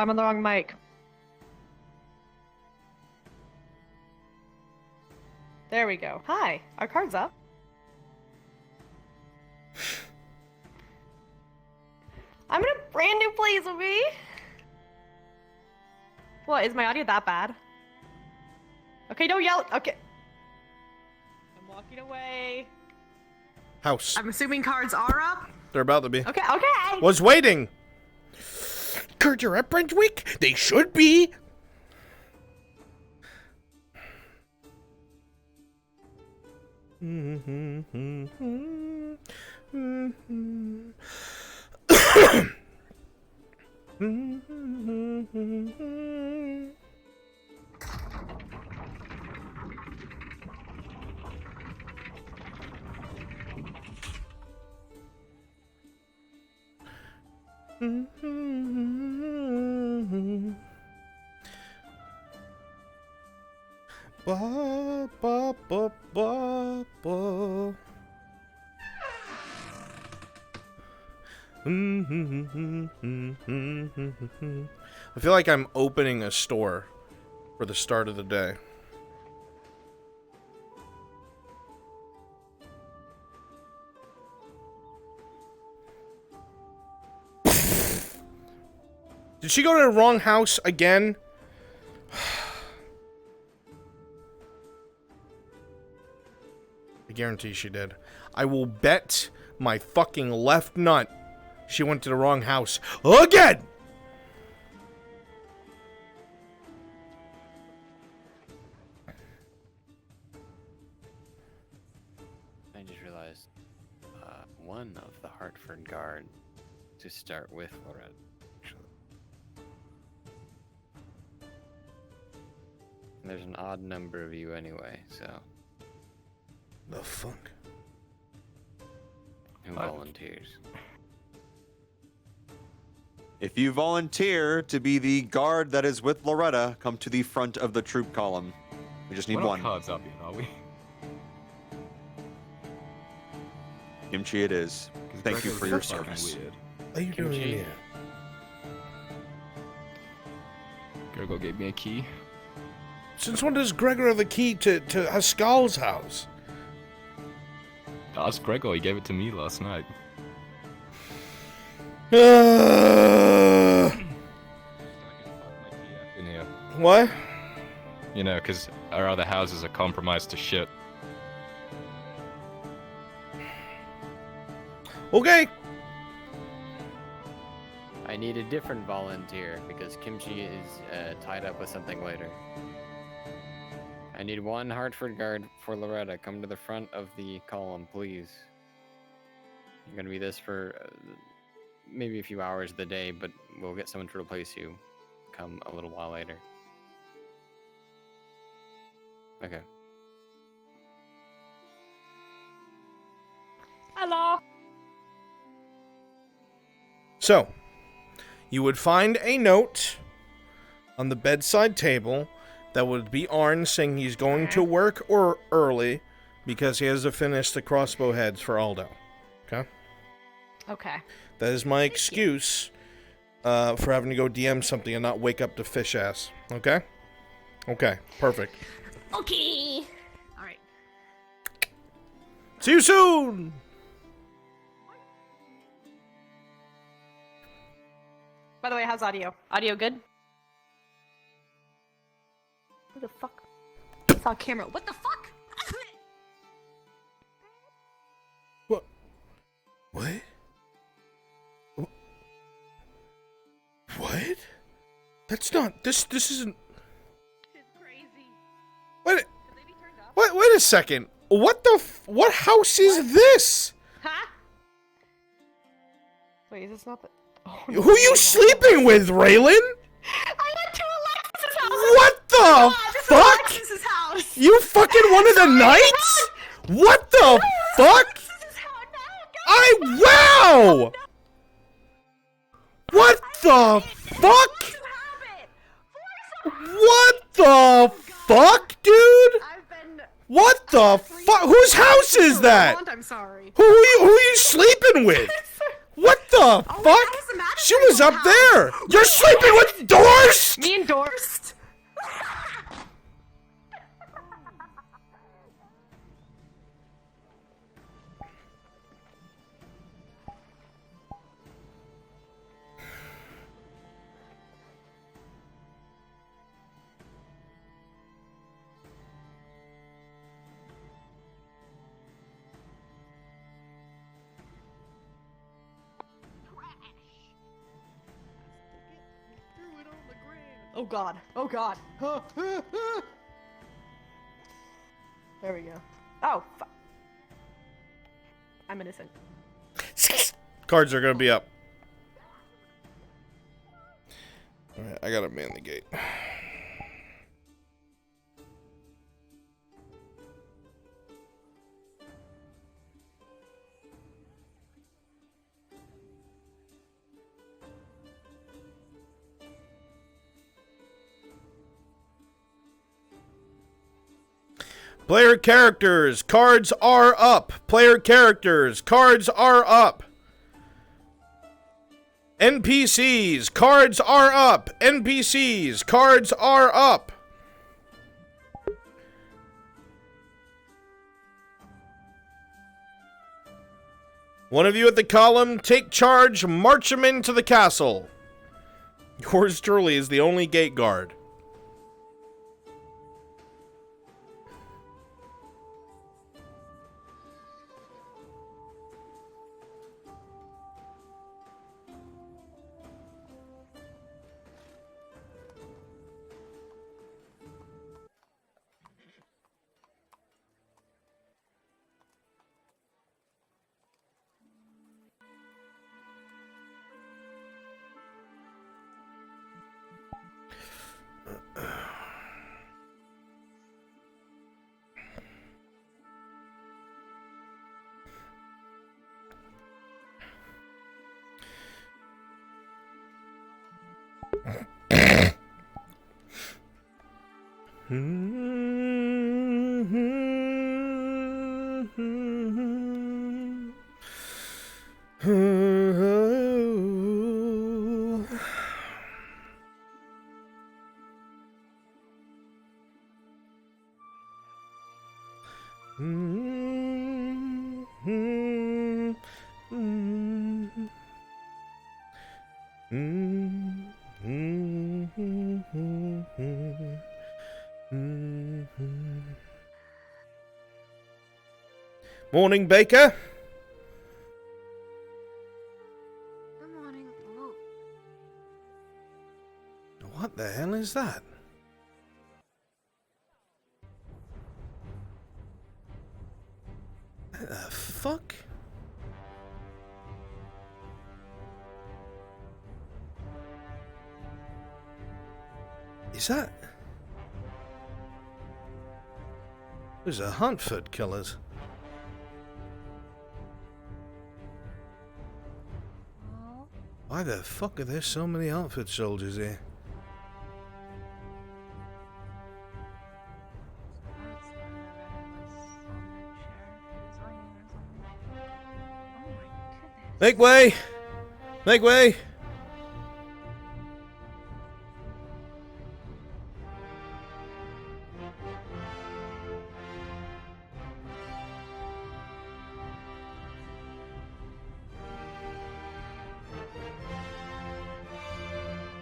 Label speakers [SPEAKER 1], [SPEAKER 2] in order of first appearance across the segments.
[SPEAKER 1] I'm on the wrong mic. There we go. Hi, our card's up. I'm in a brand new place, okay? What, is my audio that bad? Okay, don't yell. Okay. I'm walking away.
[SPEAKER 2] House.
[SPEAKER 1] I'm assuming cards are up?
[SPEAKER 2] They're about to be.
[SPEAKER 1] Okay, okay.
[SPEAKER 2] Was waiting. Cards are up, Brunswick? They should be. Ba, ba, ba, ba, ba. I feel like I'm opening a store for the start of the day. Did she go to the wrong house again? I guarantee she did. I will bet my fucking left nut she went to the wrong house again!
[SPEAKER 3] I just realized one of the Hartford Guard to start with Lorette. There's an odd number of you anyway, so.
[SPEAKER 2] The fuck?
[SPEAKER 3] Who volunteers?
[SPEAKER 4] If you volunteer to be the guard that is with Loretta, come to the front of the troop column. We just need
[SPEAKER 5] We're not
[SPEAKER 4] one.
[SPEAKER 5] cards up yet, are we?
[SPEAKER 4] Kimchi it is. Thank you for your
[SPEAKER 5] Fucking
[SPEAKER 4] service.
[SPEAKER 5] weird.
[SPEAKER 2] What are you doing
[SPEAKER 3] Kimchi.
[SPEAKER 2] here?
[SPEAKER 5] Gregor gave me a key.
[SPEAKER 2] Since when does Gregor have the key to Haskell's house?
[SPEAKER 5] Ask Gregor, he gave it to me last night. In here.
[SPEAKER 2] What?
[SPEAKER 5] You know, because our other houses are compromised to shit.
[SPEAKER 2] Okay.
[SPEAKER 3] I need a different volunteer because Kimchi is tied up with something later. I need one Hartford Guard for Loretta. Come to the front of the column, please. You're gonna be this for maybe a few hours of the day, but we'll get someone to replace you. Come a little while later. Okay.
[SPEAKER 1] Hello.
[SPEAKER 2] So, you would find a note on the bedside table that would be Arn saying he's going to work or early because he has to finish the crossbow heads for Aldo. Okay?
[SPEAKER 1] Okay.
[SPEAKER 2] That is my excuse for having to go DM something and not wake up to fish ass. Okay? Okay, perfect.
[SPEAKER 1] Okay. All right.
[SPEAKER 2] See you soon!
[SPEAKER 1] By the way, how's audio? Audio good? What the fuck? I saw a camera. What the fuck?
[SPEAKER 2] What? What? What? That's not. This isn't.
[SPEAKER 1] It's crazy.
[SPEAKER 2] Wait.
[SPEAKER 1] Can they be turned up?
[SPEAKER 2] Wait a second. What the? What house is this?
[SPEAKER 1] Huh? Wait, is this not the? Oh,
[SPEAKER 2] Who are you sleeping with, Raylan?
[SPEAKER 1] I went to Alexis's house.
[SPEAKER 2] What the
[SPEAKER 1] This is
[SPEAKER 2] fuck?
[SPEAKER 1] Alexis's house.
[SPEAKER 2] You fucking one of the knights? What the fuck?
[SPEAKER 1] Alexis's house. No, go.
[SPEAKER 2] Wow! What the fuck?
[SPEAKER 1] You have it.
[SPEAKER 2] What the fuck, dude?
[SPEAKER 1] I've been.
[SPEAKER 2] What the fuck? Whose house is that?
[SPEAKER 1] I'm sorry.
[SPEAKER 2] Who are you sleeping with? What the fuck?
[SPEAKER 1] that was the magistrate
[SPEAKER 2] She was up
[SPEAKER 1] house.
[SPEAKER 2] there. You're sleeping with Dorst?
[SPEAKER 1] Me and Dorst. Oh god. Oh god. There we go. Oh, fuck. I'm innocent.
[SPEAKER 2] Cards are gonna be up. Alright, I gotta man the gate. Player characters, cards are up. Player characters, cards are up. NPCs, cards are up. NPCs, cards are up. One of you at the column, take charge, march him into the castle. Yours truly is the only gate guard. Morning, Baker.
[SPEAKER 6] Good morning. Whoa.
[SPEAKER 2] What the hell is that? What the fuck? Is that? Those are Huntford killers. Why the fuck are there so many outfit soldiers here? Make way! Make way!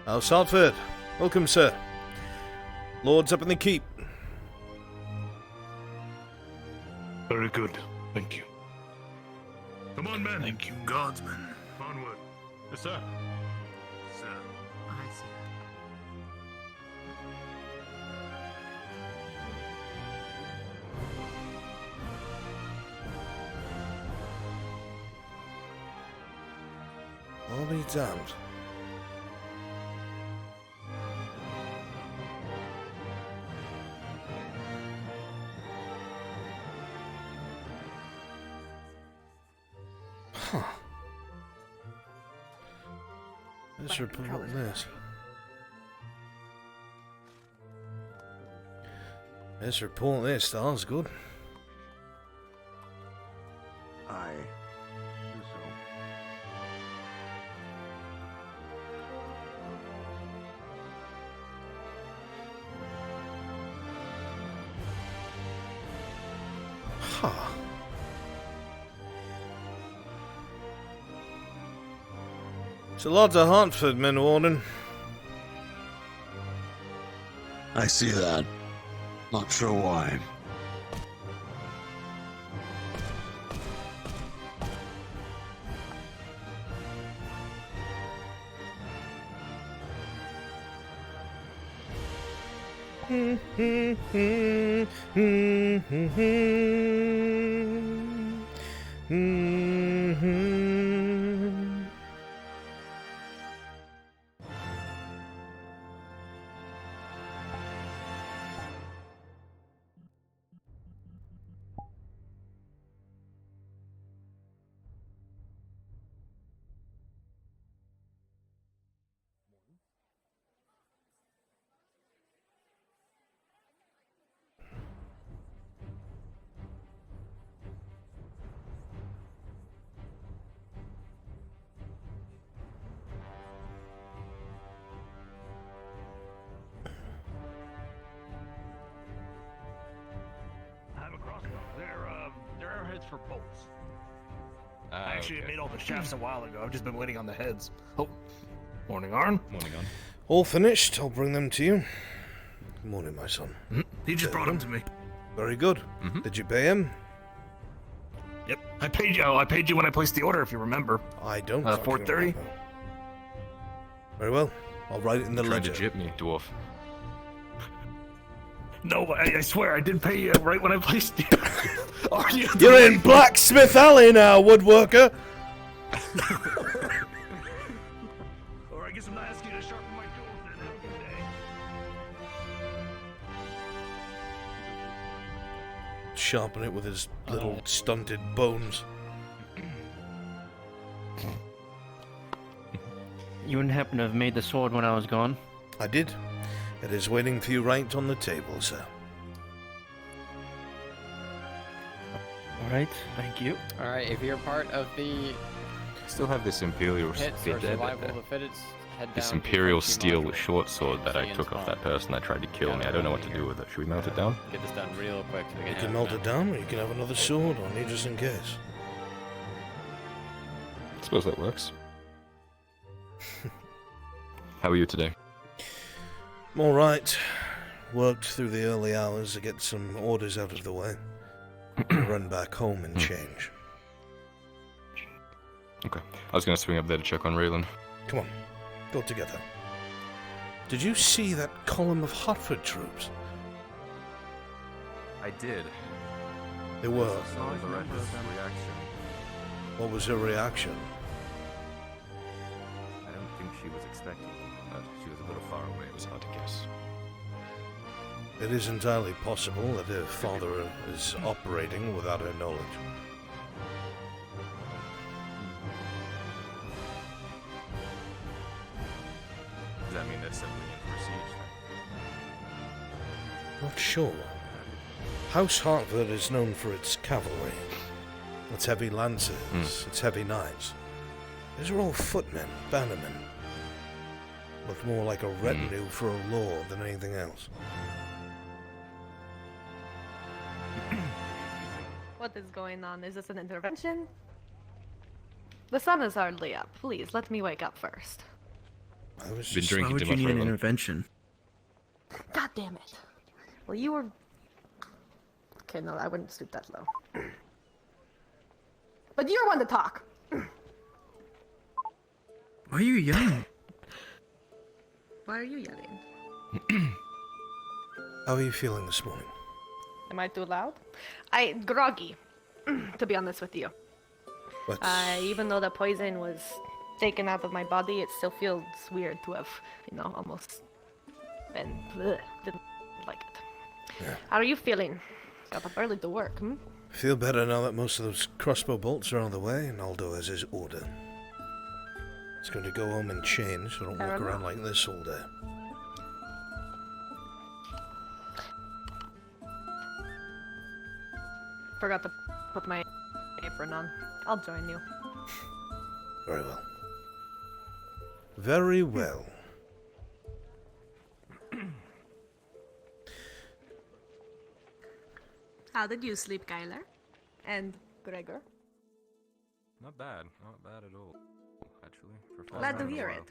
[SPEAKER 2] House Hartford. Welcome, sir. Lord's up in the keep.
[SPEAKER 7] Very good. Thank you. Come on, men. Thank you, guardsmen. Onward. Yes, sir. Sir.
[SPEAKER 6] I see.
[SPEAKER 2] I'll be damned. Huh. Let's report this. Let's report this. That was good.
[SPEAKER 4] I do so.
[SPEAKER 2] Huh. So lots of Hartford men, Warden.
[SPEAKER 7] I see that. Not sure why.
[SPEAKER 8] They're arrowheads for bolts.
[SPEAKER 7] Actually, I
[SPEAKER 5] Okay.
[SPEAKER 7] made all the shafts a while ago. I've just been waiting on the heads. Oh, morning, Arn.
[SPEAKER 5] Morning on.
[SPEAKER 2] All finished. I'll bring them to you. Good morning, my son.
[SPEAKER 7] He just brought them to me.
[SPEAKER 2] Very good.
[SPEAKER 5] Mhm.
[SPEAKER 2] Did you pay him?
[SPEAKER 7] Yep, I paid you. Oh, I paid you when I placed the order, if you remember.
[SPEAKER 2] I don't.
[SPEAKER 7] 4:30.
[SPEAKER 2] fucking remember. Very well. I'll write it in the
[SPEAKER 5] Trying to
[SPEAKER 2] ledger.
[SPEAKER 5] jip me, dwarf.
[SPEAKER 7] No, I swear I did pay you right when I placed you. Are you?
[SPEAKER 2] You're in Blacksmith Alley now, woodworker.
[SPEAKER 7] Or I guess I'm not asking you to sharpen my tools then. Have a good day.
[SPEAKER 2] Sharpen it with his little stunted bones.
[SPEAKER 9] You wouldn't happen to have made the sword when I was gone?
[SPEAKER 2] I did. It is waiting for you right on the table, sir.
[SPEAKER 9] Alright, thank you.
[SPEAKER 3] Alright, if you're part of the
[SPEAKER 5] Still have this imperial
[SPEAKER 3] hits or survival of the fittest, head down
[SPEAKER 5] this
[SPEAKER 3] to
[SPEAKER 5] imperial
[SPEAKER 3] Frenzy
[SPEAKER 5] steel
[SPEAKER 3] module.
[SPEAKER 5] short sword that I
[SPEAKER 3] See you in
[SPEAKER 5] took off
[SPEAKER 3] spawn.
[SPEAKER 5] that person that tried to kill me. I don't know what to do with it. Should we melt it down?
[SPEAKER 3] Get this done real quick so we can
[SPEAKER 2] You
[SPEAKER 3] have
[SPEAKER 2] can melt it down, or you can have another sword on you just in case.
[SPEAKER 5] I suppose that works. How are you today?
[SPEAKER 2] I'm all right. Worked through the early hours to get some orders out of the way. Run back home and change.
[SPEAKER 5] Okay. I was gonna swing up there to check on Raylan.
[SPEAKER 2] Come on, go together. Did you see that column of Hartford troops?
[SPEAKER 10] I did.
[SPEAKER 2] They were.
[SPEAKER 10] Loretta's reaction.
[SPEAKER 2] What was her reaction?
[SPEAKER 10] I don't think she was expecting it, but she was a little far away.
[SPEAKER 5] It was hard to guess.
[SPEAKER 2] It is entirely possible that her father is operating without her knowledge.
[SPEAKER 10] that mean they're settling in for a siege then?
[SPEAKER 2] Not sure. House Hartford is known for its cavalry, its heavy lances, its heavy knights. These are all footmen, bannermen. Look more like a retinue for a lord than anything else.
[SPEAKER 1] What is going on? Is this an intervention? The sun is hardly up. Please, let me wake up first.
[SPEAKER 2] I was
[SPEAKER 5] Been
[SPEAKER 2] just...
[SPEAKER 5] drinking
[SPEAKER 9] Why would
[SPEAKER 5] too
[SPEAKER 9] you
[SPEAKER 5] much
[SPEAKER 9] need an
[SPEAKER 5] rum.
[SPEAKER 9] intervention?
[SPEAKER 1] God damn it. Well, you were... Okay, no, I wouldn't stoop that low. But you're one to talk.
[SPEAKER 9] Why are you yelling?
[SPEAKER 1] Why are you yelling?
[SPEAKER 2] How are you feeling this morning?
[SPEAKER 1] Am I too loud? Groggy, to be honest with you.
[SPEAKER 2] What's...
[SPEAKER 1] Even though the poison was taken out of my body, it still feels weird to have, almost been... didn't like it.
[SPEAKER 2] Yeah.
[SPEAKER 1] How are you feeling? Got up early to work,
[SPEAKER 2] Feel better now that most of those crossbow bolts are out of the way, and I'll do as his order. It's going to go home and change, so I don't walk around like this all day.
[SPEAKER 1] Forgot to put my apron on. I'll join you.
[SPEAKER 2] Very well. Very well.
[SPEAKER 1] How did you sleep, Kyler? And Gregor?
[SPEAKER 10] Not bad at all. Actually, for a first
[SPEAKER 1] Glad to
[SPEAKER 10] time in a
[SPEAKER 1] hear
[SPEAKER 10] while.
[SPEAKER 1] it.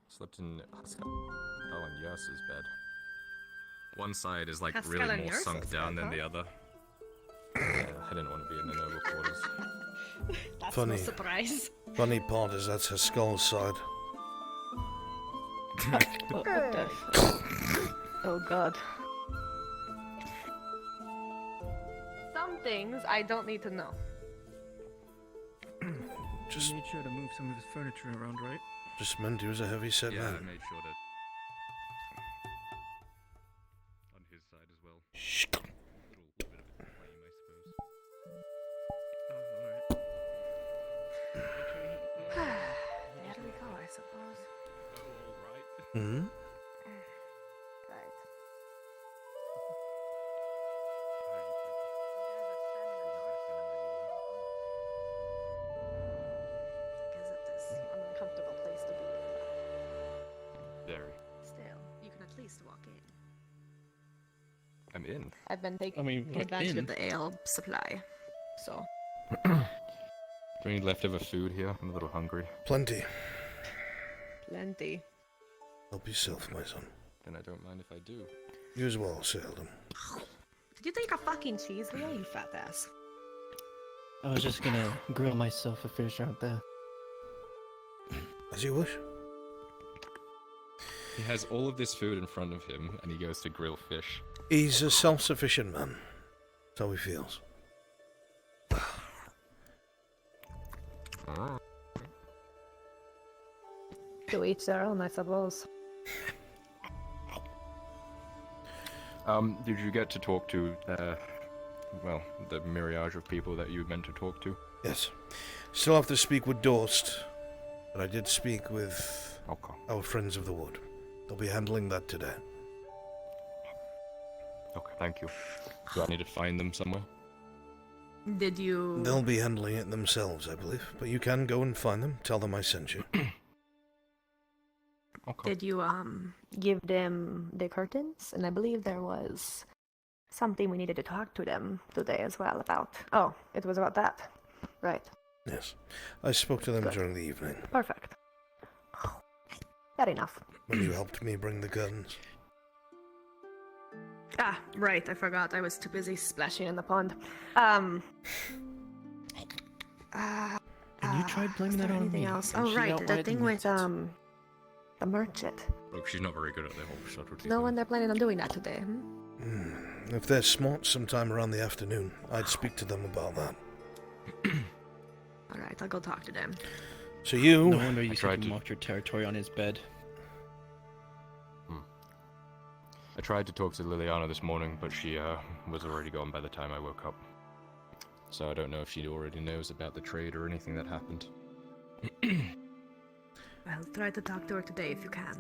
[SPEAKER 5] Slept in Pascal and Yas's bed. One side is like
[SPEAKER 1] Pascal
[SPEAKER 5] really
[SPEAKER 1] and
[SPEAKER 5] more
[SPEAKER 1] Yas's
[SPEAKER 5] sunk down
[SPEAKER 1] bed,
[SPEAKER 5] than
[SPEAKER 1] huh?
[SPEAKER 5] the other. Yeah, I didn't want to be in the noble quarters.
[SPEAKER 1] That's
[SPEAKER 2] Funny.
[SPEAKER 1] no surprise.
[SPEAKER 2] Funny part is that's her skull side.
[SPEAKER 1] What the... Oh god. Some things I don't need to know.
[SPEAKER 2] Just,
[SPEAKER 9] You made sure to move some of his furniture around, right?
[SPEAKER 2] just meant he was a heavy-set
[SPEAKER 5] Yeah, I
[SPEAKER 2] man.
[SPEAKER 5] made sure to. On his side as well.
[SPEAKER 2] Shh.
[SPEAKER 5] Little bit of a flame, I suppose.
[SPEAKER 1] There we go, I suppose.
[SPEAKER 5] Oh, alright.
[SPEAKER 2] Hmm?
[SPEAKER 1] Right. An uncomfortable place to be.
[SPEAKER 5] Very.
[SPEAKER 6] Still, you can at least walk in.
[SPEAKER 5] I'm in.
[SPEAKER 1] I've been taking advantage of the ale supply, so.
[SPEAKER 5] Any leftover food here? I'm a little hungry.
[SPEAKER 2] Plenty.
[SPEAKER 1] Plenty.
[SPEAKER 2] Help yourself, my son.
[SPEAKER 5] Then I don't mind if I do.
[SPEAKER 2] You as well, Seldom.
[SPEAKER 1] Did you take a fucking cheese wheel, you fat ass?
[SPEAKER 9] I was just gonna grill myself a fish out there.
[SPEAKER 2] As you wish.
[SPEAKER 5] He has all of this food in front of him, and he goes to grill fish.
[SPEAKER 2] He's a self-sufficient man. That's how he feels.
[SPEAKER 1] To each their own, I suppose.
[SPEAKER 5] Did you get to talk to, well, the myriad of people that you meant to talk to?
[SPEAKER 2] Yes. Still have to speak with Dorst, but I did speak with
[SPEAKER 5] Okay.
[SPEAKER 2] our friends of the wood. They'll be handling that today.
[SPEAKER 5] Okay, thank you. Do I need to find them somewhere?
[SPEAKER 1] Did you...
[SPEAKER 2] They'll be handling it themselves, I believe. But you can go and find them. Tell them I sent you.
[SPEAKER 5] Okay.
[SPEAKER 1] Did you, give them the curtains? And I believe there was something we needed to talk to them today as well about. Oh, it was about that. Right.
[SPEAKER 2] Yes. I spoke to them
[SPEAKER 1] Good.
[SPEAKER 2] during the evening
[SPEAKER 1] Perfect. Fair enough.
[SPEAKER 2] when you helped me bring the guns.
[SPEAKER 1] Ah, right, I forgot. I was too busy splashing in the pond. Have
[SPEAKER 9] you tried blaming that on
[SPEAKER 1] anything
[SPEAKER 9] me?
[SPEAKER 1] else?
[SPEAKER 9] And
[SPEAKER 1] Oh,
[SPEAKER 9] she
[SPEAKER 1] right, the
[SPEAKER 9] outright
[SPEAKER 1] thing with,
[SPEAKER 9] admits it.
[SPEAKER 1] the merchant.
[SPEAKER 5] Look, she's not very good at the whole subtlety
[SPEAKER 1] No
[SPEAKER 5] thing.
[SPEAKER 1] one they're planning on doing that today,
[SPEAKER 2] If they're smart sometime around the afternoon, I'd speak to them about that.
[SPEAKER 1] Alright, I'll go talk to them.
[SPEAKER 2] So you...
[SPEAKER 9] No wonder you
[SPEAKER 5] tried
[SPEAKER 9] said you
[SPEAKER 5] to-
[SPEAKER 9] marked your territory on his bed.
[SPEAKER 5] I tried to talk to Liliana this morning, but she was already gone by the time I woke up. So I don't know if she already knows about the trade or anything that happened.
[SPEAKER 6] Well, try to talk to her today if you can.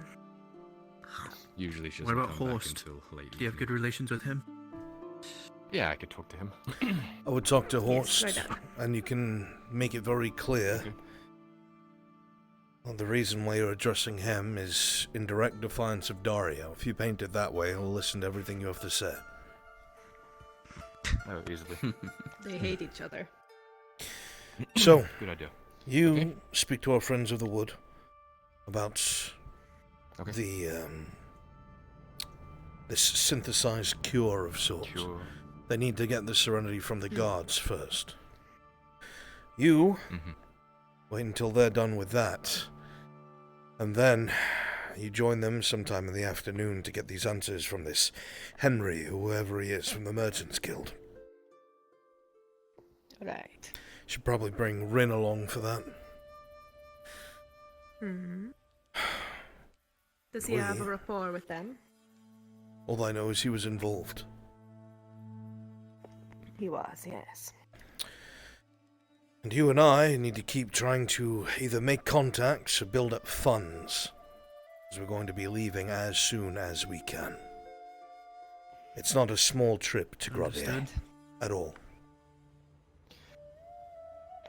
[SPEAKER 5] Usually she
[SPEAKER 10] What
[SPEAKER 5] doesn't
[SPEAKER 10] about
[SPEAKER 5] come back
[SPEAKER 10] Horst?
[SPEAKER 5] until late.
[SPEAKER 10] Do you have good relations with him?
[SPEAKER 5] Yeah, I could talk to him.
[SPEAKER 2] I would talk to
[SPEAKER 6] Yes,
[SPEAKER 2] Horst,
[SPEAKER 6] right on.
[SPEAKER 2] and you can make it very clear.
[SPEAKER 5] Okay.
[SPEAKER 2] Well, the reason why you're addressing him is in direct defiance of Dario. If you paint it that way, he'll listen to everything you have to say.
[SPEAKER 5] Oh, easily.
[SPEAKER 6] They hate each other.
[SPEAKER 2] So,
[SPEAKER 5] Good idea.
[SPEAKER 2] you
[SPEAKER 5] Okay.
[SPEAKER 2] speak to our friends of the wood about
[SPEAKER 5] Okay.
[SPEAKER 2] the, this synthesized cure of sorts.
[SPEAKER 5] Cure.
[SPEAKER 2] They need to get the serenity from the gods first. You
[SPEAKER 5] Mhm.
[SPEAKER 2] wait until they're done with that, and then you join them sometime in the afternoon to get these answers from this Henry, whoever he is, from the Merchants Guild.
[SPEAKER 6] Right.
[SPEAKER 2] Should probably bring Rin along for that.
[SPEAKER 6] Hmm. Does he have a rapport with them?
[SPEAKER 2] All I know is he was involved.
[SPEAKER 1] He was, yes.
[SPEAKER 2] And you and I need to keep trying to either make contacts or build up funds, as we're going to be leaving as soon as we can. It's not a small trip to Grobia
[SPEAKER 10] Understood.
[SPEAKER 2] at all.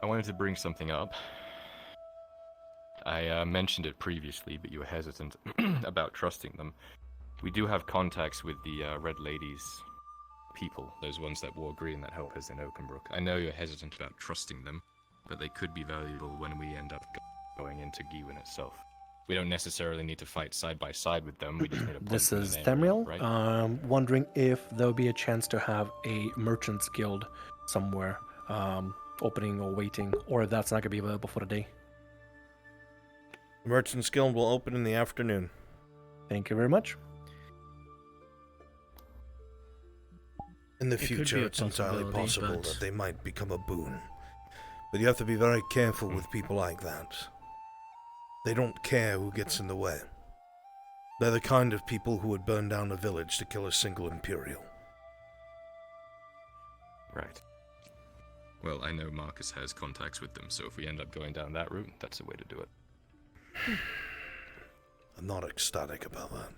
[SPEAKER 5] I wanted to bring something up. I mentioned it previously, but you were hesitant about trusting them. We do have contacts with the Red Ladies people, those ones that wore green that help us in Oakenbrook. I know you're hesitant about trusting them, but they could be valuable when we end up going into Gewin itself. We don't necessarily need to fight side by side with them, we just need to point
[SPEAKER 11] This
[SPEAKER 5] them in
[SPEAKER 11] is
[SPEAKER 5] an area,
[SPEAKER 11] Themriel.
[SPEAKER 5] right?
[SPEAKER 11] Wondering if there'll be a chance to have a Merchants Guild somewhere opening or waiting, or if that's not going to be available for the day.
[SPEAKER 2] The Merchants Guild will open in the afternoon.
[SPEAKER 11] Thank you very much.
[SPEAKER 2] In the
[SPEAKER 9] It could be
[SPEAKER 2] future,
[SPEAKER 9] a
[SPEAKER 2] it's entirely
[SPEAKER 9] possibility,
[SPEAKER 2] possible
[SPEAKER 9] but-
[SPEAKER 2] that they might become a boon. But you have to be very careful with people like that. They don't care who gets in the way. They're the kind of people who would burn down a village to kill a single Imperial.
[SPEAKER 5] Right. Well, I know Marcus has contacts with them, so if we end up going down that route, that's a way to do it.
[SPEAKER 2] I'm not ecstatic about that.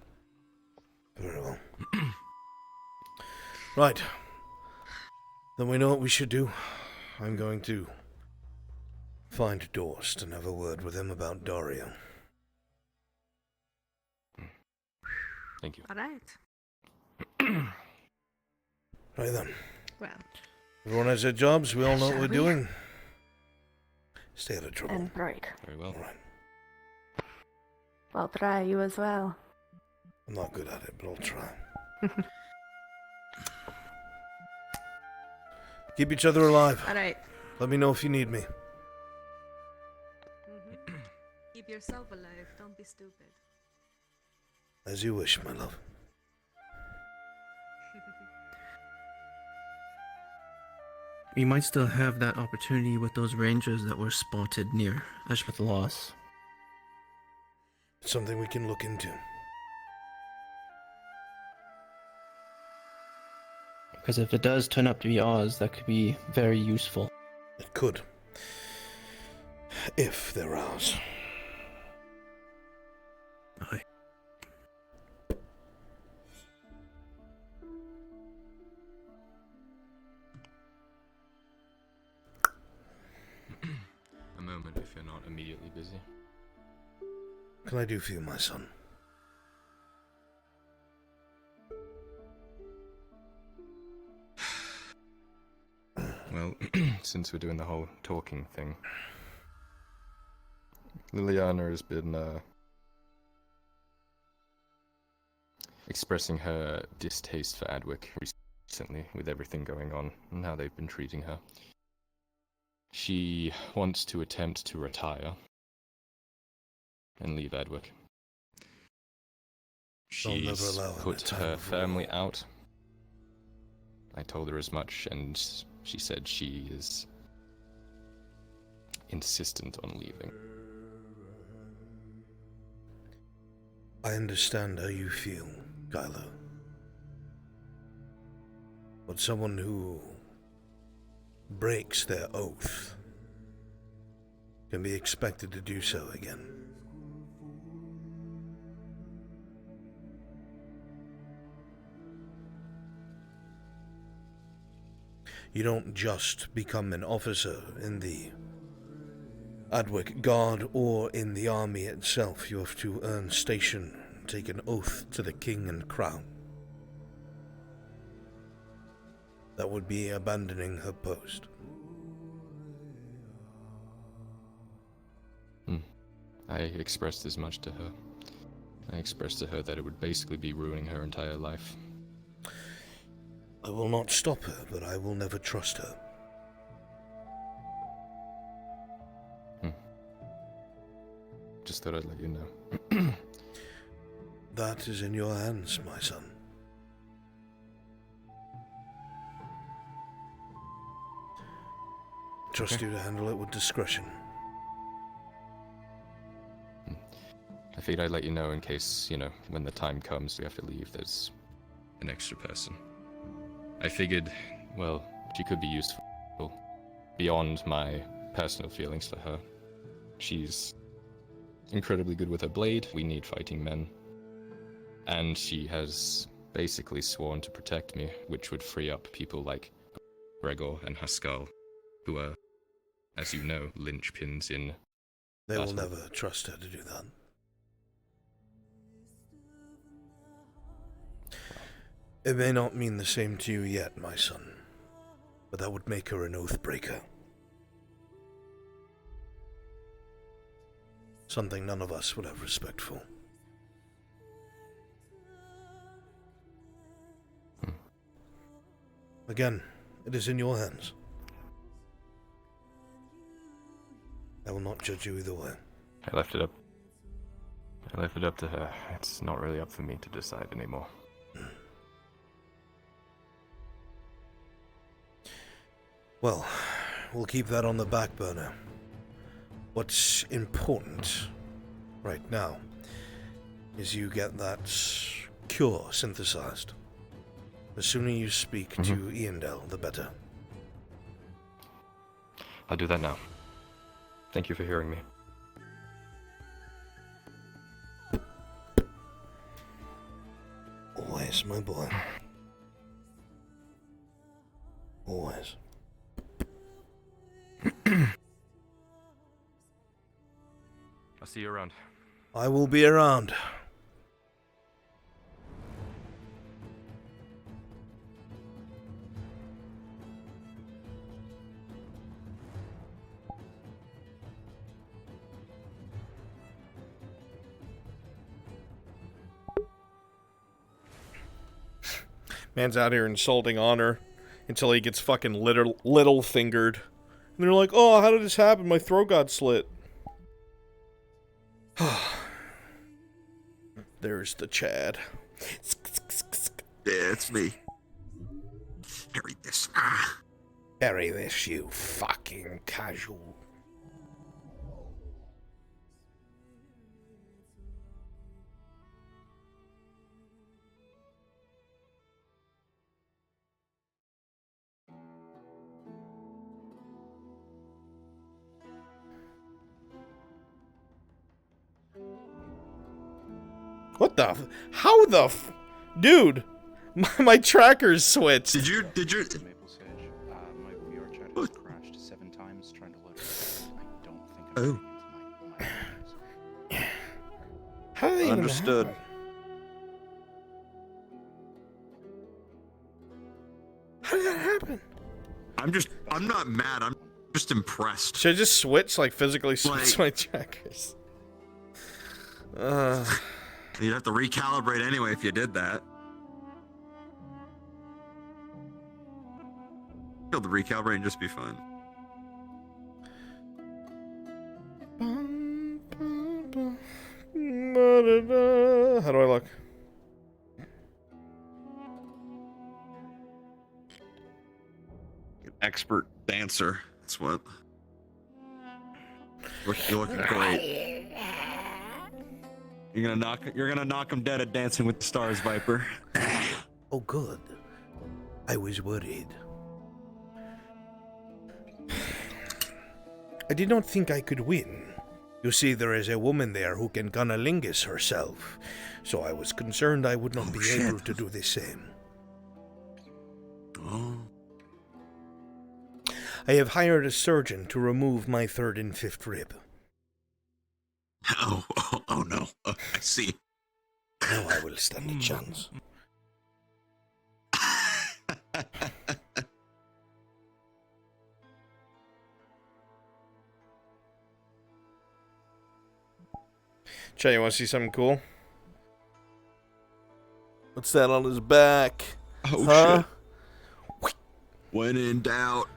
[SPEAKER 2] Very well. Right. Then we know what we should do. I'm going to find Dorst and have a word with him about Dario.
[SPEAKER 5] Thank you.
[SPEAKER 6] All right.
[SPEAKER 2] Right then.
[SPEAKER 6] Well,
[SPEAKER 2] Everyone has their jobs. We all know what
[SPEAKER 6] Shall
[SPEAKER 2] we're
[SPEAKER 6] we?
[SPEAKER 2] doing. Stay out of trouble.
[SPEAKER 1] And break.
[SPEAKER 5] Very well.
[SPEAKER 2] All right.
[SPEAKER 1] Well, try you as well.
[SPEAKER 2] I'm not good at it, but I'll try. Keep each other alive.
[SPEAKER 6] all right.
[SPEAKER 2] Let me know if you need me.
[SPEAKER 6] Keep yourself alive. Don't be stupid.
[SPEAKER 2] As you wish, my love.
[SPEAKER 9] We might still have that opportunity with those rangers that were spotted near
[SPEAKER 11] With loss.
[SPEAKER 2] It's something we can look into.
[SPEAKER 11] Because if it does turn up to be Oz, that could be very useful.
[SPEAKER 2] It could. If they're ours.
[SPEAKER 9] Aye.
[SPEAKER 5] A moment if you're not immediately busy.
[SPEAKER 2] What can I do for you, my son?
[SPEAKER 5] Well, since we're doing the whole talking thing, Liliana has been expressing her distaste for Adwick recently with everything going on and how they've been treating her. She wants to attempt to retire and leave Adwick.
[SPEAKER 2] They'll never
[SPEAKER 5] She's
[SPEAKER 2] allow her
[SPEAKER 5] put
[SPEAKER 2] to
[SPEAKER 5] her
[SPEAKER 2] retire.
[SPEAKER 5] family out. I told her as much, and she said she is insistent on leaving.
[SPEAKER 2] I understand how you feel, Kylo. But someone who breaks their oath can be expected to do so again. You don't just become an officer in the Adwick Guard or in the army itself. You have to earn station and take an oath to the king and crown. That would be abandoning her post.
[SPEAKER 5] I expressed as much to her. I expressed to her that it would basically be ruining her entire life.
[SPEAKER 2] I will not stop her, but I will never trust her.
[SPEAKER 5] Just thought I'd let you know.
[SPEAKER 2] That is in your hands, my son. Trust you to handle it with discretion.
[SPEAKER 5] I figured I'd let you know in case, when the time comes we have to leave, there's an extra person. I figured, well, she could be useful beyond my personal feelings for her. She's incredibly good with her blade. We need fighting men. And she has basically sworn to protect me, which would free up people like Gregor and Haskell, who are, as you know, linchpins in
[SPEAKER 2] They will
[SPEAKER 5] battle.
[SPEAKER 2] never trust her to do that. It may not mean the same to you yet, my son, but that would make her an oath breaker. Something none of us would have respect for. Again, it is in your hands. I will not judge you either way.
[SPEAKER 5] I left it up to her. It's not really up for me to decide anymore.
[SPEAKER 2] Well, we'll keep that on the back burner. What's important right now is you get that cure synthesized. The sooner you speak to Iandel, the better.
[SPEAKER 5] I'll do that now. Thank you for hearing me.
[SPEAKER 2] Always, my boy. Always.
[SPEAKER 5] I'll see you around.
[SPEAKER 2] I will be around. Man's out here insulting honor until he gets fucking little fingered. And they're like, oh, how did this happen? My throat got slit. There's the Chad.
[SPEAKER 4] Yeah, it's me. Carry this.
[SPEAKER 2] Carry this, you fucking casual. What the how the dude, my tracker's switched.
[SPEAKER 4] Did you?
[SPEAKER 12] My VRChat has crashed 7 times trying to load it. I don't think I'm getting into my
[SPEAKER 2] How did that even
[SPEAKER 4] Understood.
[SPEAKER 2] happen? How did that happen?
[SPEAKER 4] I'm not mad, I'm just impressed.
[SPEAKER 2] Should I just switch, like physically switch my trackers?
[SPEAKER 4] You'd have to recalibrate anyway if you did that. You'll have to recalibrate and just be fine.
[SPEAKER 2] How do I look?
[SPEAKER 4] Expert dancer. That's what. You're looking great. You're gonna knock him dead at Dancing with the Stars, Viper.
[SPEAKER 2] Oh, good. I was worried. I did not think I could win. You see, there is a woman there who can cunnilingus herself, so I was concerned I would not be able to do the same.
[SPEAKER 13] Oh.
[SPEAKER 2] I have hired a surgeon to remove my 3rd and 5th rib.
[SPEAKER 13] Oh no. I see.
[SPEAKER 2] Now I will stand a chance. Chat, you want to see something cool? What's that on his back?
[SPEAKER 13] Oh, shit. When in doubt.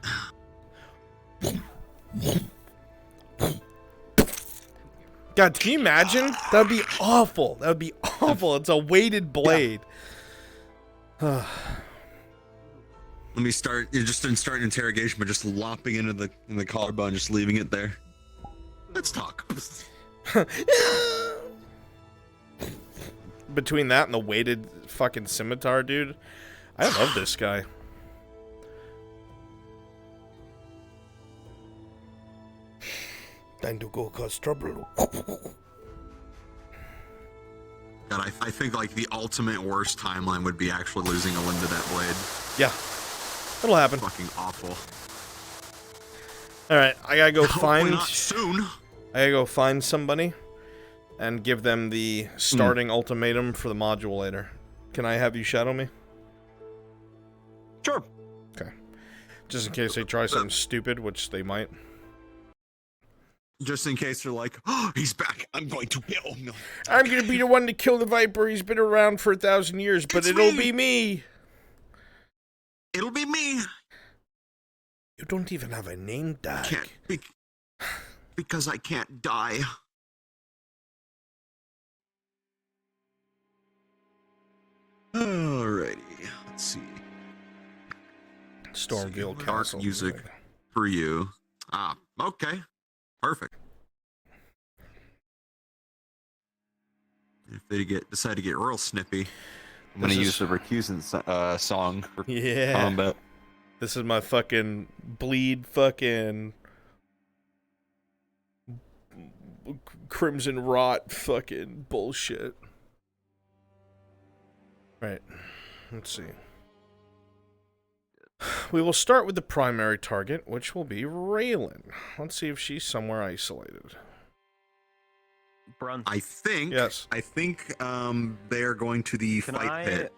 [SPEAKER 2] God, can you imagine? That would be awful. That would be awful. It's a weighted blade.
[SPEAKER 13] Let me start. You just didn't start an interrogation, but just lopping into the collarbone, just leaving it there. Let's talk.
[SPEAKER 2] Between that and the weighted fucking scimitar, dude, I love this guy. Time to go cause trouble.
[SPEAKER 13] God, I think like the ultimate worst timeline would be actually losing a limb to that blade.
[SPEAKER 2] Yeah, it'll happen.
[SPEAKER 13] Fucking awful.
[SPEAKER 2] All right, I gotta go find.
[SPEAKER 13] Not soon.
[SPEAKER 2] I gotta go find somebody and give them the starting ultimatum for the modulator. Can I have you shadow me?
[SPEAKER 13] Sure.
[SPEAKER 2] Okay. Just in case they try something stupid, which they might.
[SPEAKER 13] Just in case they're like, oh, he's back. I'm going to kill him.
[SPEAKER 2] I'm gonna be the one to kill the Viper. He's been around for 1,000 years, but it'll be me.
[SPEAKER 13] It'll be me.
[SPEAKER 2] You don't even have a name tag.
[SPEAKER 13] Because I can't die. Alrighty, let's see.
[SPEAKER 2] Stormfield
[SPEAKER 13] Dark
[SPEAKER 2] Castle
[SPEAKER 13] music for you. Ah, okay. Perfect. If they decide to get real snippy, I'm gonna use the recusant song for combat.
[SPEAKER 2] This is my fucking bleed fucking Crimson Rot fucking bullshit. Right. Let's see. We will start with the primary target, which will be Raylan. Let's see if she's somewhere isolated.
[SPEAKER 14] Brunswick.
[SPEAKER 13] I think they are going to the fight pit.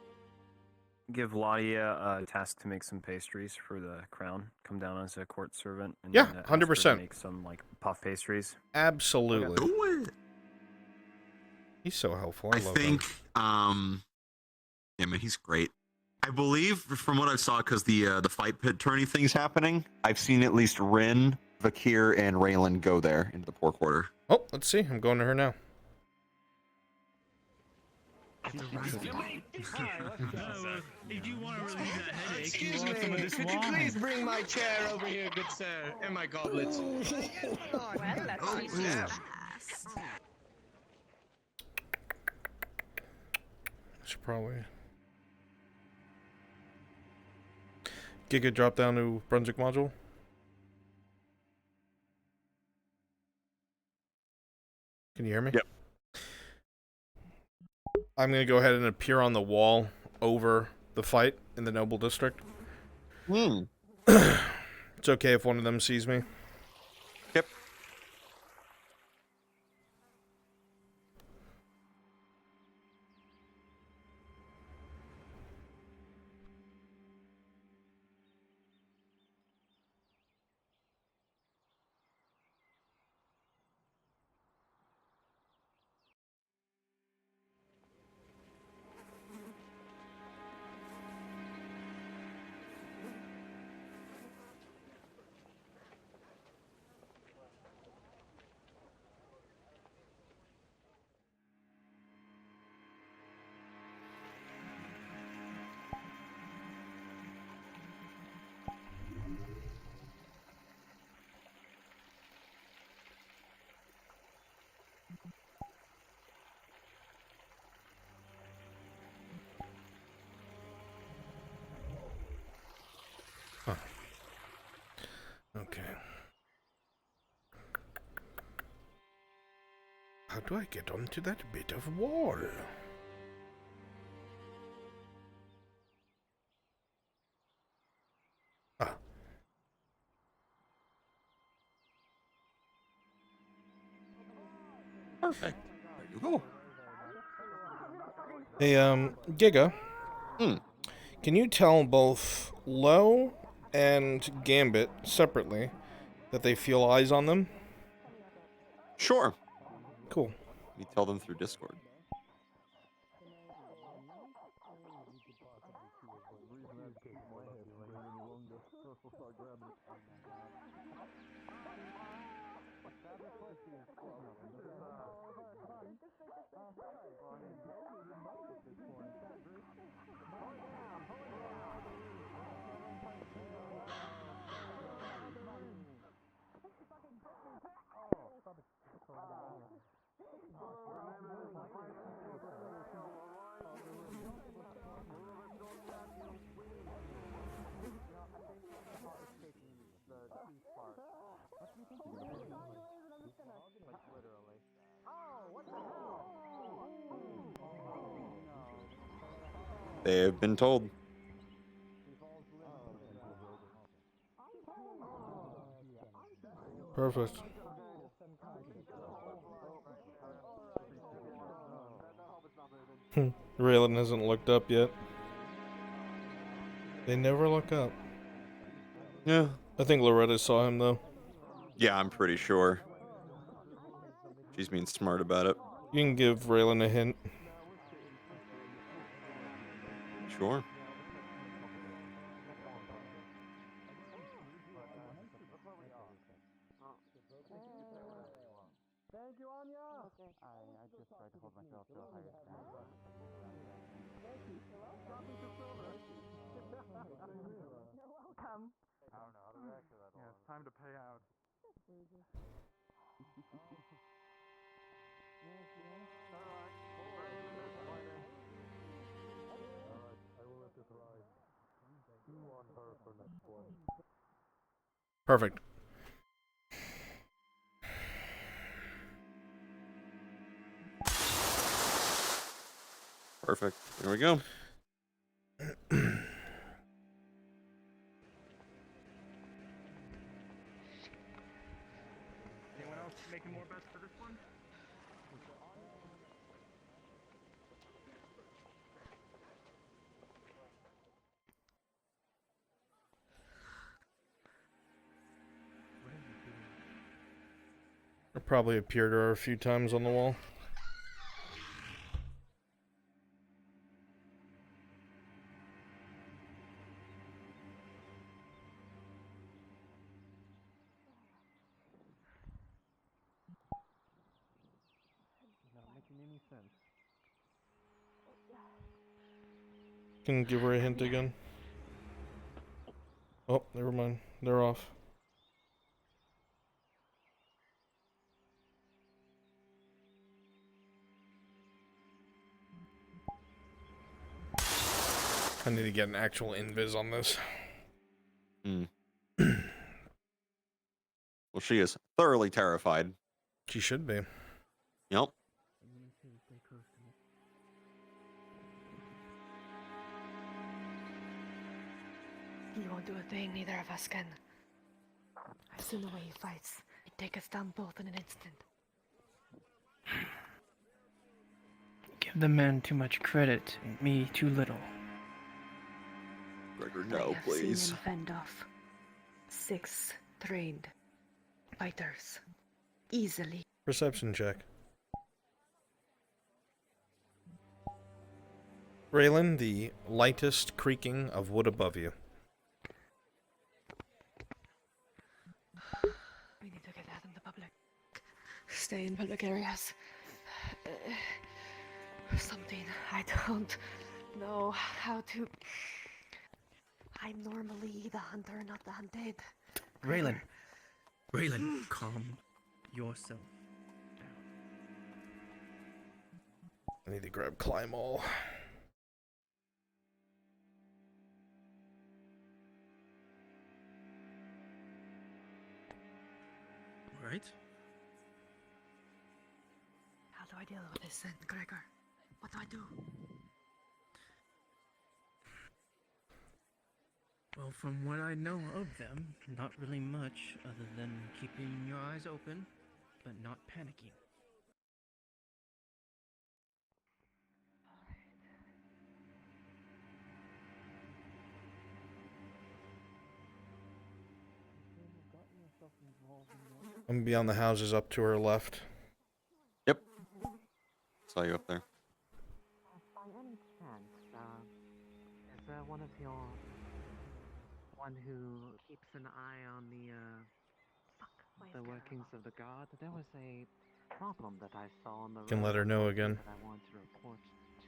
[SPEAKER 14] Give Ladia a task to make some pastries for the crown. Come down as a court servant. And
[SPEAKER 2] Yeah,
[SPEAKER 14] ask her to
[SPEAKER 2] 100%.
[SPEAKER 14] Make some like puff pastries.
[SPEAKER 2] Absolutely.
[SPEAKER 14] Okay.
[SPEAKER 13] Do it.
[SPEAKER 2] He's so helpful. I love
[SPEAKER 13] think,
[SPEAKER 2] him.
[SPEAKER 13] yeah, man, he's great. I believe from what I saw, because the fight pit tourney thing's happening, I've seen at least Rin, Vakir, and Raylan go there into the poor quarter.
[SPEAKER 2] Oh, let's see. I'm going to her now.
[SPEAKER 8] If you want to relieve that headache,
[SPEAKER 15] Excuse me, could you please bring my chair over here, good sir, and my goblet?
[SPEAKER 2] Should probably Giga drop down to Brunswick module. Can you hear me?
[SPEAKER 13] Yep.
[SPEAKER 2] I'm gonna go ahead and appear on the wall over the fight in the Noble District. It's okay if one of them sees me.
[SPEAKER 13] Yep.
[SPEAKER 2] How do I get onto that bit of wall? Ah.
[SPEAKER 4] Perfect. There you go.
[SPEAKER 2] Hey, Giga. Can you tell both Low and Gambit separately that they feel eyes on them?
[SPEAKER 4] Sure.
[SPEAKER 2] Cool.
[SPEAKER 4] You tell them through Discord. They have been told.
[SPEAKER 2] Perfect. Raylan hasn't looked up yet. They never look up.
[SPEAKER 4] Yeah.
[SPEAKER 2] I think Loretta saw him, though.
[SPEAKER 4] Yeah, I'm pretty sure. She's being smart about it.
[SPEAKER 2] You can give Raylan a hint.
[SPEAKER 4] Sure.
[SPEAKER 16] Thank you, Anya. I just tried to hold myself to a higher standard. Thank you. You're welcome. I don't know how to react to that. Yeah, it's time to pay out.
[SPEAKER 2] Perfect.
[SPEAKER 4] Perfect. There we go.
[SPEAKER 8] Anyone else making more bets for this one?
[SPEAKER 2] It probably appeared to her a few times on the wall.
[SPEAKER 16] Not making any sense.
[SPEAKER 2] Can you give her a hint again? Oh, never mind. They're off. I need to get an actual invis on this.
[SPEAKER 4] Well, she is thoroughly terrified.
[SPEAKER 2] She should be.
[SPEAKER 4] Yep.
[SPEAKER 1] He won't do a thing, neither of us can. I've seen the way he fights. He'd take us down both in an instant.
[SPEAKER 9] Give the man too much credit, and me too little.
[SPEAKER 4] Gregor,
[SPEAKER 1] I
[SPEAKER 4] no,
[SPEAKER 1] have
[SPEAKER 4] please.
[SPEAKER 1] seen him fend off 6 trained fighters. Easily.
[SPEAKER 2] Perception check. Raylan, the lightest creaking of wood above you.
[SPEAKER 1] We need to get out in the public. Stay in public areas. Something I don't know how to. I'm normally the hunter, not the hunted.
[SPEAKER 9] Raylan. Raylan, calm yourself.
[SPEAKER 2] I need to grab Climb All.
[SPEAKER 9] Right?
[SPEAKER 1] do I deal with this then, Gregor? What do I do?
[SPEAKER 9] Well, from what I know of them, not really much other than keeping your eyes open, but not panicking.
[SPEAKER 2] I'm gonna be on the houses up to her left.
[SPEAKER 4] Yep. Saw you up there.
[SPEAKER 16] By any chance, is there one of your... one who keeps an eye on the workings of the guard? There was a problem that I saw on the
[SPEAKER 2] Can
[SPEAKER 16] road
[SPEAKER 2] let her know again.
[SPEAKER 16] that I wanted to report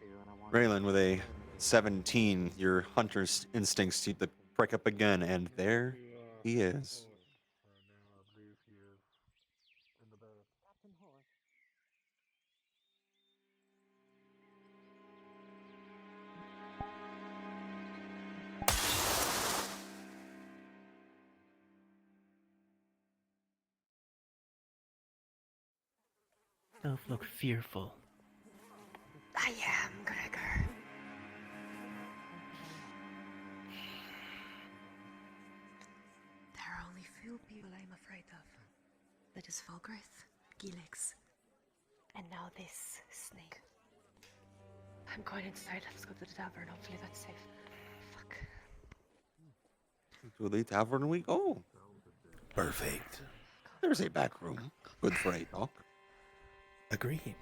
[SPEAKER 16] to, and I wanted
[SPEAKER 4] Raylan with a 17, your hunter's instincts seem to prick up again, and there he is.
[SPEAKER 9] Elf look fearful.
[SPEAKER 1] I am, Gregor. There are only few people I'm afraid of. That is Fulgrith, Gilix, and now this snake. I'm going inside. Let's go to the tavern. Hopefully that's safe. Fuck.
[SPEAKER 4] To the tavern we go.
[SPEAKER 2] Perfect.
[SPEAKER 4] There's a back room. Good for a talk.
[SPEAKER 2] Agreed.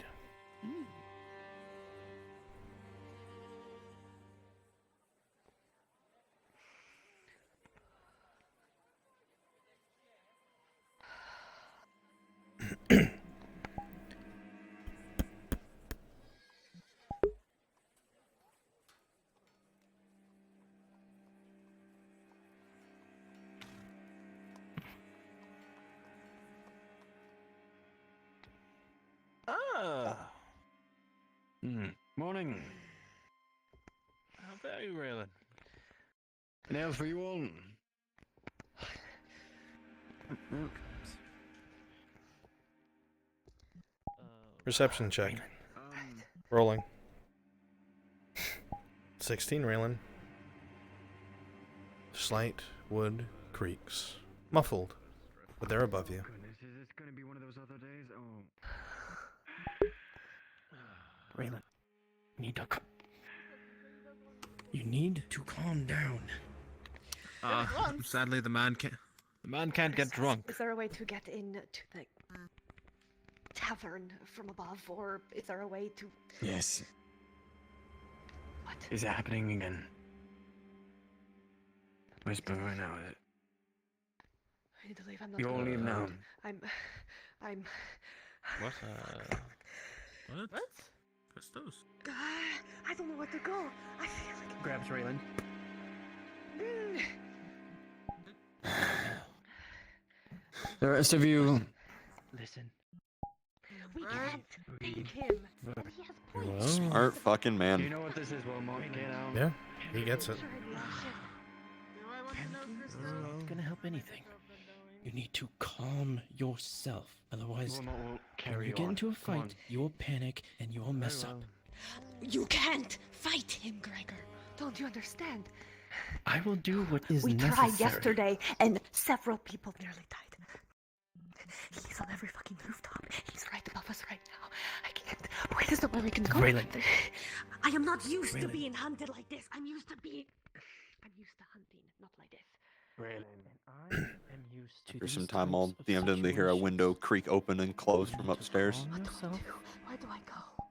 [SPEAKER 3] Morning. How about you, Raylan? An ale for you all.
[SPEAKER 2] Perception check. Rolling. 16, Raylan. Slight wood creaks. Muffled, but they're above you.
[SPEAKER 3] Goodness, is this gonna be one of those other days? Oh.
[SPEAKER 9] Raylan, you need to calm down. Sadly, the man can't get drunk.
[SPEAKER 1] Is there a way to get into the tavern from above, or is there a way to...
[SPEAKER 3] Yes.
[SPEAKER 1] What?
[SPEAKER 3] Is it happening again? Whisper right now, is it?
[SPEAKER 1] I need to leave. I'm not
[SPEAKER 3] You all
[SPEAKER 1] gonna
[SPEAKER 3] leave now.
[SPEAKER 1] I'm...
[SPEAKER 5] What?
[SPEAKER 9] What? Christos.
[SPEAKER 1] I don't know where to go. I feel like...
[SPEAKER 9] Grabs Raylan.
[SPEAKER 3] The rest of you.
[SPEAKER 9] Listen.
[SPEAKER 1] We can't thank him. He has points.
[SPEAKER 4] Smart fucking
[SPEAKER 3] Do
[SPEAKER 4] man.
[SPEAKER 3] you know what this is, Wilmot? Get out.
[SPEAKER 2] Yeah, he gets it.
[SPEAKER 9] It's not gonna help anything. You need to calm yourself. Otherwise,
[SPEAKER 3] Wilmot will
[SPEAKER 9] when
[SPEAKER 3] carry
[SPEAKER 9] you get
[SPEAKER 3] on.
[SPEAKER 9] into a
[SPEAKER 3] Come on.
[SPEAKER 9] fight, you'll panic and you'll mess up.
[SPEAKER 1] You can't fight him, Gregor. Don't you understand?
[SPEAKER 9] I will do what is
[SPEAKER 1] We
[SPEAKER 9] necessary.
[SPEAKER 1] tried yesterday, and several people nearly died. He's on every fucking rooftop. He's right above us right now. I can't. Wait, is there where we can go?
[SPEAKER 9] Raylan.
[SPEAKER 1] I am not used to
[SPEAKER 9] Raylan.
[SPEAKER 1] being hunted like this. I'm used to hunting, not like this.
[SPEAKER 9] I am used to
[SPEAKER 4] After
[SPEAKER 9] these
[SPEAKER 4] some time, I'll
[SPEAKER 9] types of
[SPEAKER 4] DM'd him to hear a
[SPEAKER 9] situations.
[SPEAKER 4] window creak open and close from upstairs.
[SPEAKER 9] Calm yourself.
[SPEAKER 1] Where do I go?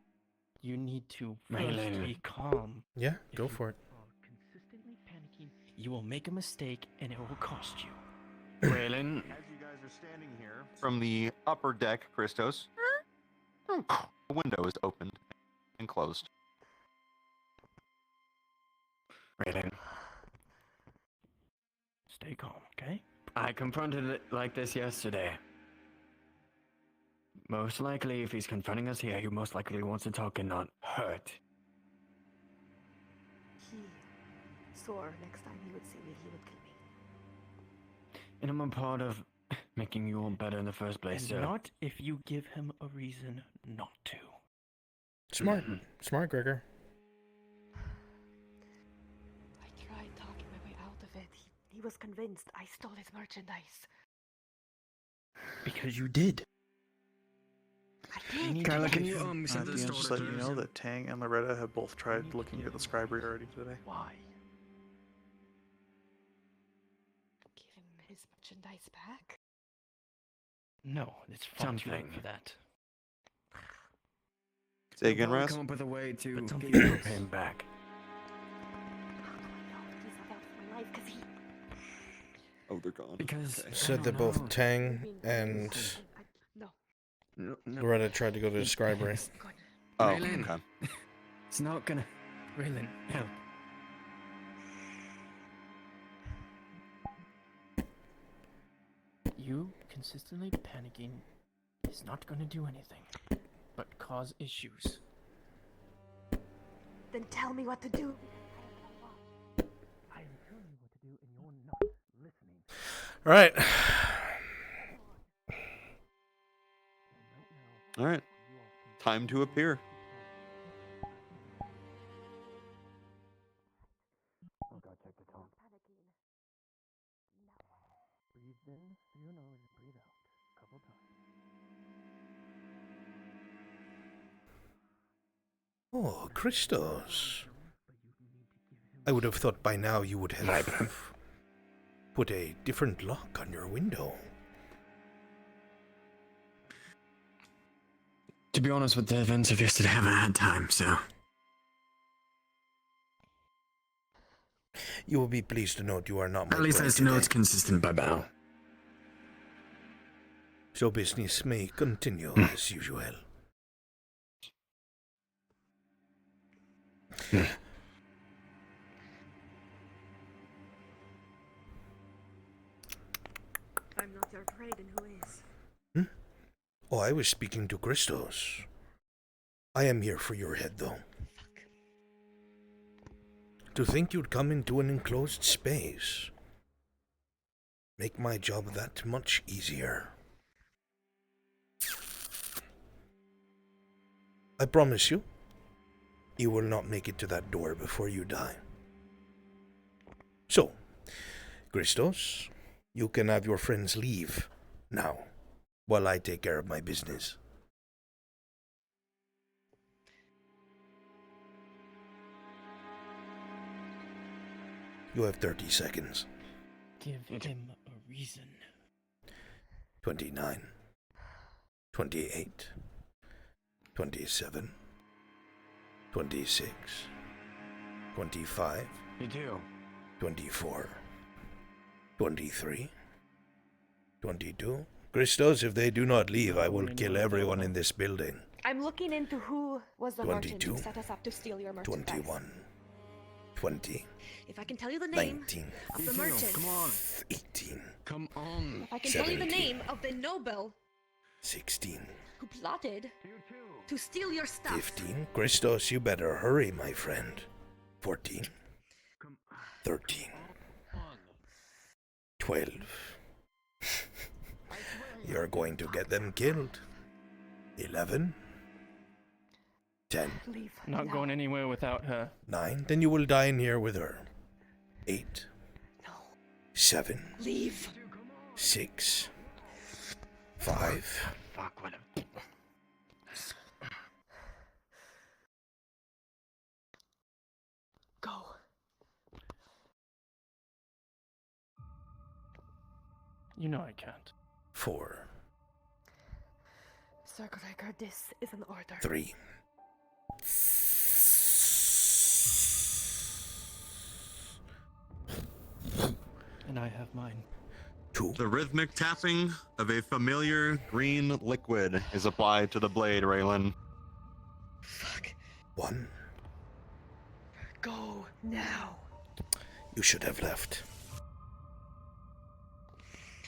[SPEAKER 9] You need to first
[SPEAKER 3] Raylan.
[SPEAKER 9] be calm.
[SPEAKER 2] Yeah,
[SPEAKER 9] If
[SPEAKER 2] go
[SPEAKER 9] you
[SPEAKER 2] for it.
[SPEAKER 9] are consistently panicking, you will make a mistake and it will cost you.
[SPEAKER 3] Raylan.
[SPEAKER 4] As you guys are standing here from the upper deck, Christos, the window is opened and closed.
[SPEAKER 3] Raylan.
[SPEAKER 9] Stay calm, okay?
[SPEAKER 3] I confronted it like this yesterday. Most likely, if he's confronting us here, he most likely wants to talk and not hurt.
[SPEAKER 1] He swore next time he would see me, he would kill me.
[SPEAKER 3] And I'm a part of making you all better in the first place,
[SPEAKER 9] And
[SPEAKER 3] sir.
[SPEAKER 9] not if you give him a reason not to.
[SPEAKER 2] Smart. Smart, Gregor.
[SPEAKER 1] I tried talking my way out of it. He was convinced I stole his merchandise.
[SPEAKER 9] Because you did.
[SPEAKER 1] I did.
[SPEAKER 17] Kyla, can
[SPEAKER 9] you,
[SPEAKER 17] you
[SPEAKER 9] set the
[SPEAKER 17] just let you know that Tang and Loretta have both tried looking at the scribery already today?
[SPEAKER 9] Why?
[SPEAKER 1] Give him his merchandise back?
[SPEAKER 9] No, it's far too late for that.
[SPEAKER 13] Say again,
[SPEAKER 9] We'll
[SPEAKER 13] Raz?
[SPEAKER 9] come up with a way to get you pay him back.
[SPEAKER 13] Oh, they're gone.
[SPEAKER 9] Because
[SPEAKER 2] Said that both Tang and Loretta tried to go to the scribery.
[SPEAKER 13] Oh,
[SPEAKER 9] Raylan,
[SPEAKER 13] okay.
[SPEAKER 9] it's not gonna. Raylan, help. You consistently panicking is not gonna do anything, but cause issues.
[SPEAKER 1] Then tell me what to do.
[SPEAKER 9] I am telling you what to do, and you're not listening.
[SPEAKER 2] All right.
[SPEAKER 13] All right. Time to appear.
[SPEAKER 9] Oh God, check the tone. Breathe in through your nose and breathe out a couple times.
[SPEAKER 2] Oh, Christos. I would have thought by now you would have put a different lock on your window.
[SPEAKER 9] To be honest, with the events of yesterday, I haven't had time, so.
[SPEAKER 2] You will be pleased to note you are not my
[SPEAKER 9] At least
[SPEAKER 2] bride
[SPEAKER 9] I know
[SPEAKER 2] today.
[SPEAKER 9] it's consistent by bow.
[SPEAKER 2] So business may continue as usual.
[SPEAKER 6] I'm not your prey, then who is?
[SPEAKER 2] Oh, I was speaking to Christos. I am here for your head, though. To think you'd come into an enclosed space. Make my job that much easier. I promise you, you will not make it to that door before you die. So, Christos, you can have your friends leave now, while I take care of my business. You have 30 seconds.
[SPEAKER 9] Give him a reason.
[SPEAKER 2] 29, 28, 27, 26, 25,
[SPEAKER 9] You do.
[SPEAKER 2] 24, 23, 22. Christos, if they do not leave, I will kill everyone in this building.
[SPEAKER 1] I'm looking into who was the merchant
[SPEAKER 2] 22,
[SPEAKER 1] who set us up to steal your merchandise.
[SPEAKER 2] 21, 20,
[SPEAKER 1] If I can tell you the name
[SPEAKER 2] 19,
[SPEAKER 1] of the merchant.
[SPEAKER 9] Come on.
[SPEAKER 2] 18,
[SPEAKER 9] Come on.
[SPEAKER 1] If I can tell you the
[SPEAKER 2] 17.
[SPEAKER 1] name of the noble
[SPEAKER 2] 16,
[SPEAKER 1] who plotted to steal your stuff.
[SPEAKER 2] 15. Christos, you better hurry, my friend. 14, 13, 12. You're going to get them killed. 11, 10,
[SPEAKER 1] Leave.
[SPEAKER 9] Not going anywhere without her.
[SPEAKER 2] 9. Then you will die in here with her. 8, 7,
[SPEAKER 1] Leave.
[SPEAKER 2] 6, 5,
[SPEAKER 9] Fuck, what a...
[SPEAKER 1] Go.
[SPEAKER 9] You know I can't.
[SPEAKER 2] 4,
[SPEAKER 1] Sir Gregor, this is an order.
[SPEAKER 2] 3,
[SPEAKER 9] And I have mine.
[SPEAKER 2] 2.
[SPEAKER 13] The rhythmic tapping of a familiar green liquid is applied to the blade, Raylan.
[SPEAKER 1] Fuck.
[SPEAKER 2] 1.
[SPEAKER 1] Go now.
[SPEAKER 2] You should have left.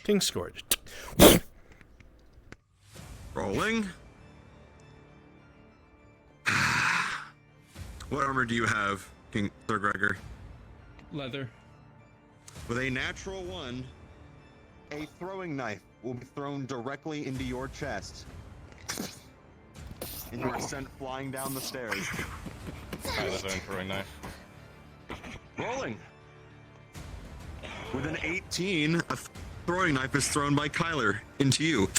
[SPEAKER 2] King scored.
[SPEAKER 13] Rolling. What armor do you have, King Sir Gregor?
[SPEAKER 9] Leather.
[SPEAKER 13] With a natural 1, a throwing knife will be thrown directly into your chest.
[SPEAKER 4] and you are sent flying down the stairs.
[SPEAKER 5] Kyler's own throwing knife.
[SPEAKER 13] Rolling. With an 18, a throwing knife is thrown by Kyler into you.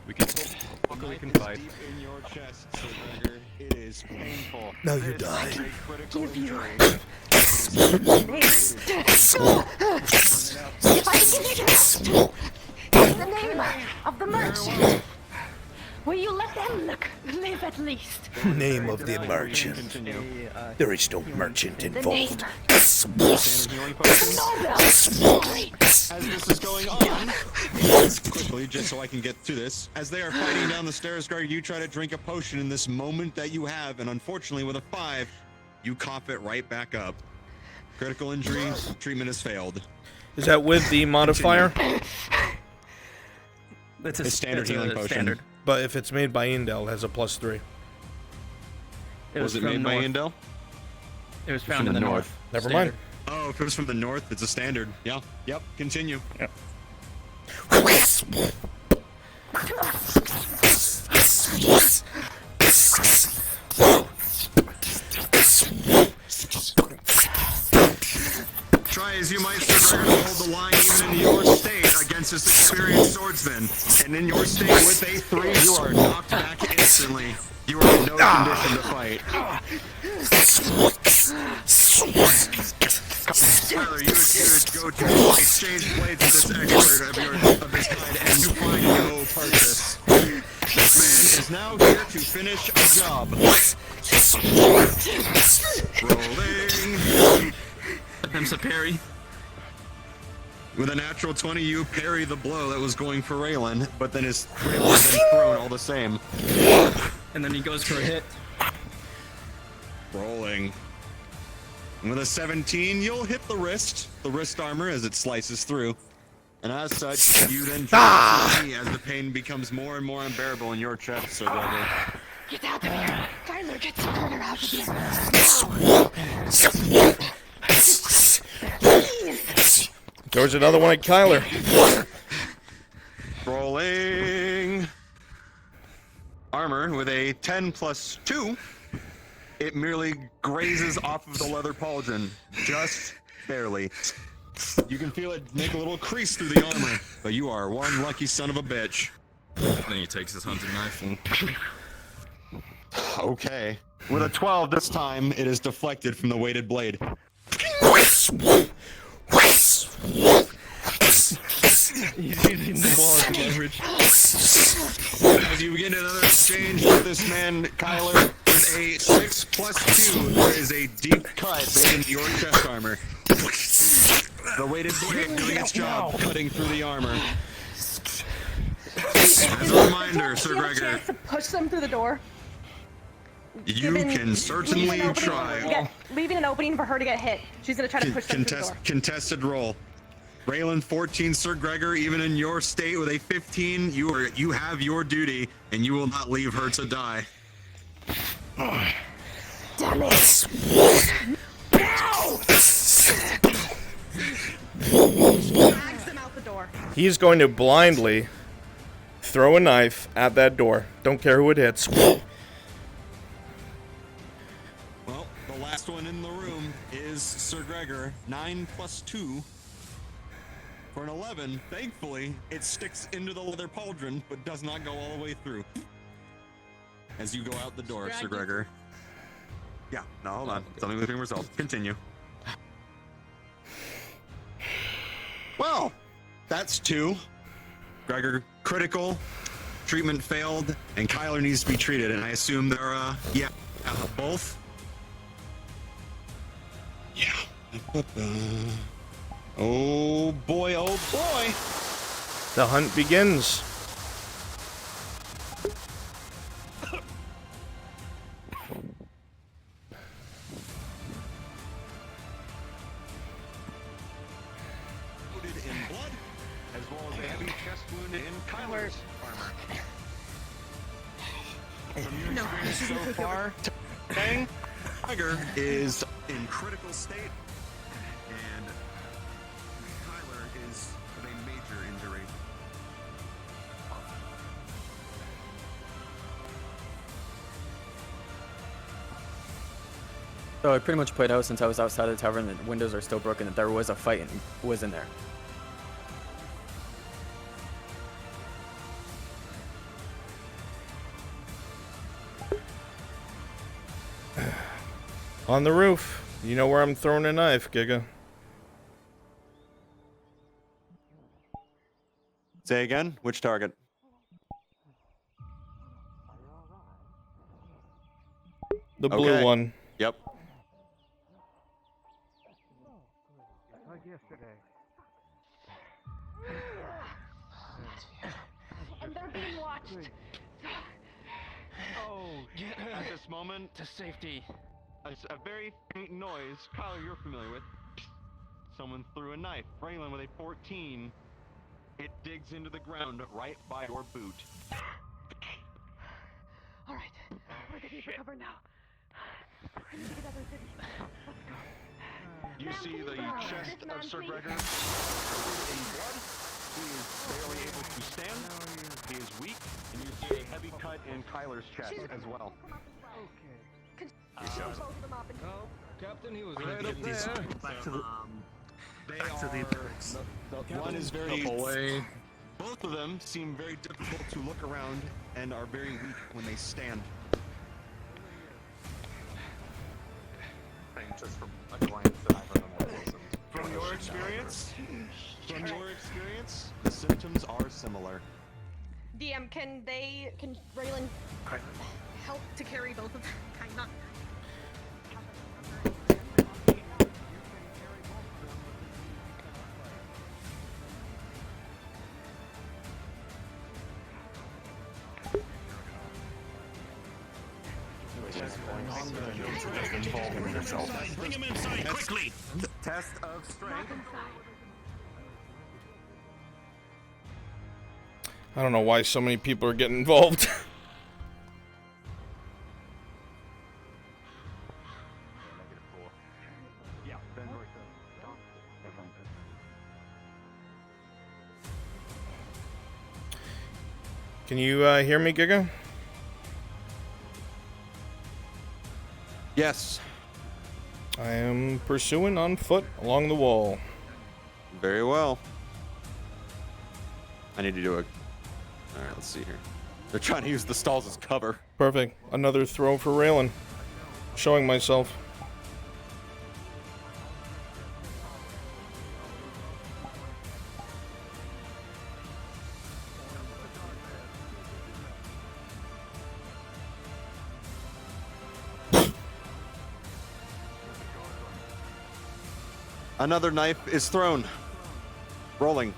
[SPEAKER 5] We can talk, or we can fight.
[SPEAKER 4] Deep in your chest, Sir Gregor. It is painful.
[SPEAKER 2] Now you
[SPEAKER 4] This
[SPEAKER 2] die.
[SPEAKER 4] is a critical injury.
[SPEAKER 1] If I can get the name of the merchant. Will you let them live at least?
[SPEAKER 2] Name of the merchant. There is no merchant
[SPEAKER 1] The name.
[SPEAKER 2] involved.
[SPEAKER 4] As this is going on, quickly, just so I can get to this, as they are fighting down the stairs, Gregor, you try to drink a potion in this moment that you have, and unfortunately, with a 5, you cough it right back up. Critical injury, treatment has failed.
[SPEAKER 2] Is that with the modifier?
[SPEAKER 14] It's
[SPEAKER 4] a standard healing potion.
[SPEAKER 14] Standard.
[SPEAKER 2] But if it's made by Indel, it has a +3.
[SPEAKER 4] Was it made by Indel?
[SPEAKER 14] It was found in the north.
[SPEAKER 2] Never
[SPEAKER 14] Standard.
[SPEAKER 2] mind.
[SPEAKER 4] Oh, if it was from the north, it's a standard. Yeah. Yep. Continue.
[SPEAKER 14] Yep.
[SPEAKER 13] Try as you might, Sir Gregor, to hold the line even in your state against this experienced swordsman. And in your state with a 3, you are knocked back instantly. You are in no condition to fight. Tyler, you would go to exchange blades with this expert of this kind, and you find no purchase. This man is now here to finish a job. Rolling.
[SPEAKER 18] Attempts to parry.
[SPEAKER 13] With a natural 20, you parry the blow that was going for Raylan, but then his Raylan's been thrown all the same.
[SPEAKER 18] And then he goes for a hit.
[SPEAKER 4] Rolling. With a 17, you'll hit the wrist armor as it slices through. And as such, you then drop to me as the pain becomes more and more unbearable in your chest, Sir Gregor.
[SPEAKER 1] Get out of here. Tyler, get the murder out of here. Please.
[SPEAKER 2] There's another one at Kyler.
[SPEAKER 4] Rolling. Armor with a 10 plus 2. It merely grazes off of the leather pauldron. Just barely. You can feel it make a little crease through the armor, but you are one lucky son of a bitch.
[SPEAKER 5] Then he takes his hunting knife and...
[SPEAKER 4] Okay. With a 12 this time, it is deflected from the weighted blade.
[SPEAKER 18] He's using the wall as leverage.
[SPEAKER 4] As you begin another exchange with this man, Kyler, with a 6 plus 2, there is a deep cut in your chest armor. The weighted blade doing its job, cutting through the armor. As a reminder, Sir Gregor,
[SPEAKER 1] To push them through the door.
[SPEAKER 4] you can certainly try.
[SPEAKER 1] Leaving an opening for her to get hit. She's gonna try to push them through the door.
[SPEAKER 4] Contested roll. Raylan 14, Sir Gregor, even in your state with a 15, you have your duty, and you will not leave her to die.
[SPEAKER 1] Damn it! No! Drags them out the door.
[SPEAKER 2] He's going to blindly throw a knife at that door. Don't care who it hits.
[SPEAKER 4] Well, the last one in the room is Sir Gregor, 9 plus 2. For an 11, thankfully, it sticks into the leather pauldron, but does not go all the way through. As you go out the door, Sir Gregor. Yeah, no, hold on. Something with being resolved. Continue. Well, that's 2. Gregor, critical. Treatment failed, and Kyler needs to be treated, and I assume they're, both? Yeah. Oh boy, oh boy!
[SPEAKER 2] The hunt begins.
[SPEAKER 4] Coated in blood, as well as a heavy chest wound in Kyler's armor. From your experience so far, Bang, Tiger is in critical state, and Kyler is of a major injury.
[SPEAKER 19] So I pretty much played out since I was outside of the tavern and the windows are still broken, that there was a fight and was in there.
[SPEAKER 2] On the roof. You know where I'm throwing a knife, Giga.
[SPEAKER 13] Say again? Which target?
[SPEAKER 2] The blue one.
[SPEAKER 13] Yep.
[SPEAKER 16] Like yesterday.
[SPEAKER 20] And they're being watched.
[SPEAKER 4] Oh, at this moment, to safety. A very faint noise, Kyler, you're familiar with. Someone threw a knife. Braylon with a 14. It digs into the ground right by your boot.
[SPEAKER 20] All right, we're gonna need to cover now. I need to get other city. Let's go.
[SPEAKER 4] You see the chest of Sir Gregor in blood. He is barely able to stand. He is weak, and you see a heavy cut in Kyler's chest as well.
[SPEAKER 8] Oh, Captain, he was
[SPEAKER 17] We're
[SPEAKER 8] right
[SPEAKER 17] gonna
[SPEAKER 8] up
[SPEAKER 17] get these
[SPEAKER 8] there.
[SPEAKER 17] back to the back to the appendix.
[SPEAKER 4] The one is very Both of them seem very difficult to look around and are very weak when they stand.
[SPEAKER 17] Just from a glance that I've recognized.
[SPEAKER 4] From your experience, the symptoms are similar.
[SPEAKER 1] DM, can Raylan help to carry both of them? Not.
[SPEAKER 7] Bring him inside quickly.
[SPEAKER 14] Test of strength.
[SPEAKER 2] I don't know why so many people are getting involved. Can you hear me, Giga?
[SPEAKER 13] Yes.
[SPEAKER 2] I am pursuing on foot along the wall.
[SPEAKER 13] Very well. I need to do a... Alright, let's see here. They're trying to use the stalls as cover.
[SPEAKER 2] Perfect. Another throw for Raylan. Showing myself.
[SPEAKER 13] Another knife is thrown. Rolling.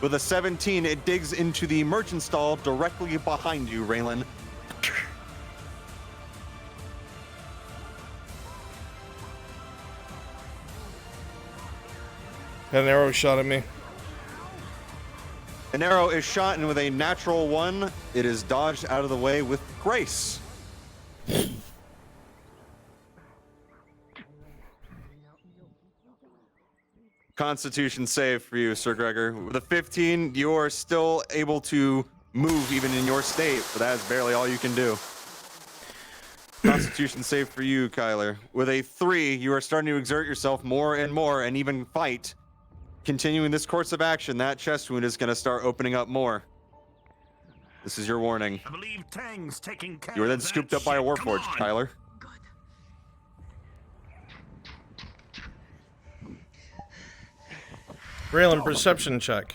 [SPEAKER 13] With a 17, it digs into the merchant stall directly behind you, Raylan.
[SPEAKER 2] Had an arrow shot at me.
[SPEAKER 13] An arrow is shot, and with a natural 1, it is dodged out of the way with grace. Constitution save for you, Sir Gregor. With a 15, you are still able to move even in your state, but that is barely all you can do. Constitution save for you, Kyler. With a 3, you are starting to exert yourself more and more and even fight. Continuing this course of action, that chest wound is going to start opening up more. This is your warning.
[SPEAKER 7] I believe Tang's taking care
[SPEAKER 13] You were then
[SPEAKER 7] of that
[SPEAKER 13] scooped up by a
[SPEAKER 7] shit.
[SPEAKER 13] Warforged,
[SPEAKER 7] Come on.
[SPEAKER 13] Kyler.
[SPEAKER 2] Raylan, perception check.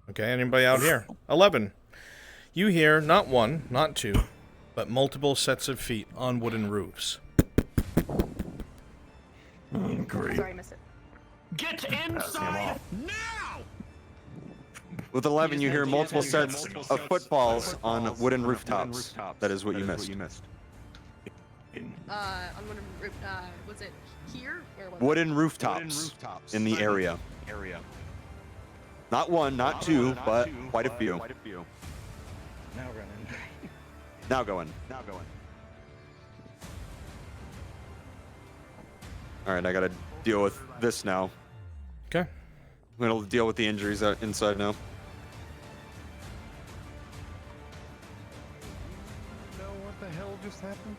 [SPEAKER 2] Okay, anybody out here? 11. You hear not 1, not 2, but multiple sets of feet on wooden roofs.
[SPEAKER 7] Great.
[SPEAKER 1] Sorry, I missed it.
[SPEAKER 7] Get inside now!
[SPEAKER 13] With 11, you hear multiple sets of footfalls on wooden rooftops. That is what you missed.
[SPEAKER 1] On wooden roof, was it here? Where was
[SPEAKER 13] Wooden rooftops in the area. Not 1, not 2, but quite a few.
[SPEAKER 12] Now running.
[SPEAKER 13] Now going. Alright, I gotta deal with this now.
[SPEAKER 2] Okay.
[SPEAKER 13] I'm gonna deal with the injuries inside now.
[SPEAKER 4] Know what the hell
[SPEAKER 12] just happened?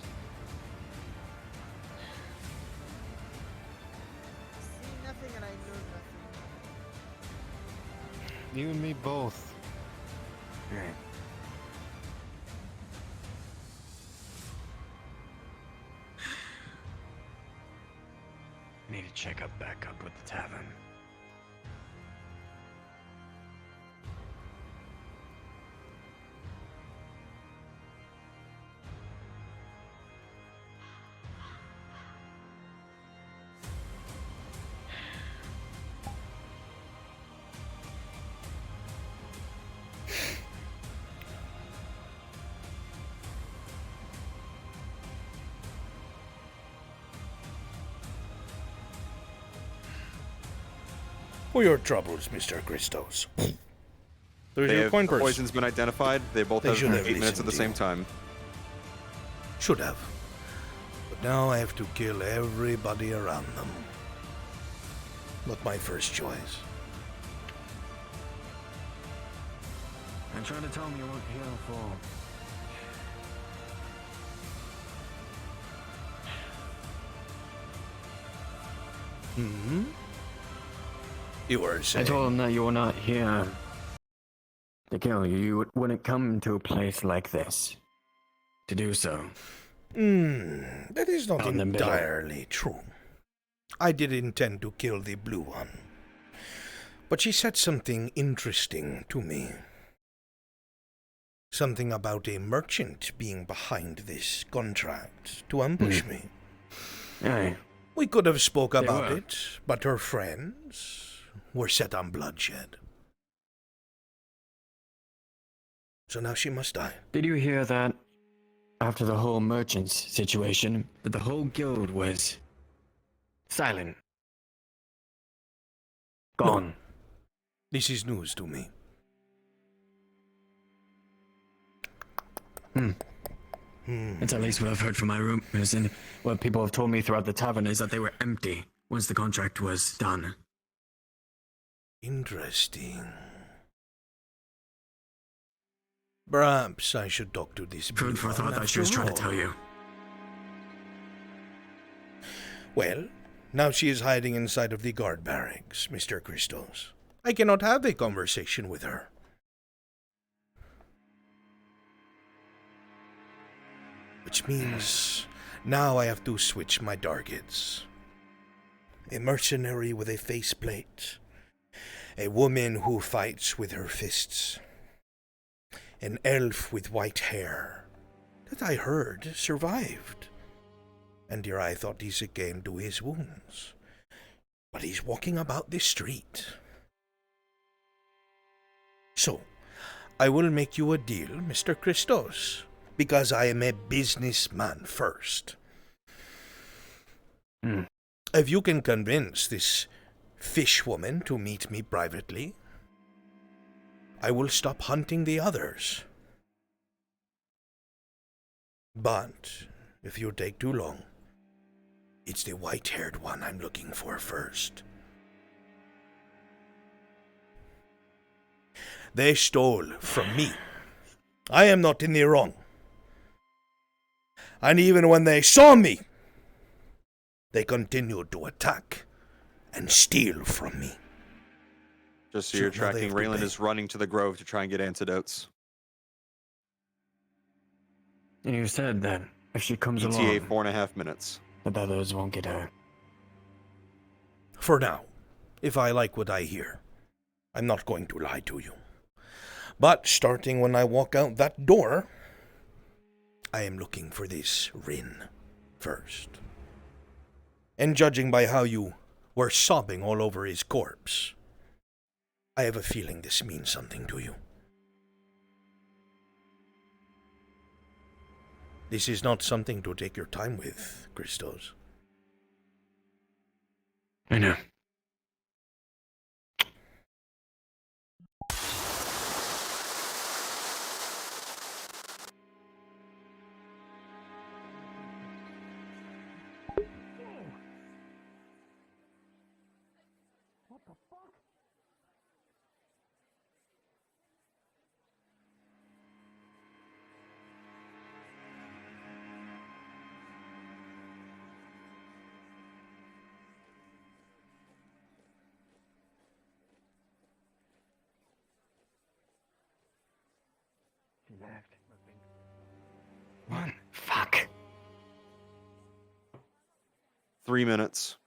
[SPEAKER 21] See nothing and I know nothing.
[SPEAKER 12] You and me both.
[SPEAKER 9] Right. I need to check up back up with the tavern.
[SPEAKER 2] For your troubles, Mr. Christos. There's your coin
[SPEAKER 13] The
[SPEAKER 2] purse.
[SPEAKER 13] poison's been identified. They both
[SPEAKER 2] They
[SPEAKER 13] have
[SPEAKER 2] should
[SPEAKER 13] 8
[SPEAKER 2] have
[SPEAKER 13] minutes at the
[SPEAKER 2] listened
[SPEAKER 13] same
[SPEAKER 2] to you.
[SPEAKER 13] time.
[SPEAKER 2] Should have. But now I have to kill everybody around them. Not my first choice.
[SPEAKER 9] And try to tell me what here for.
[SPEAKER 2] Hmm? You were
[SPEAKER 9] I
[SPEAKER 2] saying...
[SPEAKER 9] told him that you were not here to kill you. You wouldn't come to a place like this to do so.
[SPEAKER 2] That is not
[SPEAKER 9] On the middle.
[SPEAKER 2] entirely true. I did intend to kill the blue one. But she said something interesting to me. Something about a merchant being behind this contract to ambush me.
[SPEAKER 9] Aye.
[SPEAKER 2] We could have spoke
[SPEAKER 9] They
[SPEAKER 2] about
[SPEAKER 9] were.
[SPEAKER 2] it, but her friends were set on bloodshed. So now she must die.
[SPEAKER 9] Did you hear that? After the whole merchants situation, that the whole guild was silent. Gone.
[SPEAKER 2] This is news to me.
[SPEAKER 9] That's at least what I've heard from my roommates, and what people have told me throughout the tavern is that they were empty once the contract was done.
[SPEAKER 2] Interesting. Perhaps I should talk to this blue
[SPEAKER 9] Food for
[SPEAKER 2] one
[SPEAKER 9] thought that she was
[SPEAKER 2] after
[SPEAKER 9] trying to
[SPEAKER 2] all.
[SPEAKER 9] tell you.
[SPEAKER 2] Well, now she is hiding inside of the guard barracks, Mr. Christos. I cannot have a conversation with her. Which means now I have to switch my targets. A mercenary with a faceplate. A woman who fights with her fists. An elf with white hair that I heard survived. And here I thought he succumbed to his wounds. But he's walking about the street. So, I will make you a deal, Mr. Christos, because I am a businessman first. If you can convince this fish woman to meet me privately, I will stop hunting the others. But if you take too long, it's the white-haired one I'm looking for first. They stole from me. I am not in the wrong. And even when they saw me, they continued to attack and steal from me.
[SPEAKER 13] Just so
[SPEAKER 2] So
[SPEAKER 13] you're
[SPEAKER 2] now they
[SPEAKER 13] tracking,
[SPEAKER 2] have to
[SPEAKER 13] Raylan
[SPEAKER 2] pay.
[SPEAKER 13] is running to the grove to try and get antidotes.
[SPEAKER 9] And you said that if she comes
[SPEAKER 13] ETA
[SPEAKER 9] along,
[SPEAKER 13] 4.5 minutes.
[SPEAKER 9] the others won't get hurt.
[SPEAKER 2] For now, if I like what I hear, I'm not going to lie to you. But starting when I walk out that door, I am looking for this Rin first. And judging by how you were sobbing all over his corpse, I have a feeling this means something to you. This is not something to take your time with, Christos.
[SPEAKER 9] I know.
[SPEAKER 21] What the fuck?
[SPEAKER 13] 3 minutes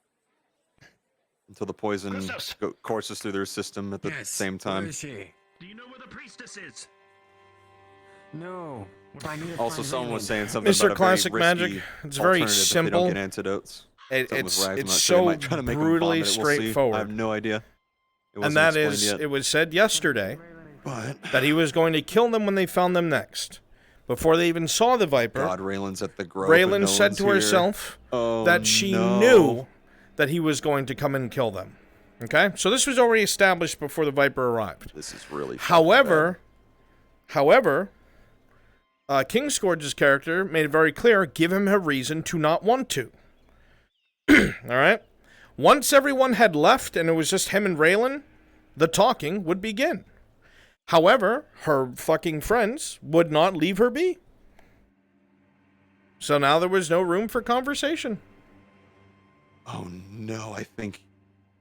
[SPEAKER 13] until the poison
[SPEAKER 7] Christos!
[SPEAKER 13] courses through their system at the same time.
[SPEAKER 10] Where is she?
[SPEAKER 7] Do you know where the priestess is?
[SPEAKER 10] No. But I need to
[SPEAKER 13] Also,
[SPEAKER 10] find
[SPEAKER 13] someone was
[SPEAKER 10] Raylan.
[SPEAKER 13] saying something
[SPEAKER 2] Mr.
[SPEAKER 13] about a
[SPEAKER 2] Classic
[SPEAKER 13] very risky
[SPEAKER 2] Magic, it's very
[SPEAKER 13] alternative if they
[SPEAKER 2] simple.
[SPEAKER 13] don't get antidotes. Something with Rise, I'm
[SPEAKER 2] It's
[SPEAKER 13] not sure. They
[SPEAKER 2] so
[SPEAKER 13] might try to make them
[SPEAKER 2] brutally
[SPEAKER 13] vomit it, we'll see.
[SPEAKER 2] straightforward.
[SPEAKER 13] I have no idea. It
[SPEAKER 2] And
[SPEAKER 13] wasn't
[SPEAKER 2] that
[SPEAKER 13] explained
[SPEAKER 2] is,
[SPEAKER 13] yet.
[SPEAKER 2] it was said yesterday that he was going to kill them when they found them next. Before they even saw the Viper,
[SPEAKER 13] God, Raylan's at the Grove and
[SPEAKER 2] Raylan
[SPEAKER 13] no
[SPEAKER 2] said
[SPEAKER 13] one's
[SPEAKER 2] to
[SPEAKER 13] here.
[SPEAKER 2] herself
[SPEAKER 13] Oh,
[SPEAKER 2] that she
[SPEAKER 13] no.
[SPEAKER 2] knew that he was going to come and kill them. Okay? So this was already established before the Viper arrived.
[SPEAKER 13] This is really
[SPEAKER 2] However, Kingscourge's character made it very clear, give him a reason to not want to. Alright? Once everyone had left and it was just him and Raylan, the talking would begin. However, her fucking friends would not leave her be. So now there was no room for conversation.
[SPEAKER 13] Oh no, I think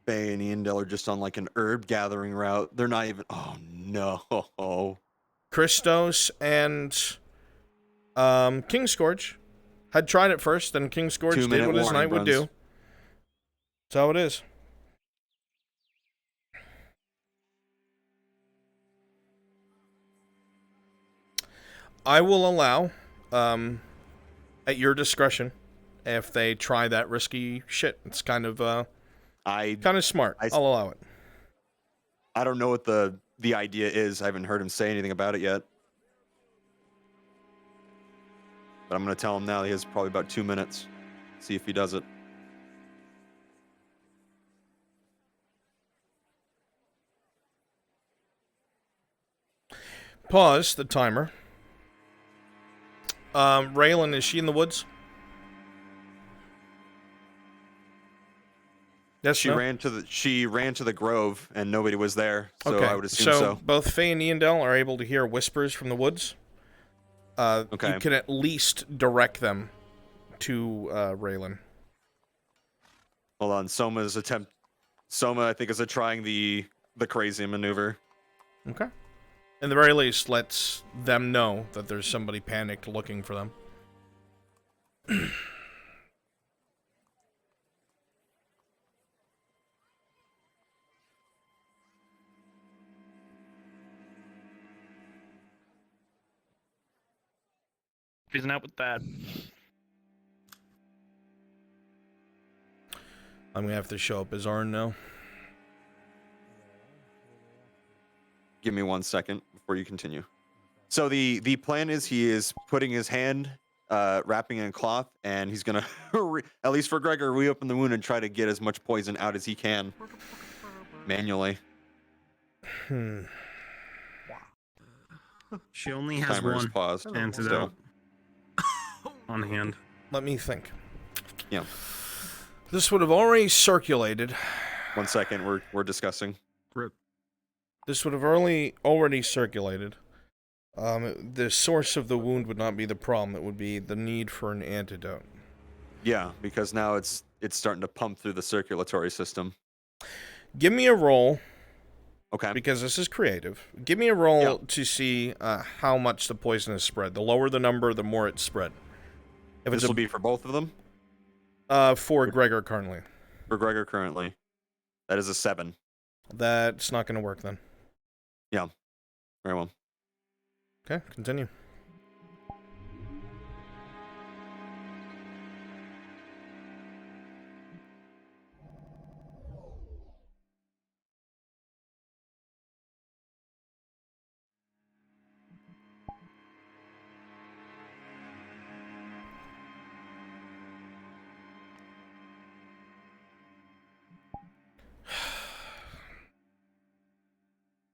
[SPEAKER 13] Faye and Iandel are just on like an herb gathering route. They're not even. Oh no.
[SPEAKER 2] Christos and Kingscourge had tried it first, and Kingscourge did
[SPEAKER 13] 2-minute
[SPEAKER 2] what his
[SPEAKER 13] warning,
[SPEAKER 2] knight would
[SPEAKER 13] Bruns.
[SPEAKER 2] do. That's how it is. I will allow, at your discretion, if they try that risky shit. It's kind of smart. I'll allow it.
[SPEAKER 13] I don't know what the idea is. I haven't heard him say anything about it yet. But I'm going to tell him now. He has probably about 2 minutes. See if he does it.
[SPEAKER 2] Pause the timer. Raylan, is she in the woods? Yes,
[SPEAKER 13] She ran to the grove and nobody was there, so
[SPEAKER 2] okay.
[SPEAKER 13] I would assume so.
[SPEAKER 2] Both Faye and Iandel are able to hear whispers from the woods.
[SPEAKER 13] Okay.
[SPEAKER 2] You can at least direct them to Raylan.
[SPEAKER 13] Hold on. Soma, I think, is trying the crazy maneuver.
[SPEAKER 2] Okay. In the very least, lets them know that there's somebody panicked looking for them.
[SPEAKER 7] Isn't out with that.
[SPEAKER 2] I'm gonna have to show up as Arn now.
[SPEAKER 13] Give me 1 second before you continue. So the plan is he is putting his hand, wrapping it in cloth, and he's gonna, at least for Gregor, reopen the wound and try to get as much poison out as he can manually.
[SPEAKER 14] She only has
[SPEAKER 13] Timer is
[SPEAKER 14] one
[SPEAKER 13] paused.
[SPEAKER 14] antidote on hand.
[SPEAKER 2] Let me think.
[SPEAKER 13] Yeah.
[SPEAKER 2] This would have already circulated.
[SPEAKER 13] 1 second. We're discussing.
[SPEAKER 2] This would have already circulated. The source of the wound would not be the problem. It would be the need for an antidote.
[SPEAKER 13] Yeah, because now it's starting to pump through the circulatory system.
[SPEAKER 2] Give me a roll.
[SPEAKER 13] Okay.
[SPEAKER 2] Because this is creative. Give me a roll to see how much the poison is spread. The lower the number, the more it's spread. If
[SPEAKER 13] This will be for both of them?
[SPEAKER 2] For Gregor currently.
[SPEAKER 13] For Gregor currently. That is a 7.
[SPEAKER 2] That's not going to work then.
[SPEAKER 13] Yeah. Very well.
[SPEAKER 2] Okay, continue.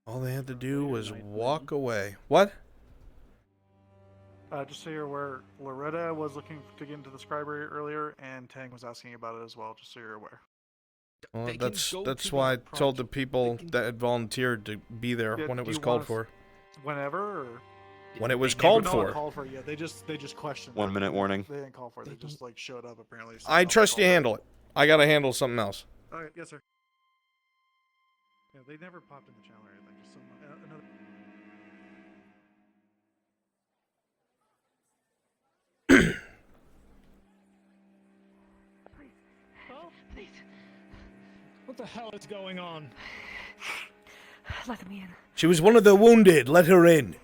[SPEAKER 2] All they had to do was walk away. What?
[SPEAKER 17] Just so you're aware, Loretta was looking to get into the scribery earlier, and Tang was asking about it as well, just so you're aware.
[SPEAKER 2] Well, that's why I told the people that had volunteered to be there when it was called for.
[SPEAKER 17] Whenever, or?
[SPEAKER 2] When it was called for.
[SPEAKER 17] Called for. Yeah, they just questioned.
[SPEAKER 13] 1 minute warning.
[SPEAKER 17] They didn't call for it. They just like showed up apparently.
[SPEAKER 2] I trust you handle it. I gotta handle something else.
[SPEAKER 17] All right, yes, sir. Yeah, they never popped in the channel or anything. Just another.
[SPEAKER 7] the hell is going on?
[SPEAKER 1] Let me in.
[SPEAKER 2] She was one of the wounded. Let her in.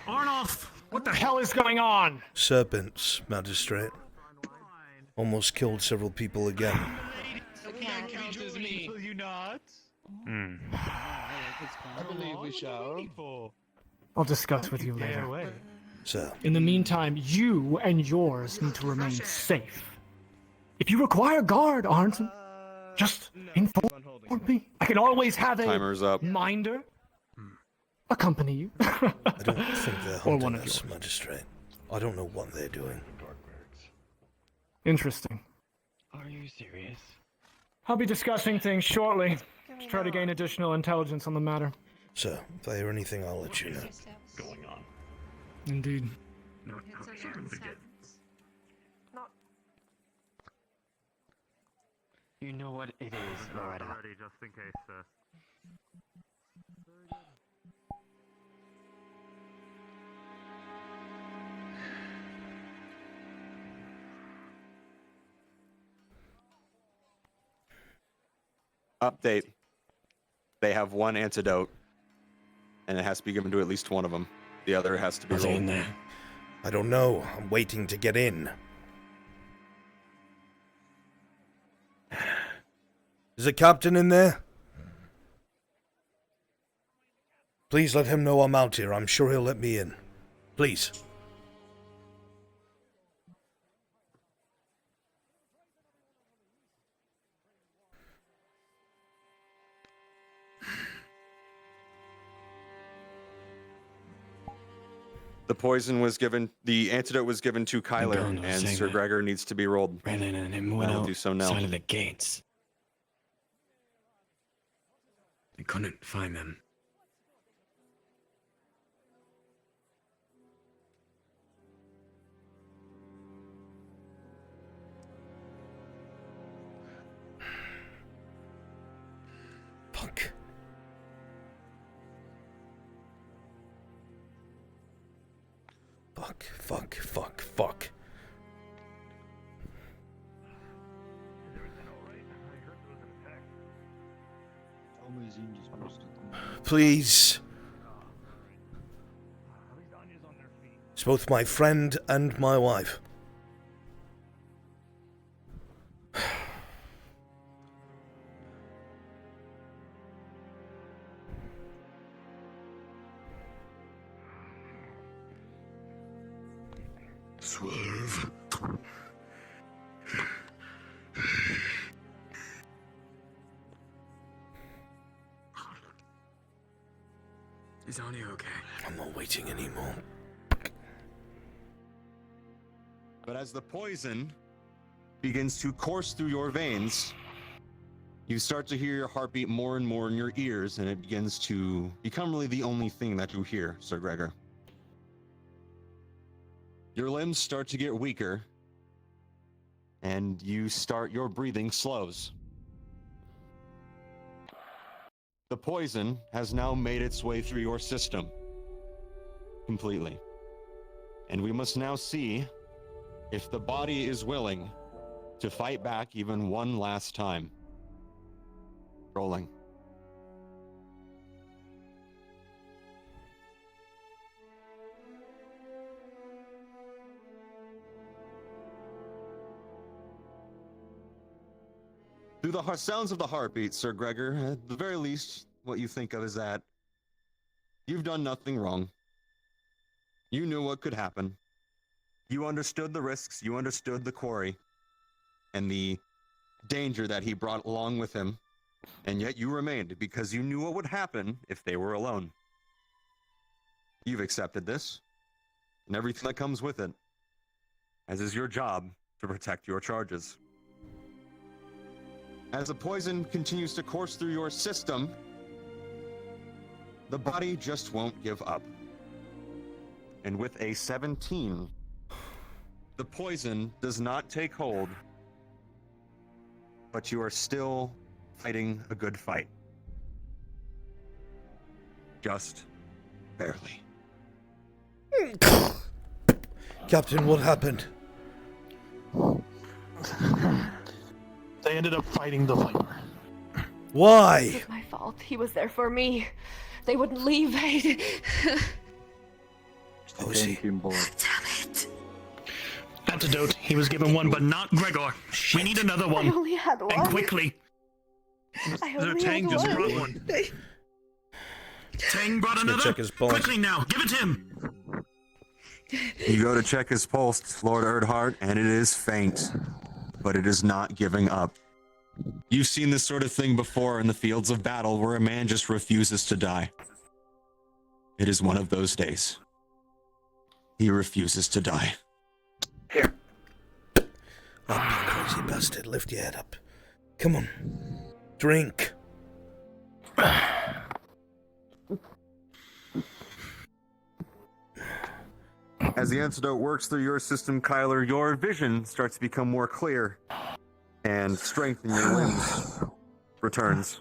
[SPEAKER 7] Arnoff, what the hell is going on?
[SPEAKER 2] Serpents, magistrate. Almost killed several people again.
[SPEAKER 15] Can't count as me. Will you not? I believe we shall.
[SPEAKER 11] I'll discuss with you later.
[SPEAKER 2] So,
[SPEAKER 11] In the meantime, you and yours need to remain safe. If you require guard, Arnson, just inform me. I can always have a
[SPEAKER 13] Timer's up.
[SPEAKER 11] minder accompany you.
[SPEAKER 2] I don't think they're
[SPEAKER 11] Or
[SPEAKER 2] hunting
[SPEAKER 11] one of
[SPEAKER 2] us,
[SPEAKER 11] yours.
[SPEAKER 2] magistrate. I don't know what they're doing.
[SPEAKER 11] Interesting.
[SPEAKER 10] Are you serious?
[SPEAKER 11] I'll be discussing things shortly to try to gain additional intelligence on the matter.
[SPEAKER 2] So, if I hear anything, I'll let you know.
[SPEAKER 7] Going on.
[SPEAKER 11] Indeed.
[SPEAKER 10] You know what it is, Loretta.
[SPEAKER 14] Ready, just in case, sir.
[SPEAKER 13] Update. They have one antidote, and it has to be given to at least one of them. The other has to be rolled.
[SPEAKER 2] I don't know. I'm waiting to get in. Is the captain in there? Please let him know I'm out here. I'm sure he'll let me in. Please.
[SPEAKER 13] The antidote was given to Kyler,
[SPEAKER 10] Gun was
[SPEAKER 13] and
[SPEAKER 10] saying
[SPEAKER 13] Sir
[SPEAKER 10] that.
[SPEAKER 13] Gregor needs to be rolled.
[SPEAKER 10] Ran in and him went
[SPEAKER 13] I will
[SPEAKER 10] out
[SPEAKER 13] do so now.
[SPEAKER 10] side of the gates. I couldn't find them.
[SPEAKER 2] Fuck. Fuck. Please. It's both my friend and my wife.
[SPEAKER 7] Swerve.
[SPEAKER 10] Is Ani okay?
[SPEAKER 2] I'm not waiting anymore.
[SPEAKER 13] But as the poison begins to course through your veins, you start to hear your heartbeat more and more in your ears, and it begins to become really the only thing that you hear, Sir Gregor. Your limbs start to get weaker, and your breathing slows. The poison has now made its way through your system completely. And we must now see if the body is willing to fight back even one last time. Rolling. Through the sounds of the heartbeat, Sir Gregor, at the very least, what you think of is that you've done nothing wrong. You knew what could happen. You understood the risks, you understood the quarry, and the danger that he brought along with him, and yet you remained because you knew what would happen if they were alone. You've accepted this, and everything that comes with it, as is your job to protect your charges. As the poison continues to course through your system, the body just won't give up. And with a 17, the poison does not take hold, but you are still fighting a good fight. Just barely.
[SPEAKER 2] Captain, what happened?
[SPEAKER 11] They ended up fighting the Viper.
[SPEAKER 1] It
[SPEAKER 2] Why?
[SPEAKER 1] was my fault. He was there for me. They wouldn't leave.
[SPEAKER 2] Oh, is he?
[SPEAKER 1] Damn it.
[SPEAKER 7] Antidote. He was given one, but not Gregor. We need another
[SPEAKER 1] I
[SPEAKER 7] one.
[SPEAKER 1] only had one.
[SPEAKER 7] And quickly.
[SPEAKER 1] I only
[SPEAKER 7] Tang
[SPEAKER 1] had
[SPEAKER 7] just
[SPEAKER 1] one.
[SPEAKER 7] brought one. Tang brought
[SPEAKER 2] Let's go
[SPEAKER 7] another.
[SPEAKER 2] check his pulse.
[SPEAKER 7] Quickly now, give it to him.
[SPEAKER 13] You go to check his pulse, Lord Erdhart, and it is faint, but it is not giving up. You've seen this sort of thing before in the fields of battle where a man just refuses to die. It is one of those days. He refuses to die.
[SPEAKER 2] Here. Up, you crazy bastard. Lift your head up. Come on. Drink.
[SPEAKER 13] As the antidote works through your system, Kyler, your vision starts to become more clear, and strength in your limbs returns.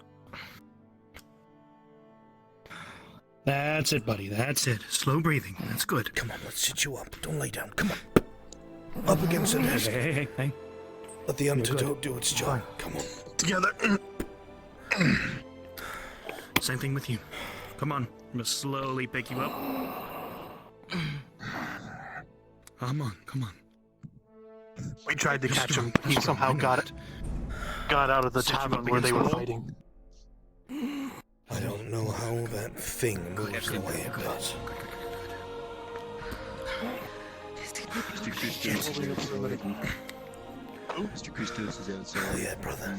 [SPEAKER 7] That's it, buddy. That's it. Slow breathing. That's good.
[SPEAKER 2] Come on, let's sit you up. Don't lay down. Come on. Up against the desk.
[SPEAKER 7] Hey.
[SPEAKER 2] Let the antidote do its job. Come on.
[SPEAKER 7] Together. Same thing with you. Come on. I'm gonna slowly pick you up. Come on.
[SPEAKER 11] We tried to catch him. He somehow got out of the tavern where they were fighting.
[SPEAKER 2] I don't know how that thing moves the way it does.
[SPEAKER 12] Mr. Christos is outside. Mr. Christos is outside.
[SPEAKER 2] Oh yeah, brother.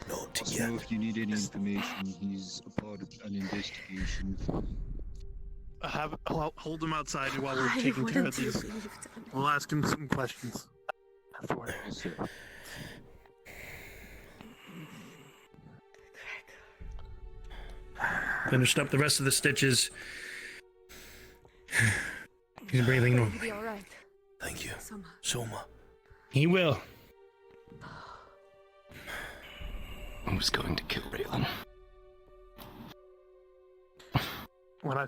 [SPEAKER 2] Not
[SPEAKER 12] So
[SPEAKER 2] yet.
[SPEAKER 12] if you need any information, he's a part of an investigation.
[SPEAKER 11] Hold him outside while we're
[SPEAKER 1] Why
[SPEAKER 11] taking care of
[SPEAKER 1] wouldn't you
[SPEAKER 11] these.
[SPEAKER 1] leave them?
[SPEAKER 11] We'll ask him some questions. Afterward.
[SPEAKER 12] Yes, sir.
[SPEAKER 7] Finished up the rest of the stitches. He's breathing
[SPEAKER 1] He'll
[SPEAKER 7] normally.
[SPEAKER 1] be all right.
[SPEAKER 2] Thank you.
[SPEAKER 1] Soma.
[SPEAKER 2] Soma.
[SPEAKER 7] He will.
[SPEAKER 5] I was going to kill Raylan.
[SPEAKER 11] When I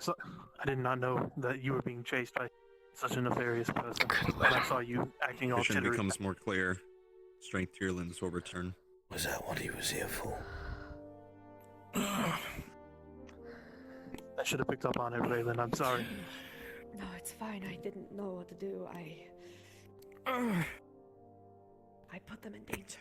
[SPEAKER 11] did not know that you were being chased by such a nefarious person. When I saw you acting all
[SPEAKER 13] Vision
[SPEAKER 11] jittery.
[SPEAKER 13] becomes more clear. Strength to your limbs will return.
[SPEAKER 2] Was that what he was here for?
[SPEAKER 11] I should have picked up on it, Raylan. I'm sorry.
[SPEAKER 1] No, it's fine. I didn't know what to do. I put them in danger.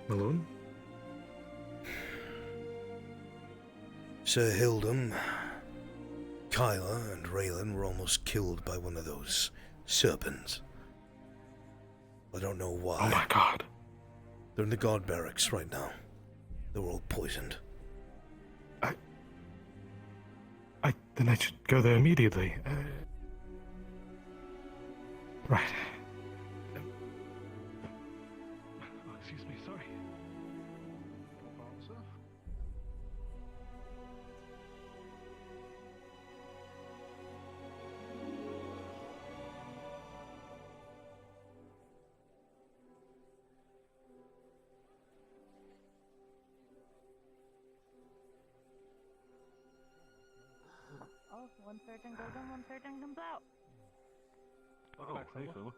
[SPEAKER 7] Malone?
[SPEAKER 2] Sir Hildum, Kyla, and Raylan were almost killed by one of those serpents. I don't know why.
[SPEAKER 7] Oh my god.
[SPEAKER 2] They're in the guard barracks right now. They were all poisoned.
[SPEAKER 11] Then I should go there immediately. Right.
[SPEAKER 7] Oh, excuse me, sorry.
[SPEAKER 20] Oh, one certain golden, one certain comes out.
[SPEAKER 7] Oh, hey, fella.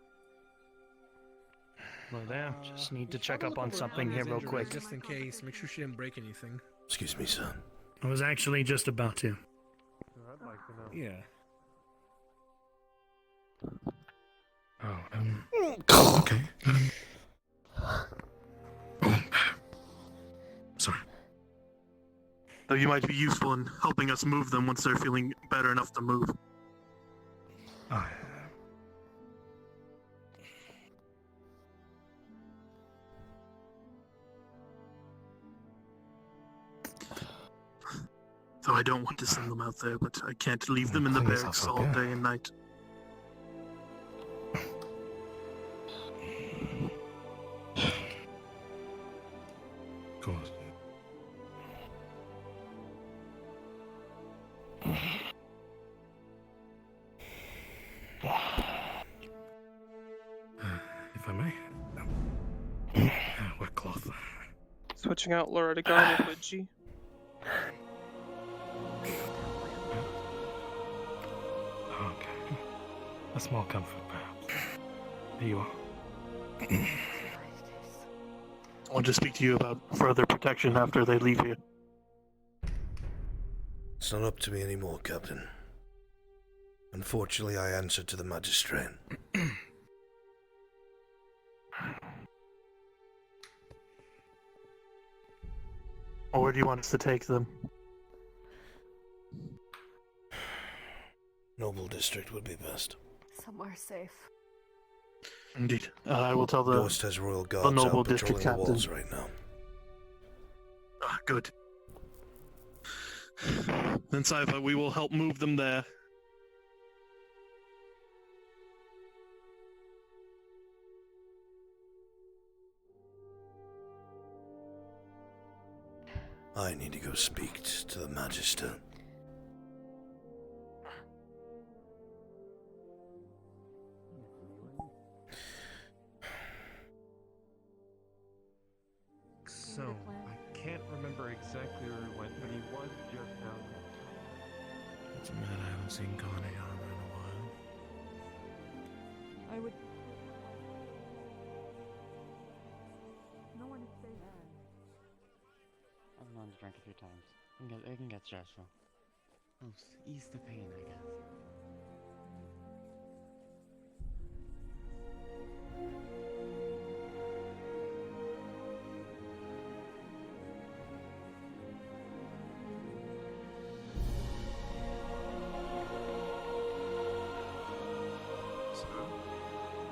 [SPEAKER 11] Well, there. Just need to check up on something here real quick.
[SPEAKER 18] Just in case. Make sure she didn't break anything.
[SPEAKER 2] Excuse me, son.
[SPEAKER 11] I was actually just about to.
[SPEAKER 7] I'd like to know.
[SPEAKER 18] Yeah.
[SPEAKER 7] Oh, okay. Sorry.
[SPEAKER 17] Though you might be useful in helping us move them once they're feeling better enough to move. Though I don't want to send them out there, but I can't leave them in the barracks all day and night.
[SPEAKER 7] Of course. If I may. Wet cloth.
[SPEAKER 3] Switching out Laura to garment with G.
[SPEAKER 11] Okay. A small comfort, perhaps. Here you are.
[SPEAKER 17] I want to speak to you about further protection after they leave here.
[SPEAKER 2] It's not up to me anymore, Captain. Unfortunately, I answer to the magistrate.
[SPEAKER 17] Or where do you want us to take them?
[SPEAKER 2] Noble District would be best.
[SPEAKER 1] Somewhere safe.
[SPEAKER 17] Indeed. I will tell the
[SPEAKER 2] Ghost has royal guards
[SPEAKER 17] Noble
[SPEAKER 2] out
[SPEAKER 17] District
[SPEAKER 2] patrolling the
[SPEAKER 17] Captain.
[SPEAKER 2] walls right now.
[SPEAKER 17] Ah, good. Then, Saifa, we will help move them there.
[SPEAKER 2] I need to go speak to the Magister.
[SPEAKER 14] So, I can't remember exactly where he went, but he was just down there.
[SPEAKER 7] It's mad I haven't seen Connie armor in a while.
[SPEAKER 20] I would. No one is safe.
[SPEAKER 16] I've known to drink a few times. It can get stressful. Oh, ease the pain, I guess.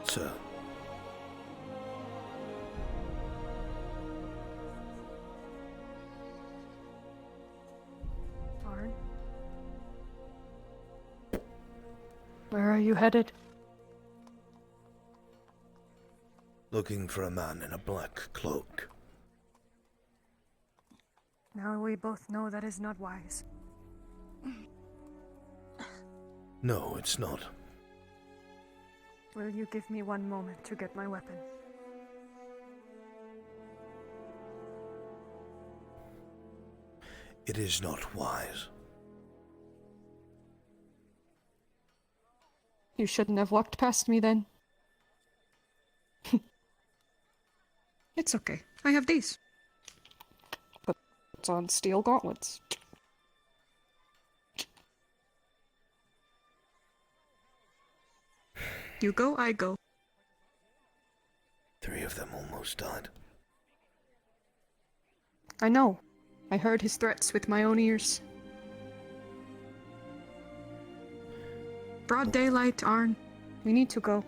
[SPEAKER 2] Sir.
[SPEAKER 1] Arn? Where are you headed?
[SPEAKER 2] Looking for a man in a black cloak.
[SPEAKER 1] Now we both know that is not wise.
[SPEAKER 2] No, it's not.
[SPEAKER 1] Will you give me one moment to get my weapon?
[SPEAKER 2] It is not wise.
[SPEAKER 1] You shouldn't have walked past me then.
[SPEAKER 6] It's okay. I have these.
[SPEAKER 1] But it's on steel gauntlets.
[SPEAKER 6] You go, I go.
[SPEAKER 2] 3 of them almost died.
[SPEAKER 1] I know. I heard his threats with my own ears.
[SPEAKER 6] Broad daylight, Arn.
[SPEAKER 1] We need to go.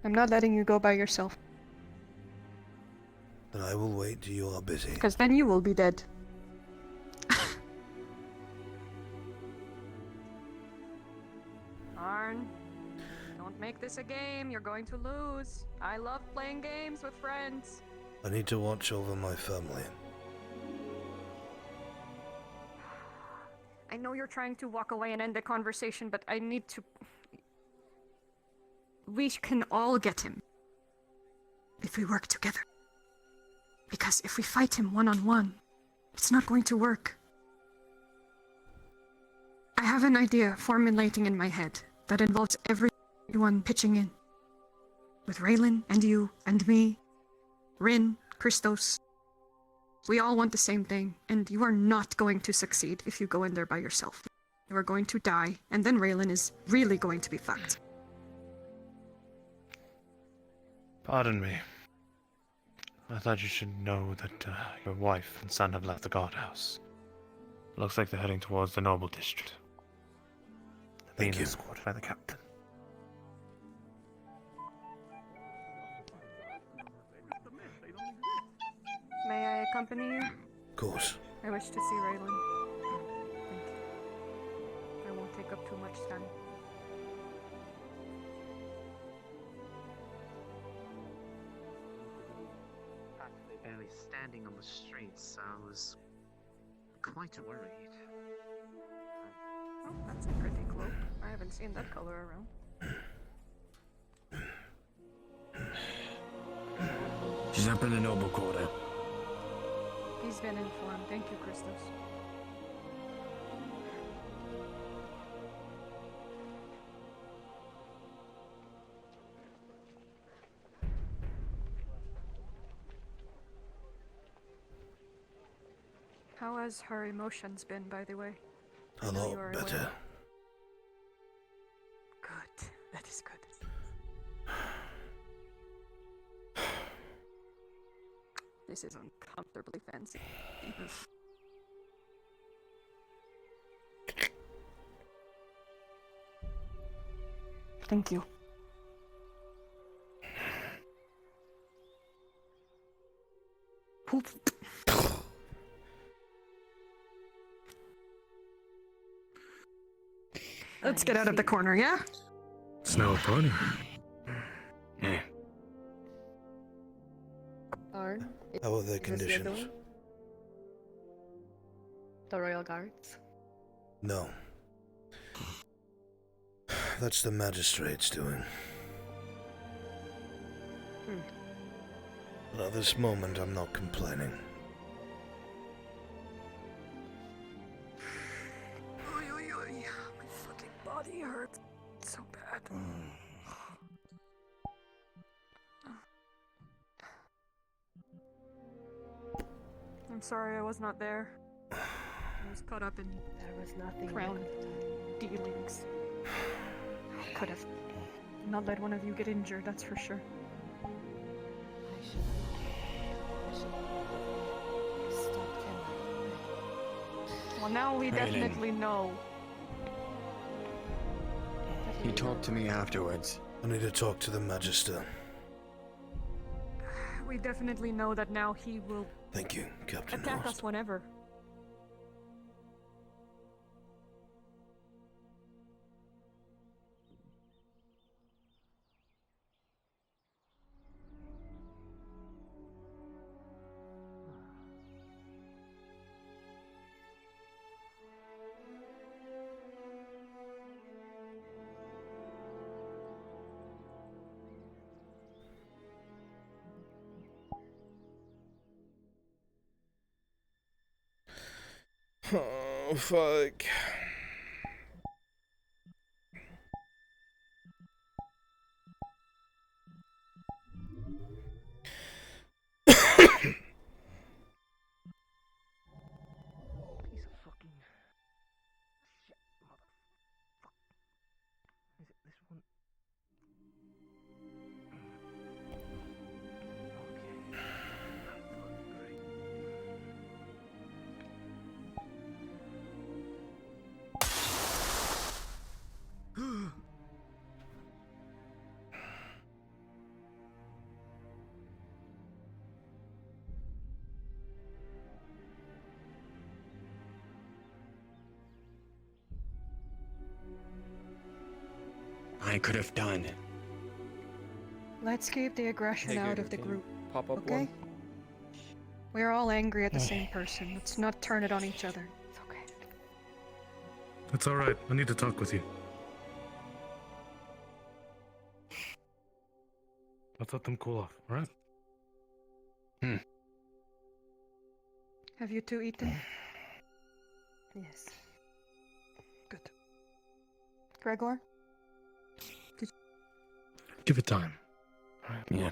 [SPEAKER 1] I'm not letting you go by yourself.
[SPEAKER 2] Then I will wait till you are busy.
[SPEAKER 1] Because then you will be dead. Arn, don't make this a game. You're going to lose. I love playing games with friends.
[SPEAKER 2] I need to watch over my family.
[SPEAKER 1] I know you're trying to walk away and end the conversation, but I need to... We can all get him. If we work together. Because if we fight him one-on-one, it's not going to work. I have an idea formulating in my head that involves everyone pitching in. With Raylan and you and me, Rin, Christos. We all want the same thing, and you are not going to succeed if you go in there by yourself. You are going to die, and then Raylan is really going to be fucked.
[SPEAKER 7] Pardon me. I thought you should know that your wife and son have left the guardhouse. Looks like they're heading towards the Noble District. They're being escorted by the captain.
[SPEAKER 1] May I accompany you?
[SPEAKER 2] Of course.
[SPEAKER 1] I wish to see Raylan. Thank you. I won't take up too much time.
[SPEAKER 16] Practically barely standing on the streets, I was quite worried.
[SPEAKER 1] Oh, that's a pretty cloak. I haven't seen that color around.
[SPEAKER 10] She's up in the noble quarter.
[SPEAKER 1] He's been informed. Thank you, Christos. How has her emotions been, by the way?
[SPEAKER 2] A
[SPEAKER 1] know you
[SPEAKER 2] lot
[SPEAKER 1] are
[SPEAKER 2] better.
[SPEAKER 1] aware. Good. That is good. This is uncomfortably fancy. Thank you. Let's get out of the corner, yeah?
[SPEAKER 10] It's no fun. Yeah.
[SPEAKER 1] Arn,
[SPEAKER 2] How are the
[SPEAKER 1] is this the other
[SPEAKER 2] conditions?
[SPEAKER 1] one? The Royal Guards?
[SPEAKER 2] No. That's the magistrate's doing. But at this moment, I'm not complaining.
[SPEAKER 1] My fucking body hurts so bad. I'm sorry I was not there. I was caught up in crown dealings. I could have not let one of you get injured, that's for sure. Well, now we
[SPEAKER 10] Raylan.
[SPEAKER 1] definitely know.
[SPEAKER 10] He talked to me afterwards.
[SPEAKER 2] I need to talk to the Magister.
[SPEAKER 1] We definitely know that now he will
[SPEAKER 2] Thank you, Captain
[SPEAKER 1] attack
[SPEAKER 2] Horst.
[SPEAKER 1] us whenever.
[SPEAKER 2] Oh, fuck.
[SPEAKER 16] Piece of fucking shit, motherfucker. Is it this one? Okay. That looks great.
[SPEAKER 10] I could have done.
[SPEAKER 1] Let's keep the aggression
[SPEAKER 14] Hey,
[SPEAKER 1] out
[SPEAKER 14] Gator,
[SPEAKER 1] of the
[SPEAKER 14] can you
[SPEAKER 1] group.
[SPEAKER 14] pop up
[SPEAKER 1] Okay?
[SPEAKER 14] one?
[SPEAKER 1] We're all angry at the same person. Let's not turn it on each other. It's okay.
[SPEAKER 18] It's alright. I need to talk with you. Let's let them cool off, alright?
[SPEAKER 1] Have you two eaten? Yes. Good. Gregor?
[SPEAKER 18] Give it time.
[SPEAKER 10] Yeah.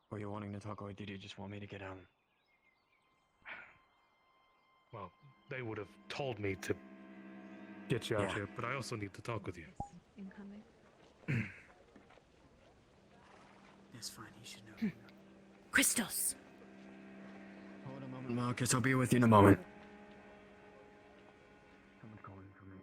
[SPEAKER 10] Were you wanting to talk, or did you just want me to get out?
[SPEAKER 18] Well, they would have told me to get you out
[SPEAKER 10] Yeah.
[SPEAKER 18] here, but I also need to talk with you.
[SPEAKER 6] Incoming.
[SPEAKER 10] It's fine, he should know.
[SPEAKER 6] Christos!
[SPEAKER 10] Hold a moment, Marcus. I'll be with you in a moment. Someone's calling for me.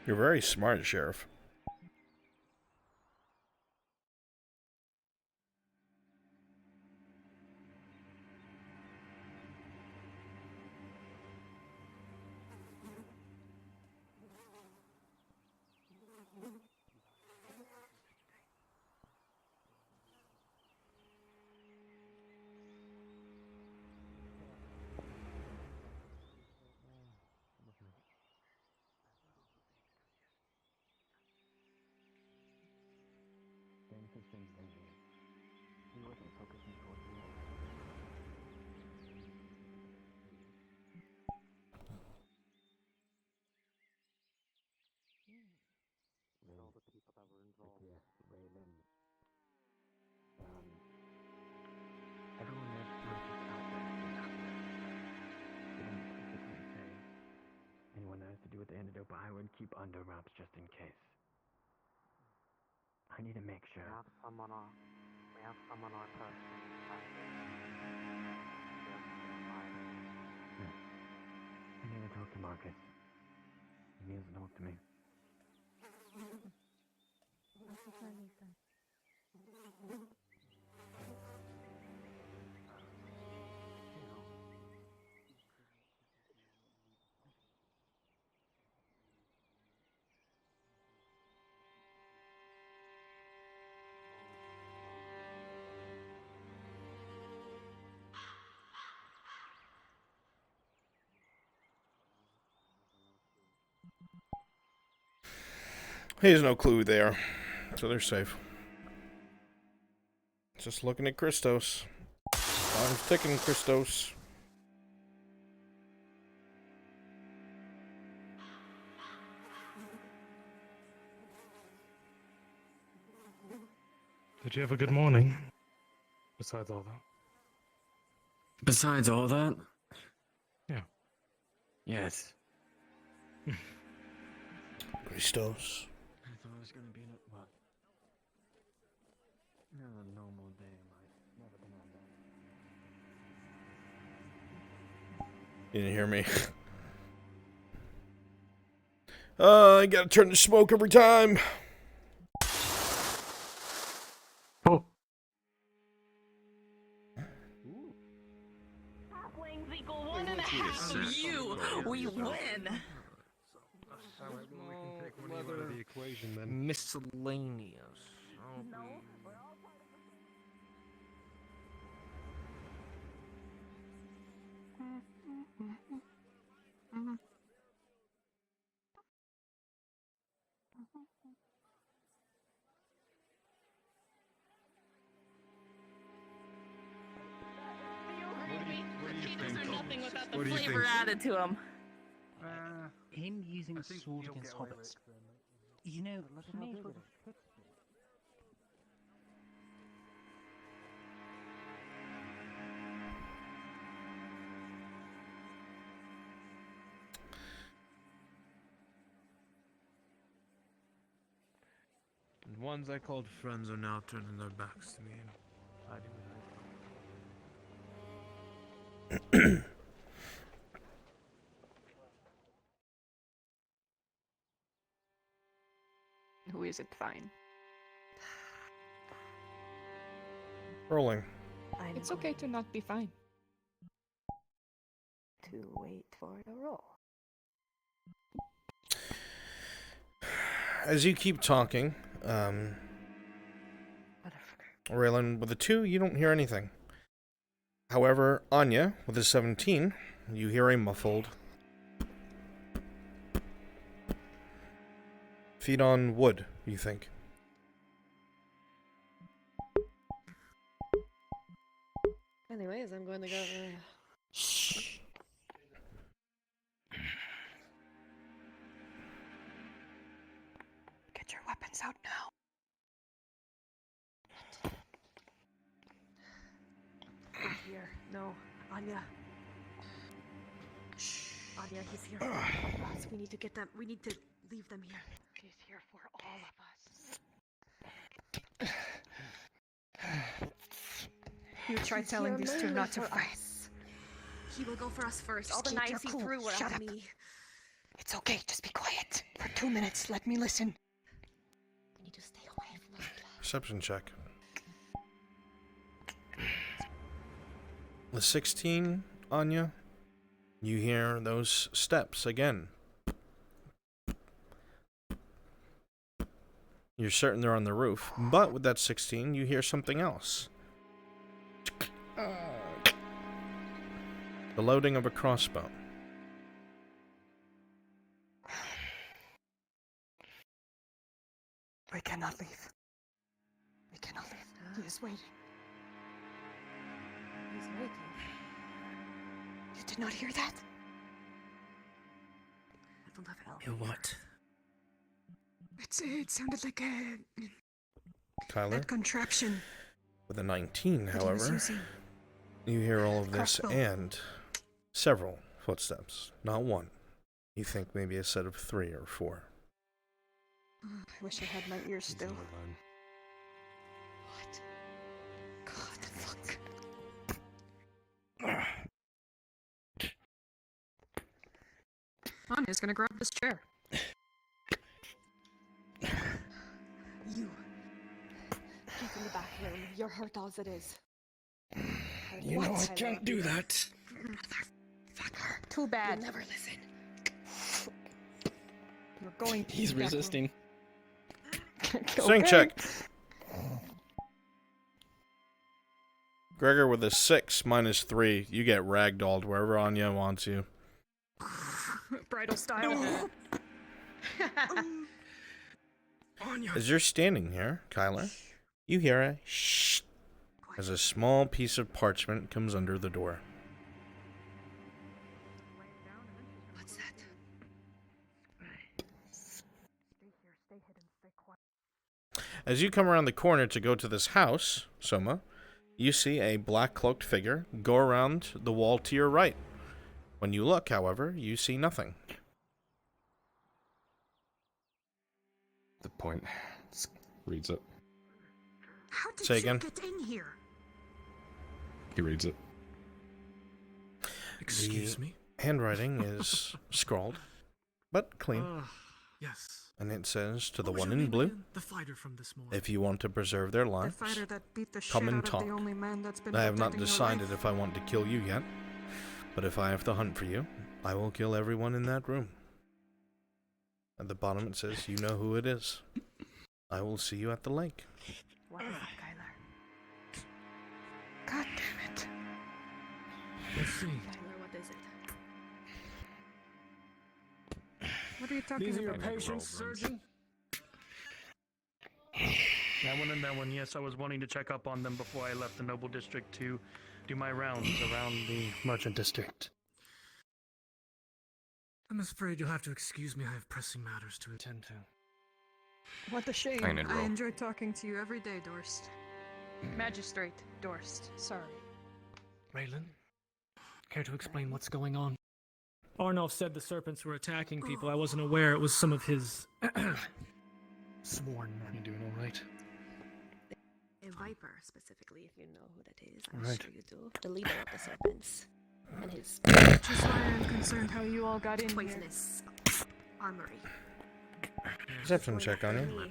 [SPEAKER 2] You're very smart, Sheriff.
[SPEAKER 10] He wasn't focusing towards me. All the people that were involved. Yeah, Raylan. Everyone there was just out there. They didn't specifically say anyone that has to do with the antidote, but I would keep under wraps just in case. I need to make sure. We have someone on our person. I need to talk to Marcus. He needs to talk to me.
[SPEAKER 2] He has no clue there, so they're safe. Just looking at Christos. I'm ticking, Christos.
[SPEAKER 18] Did you have a good morning? Besides all that?
[SPEAKER 10] Besides all that?
[SPEAKER 18] Yeah.
[SPEAKER 10] Yes.
[SPEAKER 2] Christos.
[SPEAKER 10] I thought it was gonna be what? A normal day in life. Never been on that.
[SPEAKER 2] You didn't hear me. I gotta turn the smoke every time.
[SPEAKER 11] Oh.
[SPEAKER 6] Halflings equal 1.5 of you! We win!
[SPEAKER 18] The equation then.
[SPEAKER 9] Miscellaneous.
[SPEAKER 6] Potatoes are nothing without the
[SPEAKER 18] What do you
[SPEAKER 6] flavor
[SPEAKER 18] think?
[SPEAKER 6] added to them.
[SPEAKER 19] Him using a sword against hobbits. You know, to me,
[SPEAKER 7] And ones I called friends are now turning their backs to me and hiding behind.
[SPEAKER 8] is it fine?
[SPEAKER 2] Rolling.
[SPEAKER 8] It's okay to not be fine.
[SPEAKER 1] To wait for the roll.
[SPEAKER 2] As you keep talking, Raylan, with a 2, you don't hear anything. However, Anya, with a 17, you hear a muffled feet on wood, you think.
[SPEAKER 1] Anyways, I'm going to go. Shh.
[SPEAKER 8] Get your weapons out now.
[SPEAKER 1] Not here. No, Anya. Shh. Anya, he's here. Us. We need to get them. We need to leave them here.
[SPEAKER 8] He's here for all of us.
[SPEAKER 1] You
[SPEAKER 8] tried telling these two not to fight.
[SPEAKER 1] He will go for us first.
[SPEAKER 8] Just
[SPEAKER 1] All the
[SPEAKER 8] keep your
[SPEAKER 1] knives he
[SPEAKER 8] cool.
[SPEAKER 1] threw were
[SPEAKER 8] Shut
[SPEAKER 1] at
[SPEAKER 8] up.
[SPEAKER 1] me.
[SPEAKER 8] It's okay, just be quiet. For 2 minutes, let me listen.
[SPEAKER 1] We need to stay away from them.
[SPEAKER 2] Perception check. The 16, Anya, you hear those steps again. You're certain they're on the roof, but with that 16, you hear something else. The loading of a crossbow.
[SPEAKER 8] We cannot leave. We cannot leave. He is waiting.
[SPEAKER 1] He's waiting.
[SPEAKER 8] You did not hear that?
[SPEAKER 1] I don't have elf.
[SPEAKER 9] You what?
[SPEAKER 8] It sounded like a
[SPEAKER 2] Tyler,
[SPEAKER 8] contraption.
[SPEAKER 2] with a 19,
[SPEAKER 8] that he was
[SPEAKER 2] however,
[SPEAKER 8] using.
[SPEAKER 2] you hear all of this
[SPEAKER 8] Crossbow.
[SPEAKER 2] and several footsteps. Not one. You think maybe a set of 3 or 4.
[SPEAKER 8] I wish I had my ears still. What? God, fuck.
[SPEAKER 6] Anya's gonna grab this chair.
[SPEAKER 1] You. Get in the back room. You're hurt as it is.
[SPEAKER 9] You know I can't do that.
[SPEAKER 8] Motherfucker. Too bad.
[SPEAKER 1] You'll never listen.
[SPEAKER 8] You're going to
[SPEAKER 9] He's
[SPEAKER 8] the back room.
[SPEAKER 9] resisting.
[SPEAKER 2] Strength check. Gregor with a 6 minus 3. You get ragdolled wherever Anya wants you.
[SPEAKER 6] Bridal style.
[SPEAKER 2] As you're standing here, Kyler, you hear a shh as a small piece of parchment comes under the door.
[SPEAKER 1] What's that?
[SPEAKER 2] As you come around the corner to go to this house, Soma, you see a black-cloaked figure go around the wall to your right. When you look, however, you see nothing.
[SPEAKER 5] The point. Reads it.
[SPEAKER 8] How did
[SPEAKER 2] Say
[SPEAKER 8] you
[SPEAKER 2] again?
[SPEAKER 8] get in here?
[SPEAKER 5] He reads it.
[SPEAKER 18] Excuse
[SPEAKER 2] The
[SPEAKER 18] me?
[SPEAKER 2] handwriting is scrawled, but clean.
[SPEAKER 18] Yes.
[SPEAKER 2] And it says to the
[SPEAKER 18] What was
[SPEAKER 2] one
[SPEAKER 18] your
[SPEAKER 2] in
[SPEAKER 18] name
[SPEAKER 2] blue,
[SPEAKER 18] again? The fighter from this morning.
[SPEAKER 2] if you want to preserve their
[SPEAKER 8] The
[SPEAKER 2] lives,
[SPEAKER 8] fighter that beat the shit
[SPEAKER 2] come and
[SPEAKER 8] out
[SPEAKER 2] talk.
[SPEAKER 8] of the only man that's been
[SPEAKER 2] I have not
[SPEAKER 8] protecting your
[SPEAKER 2] decided
[SPEAKER 8] life.
[SPEAKER 2] if I want to kill you yet, but if I have to hunt for you, I will kill everyone in that room. At the bottom it says, you know who it is. I will see you at the lake.
[SPEAKER 1] What is it, Kyler?
[SPEAKER 8] God damn it.
[SPEAKER 18] Let's see.
[SPEAKER 1] Kyler, what is it?
[SPEAKER 8] What are you talking
[SPEAKER 18] These are
[SPEAKER 8] about?
[SPEAKER 18] your patients, surgeon? That one and that one, yes. I was wanting to check up on them before I left the Noble District to do my rounds around the Merchant District. I'm afraid you'll have to excuse me. I have pressing matters to attend to.
[SPEAKER 8] What a shame.
[SPEAKER 5] Fine and
[SPEAKER 8] I
[SPEAKER 5] roll.
[SPEAKER 8] enjoy talking to you every day, Dorst.
[SPEAKER 6] Magistrate Dorst. Sorry.
[SPEAKER 18] Raylan, care to explain what's going on? Arnulf said the serpents were attacking people. I wasn't aware it was some of his sworn. You doing all right?
[SPEAKER 1] A viper, specifically, if you know who that is. I'm
[SPEAKER 18] Right.
[SPEAKER 1] sure you do. The leader of the serpents. And his
[SPEAKER 8] Which is why I'm concerned how you all got in here.
[SPEAKER 1] poisonous armory.
[SPEAKER 2] Perception check on you.
[SPEAKER 6] Me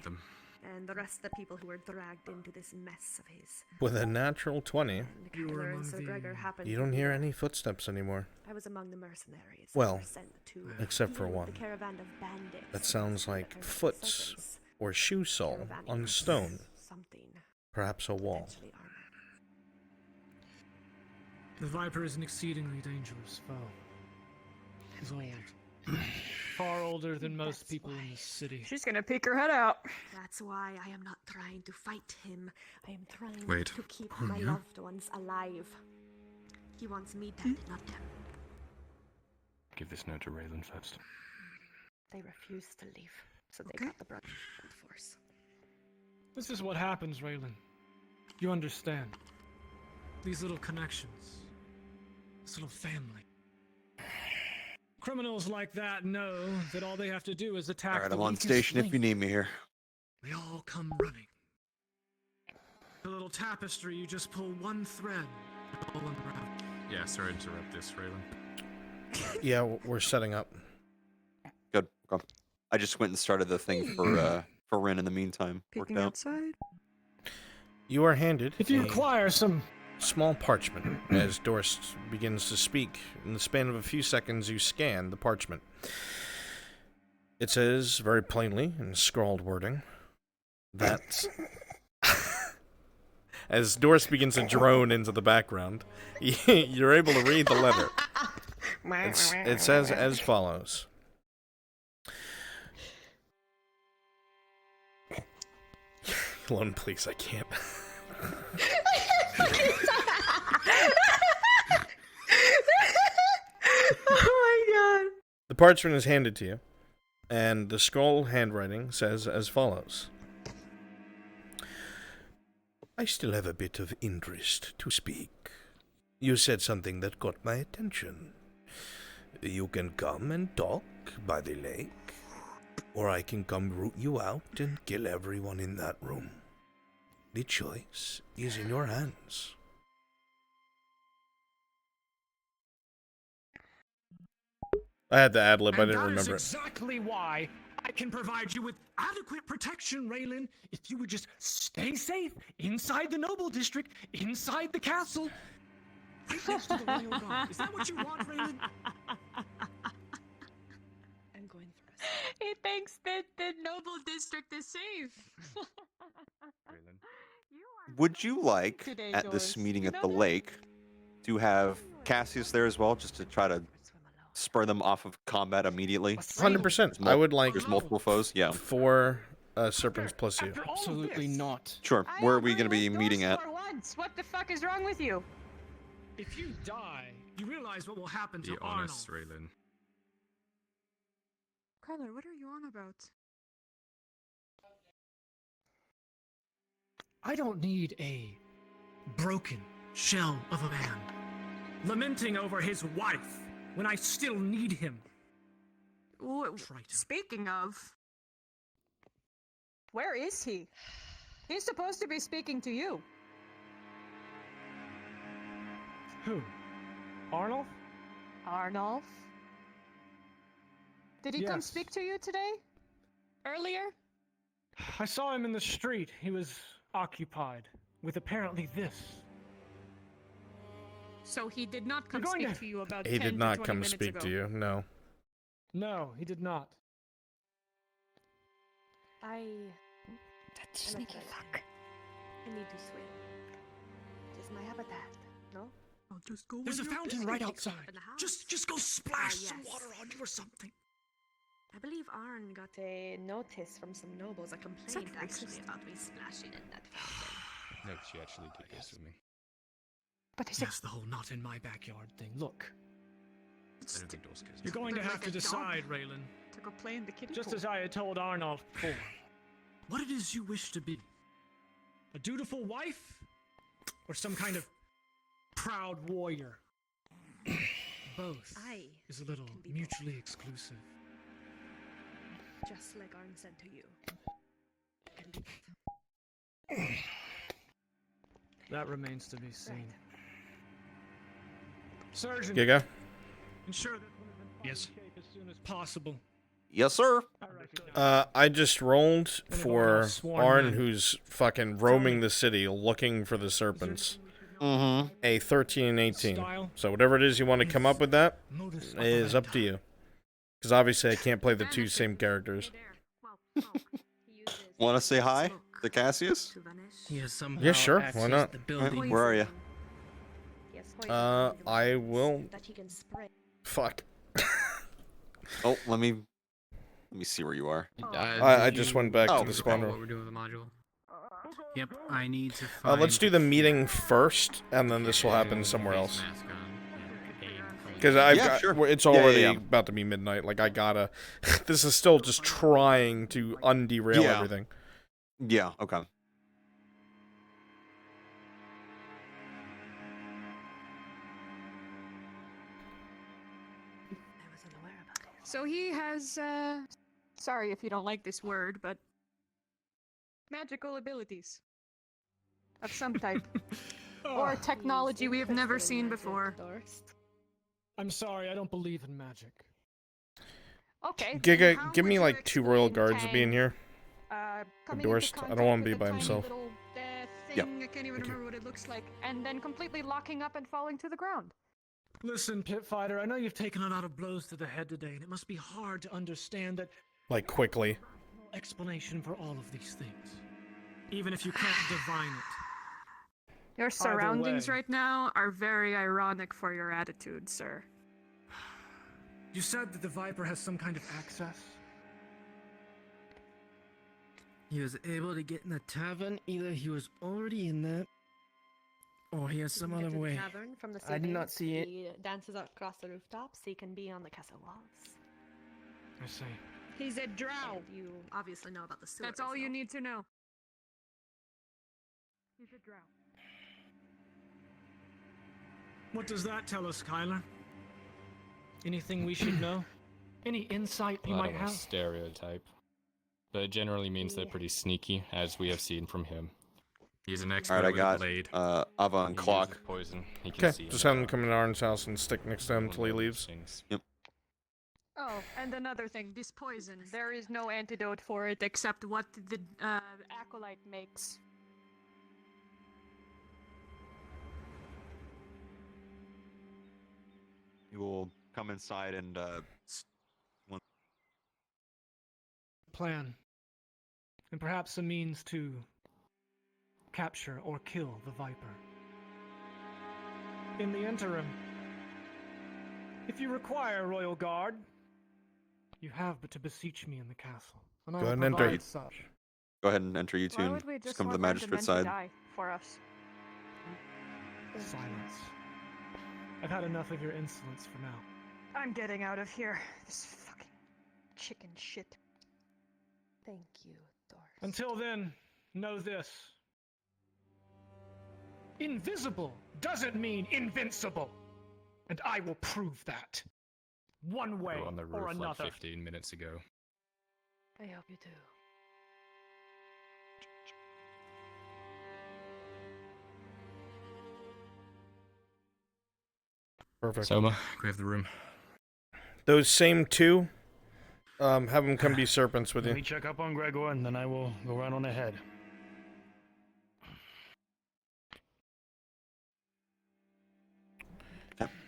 [SPEAKER 6] and the rest of the people who were dragged into this mess of his.
[SPEAKER 2] With a natural 20,
[SPEAKER 6] You were among Sir Gregor happened
[SPEAKER 2] you
[SPEAKER 6] to
[SPEAKER 2] don't
[SPEAKER 6] be
[SPEAKER 2] hear
[SPEAKER 6] there.
[SPEAKER 2] any footsteps anymore.
[SPEAKER 6] I was among the mercenaries. that
[SPEAKER 2] Well,
[SPEAKER 6] were sent to
[SPEAKER 2] except for
[SPEAKER 6] deal with
[SPEAKER 2] one.
[SPEAKER 6] The caravan of bandits.
[SPEAKER 2] That sounds like
[SPEAKER 6] Serpents.
[SPEAKER 2] foots or shoe sole
[SPEAKER 6] Caravan
[SPEAKER 2] on
[SPEAKER 6] is
[SPEAKER 2] stone.
[SPEAKER 6] Something.
[SPEAKER 2] Perhaps a wall.
[SPEAKER 6] Potentially armored.
[SPEAKER 18] The Viper is an exceedingly dangerous foe. He's old. Far older than most people in this city.
[SPEAKER 4] She's gonna peek her head out.
[SPEAKER 6] That's why I am not trying to fight him. I am trying
[SPEAKER 5] Wait.
[SPEAKER 6] to keep
[SPEAKER 5] Oh,
[SPEAKER 6] my
[SPEAKER 5] yeah?
[SPEAKER 6] loved ones alive. He wants me dead, not them.
[SPEAKER 5] Give this note to Raylan first.
[SPEAKER 6] They refused to leave, so they got the brunt of the force.
[SPEAKER 18] This is what happens, Raylan. You understand. These little connections. This little family. Criminals like that know that all they have to do is attack
[SPEAKER 13] Alright,
[SPEAKER 18] the
[SPEAKER 13] I'm on
[SPEAKER 18] weakest
[SPEAKER 13] station if
[SPEAKER 18] link.
[SPEAKER 13] you need me here.
[SPEAKER 18] They all come running. The little tapestry, you just pull one thread, it all unravels.
[SPEAKER 5] Yeah, sorry to interrupt this, Raylan.
[SPEAKER 2] Yeah, we're setting up.
[SPEAKER 13] Good. Okay. I just went and started the thing for Ren in the meantime. Worked
[SPEAKER 4] Peeking
[SPEAKER 13] out.
[SPEAKER 4] outside.
[SPEAKER 2] You are handed
[SPEAKER 18] If you
[SPEAKER 2] a
[SPEAKER 18] require some
[SPEAKER 2] small parchment as Dorst begins to speak. In the span of a few seconds, you scan the parchment. It says very plainly in scrawled wording that as Dorst begins to drone into the background, you're able to read the letter. It says as follows. Alone, please, I can't.
[SPEAKER 4] Oh my god.
[SPEAKER 2] The parchment is handed to you, and the scroll handwriting says as follows. I still have a bit of interest to speak. You said something that caught my attention. You can come and talk by the lake, or I can come root you out and kill everyone in that room. The choice is in your hands. I had to ad-lib, I didn't remember
[SPEAKER 18] That
[SPEAKER 2] it.
[SPEAKER 18] is exactly why I can provide you with adequate protection, Raylan, if you would just stay safe inside the Noble District, inside the castle, right next to the Royal Guard. Is that what you want, Raylan?
[SPEAKER 6] I'm going first.
[SPEAKER 4] He thinks that the Noble District is safe.
[SPEAKER 13] Would you like,
[SPEAKER 4] Today,
[SPEAKER 13] at this
[SPEAKER 4] Doris.
[SPEAKER 13] meeting
[SPEAKER 4] You
[SPEAKER 13] at
[SPEAKER 4] know
[SPEAKER 13] the
[SPEAKER 4] that?
[SPEAKER 13] lake, to have Cassius there as well, just to try to spur them off of combat immediately?
[SPEAKER 2] 100%. I would like
[SPEAKER 13] There's multiple foes, yeah.
[SPEAKER 2] 4 serpents plus you.
[SPEAKER 18] Absolutely not.
[SPEAKER 13] Sure. Where are we going to be meeting at?
[SPEAKER 4] For once, what the fuck is wrong with you?
[SPEAKER 18] If you die, you realize what will happen
[SPEAKER 5] Be
[SPEAKER 18] to Arnold.
[SPEAKER 5] honest, Raylan.
[SPEAKER 4] Kyler, what are you on about?
[SPEAKER 18] I don't need a broken shell of a man lamenting over his wife when I still need him.
[SPEAKER 4] Speaking of, where is he? He's supposed to be speaking to you.
[SPEAKER 18] Who? Arnold?
[SPEAKER 4] Arnulf? Did he come
[SPEAKER 18] Yes.
[SPEAKER 4] speak to you today? Earlier?
[SPEAKER 18] I saw him in the street. He was occupied with apparently this.
[SPEAKER 4] So he did not come
[SPEAKER 18] We're going
[SPEAKER 4] speak
[SPEAKER 18] to-
[SPEAKER 4] to you about
[SPEAKER 2] He
[SPEAKER 4] 10
[SPEAKER 2] did
[SPEAKER 4] to
[SPEAKER 2] not
[SPEAKER 4] 20
[SPEAKER 2] come
[SPEAKER 4] minutes
[SPEAKER 2] speak
[SPEAKER 4] ago.
[SPEAKER 2] to you, no.
[SPEAKER 18] No, he did not.
[SPEAKER 6] That sneaky fuck. I need to swim. It is my habitat, no?
[SPEAKER 18] I'll just go. There's a fountain right outside. Just go splash some water on you or something.
[SPEAKER 6] I believe Arn got a notice from some nobles, a complaint actually about me splashing in that fountain.
[SPEAKER 5] No, she actually did this with me.
[SPEAKER 18] But yes, the whole not in my backyard thing. Look,
[SPEAKER 5] I don't think Dawes cares.
[SPEAKER 18] you're going to
[SPEAKER 4] But
[SPEAKER 18] have
[SPEAKER 4] like
[SPEAKER 18] to
[SPEAKER 4] a dog.
[SPEAKER 18] decide, Raylan.
[SPEAKER 4] To go play in the kiddie
[SPEAKER 18] Just
[SPEAKER 4] pool.
[SPEAKER 18] as I had told Arnold before. What it is you wish to be. A dutiful wife? Or some kind of proud warrior? Both
[SPEAKER 6] I
[SPEAKER 18] is a little
[SPEAKER 6] can be
[SPEAKER 18] mutually exclusive.
[SPEAKER 6] Just like Arn said to you. Can be both.
[SPEAKER 18] That remains to be seen. Surgeon,
[SPEAKER 2] Giga?
[SPEAKER 18] ensure that one of them
[SPEAKER 2] Yes.
[SPEAKER 18] shape as soon as possible.
[SPEAKER 13] Yes, sir.
[SPEAKER 2] I just rolled for
[SPEAKER 18] sworn
[SPEAKER 2] Arn,
[SPEAKER 18] men.
[SPEAKER 2] who's fucking roaming the city looking for the serpents.
[SPEAKER 13] Mm-hmm.
[SPEAKER 2] A 13 and 18.
[SPEAKER 18] Style?
[SPEAKER 2] So whatever it is you want to come up with, that
[SPEAKER 18] Modus
[SPEAKER 2] is up to you. Because obviously I can't play the two same characters.
[SPEAKER 13] Want to say hi to Cassius?
[SPEAKER 18] He has somehow
[SPEAKER 2] Yeah, sure. Why
[SPEAKER 18] accessed
[SPEAKER 2] not?
[SPEAKER 18] the building.
[SPEAKER 13] Where are you?
[SPEAKER 2] I will.
[SPEAKER 6] That he can spray.
[SPEAKER 2] Fuck.
[SPEAKER 13] Oh, let me see where you are.
[SPEAKER 2] I just went back to the spawn
[SPEAKER 9] What
[SPEAKER 2] room.
[SPEAKER 9] we're doing with the module? Yep, I need to find.
[SPEAKER 2] Let's do the meeting first, and then this will happen somewhere else. Because it's already about to be midnight. Like, I gotta. This is still just trying to underail everything.
[SPEAKER 13] Yeah, okay.
[SPEAKER 4] So he has, sorry if you don't like this word, but magical abilities of some type. Or technology we have never seen before.
[SPEAKER 18] I'm sorry, I don't believe in magic.
[SPEAKER 4] Okay.
[SPEAKER 2] Giga, give me like 2 royal guards to be in here. Dorst, I don't want to be by himself.
[SPEAKER 4] Thing, I can't even remember what it looks like. And then completely locking up and falling to the ground.
[SPEAKER 18] Listen, Pit Fighter, I know you've taken a lot of blows to the head today, and it must be hard to understand that
[SPEAKER 2] Like, quickly.
[SPEAKER 18] explanation for all of these things. Even if you can't divine it.
[SPEAKER 4] Your surroundings
[SPEAKER 18] way.
[SPEAKER 4] right now are very ironic for your attitude, sir.
[SPEAKER 18] You said that the Viper has some kind of access? He was able to get in the tavern. Either he was already in that, or he has some
[SPEAKER 6] Get
[SPEAKER 18] other
[SPEAKER 6] to the
[SPEAKER 18] way.
[SPEAKER 6] tavern from the
[SPEAKER 18] I did not see it.
[SPEAKER 6] He dances across the rooftops. He can be on the castle walls.
[SPEAKER 18] I see.
[SPEAKER 4] He's a drow.
[SPEAKER 6] And you obviously know about the sewers.
[SPEAKER 4] That's all you
[SPEAKER 6] no?
[SPEAKER 4] need to know. He's a drow.
[SPEAKER 18] What does that tell us, Kyler? Anything we should know? Any insight you
[SPEAKER 5] I
[SPEAKER 18] might
[SPEAKER 5] don't know,
[SPEAKER 18] have?
[SPEAKER 5] stereotype. But it generally means they're pretty sneaky, as we have seen from him. He's an expert
[SPEAKER 13] Alright, I
[SPEAKER 5] with a
[SPEAKER 13] got
[SPEAKER 5] blade.
[SPEAKER 13] Ava on
[SPEAKER 5] He
[SPEAKER 13] clock.
[SPEAKER 5] uses poison. He can
[SPEAKER 2] Okay,
[SPEAKER 5] see
[SPEAKER 2] just
[SPEAKER 5] in
[SPEAKER 2] have
[SPEAKER 5] the
[SPEAKER 2] him come in Arn's house and stick next to him until he leaves.
[SPEAKER 13] Yep.
[SPEAKER 4] Oh, and another thing, this poison, there is no antidote for it except what the acolyte makes.
[SPEAKER 13] You will come inside and
[SPEAKER 18] Plan. And perhaps a means to capture or kill the Viper. In the interim, if you require a royal guard, you have but to beseech me in the castle. And I
[SPEAKER 13] Go
[SPEAKER 18] will
[SPEAKER 13] ahead and enter.
[SPEAKER 18] provide such.
[SPEAKER 13] go ahead and enter you
[SPEAKER 4] Why
[SPEAKER 13] two.
[SPEAKER 4] would we
[SPEAKER 13] Just
[SPEAKER 4] just
[SPEAKER 13] come to the
[SPEAKER 4] want them
[SPEAKER 13] magistrate
[SPEAKER 4] to
[SPEAKER 13] side.
[SPEAKER 4] die for us?
[SPEAKER 18] Silence. I've had enough of your insolence for now.
[SPEAKER 4] I'm getting out of here. This fucking chicken shit.
[SPEAKER 6] Thank you, Doris.
[SPEAKER 18] Until then, know this. Invisible doesn't mean invincible. And I will prove that. One way
[SPEAKER 5] We were on the
[SPEAKER 18] or
[SPEAKER 5] roof
[SPEAKER 18] another.
[SPEAKER 5] like 15 minutes ago.
[SPEAKER 6] I hope you do.
[SPEAKER 2] Perfect.
[SPEAKER 5] Soma, grab the room.
[SPEAKER 2] Those same 2, have them come be serpents with
[SPEAKER 7] Let
[SPEAKER 2] you.
[SPEAKER 7] me check up on Gregor, and then I will go right on ahead.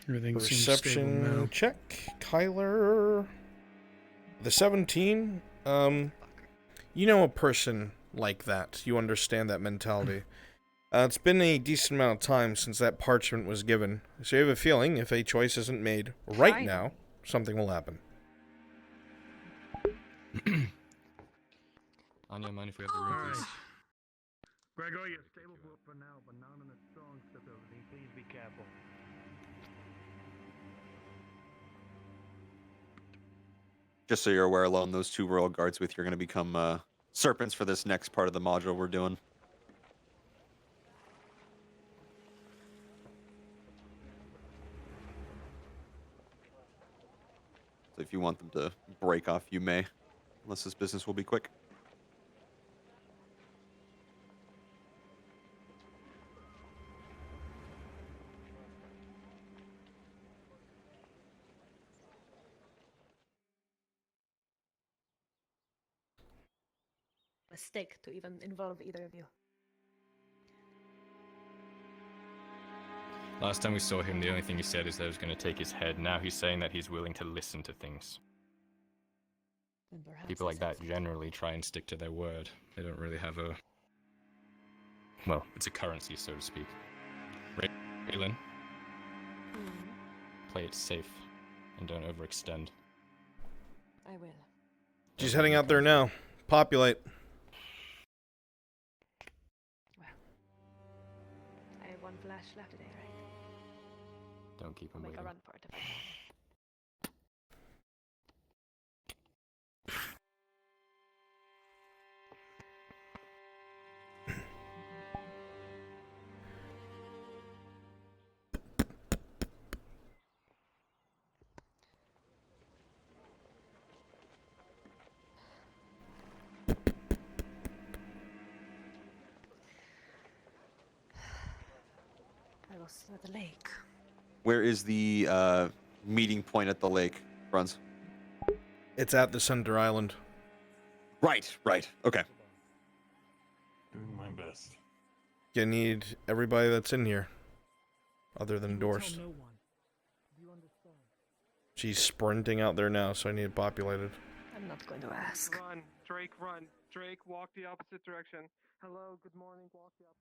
[SPEAKER 18] Everything seems stable
[SPEAKER 2] Perception
[SPEAKER 18] now.
[SPEAKER 2] check. Kyler. The 17. You know a person like that. You understand that mentality. It's been a decent amount of time since that parchment was given, so you have a feeling if a choice isn't made right now, something will happen.
[SPEAKER 5] Anya, mind if we have the room, please?
[SPEAKER 7] Gregor, you're stable for now, but not in a strong stability. Please be careful.
[SPEAKER 13] Just so you're aware, alone, those 2 royal guards with you are going to become serpents for this next part of the module we're doing. So if you want them to break off, you may. Unless this business will be quick.
[SPEAKER 1] mistake to even involve either of you.
[SPEAKER 5] Last time we saw him, the only thing he said is that he was going to take his head. Now he's saying that he's willing to listen to things.
[SPEAKER 1] Then perhaps
[SPEAKER 5] People like
[SPEAKER 1] that's
[SPEAKER 5] that generally try and stick to their word. They don't really have a... Well, it's a currency, so to speak. Raylan, play it safe and don't overextend.
[SPEAKER 1] I will.
[SPEAKER 2] She's heading out there now. Populate.
[SPEAKER 6] I have one flash left today, right?
[SPEAKER 5] Don't keep him
[SPEAKER 6] I'll make
[SPEAKER 5] waiting.
[SPEAKER 6] a run for it if I can.
[SPEAKER 1] I was at the lake.
[SPEAKER 13] Where is the meeting point at the lake, Bruns?
[SPEAKER 2] It's at the center island.
[SPEAKER 13] Right, right. Okay.
[SPEAKER 7] Doing my best.
[SPEAKER 2] You need everybody that's in here, other than Dorst.
[SPEAKER 18] Tell no one. Do you understand?
[SPEAKER 2] She's sprinting out there now, so I need it populated.
[SPEAKER 1] I'm not going to ask.
[SPEAKER 3] Run, Drake, run. Drake, walk the opposite direction. Hello, good morning, walk the opposite.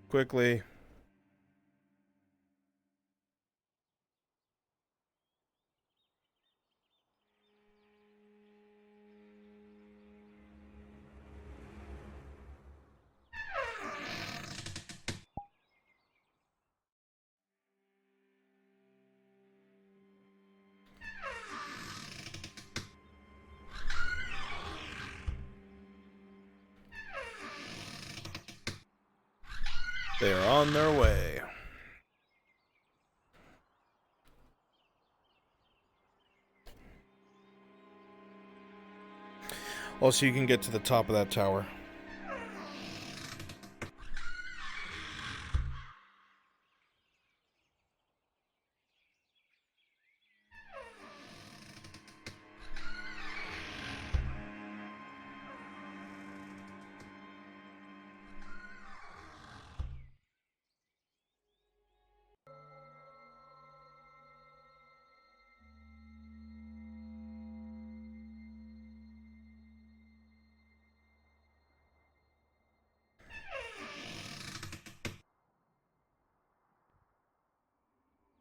[SPEAKER 2] Quickly. They are on their way. Also, you can get to the top of that tower.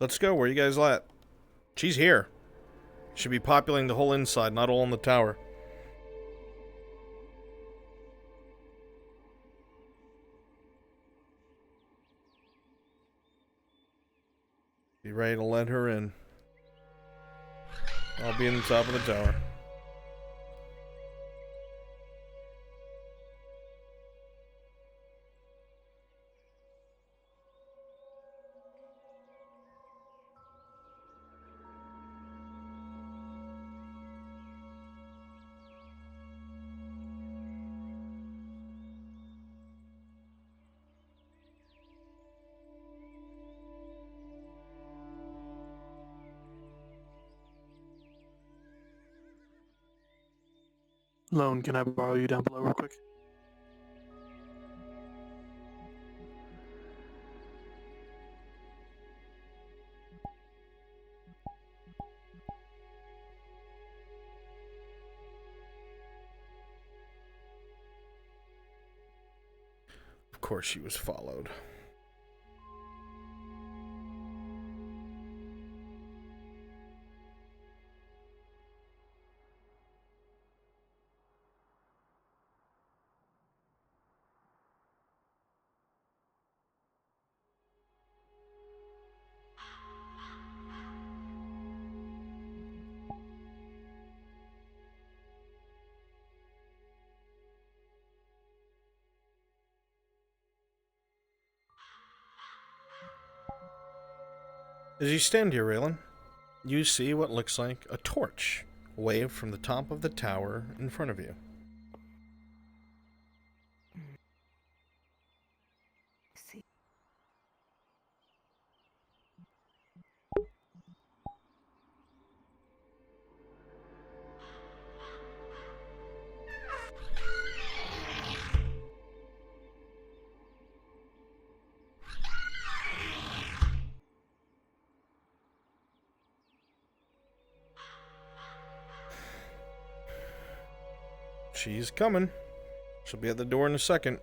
[SPEAKER 2] Let's go. Where you guys at? She's here. Should be populating the whole inside, not all in the tower. Be ready to let her in. I'll be in the top of the tower.
[SPEAKER 17] Lone, can I borrow you down below real quick?
[SPEAKER 2] Of course she was followed. As you stand here, Raylan, you see what looks like a torch waved from the top of the tower in front of you.
[SPEAKER 1] See.
[SPEAKER 2] she's coming. She'll be at the door in a second.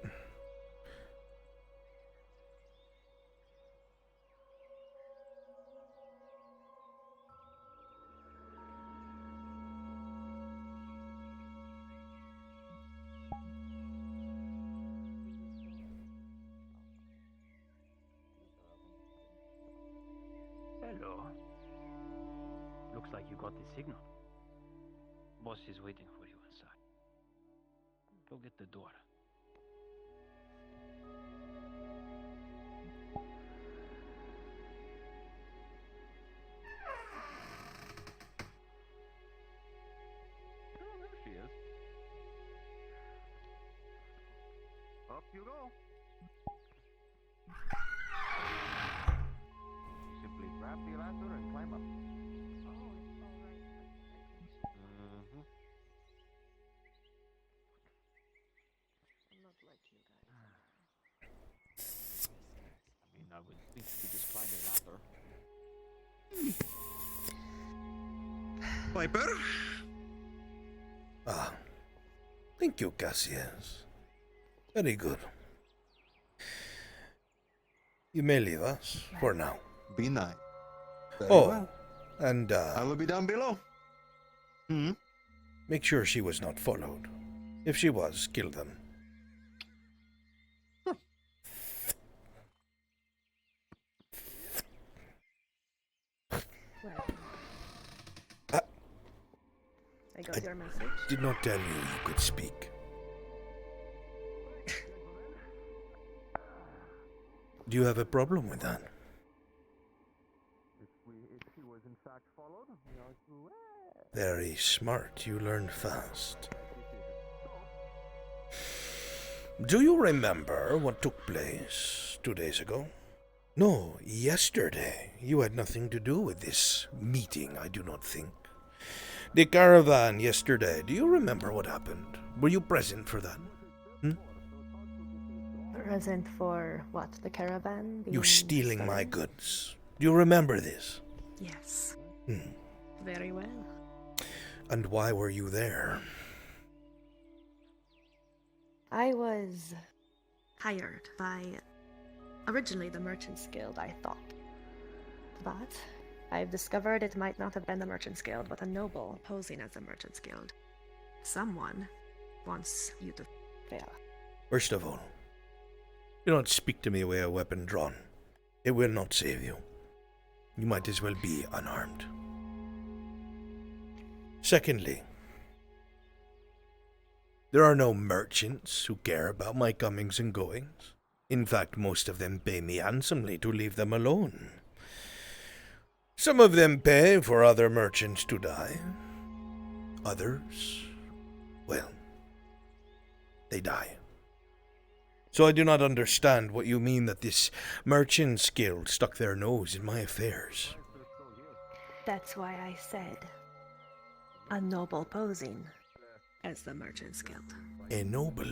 [SPEAKER 10] Hello. Looks like you got the signal. Boss is waiting for you inside. Go get the door.
[SPEAKER 3] Oh, there she is. Up you go. Simply grab the ladder and climb up. Mm-hmm.
[SPEAKER 6] I'm not like you guys.
[SPEAKER 10] I mean, I would think you could just climb a ladder.
[SPEAKER 13] Viper?
[SPEAKER 2] Ah. Thank you, Cassius. Very good. You may leave us for now.
[SPEAKER 13] Be nice. Very
[SPEAKER 2] Oh,
[SPEAKER 13] well.
[SPEAKER 2] and
[SPEAKER 13] I will be down below. Hmm?
[SPEAKER 2] Make sure she was not followed. If she was, kill them.
[SPEAKER 6] I got your message.
[SPEAKER 2] Did not tell you you could speak. Do you have a problem with that?
[SPEAKER 3] If she was in fact followed, we are to...
[SPEAKER 2] Very smart. You learn fast. Do you remember what took place 2 days ago? No, yesterday. You had nothing to do with this meeting, I do not think. The caravan yesterday. Do you remember what happened? Were you present for that?
[SPEAKER 6] Present for what? The caravan?
[SPEAKER 2] You
[SPEAKER 6] being
[SPEAKER 2] stealing my
[SPEAKER 6] stolen?
[SPEAKER 2] goods. Do you remember this?
[SPEAKER 1] Yes.
[SPEAKER 2] Hmm.
[SPEAKER 1] Very well.
[SPEAKER 2] And why were you there?
[SPEAKER 6] I was
[SPEAKER 1] Hired by originally the Merchants Guild, I thought. But I've discovered it might not have been the Merchants Guild, but a noble posing as the Merchants Guild. Someone wants you to fail.
[SPEAKER 2] First of all, do not speak to me with a weapon drawn. It will not save you. You might as well be unarmed. Secondly, there are no merchants who care about my comings and goings. In fact, most of them pay me handsomely to leave them alone. Some of them pay for other merchants to die. Others, well, they die. So I do not understand what you mean that this Merchants Guild stuck their nose in my affairs.
[SPEAKER 6] That's why I said a noble posing
[SPEAKER 1] as the Merchants Guild.
[SPEAKER 2] A noble.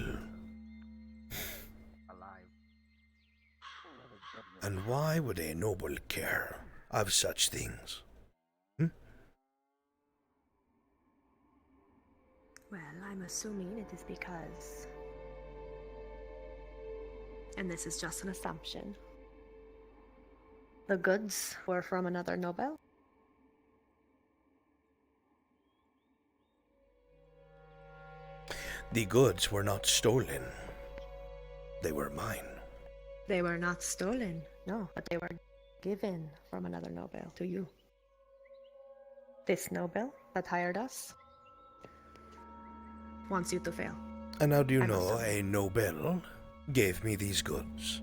[SPEAKER 2] And why would a noble care of such things?
[SPEAKER 6] Well, I'm assuming it is because, and this is just an assumption, the goods were from another noble?
[SPEAKER 2] The goods were not stolen. They were mine.
[SPEAKER 6] They were not stolen, no, but they were given from another noble to you. This noble that hired us wants you to fail.
[SPEAKER 2] And how do you know a noble gave me these goods?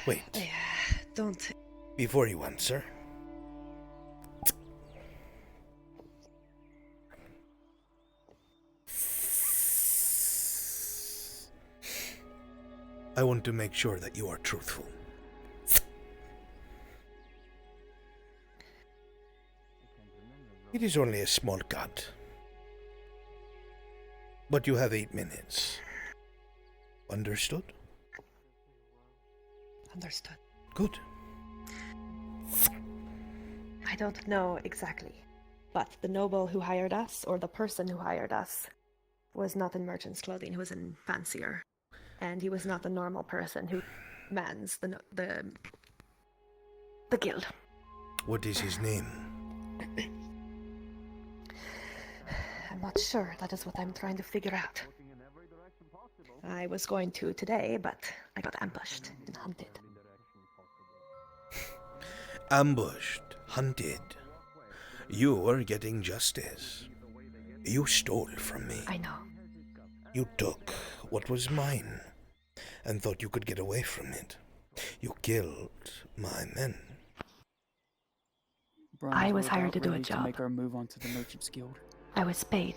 [SPEAKER 2] Wait.
[SPEAKER 1] Don't.
[SPEAKER 2] Before you answer, I want to make sure that you are truthful. It is only a small cut. But you have 8 minutes. Understood?
[SPEAKER 6] Understood.
[SPEAKER 2] Good.
[SPEAKER 6] I don't know exactly But the noble who hired us, or the person who hired us, was not in merchant's clothing. He was in fancier. And he was not a normal person who mans the guild.
[SPEAKER 2] What is his name?
[SPEAKER 6] I'm not sure. That is what I'm trying to figure out. I was going to today, but I got ambushed and hunted.
[SPEAKER 2] Ambushed, hunted. You were getting justice. You stole from me.
[SPEAKER 6] I know.
[SPEAKER 2] You took what was mine and thought you could get away from it. You killed my men.
[SPEAKER 6] I was hired to do a job.
[SPEAKER 21] To make our move onto the Merchants Guild.
[SPEAKER 6] I was paid,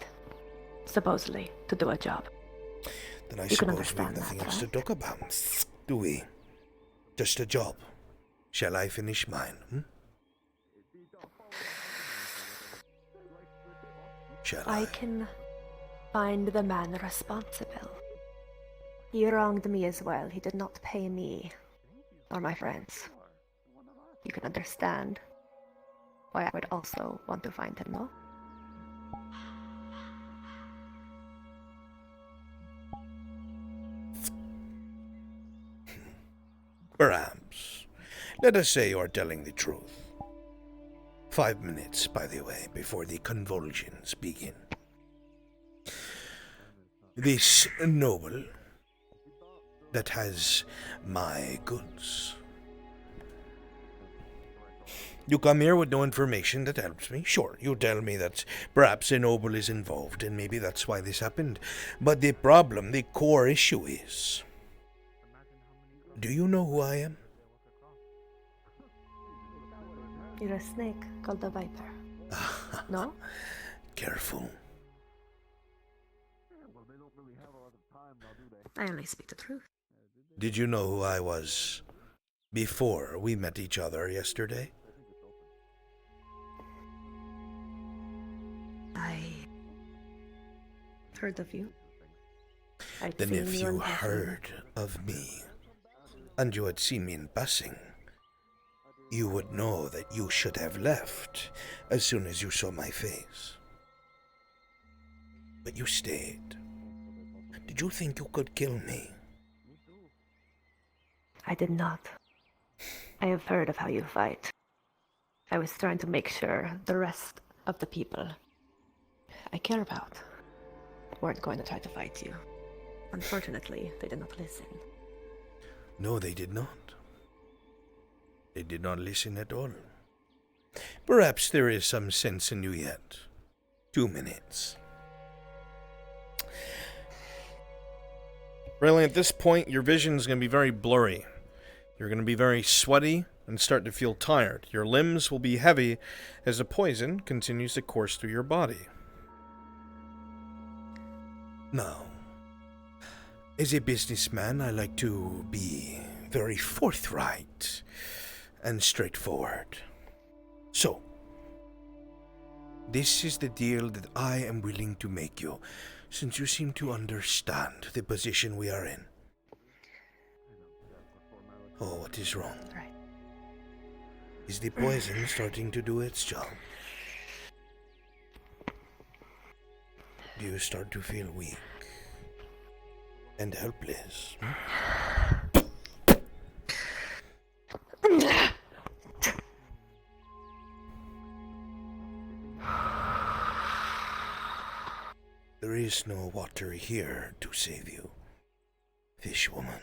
[SPEAKER 6] supposedly, to do a job.
[SPEAKER 2] Then I
[SPEAKER 6] You can
[SPEAKER 2] suppose we
[SPEAKER 6] understand
[SPEAKER 2] have nothing
[SPEAKER 6] that,
[SPEAKER 2] else to
[SPEAKER 6] right?
[SPEAKER 2] talk about, do we? Just a job. Shall I finish mine? Shall
[SPEAKER 6] I can find the man responsible. He wronged me as well. He did not pay me or my friends. You can understand why I would also want to find him, no?
[SPEAKER 2] Perhaps. Let us say you are telling the truth. 5 minutes, by the way, before the convulsions begin. This noble that has my goods. You come here with no information that helps me. Sure, you tell me that perhaps a noble is involved, and maybe that's why this happened. But the problem, the core issue is... Do you know who I am?
[SPEAKER 6] You're a snake called the Viper. No?
[SPEAKER 2] Careful.
[SPEAKER 6] I only speak the truth.
[SPEAKER 2] Did you know who I was before we met each other yesterday?
[SPEAKER 6] I heard of you. I'd
[SPEAKER 2] Then
[SPEAKER 6] seen
[SPEAKER 2] if
[SPEAKER 6] you in
[SPEAKER 2] you
[SPEAKER 6] passing.
[SPEAKER 2] heard of me, and you had seen me in passing, you would know that you should have left as soon as you saw my face. But you stayed. Did you think you could kill me?
[SPEAKER 6] I did not. I have heard of how you fight. I was trying to make sure the rest of the people I care about weren't going to try to fight you. Unfortunately, they did not listen.
[SPEAKER 2] No, they did not. They did not listen at all. Perhaps there is some sense in you yet. 2 minutes. Really, at this point, your vision is going to be very blurry. You're going to be very sweaty and start to feel tired. Your limbs will be heavy as the poison continues to course through your body. Now, as a businessman, I like to be very forthright and straightforward. So, this is the deal that I am willing to make you, since you seem to understand the position we are in. Oh, what is wrong?
[SPEAKER 6] Right.
[SPEAKER 2] Is the poison starting to do its job? Do you start to feel weak and helpless? There is no water here to save you, fishwoman.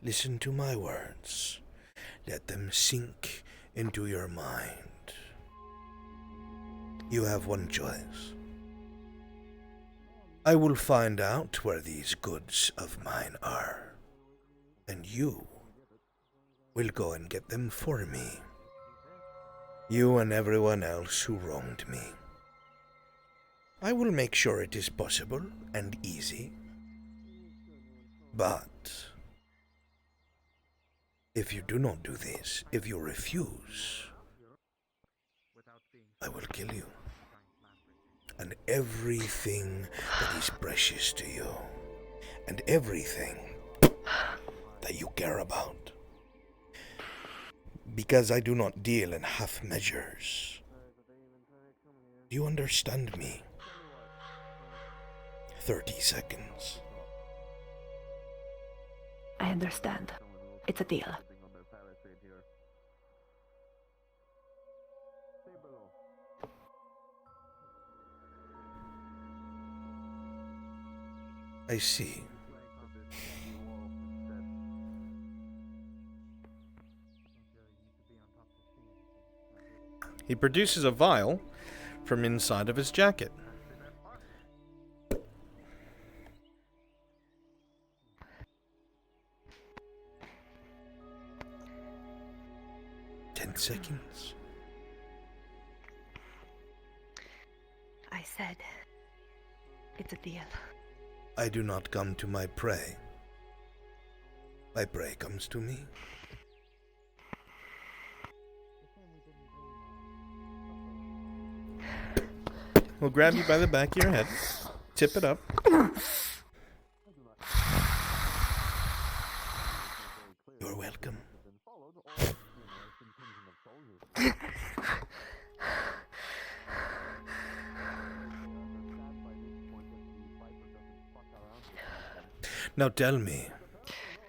[SPEAKER 2] Listen to my words. Let them sink into your mind. You have one choice. I will find out where these goods of mine are, and you will go and get them for me. You and everyone else who wronged me. I will make sure it is possible and easy. But if you do not do this, if you refuse, I will kill you. And everything that is precious to you, and everything that you care about. Because I do not deal in half measures. Do you understand me? 30 seconds.
[SPEAKER 6] I understand. It's a deal.
[SPEAKER 2] I see. He produces a vial from inside of his jacket. Seconds.
[SPEAKER 6] I said, it's a deal.
[SPEAKER 2] I do not come to my prey. My prey comes to me. We'll grab you by the back of your head, tip it up. You're welcome. Now tell me,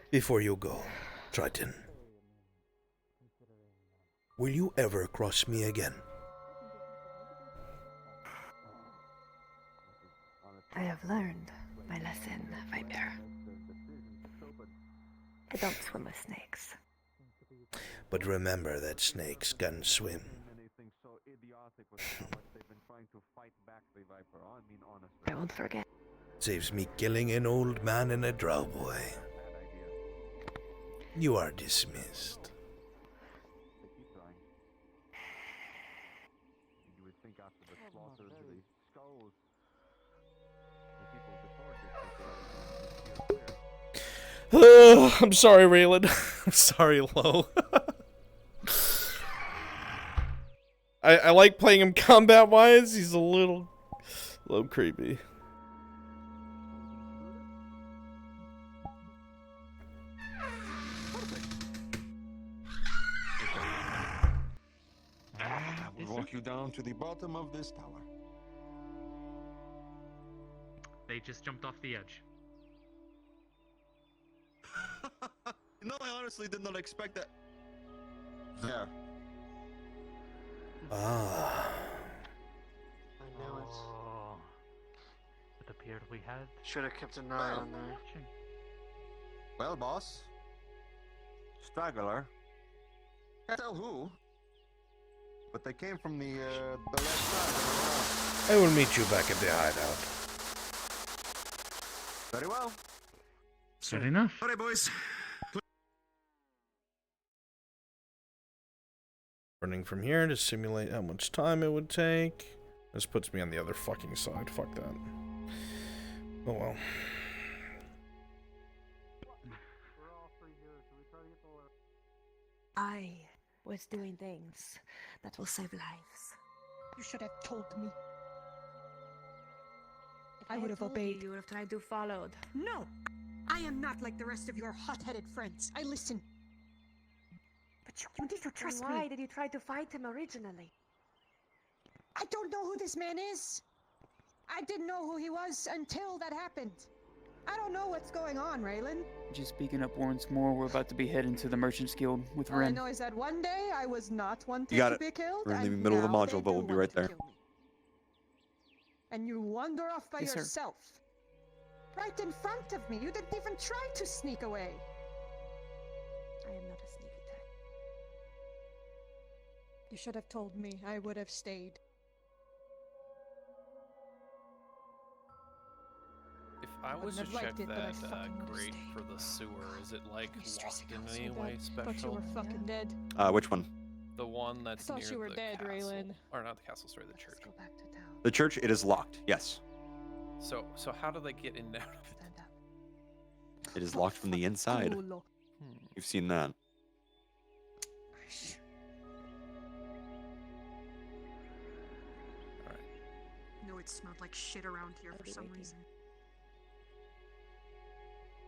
[SPEAKER 2] before you go, Triton, will you ever cross me again?
[SPEAKER 6] I have learned my lesson, Viper. I don't swim with snakes.
[SPEAKER 2] But remember that snakes can swim.
[SPEAKER 6] I won't forget.
[SPEAKER 2] Saves me killing an old man and a drow boy. You are dismissed. I'm sorry, Raylan. I'm sorry, Lo. I like playing him combat-wise. He's a little creepy.
[SPEAKER 15] I will walk you down to the bottom of this tower.
[SPEAKER 22] They just jumped off the edge.
[SPEAKER 15] No, I honestly did not expect that. Yeah.
[SPEAKER 2] Ah.
[SPEAKER 16] I knew it.
[SPEAKER 22] It appeared we had.
[SPEAKER 16] Should have kept an eye on there.
[SPEAKER 15] Well, boss. Straggler. Can't tell who. But they came from the left side.
[SPEAKER 2] I will meet you back at the hideout.
[SPEAKER 15] Very well.
[SPEAKER 22] Good enough.
[SPEAKER 15] All right, boys.
[SPEAKER 2] Running from here to simulate how much time it would take. This puts me on the other fucking side. Fuck that. Oh well.
[SPEAKER 1] I was doing things that will save lives.
[SPEAKER 4] You should have told me.
[SPEAKER 1] If
[SPEAKER 4] I would have
[SPEAKER 1] told
[SPEAKER 4] obeyed.
[SPEAKER 1] You would have tried to follow.
[SPEAKER 4] No! I am not like the rest of your hot-headed friends. I listen. But you need to trust
[SPEAKER 1] Why
[SPEAKER 4] me.
[SPEAKER 1] did you try to fight him originally?
[SPEAKER 4] I don't know who this man is. I didn't know who he was until that happened. I don't know what's going on, Raylan.
[SPEAKER 21] Just speaking up once more, we're about to be heading to the Merchants Guild with
[SPEAKER 4] All I
[SPEAKER 21] Ren.
[SPEAKER 4] know is that one day I was not wanted
[SPEAKER 13] You got
[SPEAKER 4] to
[SPEAKER 13] it.
[SPEAKER 4] be killed.
[SPEAKER 13] We're in the
[SPEAKER 4] and
[SPEAKER 13] middle of the
[SPEAKER 4] now
[SPEAKER 13] module,
[SPEAKER 4] they
[SPEAKER 13] but
[SPEAKER 4] do
[SPEAKER 13] we'll be
[SPEAKER 4] want
[SPEAKER 13] right
[SPEAKER 4] to
[SPEAKER 13] there.
[SPEAKER 4] kill me. And you wander off by
[SPEAKER 21] Yes, sir.
[SPEAKER 4] yourself. Right in front of me. You didn't even try to sneak away.
[SPEAKER 1] I am not a sneaky type.
[SPEAKER 4] You should have told me. I would have stayed.
[SPEAKER 23] If I was to
[SPEAKER 4] wouldn't have
[SPEAKER 23] check
[SPEAKER 4] liked it, but I
[SPEAKER 23] that
[SPEAKER 4] fucking would've
[SPEAKER 23] grate
[SPEAKER 4] stayed.
[SPEAKER 23] for the sewer, is it like
[SPEAKER 4] You're
[SPEAKER 23] locked
[SPEAKER 4] stressing
[SPEAKER 23] in
[SPEAKER 4] out so
[SPEAKER 23] any way
[SPEAKER 4] bad.
[SPEAKER 23] special?
[SPEAKER 4] Thought you were fucking dead.
[SPEAKER 13] Which one?
[SPEAKER 23] The one that's
[SPEAKER 4] Thought
[SPEAKER 23] near
[SPEAKER 4] you were
[SPEAKER 23] the
[SPEAKER 4] dead,
[SPEAKER 23] castle.
[SPEAKER 4] Raylan.
[SPEAKER 23] Or not the castle, sorry, the church.
[SPEAKER 1] Go back to town.
[SPEAKER 13] The church, it is locked. Yes.
[SPEAKER 23] So how do they get in and out of it?
[SPEAKER 13] It is locked from the inside.
[SPEAKER 4] Culo.
[SPEAKER 13] You've seen that.
[SPEAKER 4] No, it smelled like shit around here for some reason.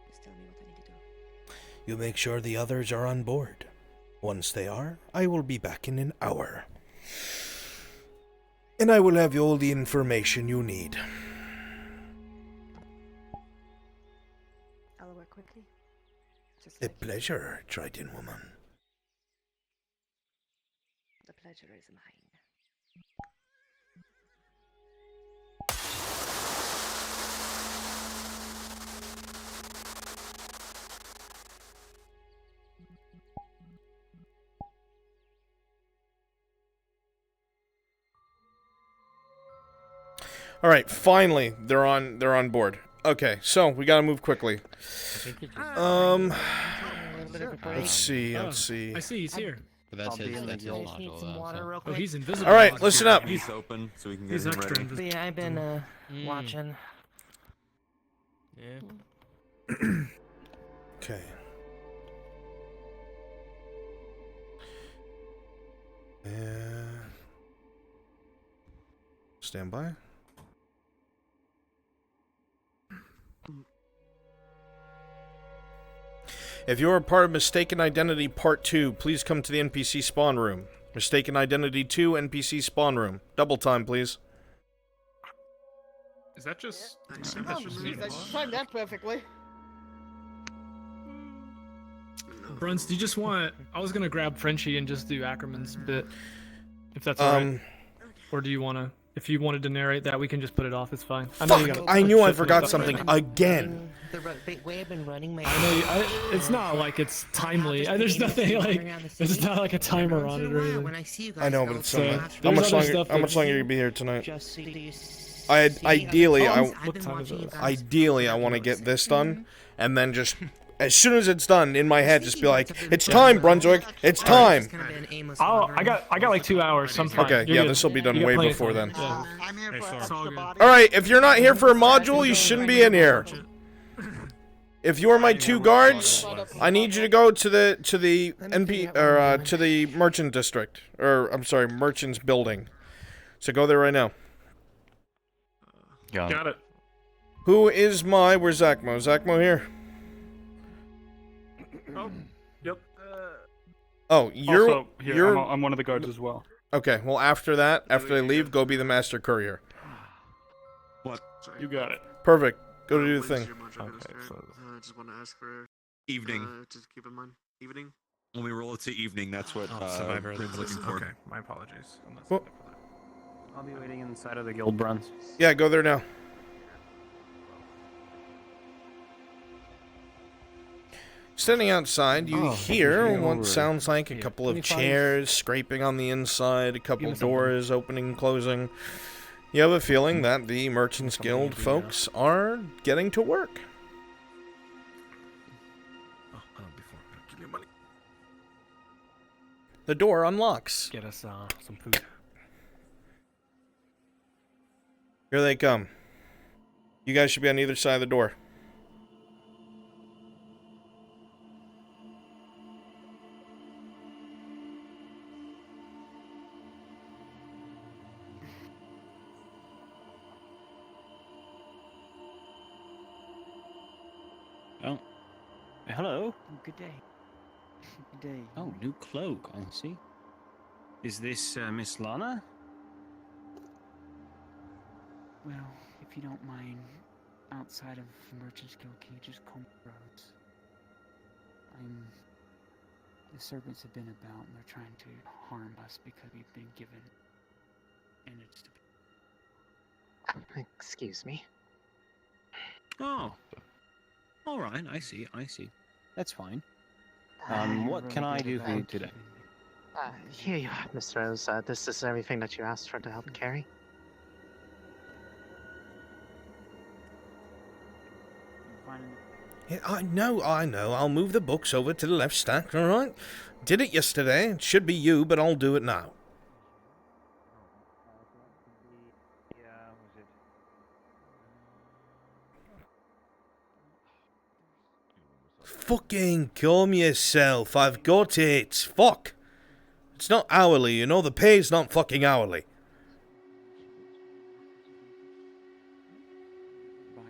[SPEAKER 1] Just tell me what I need to do.
[SPEAKER 2] You make sure the others are on board. Once they are, I will be back in an hour. And I will have you all the information you need.
[SPEAKER 1] I'll work quickly. Just
[SPEAKER 2] A
[SPEAKER 1] like
[SPEAKER 2] pleasure, Triton woman.
[SPEAKER 1] the pleasure is mine.
[SPEAKER 2] All right, finally they're on board. Okay, so we gotta move quickly. Let's see.
[SPEAKER 18] I see he's here.
[SPEAKER 5] But that's his module.
[SPEAKER 18] Oh, he's invisible.
[SPEAKER 2] All right, listen up.
[SPEAKER 13] He's open, so we can get
[SPEAKER 18] He's
[SPEAKER 13] him
[SPEAKER 18] extra
[SPEAKER 13] ready.
[SPEAKER 18] invisible.
[SPEAKER 8] Yeah, I've been watching.
[SPEAKER 18] Yeah.
[SPEAKER 2] Okay. Stand by. If you are part of Mistaken Identity Part 2, please come to the NPC spawn room. Mistaken Identity 2, NPC spawn room. Double time, please.
[SPEAKER 22] Is that just?
[SPEAKER 8] Timed that perfectly.
[SPEAKER 18] Bruns, do you just want? I was gonna grab Frenchie and just do Ackerman's bit, if that's alright. Or do you wanna? If you wanted to narrate that, we can just put it off. It's fine.
[SPEAKER 2] Fuck! I knew I forgot something again.
[SPEAKER 8] The way I've been running my.
[SPEAKER 18] I know. It's not like it's timely. There's nothing like. There's not like a timer on it or anything.
[SPEAKER 8] When I see you guys,
[SPEAKER 2] I know, but it's so. How
[SPEAKER 18] there's
[SPEAKER 2] much
[SPEAKER 18] other
[SPEAKER 2] longer?
[SPEAKER 18] stuff
[SPEAKER 2] How much
[SPEAKER 18] that's-
[SPEAKER 2] longer you be here tonight?
[SPEAKER 8] Just so you
[SPEAKER 2] Ideally,
[SPEAKER 18] What time is it?
[SPEAKER 2] Ideally, I want to get this done, and then just as soon as it's done, in my head, just be like, "It's time, Brunswick! It's time!"
[SPEAKER 18] I got like 2 hours. So I'm fine.
[SPEAKER 2] Okay,
[SPEAKER 18] You're
[SPEAKER 2] yeah,
[SPEAKER 18] good.
[SPEAKER 2] this will be done
[SPEAKER 18] You got
[SPEAKER 2] way
[SPEAKER 18] plenty of
[SPEAKER 2] before
[SPEAKER 18] time.
[SPEAKER 2] then.
[SPEAKER 18] Yeah.
[SPEAKER 8] I'm here for
[SPEAKER 18] It's all good.
[SPEAKER 2] All right, if you're not here for a module, you shouldn't be in here. If you are my two guards, I need you to go to the NP or to the merchant district, or I'm sorry, merchant's building. So go there right now.
[SPEAKER 22] Got it.
[SPEAKER 2] Who is my? Where's Zachmo? Zachmo here.
[SPEAKER 22] Oh, yep.
[SPEAKER 2] Oh, you're
[SPEAKER 12] Also, here,
[SPEAKER 2] you're.
[SPEAKER 12] I'm one of the guards as well.
[SPEAKER 2] Okay, well after that, after they leave, go be the master courier.
[SPEAKER 15] What?
[SPEAKER 12] You got it.
[SPEAKER 2] Perfect. Go to do the thing.
[SPEAKER 12] Okay, so
[SPEAKER 3] I just want to ask for
[SPEAKER 15] Evening.
[SPEAKER 3] just keep in mind evening.
[SPEAKER 15] When we roll it to evening, that's what
[SPEAKER 22] Survivor.
[SPEAKER 15] Bryn's looking for.
[SPEAKER 22] Okay, my apologies.
[SPEAKER 2] Well,
[SPEAKER 10] I'll be waiting inside of the guild, Bruns.
[SPEAKER 2] yeah, go there now. Standing outside, you hear what sounds like a couple of chairs scraping on the inside, a couple doors opening and closing. You have a feeling that the Merchants Guild folks are getting to work.
[SPEAKER 22] Give me money.
[SPEAKER 2] The door unlocks.
[SPEAKER 18] Get us some food.
[SPEAKER 2] Here they come. You guys should be on either side of the door.
[SPEAKER 10] Oh. Hello.
[SPEAKER 8] Good day. Good day.
[SPEAKER 10] Oh, new cloak, I see. Is this Miss Lana?
[SPEAKER 21] Well, if you don't mind, outside of Merchant's Guild, can you just call me Rose? The serpents have been about, and they're trying to harm us because we've been given energies to be.
[SPEAKER 16] Excuse me.
[SPEAKER 10] Oh. All right, I see. That's fine. What can I do for you today?
[SPEAKER 16] Here you are, Miss Rose. This is everything that you asked for to help carry.
[SPEAKER 2] Yeah, I know. I'll move the books over to the left stack, alright? Did it yesterday. It should be you, but I'll do it now. Fucking calm yourself. I've got it. Fuck. It's not hourly, you know? The pay's not fucking hourly.
[SPEAKER 21] We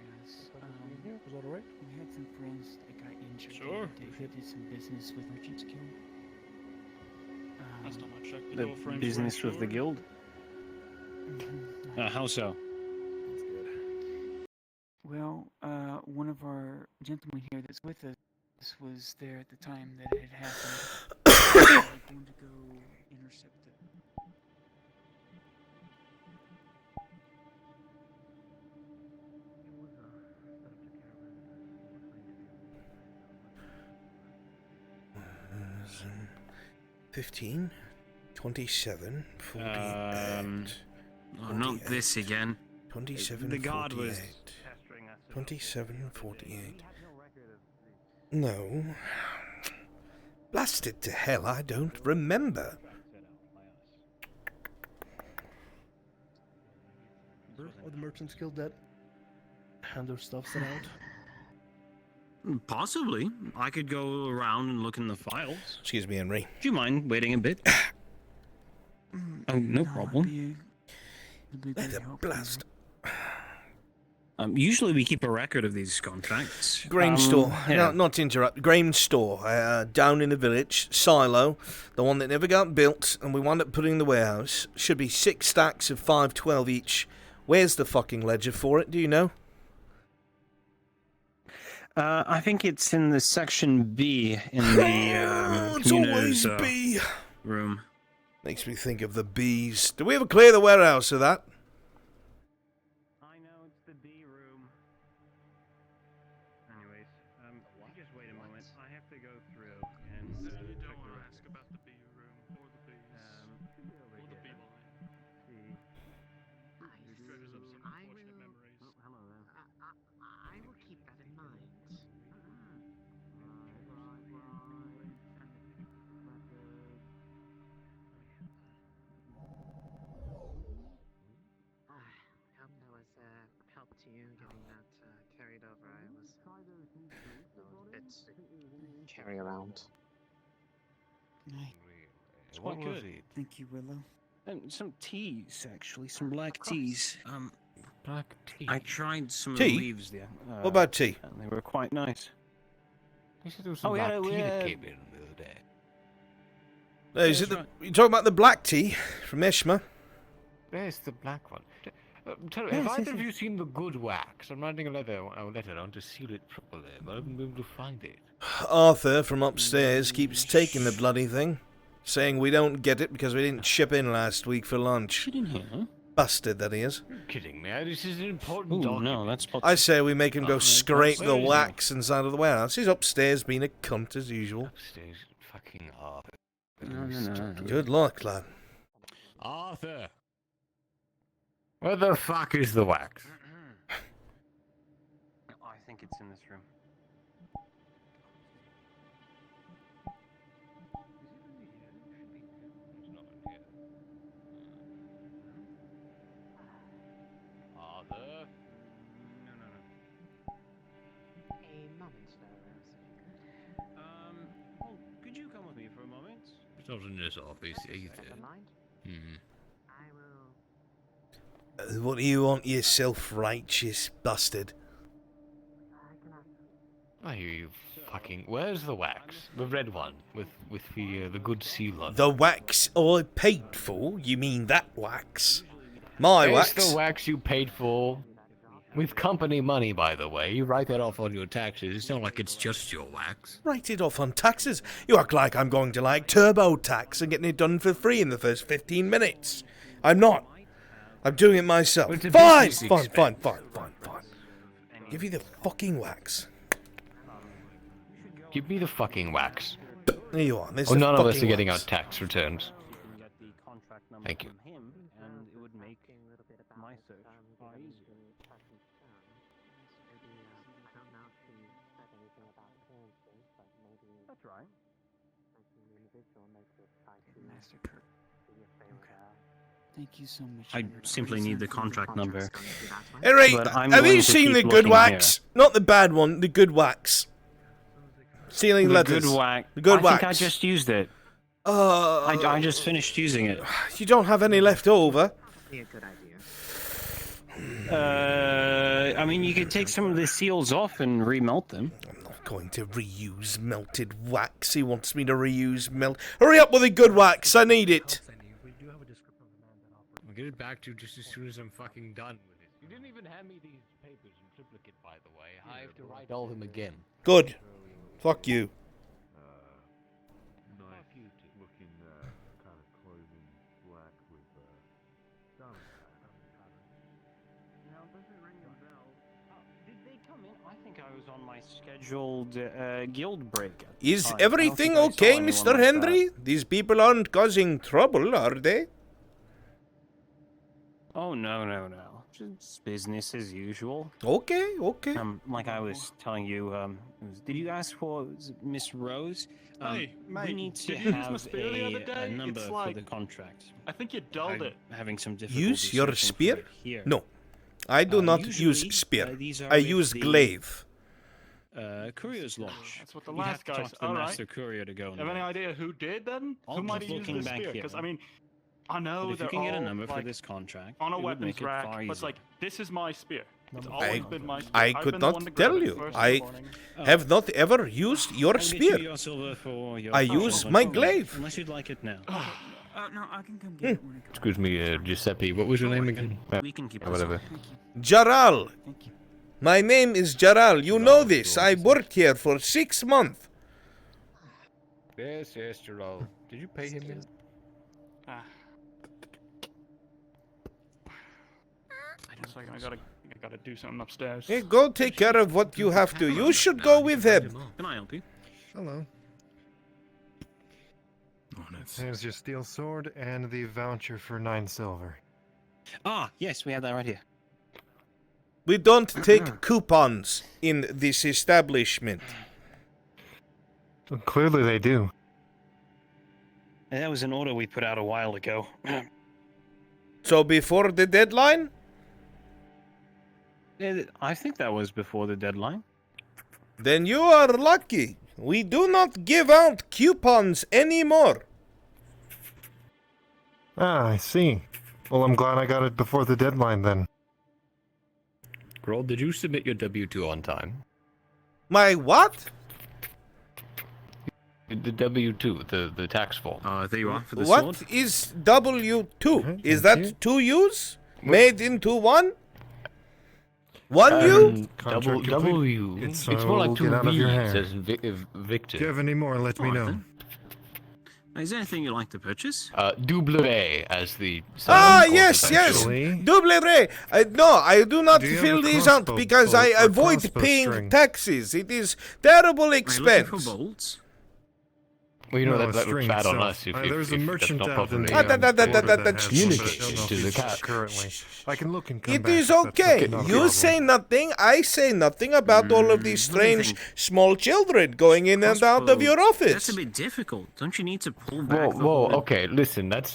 [SPEAKER 21] had some friends that got injured.
[SPEAKER 12] Sure.
[SPEAKER 21] They did some business with Merchant's Guild.
[SPEAKER 12] That's not much.
[SPEAKER 10] The business with the guild?
[SPEAKER 11] How so?
[SPEAKER 21] Well, one of our gentlemen here that's with us was there at the time that it had happened. I'm going to go intercept it.
[SPEAKER 2] Um, 15, 27, 48.
[SPEAKER 11] Oh, not this again.
[SPEAKER 2] 27,
[SPEAKER 11] The guard
[SPEAKER 2] 48.
[SPEAKER 11] was
[SPEAKER 2] 27, 48. No. Blasted to hell, I don't remember.
[SPEAKER 14] Are the merchants guild that hand their stuff set out?
[SPEAKER 11] Possibly. I could go around and look in the files.
[SPEAKER 2] Excuse me, Henry.
[SPEAKER 11] Do you mind waiting a bit? Oh, no problem.
[SPEAKER 2] Let a blast.
[SPEAKER 11] Usually we keep a record of these contracts.
[SPEAKER 2] Grain store.
[SPEAKER 11] Yeah.
[SPEAKER 2] No, not to interrupt. Grain store. Down in the village. Silo. The one that never got built, and we wound up putting in the warehouse. Should be 6 stacks of 512 each. Where's the fucking ledger for it? Do you know?
[SPEAKER 11] I think it's in the section B in the
[SPEAKER 2] It's always
[SPEAKER 11] communers,
[SPEAKER 2] B.
[SPEAKER 11] room.
[SPEAKER 2] Makes me think of the bees. Do we ever clear the warehouse of that?
[SPEAKER 11] I know it's the B room. Anyways, just wait a moment. I have to go through and
[SPEAKER 7] You don't want to ask about the B room or the bees or the bee line. It dredges up some unfortunate memories.
[SPEAKER 16] I will keep that in mind. I hope that was help to you getting that carried over. I was a bit carry around.
[SPEAKER 11] It's quite good.
[SPEAKER 21] Thank you, Willow.
[SPEAKER 11] Some teas, actually, some black teas.
[SPEAKER 14] Black tea.
[SPEAKER 11] I tried some of
[SPEAKER 2] Tea?
[SPEAKER 11] the leaves there.
[SPEAKER 2] What about tea?
[SPEAKER 11] And they were quite nice.
[SPEAKER 14] You said there was some black tea that came in the other day.
[SPEAKER 2] Is it you talking about the black tea from Ishma?
[SPEAKER 14] There's the black one. Tell me, have either of you seen the good wax? I'm writing a letter on to seal it properly, but I haven't been able to find it.
[SPEAKER 2] Arthur from upstairs keeps taking the bloody thing, saying we don't get it because we didn't ship in last week for lunch.
[SPEAKER 11] Get in here.
[SPEAKER 2] Busted, that he is.
[SPEAKER 14] You're kidding me. This is an important
[SPEAKER 11] Ooh,
[SPEAKER 14] document.
[SPEAKER 11] no, that's
[SPEAKER 2] I say we make him go scrape the
[SPEAKER 14] where is he?
[SPEAKER 2] wax inside of the warehouse. He's upstairs being a cunt as usual.
[SPEAKER 14] Upstairs, fucking Arthur.
[SPEAKER 11] No.
[SPEAKER 2] Good luck, lad.
[SPEAKER 14] Arthur! Where the fuck is the wax?
[SPEAKER 11] I think it's in this room.
[SPEAKER 14] Arthur?
[SPEAKER 16] A moment, though.
[SPEAKER 11] Well, could you come with me for a moment?
[SPEAKER 14] It's not in this office either.
[SPEAKER 16] Never mind. I will.
[SPEAKER 2] What do you want, you self-righteous bastard?
[SPEAKER 14] I hear you fucking... Where's the wax? The red one, with the good seal on it.
[SPEAKER 2] The wax I paid for? You mean that wax? My
[SPEAKER 14] It's
[SPEAKER 2] wax?
[SPEAKER 14] the wax you paid for. With company money, by the way. You write that off on your taxes. It's not like it's just your wax.
[SPEAKER 2] Write it off on taxes. You act like I'm going to like TurboTax and getting it done for free in the first 15 minutes. I'm not. I'm doing it myself.
[SPEAKER 14] It's a
[SPEAKER 2] Fine.
[SPEAKER 14] business
[SPEAKER 2] Give you the fucking wax.
[SPEAKER 14] Give me the fucking wax.
[SPEAKER 2] There you are. There's
[SPEAKER 14] Oh,
[SPEAKER 2] the
[SPEAKER 14] none of us
[SPEAKER 2] fucking
[SPEAKER 14] are getting our
[SPEAKER 2] wax.
[SPEAKER 14] tax returns. Thank you.
[SPEAKER 11] Him, and it would make my search far easier. That's right.
[SPEAKER 21] Master Kirk. Thank you so much.
[SPEAKER 11] I simply need the contract number.
[SPEAKER 2] Henry,
[SPEAKER 11] But I'm
[SPEAKER 2] have
[SPEAKER 11] going
[SPEAKER 2] you
[SPEAKER 11] to
[SPEAKER 2] seen the
[SPEAKER 11] keep
[SPEAKER 2] good
[SPEAKER 11] looking
[SPEAKER 2] wax? Not the bad one, the good wax. Sealing
[SPEAKER 11] The
[SPEAKER 2] letters.
[SPEAKER 11] good wax.
[SPEAKER 2] The good
[SPEAKER 11] I
[SPEAKER 2] wax.
[SPEAKER 11] think I just used it. I just finished using it.
[SPEAKER 2] You don't have any left over.
[SPEAKER 16] Be a good idea.
[SPEAKER 11] I mean, you could take some of the seals off and remelt them.
[SPEAKER 2] I'm not going to reuse melted wax. He wants me to reuse melt. Hurry up with the good wax. I need it.
[SPEAKER 14] get it back to you just as soon as I'm fucking done with it. You didn't even hand me these papers in triplicate, by the way. I have to write all of them again.
[SPEAKER 2] Good. Fuck you.
[SPEAKER 10] Looking kind of clothing black with diamond
[SPEAKER 21] Now, does it ring a bell? Did they come in? I think I was on my scheduled guild break. at the
[SPEAKER 2] Is
[SPEAKER 21] time. I don't
[SPEAKER 2] everything
[SPEAKER 21] think I saw
[SPEAKER 2] okay,
[SPEAKER 21] anyone
[SPEAKER 2] Mr.
[SPEAKER 21] like that.
[SPEAKER 2] Henry? These people aren't causing trouble, are they?
[SPEAKER 11] Oh, no. Just business as usual.
[SPEAKER 2] Okay.
[SPEAKER 11] Like I was telling you, did you ask for Miss Rose?
[SPEAKER 12] Hey,
[SPEAKER 11] we
[SPEAKER 12] mate,
[SPEAKER 11] need to
[SPEAKER 12] did you use my
[SPEAKER 11] have
[SPEAKER 12] spear the other day?
[SPEAKER 11] a number
[SPEAKER 12] It's
[SPEAKER 11] for
[SPEAKER 12] like-
[SPEAKER 11] the contract.
[SPEAKER 12] I think you dulled it.
[SPEAKER 11] Having some difficulty
[SPEAKER 2] Use your
[SPEAKER 11] searching for
[SPEAKER 2] spear?
[SPEAKER 11] it here.
[SPEAKER 2] No. I do not use
[SPEAKER 11] usually,
[SPEAKER 2] spear.
[SPEAKER 11] these are
[SPEAKER 2] I
[SPEAKER 11] with
[SPEAKER 2] use
[SPEAKER 11] the,
[SPEAKER 2] glaive.
[SPEAKER 11] Courier's Lodge.
[SPEAKER 12] That's what the
[SPEAKER 11] You'd have
[SPEAKER 12] last
[SPEAKER 11] to
[SPEAKER 12] guy
[SPEAKER 11] talk
[SPEAKER 12] said.
[SPEAKER 11] to the
[SPEAKER 12] Alright.
[SPEAKER 11] master courier to go.
[SPEAKER 12] Have any idea who did then?
[SPEAKER 11] I'll
[SPEAKER 12] Who might
[SPEAKER 11] keep
[SPEAKER 12] have used
[SPEAKER 11] looking
[SPEAKER 12] the
[SPEAKER 11] back
[SPEAKER 12] spear?
[SPEAKER 11] here.
[SPEAKER 12] Because I mean, I know
[SPEAKER 11] But if
[SPEAKER 12] they're
[SPEAKER 11] you can get a
[SPEAKER 12] all,
[SPEAKER 11] number for
[SPEAKER 12] like,
[SPEAKER 11] this contract,
[SPEAKER 12] on a
[SPEAKER 11] it would
[SPEAKER 12] weapons
[SPEAKER 11] make it
[SPEAKER 12] rack,
[SPEAKER 11] far
[SPEAKER 12] but
[SPEAKER 11] easier.
[SPEAKER 12] like this is my spear. It's
[SPEAKER 2] I,
[SPEAKER 12] always been my spear.
[SPEAKER 2] I
[SPEAKER 12] I've
[SPEAKER 2] could
[SPEAKER 12] been the one to
[SPEAKER 2] not
[SPEAKER 12] grab
[SPEAKER 2] tell
[SPEAKER 12] it
[SPEAKER 2] you.
[SPEAKER 12] first in the
[SPEAKER 2] I
[SPEAKER 12] morning.
[SPEAKER 2] have not ever used your
[SPEAKER 11] I'll get you
[SPEAKER 2] spear.
[SPEAKER 11] your silver for your
[SPEAKER 2] I
[SPEAKER 11] potion,
[SPEAKER 2] use
[SPEAKER 11] but
[SPEAKER 2] my
[SPEAKER 11] not-
[SPEAKER 2] glaive.
[SPEAKER 11] Unless you'd like it now.
[SPEAKER 21] No, I can come get it when it comes.
[SPEAKER 5] Excuse me, Giuseppe. What was your name again?
[SPEAKER 11] We can keep this
[SPEAKER 5] Whatever.
[SPEAKER 11] up.
[SPEAKER 2] Jaral. My name is Jaral. You know this. I worked here for 6 months.
[SPEAKER 5] Yes, Gerald. Did you pay him yet?
[SPEAKER 12] One second, I gotta do something upstairs.
[SPEAKER 2] Hey, go take care of what you have to. You should go with him.
[SPEAKER 11] Can I help you?
[SPEAKER 7] Hello. There's your steel sword and the voucher for 9 silver.
[SPEAKER 11] Ah, yes, we have that right here.
[SPEAKER 2] We don't take coupons in this establishment.
[SPEAKER 7] Well, clearly they do.
[SPEAKER 11] That was an order we put out a while ago.
[SPEAKER 2] So before the deadline?
[SPEAKER 11] I think that was before the deadline.
[SPEAKER 2] Then you are lucky. We do not give out coupons anymore.
[SPEAKER 7] Ah, I see. Well, I'm glad I got it before the deadline then.
[SPEAKER 5] Grohl, did you submit your W-2 on time?
[SPEAKER 2] My what?
[SPEAKER 5] The W-2, the tax form.
[SPEAKER 11] There you are for the
[SPEAKER 2] What
[SPEAKER 11] sword.
[SPEAKER 2] is W2? Is that 2 U's made into one? One U?
[SPEAKER 5] Double W.
[SPEAKER 7] It's
[SPEAKER 5] more like
[SPEAKER 7] so
[SPEAKER 5] two
[SPEAKER 7] get out of your
[SPEAKER 5] V's,
[SPEAKER 7] hair.
[SPEAKER 5] says Victor.
[SPEAKER 7] If you have any more, let me
[SPEAKER 11] Alright
[SPEAKER 7] know.
[SPEAKER 11] then. Is there anything you'd like to purchase?
[SPEAKER 5] Double A, as the...
[SPEAKER 2] Ah,
[SPEAKER 5] calls
[SPEAKER 2] yes,
[SPEAKER 5] it,
[SPEAKER 2] yes.
[SPEAKER 5] actually.
[SPEAKER 2] Double ray. No, I do not
[SPEAKER 7] Do you have
[SPEAKER 2] fill
[SPEAKER 7] a
[SPEAKER 2] these out
[SPEAKER 7] crossbow
[SPEAKER 2] because
[SPEAKER 7] bolt
[SPEAKER 2] I
[SPEAKER 7] or
[SPEAKER 2] avoid
[SPEAKER 7] crossbow
[SPEAKER 2] paying
[SPEAKER 7] string?
[SPEAKER 2] taxes. It is terrible
[SPEAKER 11] Are you
[SPEAKER 2] expense.
[SPEAKER 11] looking for bolts?
[SPEAKER 5] Well, you know,
[SPEAKER 7] No,
[SPEAKER 5] that looks
[SPEAKER 7] string
[SPEAKER 5] bad on
[SPEAKER 7] itself.
[SPEAKER 5] us if,
[SPEAKER 7] There's a
[SPEAKER 5] if
[SPEAKER 7] merchant
[SPEAKER 5] that's not
[SPEAKER 7] out in
[SPEAKER 5] properly
[SPEAKER 7] the
[SPEAKER 2] Ah, that
[SPEAKER 7] border
[SPEAKER 2] has one, but I
[SPEAKER 5] communicated
[SPEAKER 2] don't know
[SPEAKER 5] to the cat.
[SPEAKER 7] currently. I can look and come
[SPEAKER 2] It
[SPEAKER 7] back.
[SPEAKER 2] is
[SPEAKER 7] if that's
[SPEAKER 2] okay.
[SPEAKER 7] not a
[SPEAKER 2] You
[SPEAKER 7] problem.
[SPEAKER 2] say nothing. I say nothing about all of these
[SPEAKER 11] what do you
[SPEAKER 2] strange
[SPEAKER 11] think?
[SPEAKER 2] small children going in and out of your
[SPEAKER 11] That's
[SPEAKER 2] office.
[SPEAKER 11] a bit difficult. Don't you need to pull back
[SPEAKER 5] Whoa,
[SPEAKER 11] the whole...
[SPEAKER 5] okay, listen, that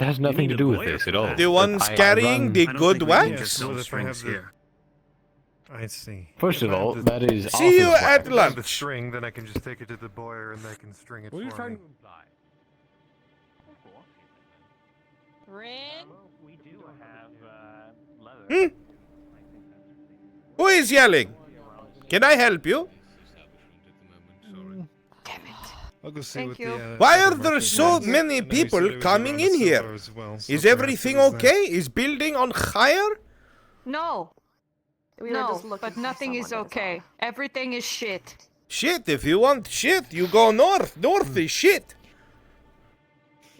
[SPEAKER 5] has nothing
[SPEAKER 11] need
[SPEAKER 5] to
[SPEAKER 11] a
[SPEAKER 5] do with
[SPEAKER 11] lawyer
[SPEAKER 5] this
[SPEAKER 11] for
[SPEAKER 5] at all.
[SPEAKER 11] that.
[SPEAKER 2] The ones
[SPEAKER 5] I
[SPEAKER 2] carrying
[SPEAKER 5] run-
[SPEAKER 2] the
[SPEAKER 11] I don't
[SPEAKER 2] good
[SPEAKER 11] think we can
[SPEAKER 2] wax?
[SPEAKER 11] just sell
[SPEAKER 7] Well, if I have
[SPEAKER 11] strings
[SPEAKER 7] the-
[SPEAKER 11] here.
[SPEAKER 7] I see.
[SPEAKER 5] First
[SPEAKER 7] If
[SPEAKER 5] of
[SPEAKER 7] I have
[SPEAKER 5] all,
[SPEAKER 7] the-
[SPEAKER 5] that is
[SPEAKER 2] See you
[SPEAKER 5] office
[SPEAKER 2] at
[SPEAKER 5] wax.
[SPEAKER 7] If I have the
[SPEAKER 2] lunch.
[SPEAKER 7] string, then I can just take it to the boyer and they can string it
[SPEAKER 5] What are you
[SPEAKER 7] for
[SPEAKER 5] trying
[SPEAKER 7] me.
[SPEAKER 5] to imply?
[SPEAKER 4] Rin?
[SPEAKER 11] We do have leather.
[SPEAKER 2] Who is yelling? Can I help you?
[SPEAKER 7] I'll go see
[SPEAKER 4] Thank
[SPEAKER 7] what
[SPEAKER 4] you.
[SPEAKER 7] the,
[SPEAKER 2] Why are
[SPEAKER 7] supermarket
[SPEAKER 2] there so
[SPEAKER 7] is.
[SPEAKER 2] many
[SPEAKER 7] I know he said
[SPEAKER 2] people
[SPEAKER 7] it was
[SPEAKER 2] coming
[SPEAKER 7] around
[SPEAKER 2] in
[SPEAKER 7] the
[SPEAKER 2] here?
[SPEAKER 7] silver as well, so
[SPEAKER 2] Is
[SPEAKER 7] perhaps
[SPEAKER 2] everything
[SPEAKER 7] it was that.
[SPEAKER 2] okay? Is building on fire?
[SPEAKER 4] No.
[SPEAKER 6] We were
[SPEAKER 4] No,
[SPEAKER 6] just looking
[SPEAKER 4] but
[SPEAKER 6] for
[SPEAKER 4] nothing is
[SPEAKER 6] someone that
[SPEAKER 4] okay. Everything is shit.
[SPEAKER 2] Shit, if you want shit, you go north. North is shit.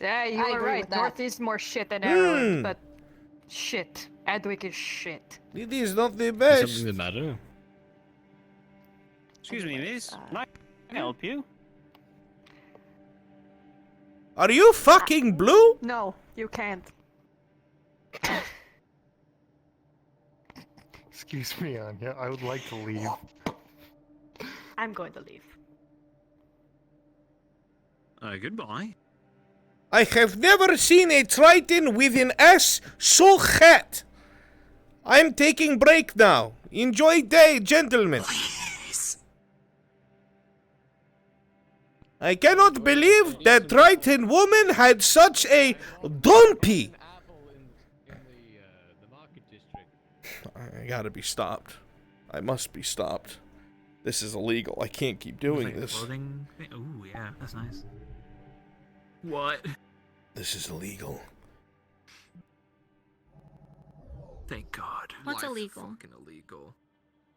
[SPEAKER 4] Yeah, you
[SPEAKER 6] I
[SPEAKER 4] are
[SPEAKER 6] agree
[SPEAKER 4] right.
[SPEAKER 6] with that.
[SPEAKER 4] North is more shit than Ireland,
[SPEAKER 2] Hmm.
[SPEAKER 4] but shit. Adwick is shit.
[SPEAKER 2] It is not the
[SPEAKER 5] Is
[SPEAKER 2] best.
[SPEAKER 5] something the matter?
[SPEAKER 11] Excuse me, miss. Can I help you?
[SPEAKER 2] Are you fucking blue?
[SPEAKER 4] No, you can't.
[SPEAKER 7] Excuse me, Anya. I would like to leave.
[SPEAKER 4] I'm going to leave.
[SPEAKER 11] Goodbye.
[SPEAKER 2] I have never seen a Triton with an ass so fat. I'm taking break now. Enjoy day, gentlemen. I cannot believe that Triton woman had such a dumpy. I gotta be stopped. I must be stopped. This is illegal. I can't keep doing this.
[SPEAKER 21] Clothing thing? Ooh, yeah, that's nice. What?
[SPEAKER 2] This is illegal.
[SPEAKER 22] Thank God.
[SPEAKER 9] What's
[SPEAKER 22] Why
[SPEAKER 9] illegal?
[SPEAKER 22] Fucking illegal.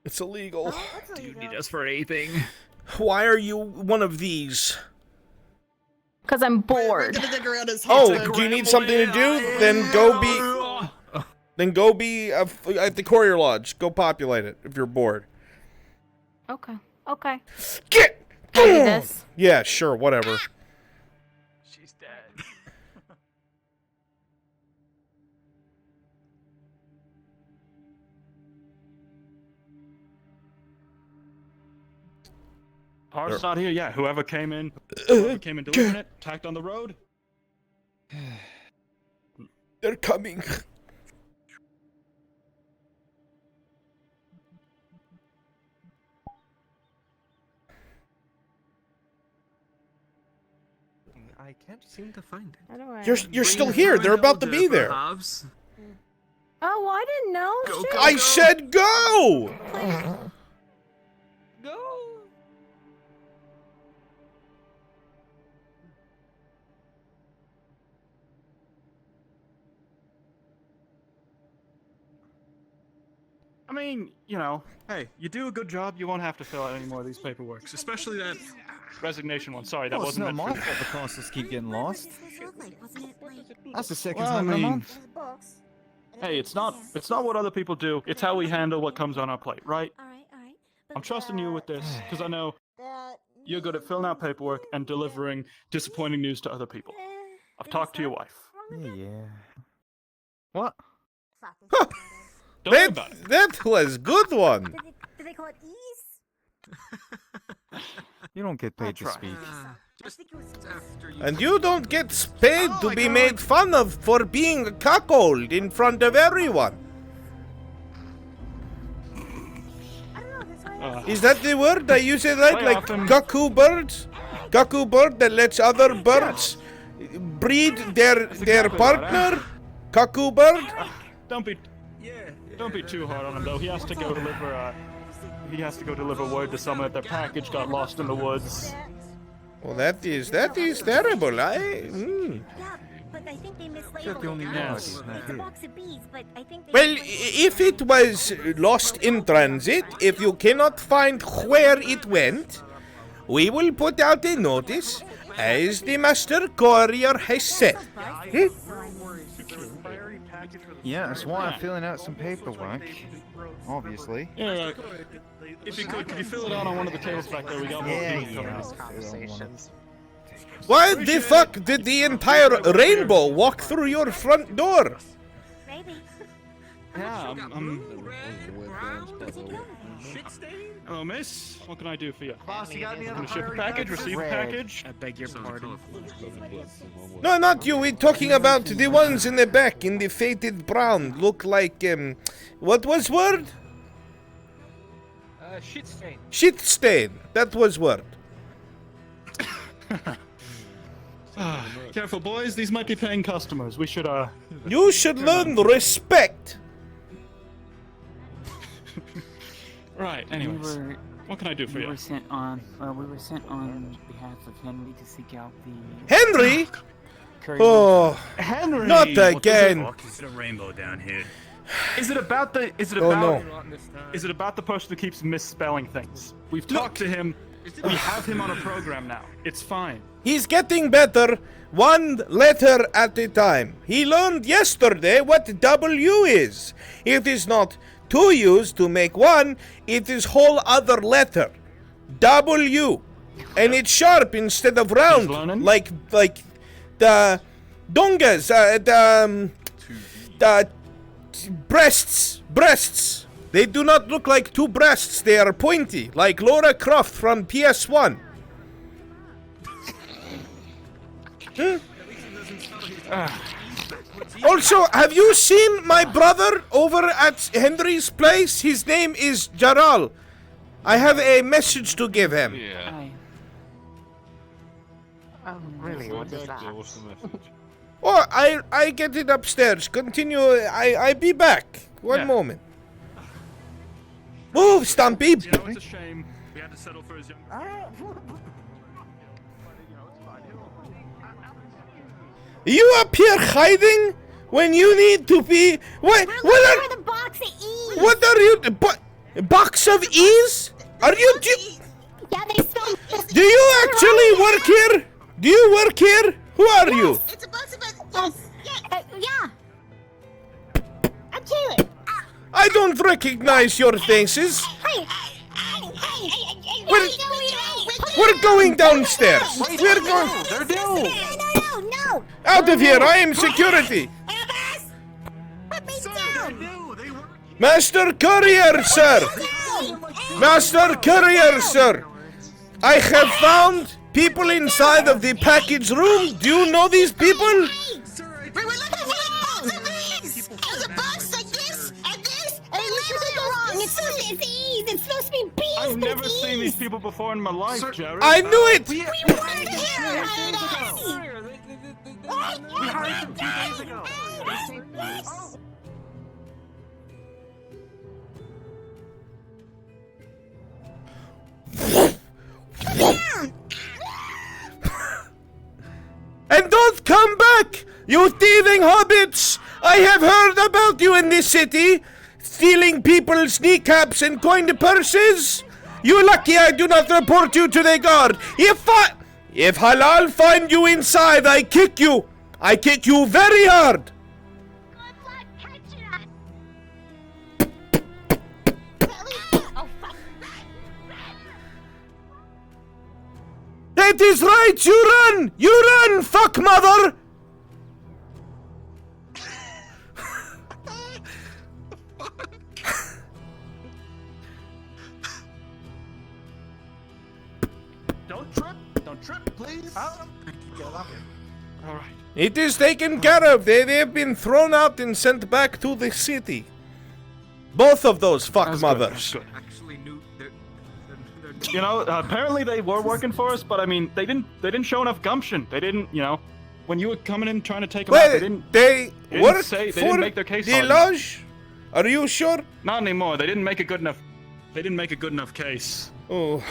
[SPEAKER 2] It's illegal.
[SPEAKER 22] Do you need us for anything?
[SPEAKER 2] Why are you one of these?
[SPEAKER 6] Because I'm bored.
[SPEAKER 2] Oh, do you need something to do? Then go be. Then go be at the Courier Lodge. Go populate it if you're bored.
[SPEAKER 6] Okay. Okay.
[SPEAKER 2] Get.
[SPEAKER 6] Can I do this?
[SPEAKER 2] Yeah, sure, whatever.
[SPEAKER 12] She's dead. Parts not here. Yeah, whoever came in delivering it, tacked on the road.
[SPEAKER 2] They're coming.
[SPEAKER 22] I can't seem to find it.
[SPEAKER 2] You're still here. They're about to be there.
[SPEAKER 22] Hobbs.
[SPEAKER 6] Oh, I didn't know. Shit.
[SPEAKER 2] I said go.
[SPEAKER 22] Go.
[SPEAKER 12] I mean, you know, hey, you do a good job, you won't have to fill out any more of these paperworks, especially that resignation one. Sorry, that
[SPEAKER 19] Well, it's
[SPEAKER 12] wasn't
[SPEAKER 19] not
[SPEAKER 12] meant
[SPEAKER 19] my
[SPEAKER 12] for
[SPEAKER 19] fault the parcels keep getting lost. That's the second
[SPEAKER 12] Well,
[SPEAKER 19] time
[SPEAKER 12] I
[SPEAKER 19] in a
[SPEAKER 12] mean,
[SPEAKER 19] month.
[SPEAKER 12] Hey, it's not what other people do. It's how we handle what comes on our plate, right? I'm trusting you with this because I know you're good at filling out paperwork and delivering disappointing news to other people. I've talked to your wife.
[SPEAKER 19] Yeah. What?
[SPEAKER 12] Don't worry about it.
[SPEAKER 2] That was good one.
[SPEAKER 9] Do they call it ease?
[SPEAKER 19] You don't get paid to speak.
[SPEAKER 2] And you don't get paid to be made fun of for being cuckold in front of everyone. Is that the word? I use it right? Like cuckoo birds? Cuckoo bird that lets other birds breed their partner? Cuckoo bird?
[SPEAKER 12] Don't be too hard on him though. He has to go deliver word to someone that their package got lost in the woods.
[SPEAKER 2] Well, that is terrible.
[SPEAKER 9] Yeah, but I think they mislabeled it. It's a box of bees, but I think they
[SPEAKER 2] Well, if it was lost in transit, if you cannot find where it went, we will put out a notice, as the Master Courier has said.
[SPEAKER 19] Yeah, that's why I'm filling out some paperwork. Obviously.
[SPEAKER 12] Yeah, if you could you fill it out on one of the tables back there? We got more people coming.
[SPEAKER 16] Conversations.
[SPEAKER 2] Why the fuck did the entire rainbow walk through your front door?
[SPEAKER 9] Maybe.
[SPEAKER 12] Yeah, Hello, miss. What can I do for you?
[SPEAKER 21] Boss, you got any
[SPEAKER 12] Gonna
[SPEAKER 21] other
[SPEAKER 12] ship a package? Receive a package?
[SPEAKER 21] I beg your pardon.
[SPEAKER 2] No, not you. We're talking about the ones in the back in the faded brown. Look like, what was word?
[SPEAKER 21] Shit stain.
[SPEAKER 2] Shit stain. That was word.
[SPEAKER 12] Careful, boys. These might be paying customers. We should,
[SPEAKER 2] You should learn respect.
[SPEAKER 12] Right, anyways. What can I do for
[SPEAKER 21] we
[SPEAKER 12] you?
[SPEAKER 21] Were sent on behalf of Henry to seek out the...
[SPEAKER 2] Henry?
[SPEAKER 21] Courier.
[SPEAKER 2] Oh,
[SPEAKER 12] Henry!
[SPEAKER 2] not again.
[SPEAKER 22] Is it a rainbow down here?
[SPEAKER 12] Is it about the person who keeps misspelling things? We've talked to him. We have him on a program now. It's fine.
[SPEAKER 2] He's getting better, one letter at a time. He learned yesterday what W is. It is not two U's to make one, it is whole other letter. W. And it's sharp instead of round. Like the dongas, the breasts. They do not look like two breasts, they are pointy, like Laura Croft from PS1. Also, have you seen my brother over at Henry's place? His name is Jaral. I have a message to give him.
[SPEAKER 5] Yeah.
[SPEAKER 16] Oh, really? What is that?
[SPEAKER 2] Oh, I get it upstairs. Continue. I be back. One moment. Move, Stumpy.
[SPEAKER 12] You know, it's a shame. We had to settle for his young.
[SPEAKER 2] You up here hiding when you need to be? What are
[SPEAKER 9] of E's.
[SPEAKER 2] What are you? Box of E's? Are you?
[SPEAKER 9] Yeah, they stole.
[SPEAKER 2] Do you actually work here? Do you work here? Who are you?
[SPEAKER 9] It's a box of yeah. I'm Taylor.
[SPEAKER 2] I don't recognize your faces.
[SPEAKER 9] Hey.
[SPEAKER 2] We're going downstairs. We're going.
[SPEAKER 12] They're due.
[SPEAKER 9] No.
[SPEAKER 2] Out of here! I am security.
[SPEAKER 9] Put me down.
[SPEAKER 2] Master Courier, sir. Master Courier, sir. I have found people inside of the package room. Do you know these people?
[SPEAKER 9] We were looking for a box of E's. There's a box like this and this, and labeled wrong. It's supposed to be E's. It's supposed to be B's.
[SPEAKER 12] I've never seen these people before in my life, Jerry.
[SPEAKER 2] I knew it.
[SPEAKER 9] We weren't here.
[SPEAKER 3] We hired them 2 days ago.
[SPEAKER 2] And don't come back, you thieving hobbits! I have heard about you in this city, stealing people's kneecaps and coined purses. You're lucky I do not report you to the guard. If Halal find you inside, I kick you. I kick you very hard. That is right, you run! You run, fuck mother!
[SPEAKER 12] Don't trip, please. All right.
[SPEAKER 2] It is taken care of. They have been thrown out and sent back to the city. Both of those fuck mothers.
[SPEAKER 12] You know, apparently they were working for us, but I mean, they didn't show enough gumption. They didn't, you know, when you were coming in trying to take them out, they didn't
[SPEAKER 2] work
[SPEAKER 12] say, they
[SPEAKER 2] for
[SPEAKER 12] didn't make their case
[SPEAKER 2] the
[SPEAKER 12] hard
[SPEAKER 2] lodge? Are you sure?
[SPEAKER 12] Not anymore. They didn't make a good enough. They didn't make a good enough case.
[SPEAKER 2] Oh.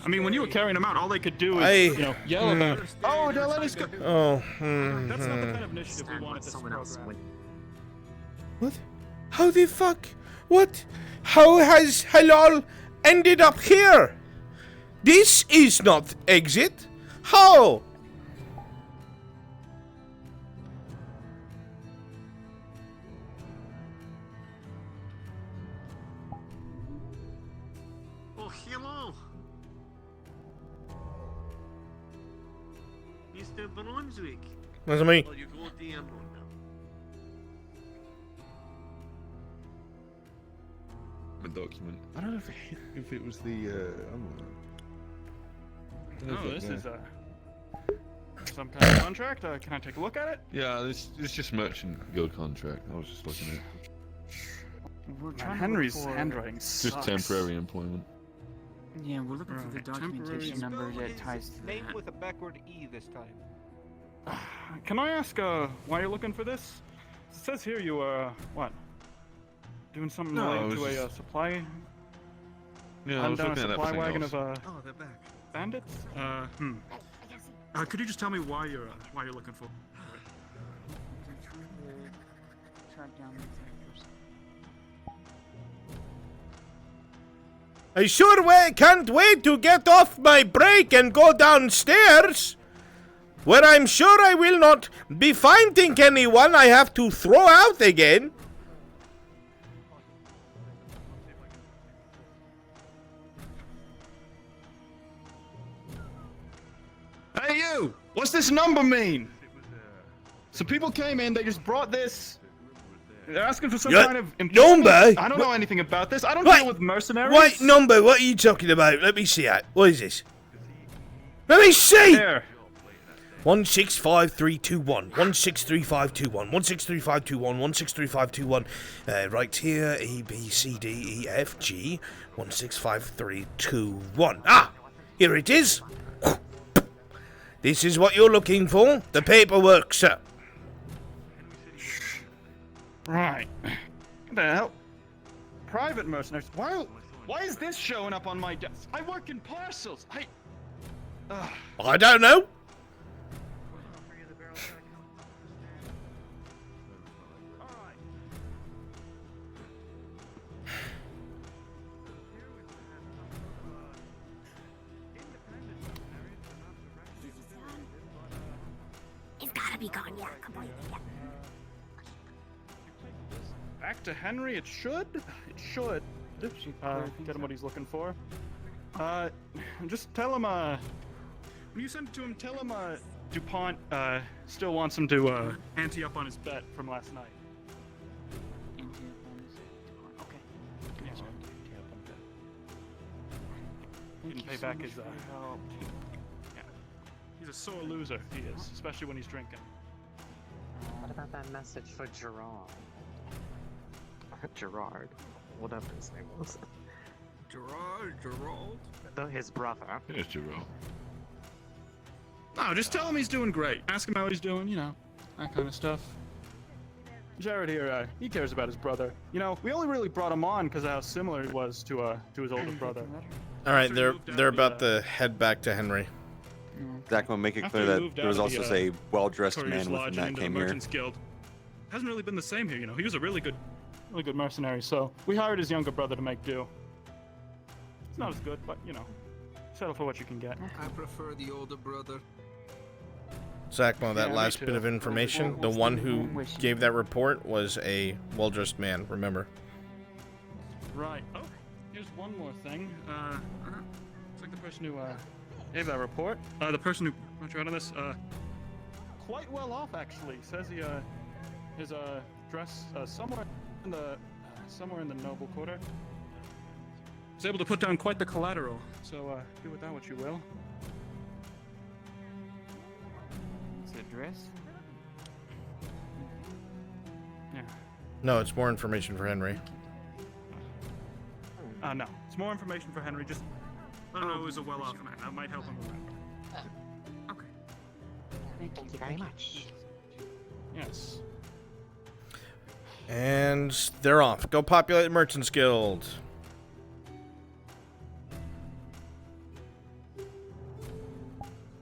[SPEAKER 12] I mean, when you were carrying them out, all they could do is, you know, yell about. Oh, they'll let us go.
[SPEAKER 2] Oh.
[SPEAKER 12] That's not the kind of initiative we want at this program.
[SPEAKER 2] What? How the fuck? What? How has Halal ended up here? This is not exit. How?
[SPEAKER 17] Oh, hello. Mr. Brunswick.
[SPEAKER 2] That's me.
[SPEAKER 17] Well, you go DM on now.
[SPEAKER 15] A document. I don't know if it was the.
[SPEAKER 12] No, this is some kind of contract. Can I take a look at it?
[SPEAKER 15] Yeah, it's just merchant guild contract. I was just looking at.
[SPEAKER 21] We're trying to
[SPEAKER 12] Henry's
[SPEAKER 21] look for...
[SPEAKER 12] handwriting
[SPEAKER 15] Just
[SPEAKER 12] sucks.
[SPEAKER 15] temporary employment.
[SPEAKER 21] Yeah, we're looking for the documentation number that ties to
[SPEAKER 10] Name
[SPEAKER 21] that.
[SPEAKER 10] with a backward E this time.
[SPEAKER 12] Can I ask why you're looking for this? It says here you what? Doing something
[SPEAKER 15] No, I
[SPEAKER 12] related
[SPEAKER 15] was
[SPEAKER 12] to a
[SPEAKER 15] just-
[SPEAKER 12] supply.
[SPEAKER 15] Yeah, I was
[SPEAKER 12] down a
[SPEAKER 15] looking at
[SPEAKER 12] supply
[SPEAKER 15] everything
[SPEAKER 12] wagon
[SPEAKER 15] else.
[SPEAKER 12] of
[SPEAKER 17] Oh, they're back.
[SPEAKER 12] bandits. Could you just tell me why you're looking for?
[SPEAKER 21] Track down the person.
[SPEAKER 2] I sure can't wait to get off my break and go downstairs, where I'm sure I will not be finding anyone I have to throw out again.
[SPEAKER 12] Hey you! What's this number mean? So people came in, they just brought this. They're asking for some
[SPEAKER 2] Yeah,
[SPEAKER 12] kind of
[SPEAKER 2] number?
[SPEAKER 12] I don't know anything about this. I don't deal with mercenaries.
[SPEAKER 2] What number? What are you talking about? Let me see it. What is this? Let me see!
[SPEAKER 12] There.
[SPEAKER 2] 165321, 163521, 163521, 163521. Right here, A, B, C, D, E, F, G, 165321. Ah! Here it is. This is what you're looking for. The paperwork, sir.
[SPEAKER 12] Right. What the hell? Private mercenaries. Why is this showing up on my desk? I work in parcels.
[SPEAKER 2] I don't know.
[SPEAKER 9] be gone. Yeah, completely. Yeah.
[SPEAKER 12] Back to Henry, it should. It should. Get him what he's looking for. Just tell him, when you send it to him, tell him, DuPont, still wants him to, ante up on his bet from last night.
[SPEAKER 21] Okay.
[SPEAKER 12] Yes, sir. Didn't pay back his, yeah. He's a sore loser, he is, especially when he's drinking.
[SPEAKER 16] What about that message for Gerard? Gerard, whatever his name was.
[SPEAKER 17] Gerald?
[SPEAKER 16] His brother.
[SPEAKER 5] Yes, Jerome.
[SPEAKER 12] No, just tell him he's doing great. Ask him how he's doing, you know, that kind of stuff. Jared here, he cares about his brother. You know, we only really brought him on because of how similar he was to his older brother.
[SPEAKER 2] All right, they're about to head back to Henry.
[SPEAKER 13] Zach will make it clear that there was also a well-dressed man with him that came here.
[SPEAKER 12] Guild. Hasn't really been the same here, you know. He was a really good mercenary, so we hired his younger brother to make do. It's not as good, but, you know, settle for what you can get.
[SPEAKER 17] I prefer the older brother.
[SPEAKER 2] Zachmo, that
[SPEAKER 12] Yeah, me
[SPEAKER 2] last
[SPEAKER 12] too.
[SPEAKER 2] bit of information, the one who gave that report was a well-dressed man, remember?
[SPEAKER 12] Right. Oh, here's one more thing. It's like the person who, gave that report. The person who brought you out on this, quite well off, actually. Says he, his, dress, somewhere in the noble quarter. Was able to put down quite the collateral, so, do with that what you will.
[SPEAKER 21] It's a dress?
[SPEAKER 12] Yeah.
[SPEAKER 2] No, it's more information for Henry.
[SPEAKER 12] No. It's more information for Henry, just... I don't know, it was a well-off man. That might help him remember.
[SPEAKER 16] Okay. Thank you very much.
[SPEAKER 12] Yes.
[SPEAKER 2] And they're off. Go populate the Merchants Guild.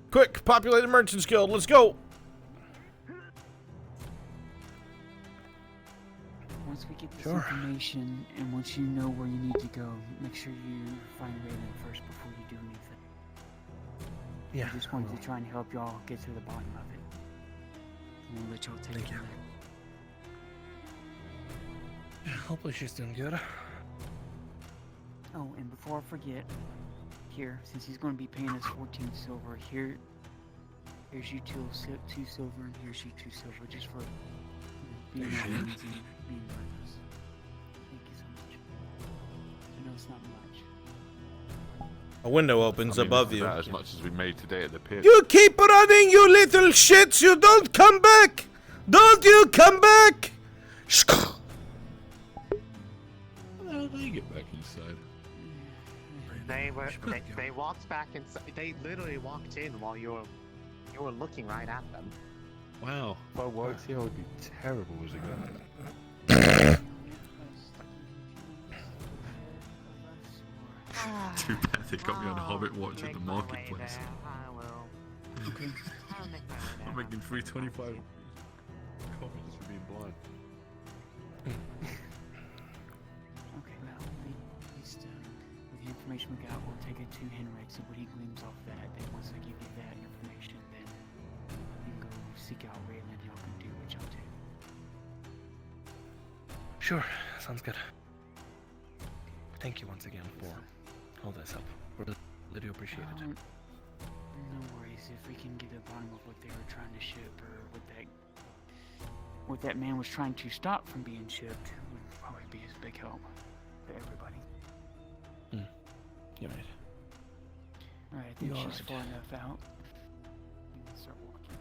[SPEAKER 2] Quick, populate the Merchants Guild. Let's go.
[SPEAKER 21] Once we get this information, and once you know where you need to go, make sure you find Raylan first before you do anything.
[SPEAKER 19] Yeah.
[SPEAKER 21] I just wanted to try and help y'all get to the bottom of it. And we'll let y'all take it from there.
[SPEAKER 19] Hopefully she's doing good.
[SPEAKER 21] Oh, and before I forget, here, since he's going to be paying us 14 silver, here's you 2 silver, and here's you 2 silver, just for being nice and being with us. Thank you so much. I know it's not much.
[SPEAKER 2] A window opens above you.
[SPEAKER 5] About as much as we made today at the pit.
[SPEAKER 2] You keep running, you little shits! You don't come back! Don't you come back!
[SPEAKER 5] How did they get back inside?
[SPEAKER 16] They walked back inside. They literally walked in while you were looking right at them.
[SPEAKER 5] Wow. If I worked here, I would be terrible as a guy. Too bad they got me on Hobbit Watch at the marketplace.
[SPEAKER 21] Okay.
[SPEAKER 5] I'm making 325 copies for being blind.
[SPEAKER 21] Okay, well, at least with the information we got, we'll take it to Henrik, so what he gleans off that, then once I give you that information, then you can go seek out Raylan and y'all can do what y'all do.
[SPEAKER 19] Sure, sounds good. Thank you once again for all this help. Really do appreciate it.
[SPEAKER 21] No worries. If we can get to the bottom of what they were trying to ship, or what that man was trying to stop from being shipped, would probably be a big help for everybody.
[SPEAKER 19] You're right.
[SPEAKER 21] Alright, I think
[SPEAKER 19] You're
[SPEAKER 21] she's
[SPEAKER 19] right.
[SPEAKER 21] far enough out. You can start walking.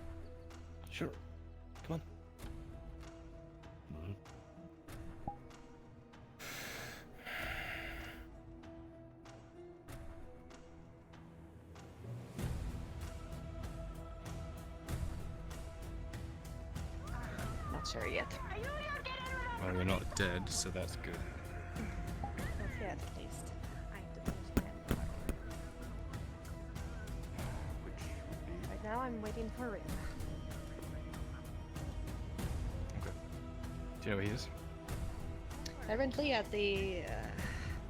[SPEAKER 19] Sure. Come on.
[SPEAKER 6] Not sure yet.
[SPEAKER 5] Well, we're not dead, so that's good.
[SPEAKER 6] Not yet, at least. I have to finish my part. Right now, I'm waiting for Rin.
[SPEAKER 5] Do you know where he is?
[SPEAKER 4] Currently at the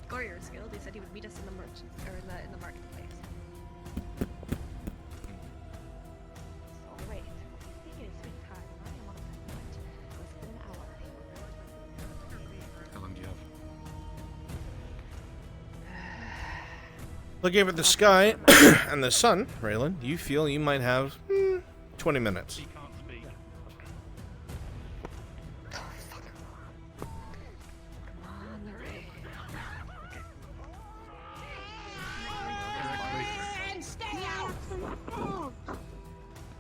[SPEAKER 4] Couriers Guild, he said he would meet us in the merchant or in the marketplace.
[SPEAKER 6] So wait, what is the sweet
[SPEAKER 2] Looking up at the sky and the sun, Raylan, you feel you might have 20 minutes.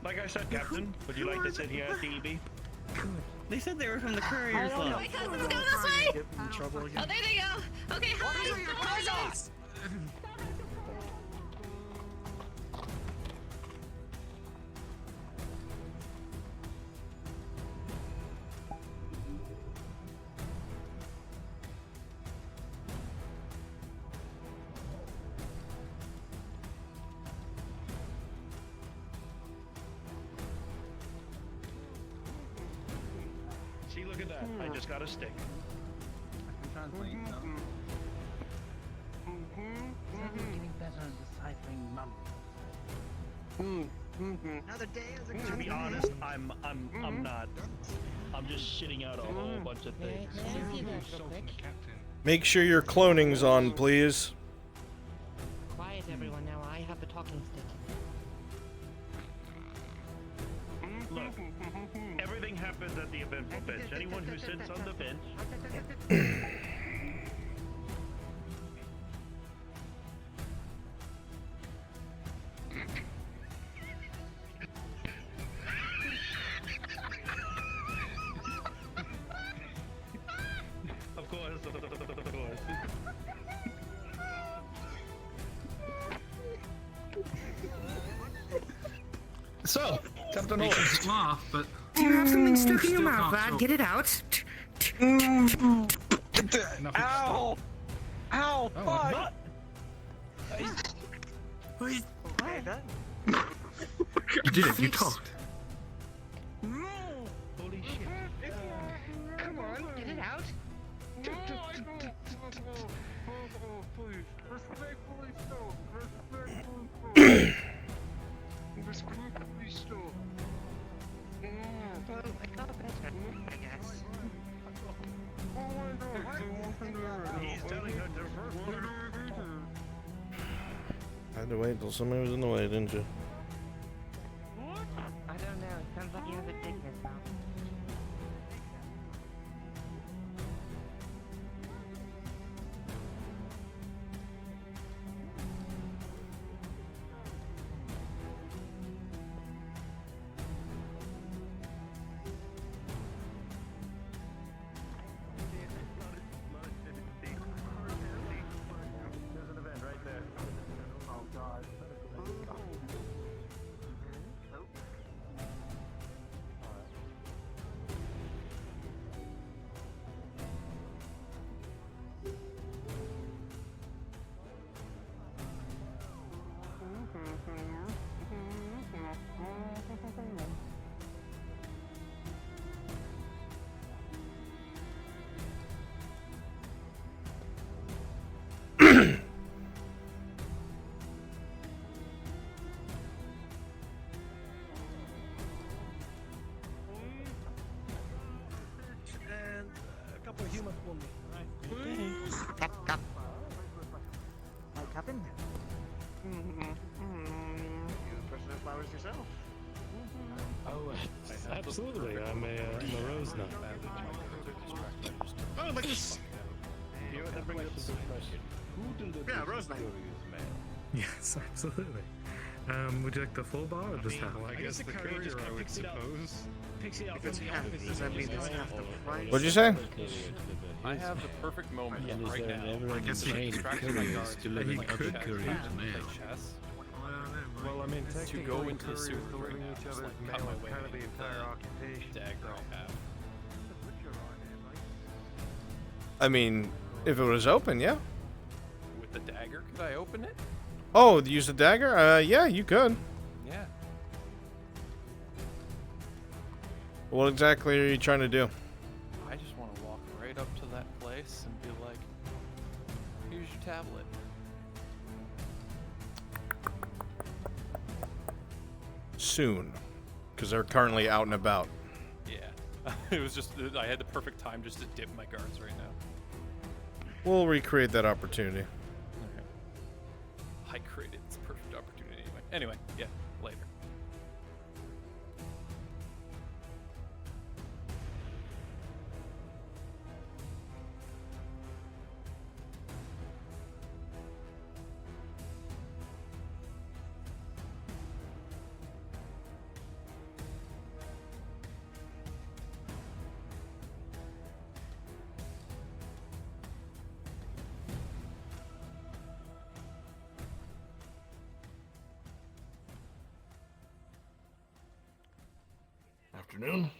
[SPEAKER 22] Like I said, Captain, would you like to sit here at the EB?
[SPEAKER 1] They said they were from the courier club.
[SPEAKER 9] Let's go this way!
[SPEAKER 22] Get in trouble again.
[SPEAKER 9] Oh, there they go! Okay, hi!
[SPEAKER 22] See, look at that. I just got a stick.
[SPEAKER 1] Getting better at deciphering numbers.
[SPEAKER 3] Another day as a
[SPEAKER 22] To be honest, I'm not. I'm just shitting out a whole bunch of things.
[SPEAKER 2] Make sure your cloning's on, please.
[SPEAKER 1] Quiet, everyone. Now I have the talking stick.
[SPEAKER 22] Look, everything happens at the eventful bench. Anyone who sits on the bench. Of course.
[SPEAKER 19] So, Captain
[SPEAKER 18] They
[SPEAKER 19] Holt.
[SPEAKER 18] can off, but
[SPEAKER 8] Do you have something stuck in
[SPEAKER 18] Still
[SPEAKER 8] your mouth,
[SPEAKER 18] can't
[SPEAKER 8] lad? Get it out.
[SPEAKER 22] Ow! Ow!
[SPEAKER 19] Oh,
[SPEAKER 22] Fuck!
[SPEAKER 3] Okay, done.
[SPEAKER 18] you did it. You talked.
[SPEAKER 22] Holy shit.
[SPEAKER 3] Come on,
[SPEAKER 1] Get it out.
[SPEAKER 3] no, I don't. Please, respectfully so. Respectfully so.
[SPEAKER 1] Well, I got better, I guess.
[SPEAKER 22] He's telling her to
[SPEAKER 2] Had to wait until somebody was in the way, didn't you?
[SPEAKER 1] I don't know. It sounds like you have a dickness now.
[SPEAKER 22] There's an event right there. Oh god.
[SPEAKER 3] And a couple of humans will meet, right?
[SPEAKER 16] Hi, Captain. You personal flowers yourself?
[SPEAKER 22] Oh,
[SPEAKER 7] Absolutely, I'm a rose nut.
[SPEAKER 3] Oh, like this.
[SPEAKER 22] You have to bring up a good question. Who delivered
[SPEAKER 3] Yeah, Rose Knight.
[SPEAKER 18] Yes, absolutely. Would you like the full bar or just half?
[SPEAKER 22] I guess the courier, I would suppose.
[SPEAKER 3] Picks it out
[SPEAKER 16] If it's
[SPEAKER 3] from the
[SPEAKER 16] half,
[SPEAKER 3] office.
[SPEAKER 16] does that mean it's half the price?
[SPEAKER 2] What'd you say?
[SPEAKER 5] I have the perfect moment
[SPEAKER 18] And is
[SPEAKER 5] right
[SPEAKER 18] there
[SPEAKER 5] now.
[SPEAKER 18] ever
[SPEAKER 5] I
[SPEAKER 18] any
[SPEAKER 5] guess
[SPEAKER 18] train couriers delivering
[SPEAKER 5] like
[SPEAKER 18] other
[SPEAKER 5] chess,
[SPEAKER 18] couriers
[SPEAKER 5] like
[SPEAKER 18] mail?
[SPEAKER 5] chess.
[SPEAKER 22] Well, I mean,
[SPEAKER 5] To
[SPEAKER 22] technically,
[SPEAKER 5] go into the
[SPEAKER 22] couriers
[SPEAKER 5] sewer right
[SPEAKER 22] delivering
[SPEAKER 5] now,
[SPEAKER 22] each
[SPEAKER 5] just
[SPEAKER 22] other's
[SPEAKER 5] like cut
[SPEAKER 22] mail
[SPEAKER 5] my
[SPEAKER 22] is
[SPEAKER 5] way
[SPEAKER 22] kind of the
[SPEAKER 5] into
[SPEAKER 22] entire
[SPEAKER 5] the
[SPEAKER 22] occupation.
[SPEAKER 5] dagger I have.
[SPEAKER 2] I mean, if it was open, yeah.
[SPEAKER 5] With the dagger, could I open it?
[SPEAKER 2] Oh, use the dagger? Yeah, you could.
[SPEAKER 5] Yeah.
[SPEAKER 2] What exactly are you trying to do?
[SPEAKER 5] I just want to walk right up to that place and be like, here's your tablet.
[SPEAKER 2] Soon. Because they're currently out and about.
[SPEAKER 5] Yeah. It was just, I had the perfect time just to dip my guards right now.
[SPEAKER 2] We'll recreate that opportunity.
[SPEAKER 14] I created this perfect opportunity anyway. Anyway, yeah, later.
[SPEAKER 19] Afternoon.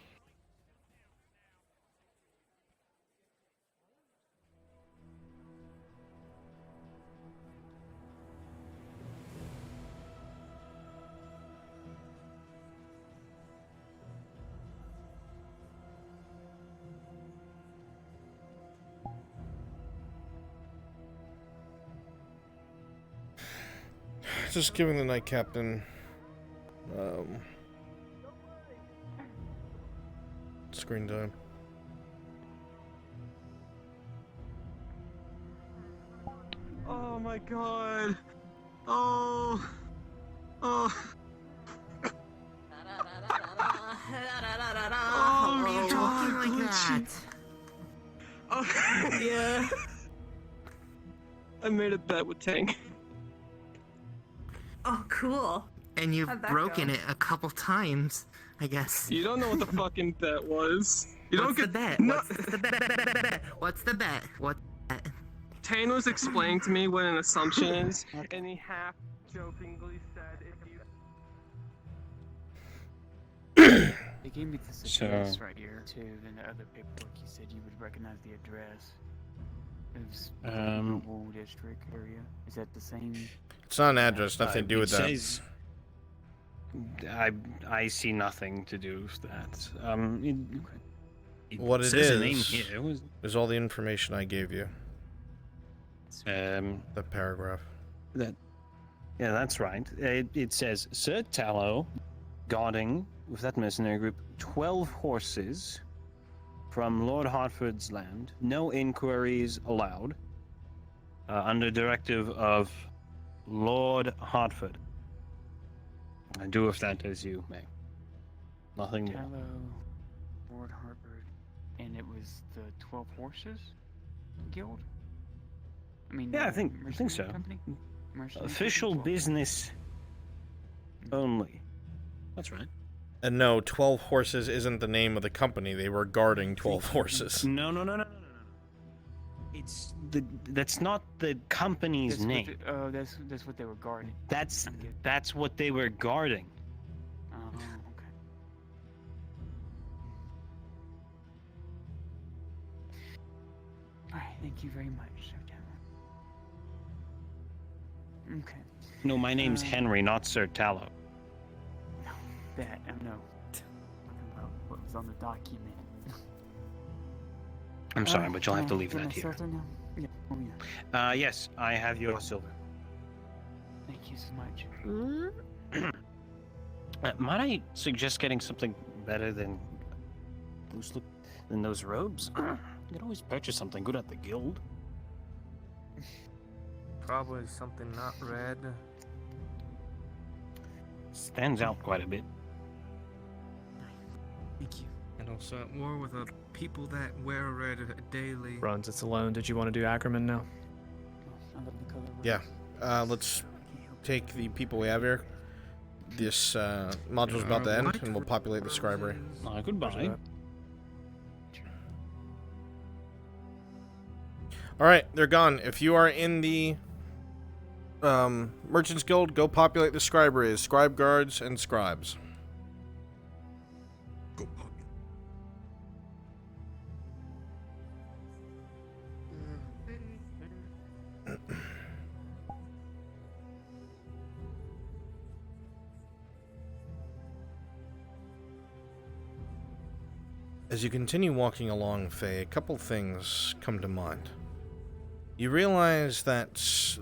[SPEAKER 2] Just giving the night captain screen time.
[SPEAKER 3] Oh my god. Oh. Oh.
[SPEAKER 1] Oh, are you talking like that?
[SPEAKER 3] Oh, yeah. I made a bet with Tank.
[SPEAKER 1] Oh, cool. And you've
[SPEAKER 3] How'd that
[SPEAKER 1] broken
[SPEAKER 3] go?
[SPEAKER 1] it a couple times, I guess.
[SPEAKER 3] You don't know what the fucking bet was. You don't
[SPEAKER 1] What's
[SPEAKER 3] get
[SPEAKER 1] the bet?
[SPEAKER 3] No.
[SPEAKER 1] What's the bet? What's the bet? What?
[SPEAKER 3] Tane was explaining to me what an assumption is, and he half jokingly said if you.
[SPEAKER 21] They gave me this
[SPEAKER 11] So-
[SPEAKER 21] address right here too. In the other paperwork, you said you would recognize the address. It was Noble District area. Is that the same?
[SPEAKER 2] It's not an address, nothing to do with that.
[SPEAKER 11] Says, I see nothing to do with that.
[SPEAKER 2] What it
[SPEAKER 11] says a name
[SPEAKER 2] is
[SPEAKER 11] here.
[SPEAKER 2] is all the information I gave you.
[SPEAKER 11] The
[SPEAKER 2] paragraph.
[SPEAKER 11] Yeah, that's right. It says Sir Tallow guarding with that mercenary group 12 horses from Lord Hartford's land. No inquiries allowed. Under directive of Lord Hartford. I do with that as you may. Nothing more.
[SPEAKER 21] Tallow, Lord Hartford, and it was the 12 Horses Guild. I mean,
[SPEAKER 11] Yeah, I think so.
[SPEAKER 21] Company? Mercenary
[SPEAKER 11] Official
[SPEAKER 21] company?
[SPEAKER 11] business only. That's right.
[SPEAKER 2] And no, 12 Horses isn't the name of the company. They were guarding 12 horses.
[SPEAKER 11] No. It's that's not the company's
[SPEAKER 21] That's
[SPEAKER 11] name.
[SPEAKER 21] What that's what they were guarding.
[SPEAKER 11] That's what they were guarding.
[SPEAKER 21] Oh, okay. All right, thank you very much, Sir Tallow. Okay.
[SPEAKER 11] No, my name's Henry, not Sir Tallow.
[SPEAKER 21] That I know. Talking about what was on the document.
[SPEAKER 11] I'm sorry, but you'll have to leave
[SPEAKER 21] Can I
[SPEAKER 11] that here.
[SPEAKER 21] start there now? Yeah. Oh yeah.
[SPEAKER 11] Yes, I have your silver.
[SPEAKER 21] Thank you so much.
[SPEAKER 11] Might I suggest getting something better than those robes? You could always purchase something good at the guild.
[SPEAKER 10] Probably something not red.
[SPEAKER 11] Stands out quite a bit.
[SPEAKER 10] Thank you. And also at war with the people that wear red daily.
[SPEAKER 18] Bruns, it's alone. Did you want to do Ackerman now?
[SPEAKER 2] Yeah. Let's take the people we have here. This module's about to end, and we'll populate the scribery.
[SPEAKER 11] Goodbye.
[SPEAKER 2] Alright, they're gone. If you are in the Merchants Guild, go populate the scriberies. Scribe guards and scribes.
[SPEAKER 15] Go populate.
[SPEAKER 2] As you continue walking along, Faye, a couple things come to mind. You realize that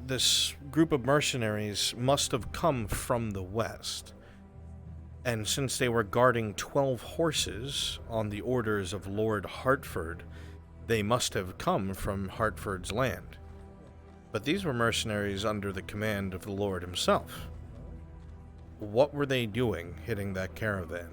[SPEAKER 2] this group of mercenaries must have come from the west. And since they were guarding 12 horses on the orders of Lord Hartford, they must have come from Hartford's land. But these were mercenaries under the command of the Lord himself. What were they doing hitting that caravan?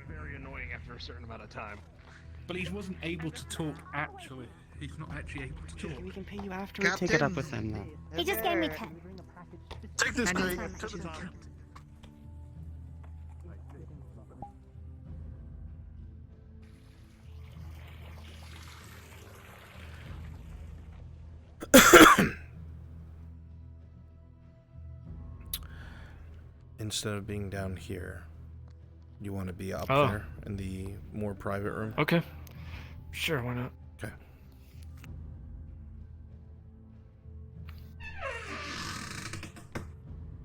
[SPEAKER 12] Very annoying after a certain amount of time. But he wasn't able to talk actually. He's not actually able to talk.
[SPEAKER 21] We can pay you afterwards. Take it up with him then.
[SPEAKER 9] He just gave me 10.
[SPEAKER 15] Take this crate
[SPEAKER 21] Anytime
[SPEAKER 15] to the
[SPEAKER 21] I-
[SPEAKER 15] top.
[SPEAKER 2] Instead of being down here, you want to be up
[SPEAKER 18] Oh.
[SPEAKER 2] there in the more private room?
[SPEAKER 18] Okay. Sure, why not?
[SPEAKER 2] Okay.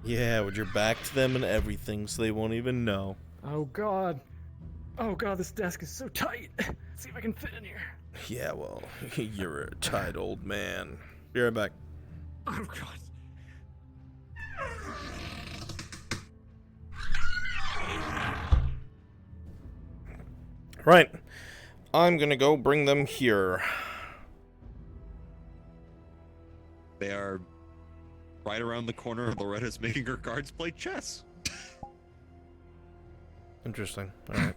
[SPEAKER 2] Yeah, with your back to them and everything, so they won't even know.
[SPEAKER 18] Oh god. Oh god, this desk is so tight. Let's see if I can fit in here.
[SPEAKER 2] Yeah, well, you're a tight old man. Be right back.
[SPEAKER 18] Oh god.
[SPEAKER 2] Right. I'm gonna go bring them here.
[SPEAKER 15] They are right around the corner. Loretta's making her guards play chess.
[SPEAKER 2] Interesting. Alright.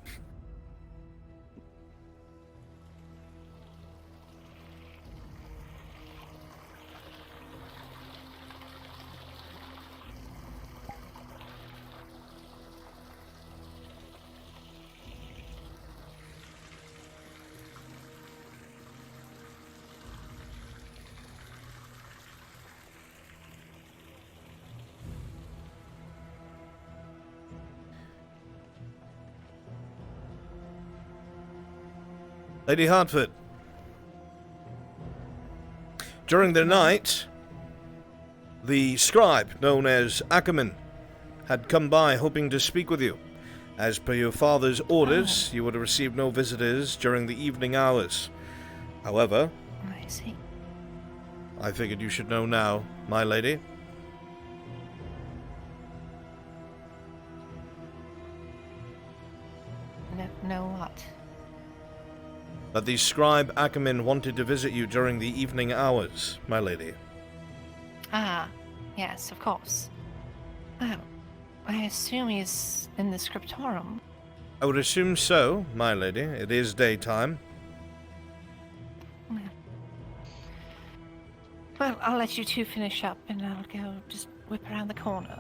[SPEAKER 2] Lady Hartford. During the night, the scribe, known as Ackerman, had come by hoping to speak with you. As per your father's orders, you would have received no visitors during the evening hours. However,
[SPEAKER 6] I see.
[SPEAKER 2] I figured you should know now, my lady.
[SPEAKER 6] No what?
[SPEAKER 2] That the scribe Ackerman wanted to visit you during the evening hours, my lady.
[SPEAKER 6] Ah, yes, of course. Well, I assume he's in the scriptorum.
[SPEAKER 2] I would assume so, my lady. It is daytime.
[SPEAKER 6] Well, I'll let you two finish up and I'll go just whip around the corner.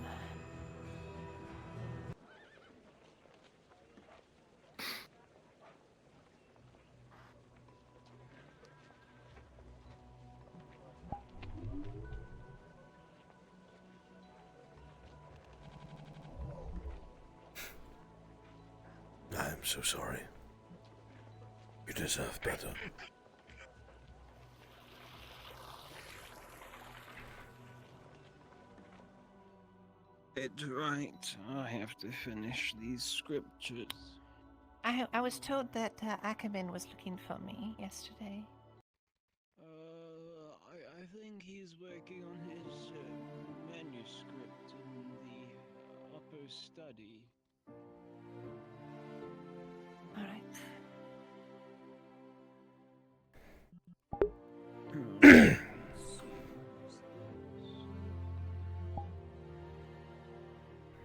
[SPEAKER 2] I am so sorry. You deserve better.
[SPEAKER 11] It's right. I have to finish these scriptures.
[SPEAKER 6] I was told that Ackerman was looking for me yesterday.
[SPEAKER 11] I think he's working on his manuscript in the upper study.
[SPEAKER 6] All right.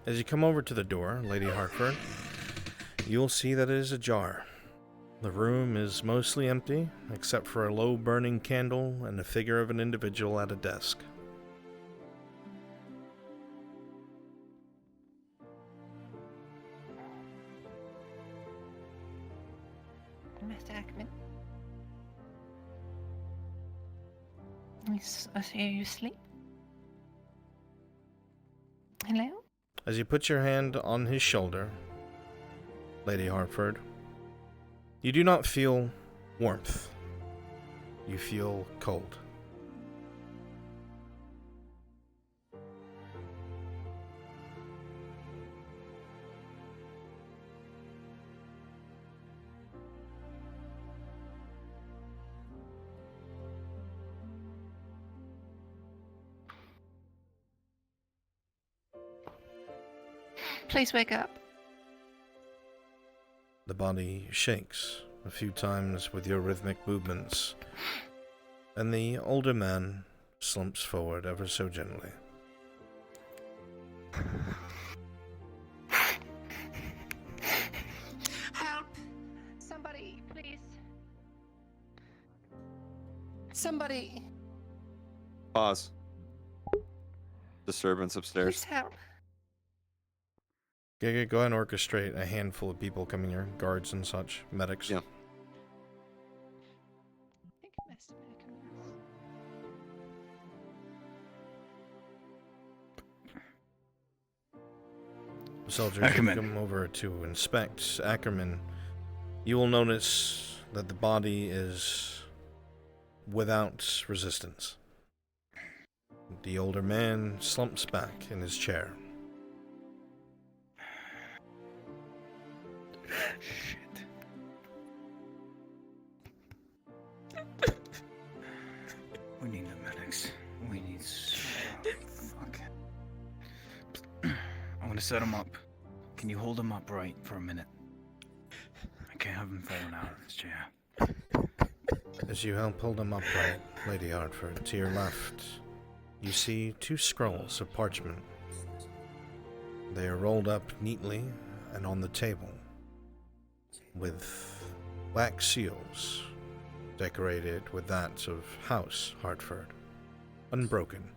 [SPEAKER 2] As you come over to the door, Lady Hartford, you'll see that it is ajar. The room is mostly empty, except for a low burning candle and the figure of an individual at a desk.
[SPEAKER 6] Mr. Ackerman? I see you asleep. Hello?
[SPEAKER 2] As you put your hand on his shoulder, Lady Hartford, you do not feel warmth. You feel cold.
[SPEAKER 13] Please wake up.
[SPEAKER 2] The body shakes a few times with your rhythmic movements, and the older man slumps forward ever so gently.
[SPEAKER 13] Help! Somebody, please. Somebody,
[SPEAKER 15] Pause. Disturbance upstairs.
[SPEAKER 13] please help.
[SPEAKER 2] Giga, go ahead and orchestrate a handful of people coming here, guards and such, medics.
[SPEAKER 15] Yeah.
[SPEAKER 2] Soldiers
[SPEAKER 20] Ackerman.
[SPEAKER 2] come over to inspect. Ackerman, you will notice that the body is without resistance. The older man slumps back in his chair.
[SPEAKER 20] Shit. We need the medics. We need. Fuck. I'm gonna set him up. Can you hold him upright for a minute? I can't have him falling out of his chair.
[SPEAKER 2] As you help hold him upright, Lady Hartford, to your left, you see 2 scrolls of parchment. They are rolled up neatly and on the table, with wax seals decorated with that of House Hartford, unbroken.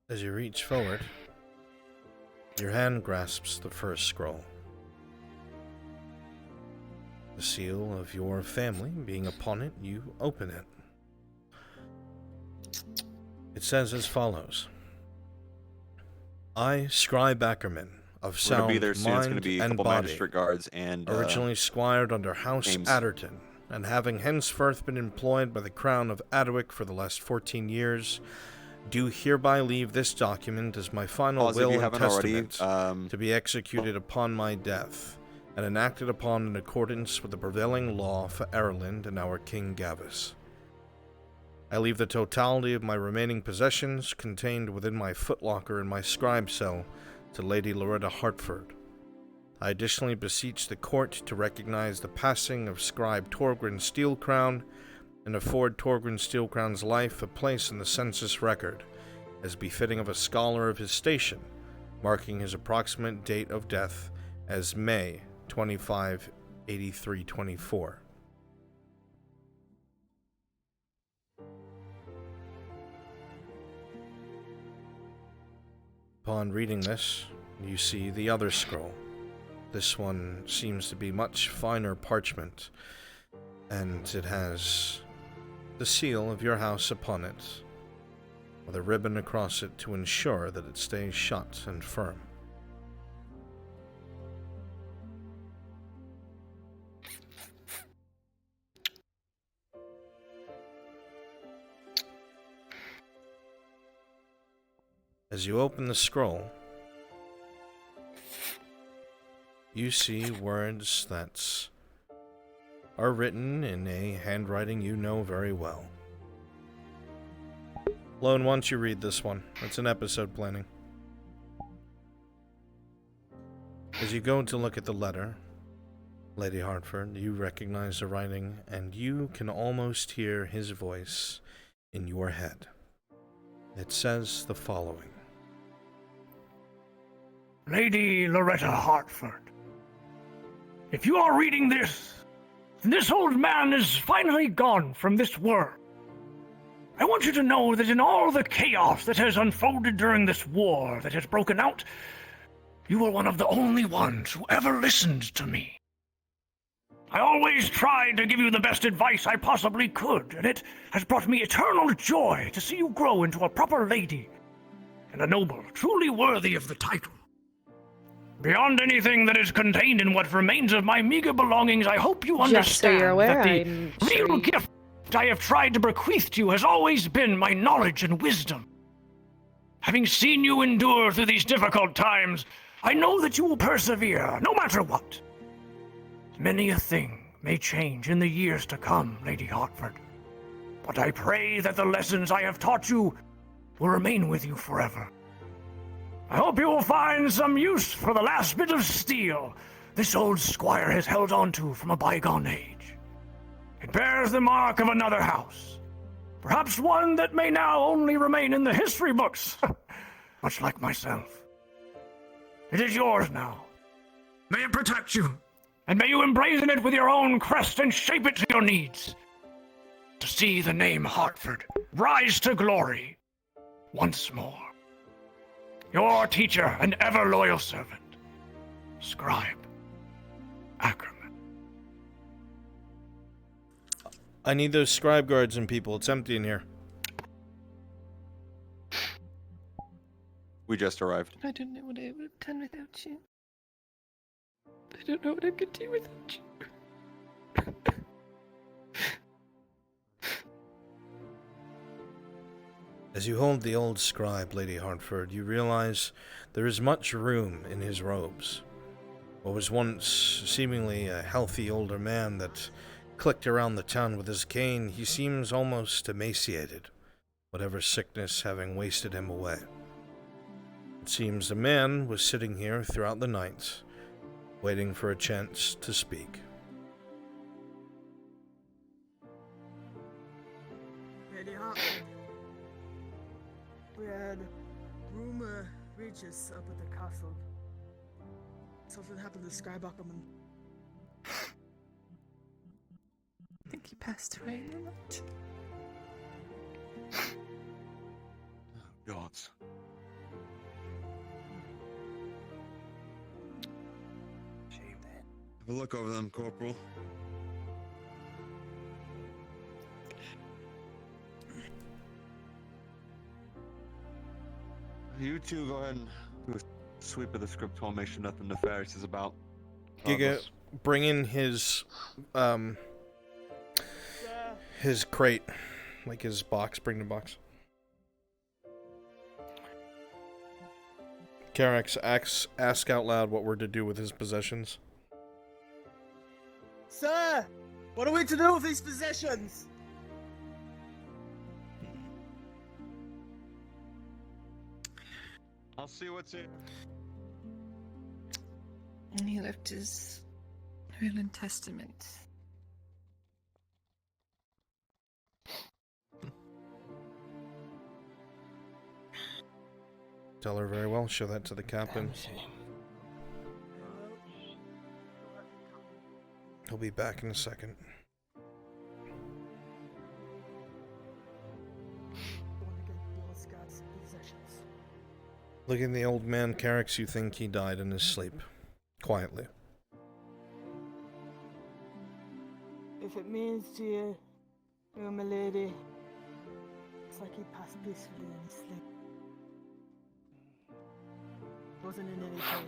[SPEAKER 2] As you reach forward, your hand grasps the first scroll. The seal of your family being upon it, you open it. It says as follows: I, Scribe Ackerman, of
[SPEAKER 15] We're
[SPEAKER 2] sound
[SPEAKER 15] gonna be there soon. It's gonna
[SPEAKER 2] mind
[SPEAKER 15] be a
[SPEAKER 2] and
[SPEAKER 15] couple
[SPEAKER 2] body,
[SPEAKER 15] magistrate guards and
[SPEAKER 2] originally squired under House
[SPEAKER 15] names.
[SPEAKER 2] Adderton, and having henceforth been employed by the Crown of Adderwick for the last 14 years, do hereby leave this document as my final
[SPEAKER 15] Pause if
[SPEAKER 2] will
[SPEAKER 15] you
[SPEAKER 2] and
[SPEAKER 15] haven't already,
[SPEAKER 2] testament to be executed upon my death, and enacted upon in accordance with the prevailing law for Ireland and our King Gavis. I leave the totality of my remaining possessions contained within my footlocker in my scribe cell to Lady Loretta Hartford. I additionally beseech the court to recognize the passing of Scribe Torgrin Steelcrown and afford Torgrin Steelcrown's life a place in the census record, as befitting of a scholar of his station, marking his approximate date of death as May 25, 8324. Upon reading this, you see the other scroll. This one seems to be much finer parchment, and it has the seal of your house upon it, with a ribbon across it to ensure that it stays shut and firm. As you open the scroll, you see words that are written in a handwriting you know very well. Lone, once you read this one, it's an episode planning. As you go to look at the letter, Lady Hartford, you recognize the writing, and you can almost hear his voice in your head. It says the following:
[SPEAKER 18] Lady Loretta Hartford, if you are reading this, this old man is finally gone from this world. I want you to know that in all the chaos that has unfolded during this war that has broken out, you were one of the only ones who ever listened to me. I always tried to give you the best advice I possibly could, and it has brought me eternal joy to see you grow into a proper lady and a noble, truly worthy of the title. Beyond anything that is contained in what remains of my meager belongings, I hope you understand
[SPEAKER 23] Just so you're aware,
[SPEAKER 18] that the
[SPEAKER 23] I'm
[SPEAKER 18] real
[SPEAKER 23] sure
[SPEAKER 18] gift
[SPEAKER 4] gift I have tried to bequeath to you has always been my knowledge and wisdom. Having seen you endure through these difficult times, I know that you will persevere, no matter what. Many a thing may change in the years to come, Lady Hartford, but I pray that the lessons I have taught you will remain with you forever. I hope you will find some use for the last bit of steel this old squire has held on to from a bygone age. It bears the mark of another house, perhaps one that may now only remain in the history books, much like myself. It is yours now. May it protect you, and may you emblazon it with your own crest and shape it to your needs. To see the name Hartford rise to glory once more. Your teacher and ever loyal servant, Scribe Ackerman.
[SPEAKER 2] I need those scribe guards and people. It's empty in here.
[SPEAKER 15] We just arrived.
[SPEAKER 13] I don't know what I would have done without you. I don't know what I could do without you.
[SPEAKER 2] As you hold the old scribe, Lady Hartford, you realize there is much room in his robes. What was once seemingly a healthy older man that clicked around the town with his cane, he seems almost emaciated, whatever sickness having wasted him away. It seems the man was sitting here throughout the night, waiting for a chance to speak.
[SPEAKER 17] Lady Hartford, we had rumor reaches up at the castle. Something happened to Scribe Ackerman.
[SPEAKER 13] I think he passed away in the night.
[SPEAKER 15] Gods. Have a look over them, Corporal. You two go ahead and do a sweep of the script while make sure nothing nefarious is about.
[SPEAKER 2] Giga, bring in his crate, like his box. Bring the box. Carex, ask out loud what we're to do with his possessions.
[SPEAKER 17] Sir, what are we to do with these possessions?
[SPEAKER 15] I'll see what's in.
[SPEAKER 13] And he left his will and testament.
[SPEAKER 2] Tell her very well. Show that to the captain. He'll be back in a second. Looking at the old man, Carex, you think he died in his sleep. Quietly.
[SPEAKER 17] If it means to you, my lady, it's like he passed peacefully in his sleep. Wasn't in any pain.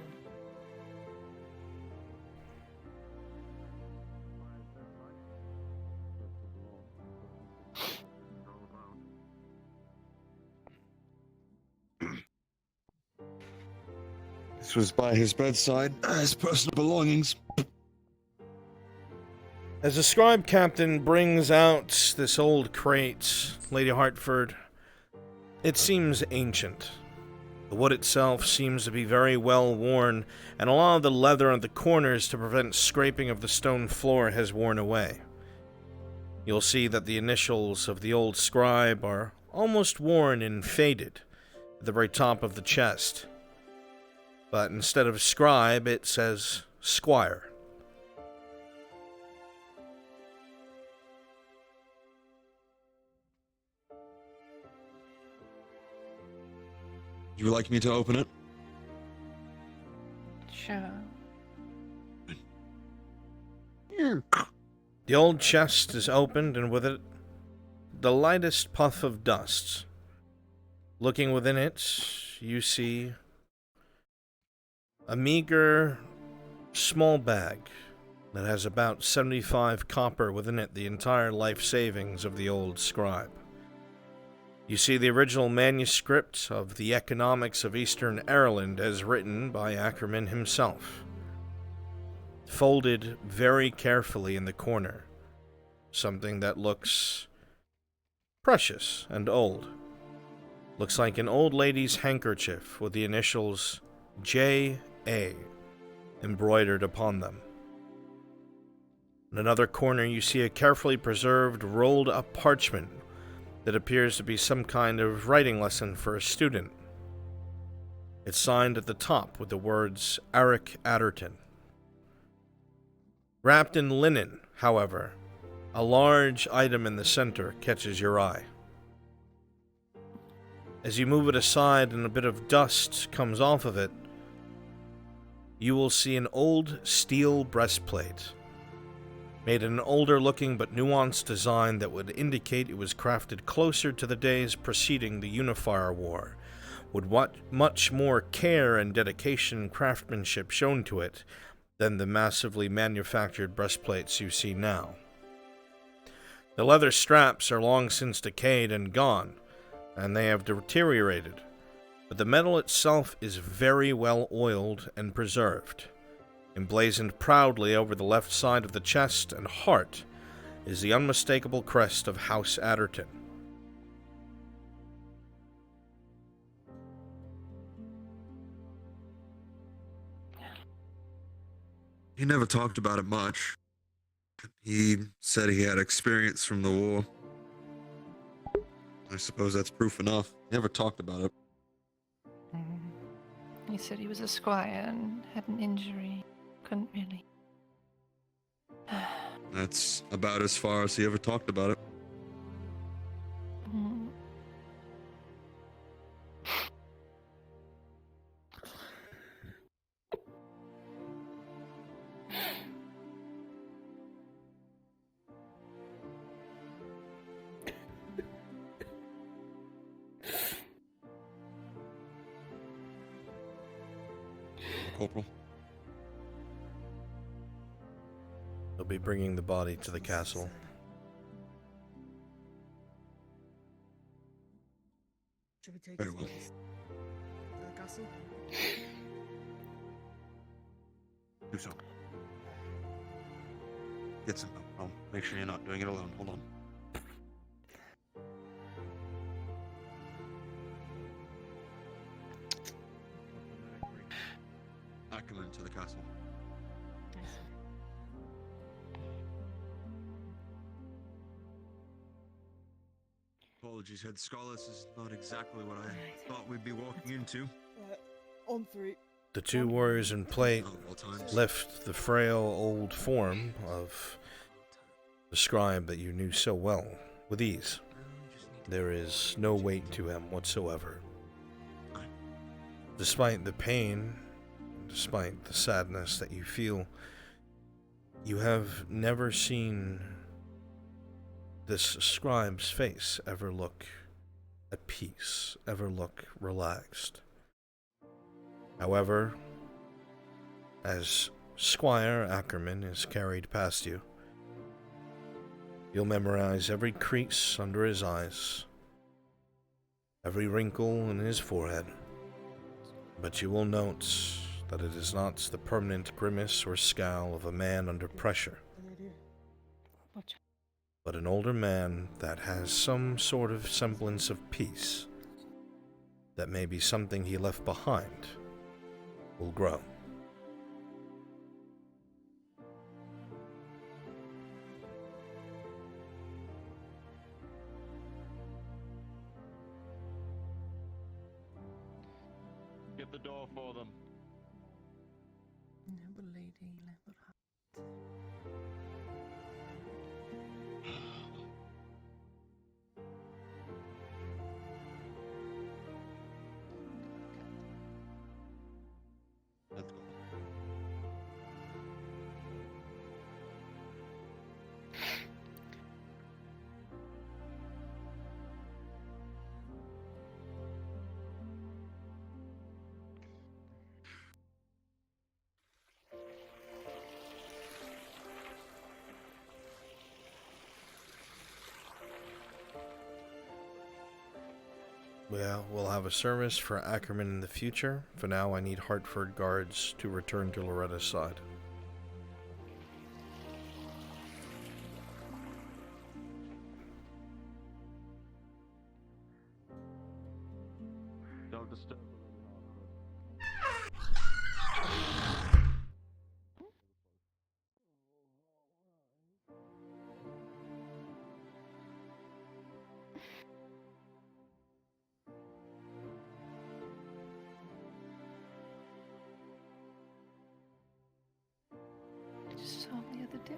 [SPEAKER 15] This was by his bedside, his personal belongings.
[SPEAKER 2] As the scribe captain brings out this old crate, Lady Hartford, it seems ancient. The wood itself seems to be very well worn, and a lot of the leather at the corners to prevent scraping of the stone floor has worn away. You'll see that the initials of the old scribe are almost worn and faded at the very top of the chest. But instead of scribe, it says squire.
[SPEAKER 15] You would like me to open it?
[SPEAKER 13] Sure.
[SPEAKER 2] The old chest is opened, and with it, the lightest puff of dust. Looking within it, you see a meager, small bag that has about 75 copper within it, the entire life savings of the old scribe. You see the original manuscript of the Economics of Eastern Ireland as written by Ackerman himself, folded very carefully in the corner, something that looks precious and old. Looks like an old lady's handkerchief with the initials J.A. embroidered upon them. In another corner you see a carefully preserved, rolled-up parchment that appears to be some kind of writing lesson for a student. It's signed at the top with the words Eric Adderton. Wrapped in linen, however, a large item in the center catches your eye. As you move it aside and a bit of dust comes off of it, you will see an old steel breastplate, made in an older-looking but nuanced design that would indicate it was crafted closer to the days preceding the Unifier War, with much more care and dedication and craftsmanship shown to it than the massively manufactured breastplates you see now. The leather straps are long since decayed and gone, and they have deteriorated, but the metal itself is very well oiled and preserved. Emblazoned proudly over the left side of the chest and heart is the unmistakable crest of House Adderton.
[SPEAKER 15] He never talked about it much. He said he had experience from the war. I suppose that's proof enough. He never talked about it.
[SPEAKER 13] He said he was a squire and had an injury. Couldn't really.
[SPEAKER 15] That's about as far as he ever talked about it.
[SPEAKER 13] Mm.
[SPEAKER 15] Corporal.
[SPEAKER 2] They'll be bringing the body to the castle.
[SPEAKER 17] Should we take
[SPEAKER 15] Very
[SPEAKER 17] this
[SPEAKER 15] well.
[SPEAKER 17] to the castle?
[SPEAKER 15] Do so. Get some help. I'll make sure you're not doing it alone. Hold on. Ackerman to the castle. Apologies, Head Scholar. This is not exactly what I thought we'd be walking into.
[SPEAKER 17] On three.
[SPEAKER 2] The two warriors in plate lift the frail old form of the scribe that you knew so well with ease. There is no weight to him whatsoever. Despite the pain, despite the sadness that you feel, you have never seen this scribe's face ever look at peace, ever look relaxed. However, as Squire Ackerman is carried past you, you'll memorize every crease under his eyes, every wrinkle in his forehead, but you will note that it is not the permanent grimace or scowl of a man under pressure, but an older man that has some sort of semblance of peace, that maybe something he left behind will grow.
[SPEAKER 22] Get the door for them.
[SPEAKER 13] Noble lady, leather hat.
[SPEAKER 15] Let's go.
[SPEAKER 2] we'll have a service for Ackerman in the future. For now, I need Hartford guards to return to Loretta's side.
[SPEAKER 12] Don't disturb.
[SPEAKER 13] I just saw him the other day.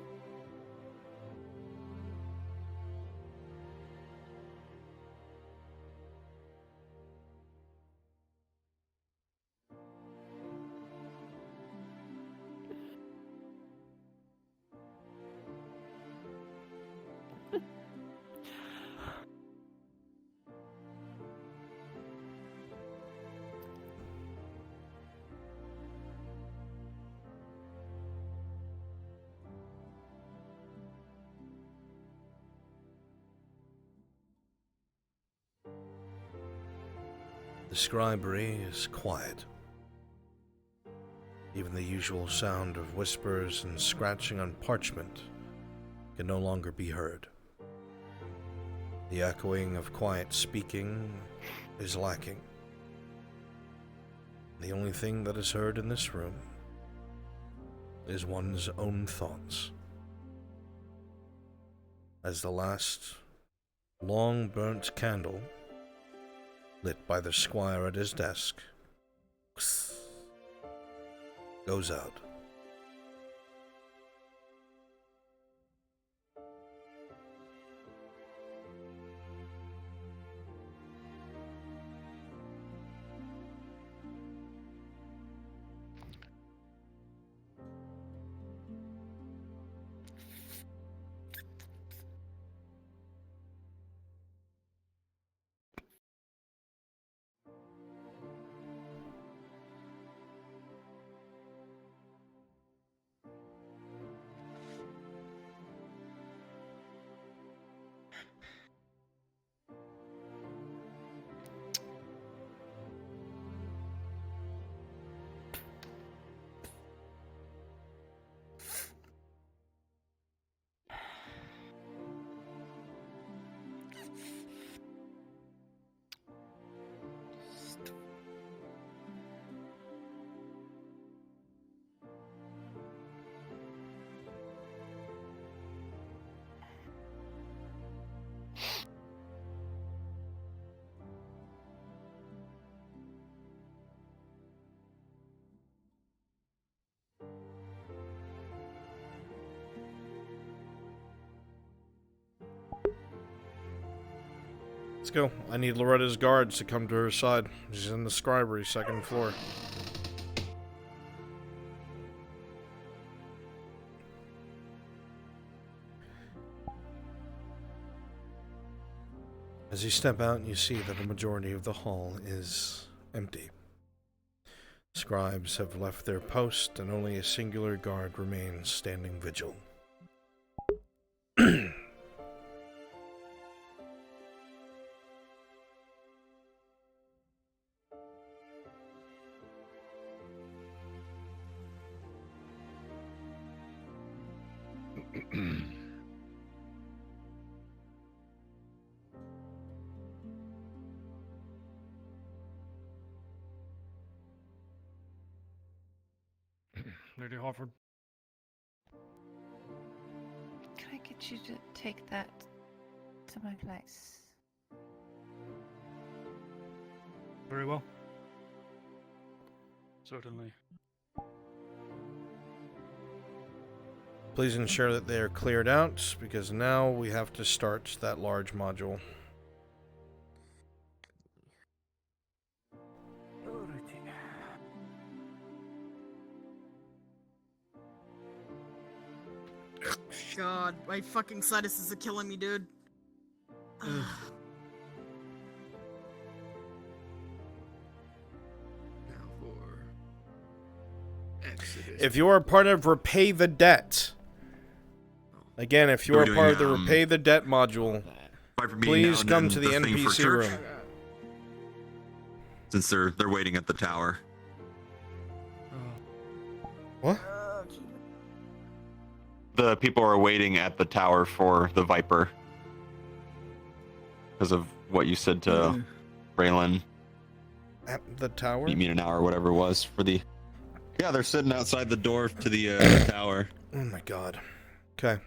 [SPEAKER 2] The scribery is quiet. Even the usual sound of whispers and scratching on parchment can no longer be heard. The echoing of quiet speaking is lacking. The only thing that is heard in this room is one's own thoughts. As the last long burnt candle, lit by the squire at his desk, goes out. Let's go. I need Loretta's guards to come to her side. She's in the scribery, second floor. As you step out, you see that a majority of the hall is empty. Scribes have left their post, and only a singular guard remains standing vigil.
[SPEAKER 18] Lady Hartford.
[SPEAKER 13] Can I get you to take that to my place?
[SPEAKER 18] Very well.
[SPEAKER 12] Certainly.
[SPEAKER 2] Please ensure that they are cleared out, because now we have to start that large module.
[SPEAKER 17] God, my fucking sinuses are killing me, dude.
[SPEAKER 2] If you are part of Repay the Debt, again, if you are part of the Repay the Debt module, please come to the NPC room.
[SPEAKER 15] since they're waiting at the tower.
[SPEAKER 2] What?
[SPEAKER 15] The people are waiting at the tower for the Viper because of what you said to Braylon.
[SPEAKER 2] At the tower?
[SPEAKER 15] Meet me in an hour, or whatever it was for the. Yeah, they're sitting outside the door to the tower.
[SPEAKER 2] Oh my god. Okay.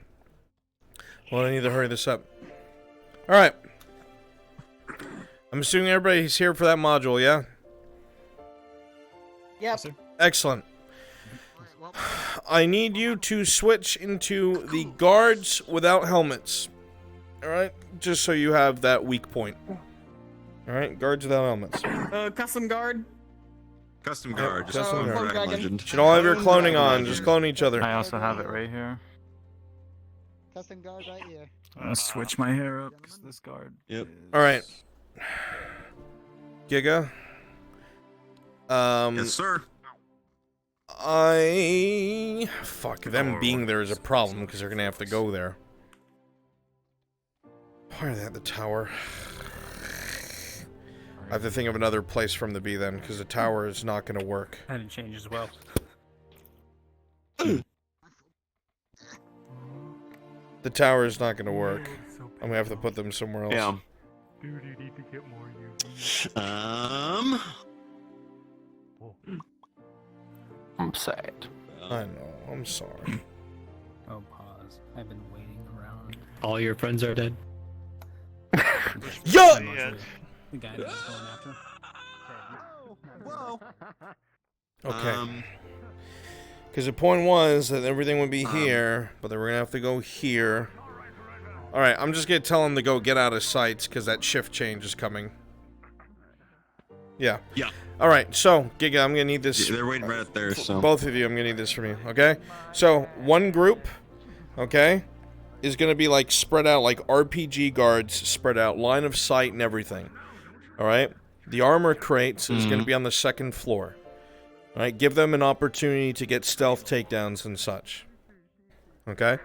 [SPEAKER 2] Well, I need to hurry this up. Alright. I'm assuming everybody's here for that module, yeah?
[SPEAKER 17] Yep.
[SPEAKER 2] Excellent. I need you to switch into the guards without helmets. Alright? Just so you have that weak point. Alright? Guards without helmets.
[SPEAKER 17] Custom guard.
[SPEAKER 15] Custom guard.
[SPEAKER 2] Yep,
[SPEAKER 15] Just
[SPEAKER 2] custom
[SPEAKER 15] clone
[SPEAKER 2] guard.
[SPEAKER 15] Dragon Legend.
[SPEAKER 2] Should all have your cloning on. Just clone each other.
[SPEAKER 20] I also have it right here.
[SPEAKER 7] Custom guard right here.
[SPEAKER 20] I'll switch my hair up because this guard.
[SPEAKER 15] Yep.
[SPEAKER 2] Alright. Giga.
[SPEAKER 15] Yes, sir.
[SPEAKER 2] Fuck, them being there is a problem because they're gonna have to go there. Why are they at the tower? I have to think of another place for them to be then, because the tower is not gonna work.
[SPEAKER 12] And it changes as well.
[SPEAKER 2] The tower is not gonna work. I'm gonna have to put them somewhere else.
[SPEAKER 15] Yeah.
[SPEAKER 12] Dude, you need to get more
[SPEAKER 20] I'm sad.
[SPEAKER 2] I know, I'm sorry.
[SPEAKER 21] Oh, pause. I've been waiting around.
[SPEAKER 10] All your friends are dead.
[SPEAKER 2] Yo!
[SPEAKER 21] The guy that was going after.
[SPEAKER 15] Whoa.
[SPEAKER 2] Okay. Because the point was that everything would be here, but they were gonna have to go here. Alright, I'm just gonna tell them to go get out of sights, because that shift change is coming. Yeah.
[SPEAKER 15] Yeah.
[SPEAKER 2] Alright, so, Giga, I'm gonna need this.
[SPEAKER 15] Yeah, they're waiting right there, so.
[SPEAKER 2] Both of you, I'm gonna need this from you, okay? So, one group, okay, is gonna be, like, spread out, like RPG guards, spread out, line of sight and everything. Alright? The armor crates is gonna be on the second floor. Alright, give them an opportunity to get stealth takedowns and such. Okay?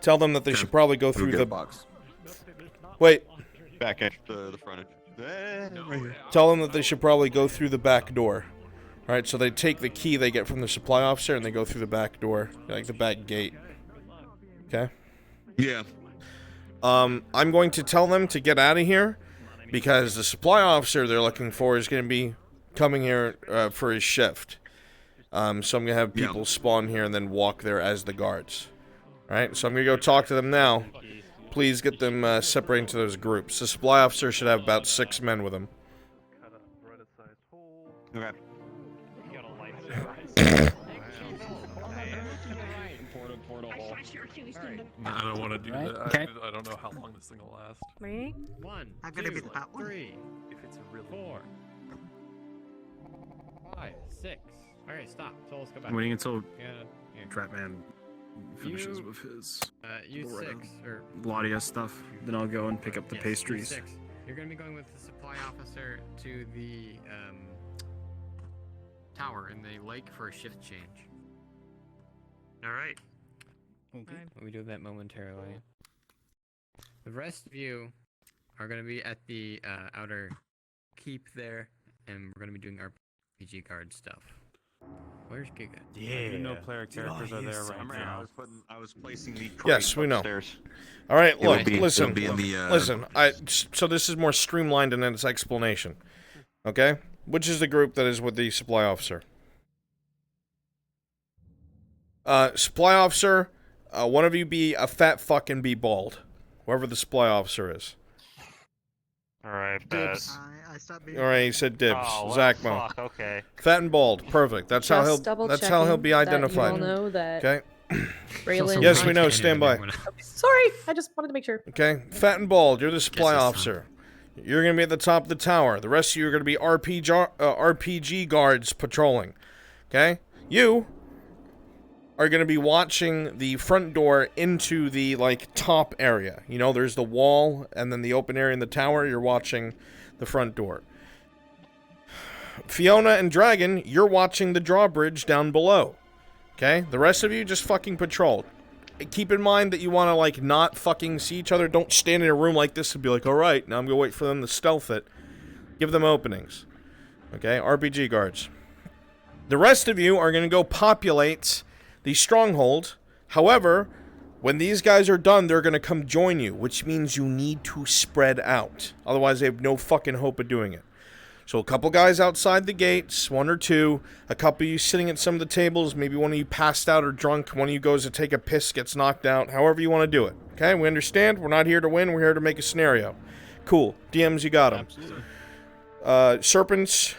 [SPEAKER 2] Tell them that they should probably go through the
[SPEAKER 15] box.
[SPEAKER 2] Wait.
[SPEAKER 15] Back at the front. Right here.
[SPEAKER 2] Tell them that they should probably go through the back door. Alright, so they take the key they get from the supply officer and they go through the back door. Like the back gate. Okay?
[SPEAKER 15] Yeah.
[SPEAKER 2] I'm going to tell them to get out of here because the supply officer they're looking for is going to be coming here for his shift. So I'm going to have people spawn here and then walk there as the guards. Alright, so I'm going to go talk to them now. Please get them separated into those groups. The supply officer should have about 6 men with him.
[SPEAKER 15] Okay.
[SPEAKER 14] I don't want to do that.
[SPEAKER 21] Okay.
[SPEAKER 14] I don't know how long this thing will last.
[SPEAKER 9] Wait.
[SPEAKER 10] 1,
[SPEAKER 9] I'm gonna be
[SPEAKER 10] 2,
[SPEAKER 9] the top one.
[SPEAKER 10] 3,
[SPEAKER 14] If it's a real
[SPEAKER 10] 4, 5, 6. Alright, stop. So let's go back.
[SPEAKER 20] Waiting until
[SPEAKER 10] Yeah.
[SPEAKER 20] Trapman finishes
[SPEAKER 10] You-
[SPEAKER 20] with his
[SPEAKER 10] You
[SPEAKER 20] Loretta
[SPEAKER 10] 6 or
[SPEAKER 20] Ladia stuff. Then I'll go and pick up the
[SPEAKER 10] yes, you
[SPEAKER 20] pastries.
[SPEAKER 10] 6. You're gonna be going with the supply officer to the tower in the lake for a shift change. All right. Okay. We do that momentarily. The rest of you are gonna be at the outer keep there, and we're gonna be doing our RPG guard stuff. Where's Giga?
[SPEAKER 20] Yeah. No player characters are there right now.
[SPEAKER 15] I was placing the
[SPEAKER 2] Yes, we know.
[SPEAKER 15] upstairs.
[SPEAKER 2] All right,
[SPEAKER 15] It'll
[SPEAKER 2] look,
[SPEAKER 15] be-
[SPEAKER 2] listen,
[SPEAKER 15] it'll be in the,
[SPEAKER 2] listen. So this is more streamlined in its explanation. Okay, which is the group that is with the supply officer? Supply officer, one of you be a fat fuck and be bald, whoever the supply officer is.
[SPEAKER 8] All right,
[SPEAKER 17] Dibs. I stopped being.
[SPEAKER 2] All right, he said dibs.
[SPEAKER 8] Oh, well,
[SPEAKER 2] Zachmo.
[SPEAKER 8] fuck, okay.
[SPEAKER 2] Fat and bald, perfect. That's how he'll.
[SPEAKER 6] Just double
[SPEAKER 2] That's how he'll
[SPEAKER 6] checking
[SPEAKER 2] be
[SPEAKER 6] that you
[SPEAKER 2] identified.
[SPEAKER 6] all know that
[SPEAKER 2] Okay.
[SPEAKER 6] Braylon-
[SPEAKER 2] Yes, we know. Stand by.
[SPEAKER 6] Sorry, I just wanted to make sure.
[SPEAKER 2] Okay, fat and bald. You're the supply officer. You're gonna be at the top of the tower. The rest of you are gonna be RPG guards patrolling. Okay, you are gonna be watching the front door into the top area. You know, there's the wall and then the open area in the tower. You're watching the front door. Fiona and Dragon, you're watching the drawbridge down below. Okay, the rest of you just fucking patrol. Keep in mind that you want to, not fucking see each other. Don't stand in a room like this and be like, alright, now I'm going to wait for them to stealth it. Give them openings. Okay, RPG guards. The rest of you are going to go populate the stronghold. However, when these guys are done, they're going to come join you, which means you need to spread out. Otherwise, they have no fucking hope of doing it. So a couple guys outside the gates, 1 or 2. A couple of you sitting at some of the tables. Maybe one of you passed out or drunk. One of you goes to take a piss, gets knocked out. However you want to do it. Okay, we understand. We're not here to win. We're here to make a scenario. Cool. DMs, you got them.
[SPEAKER 5] Absolutely.
[SPEAKER 2] Serpents.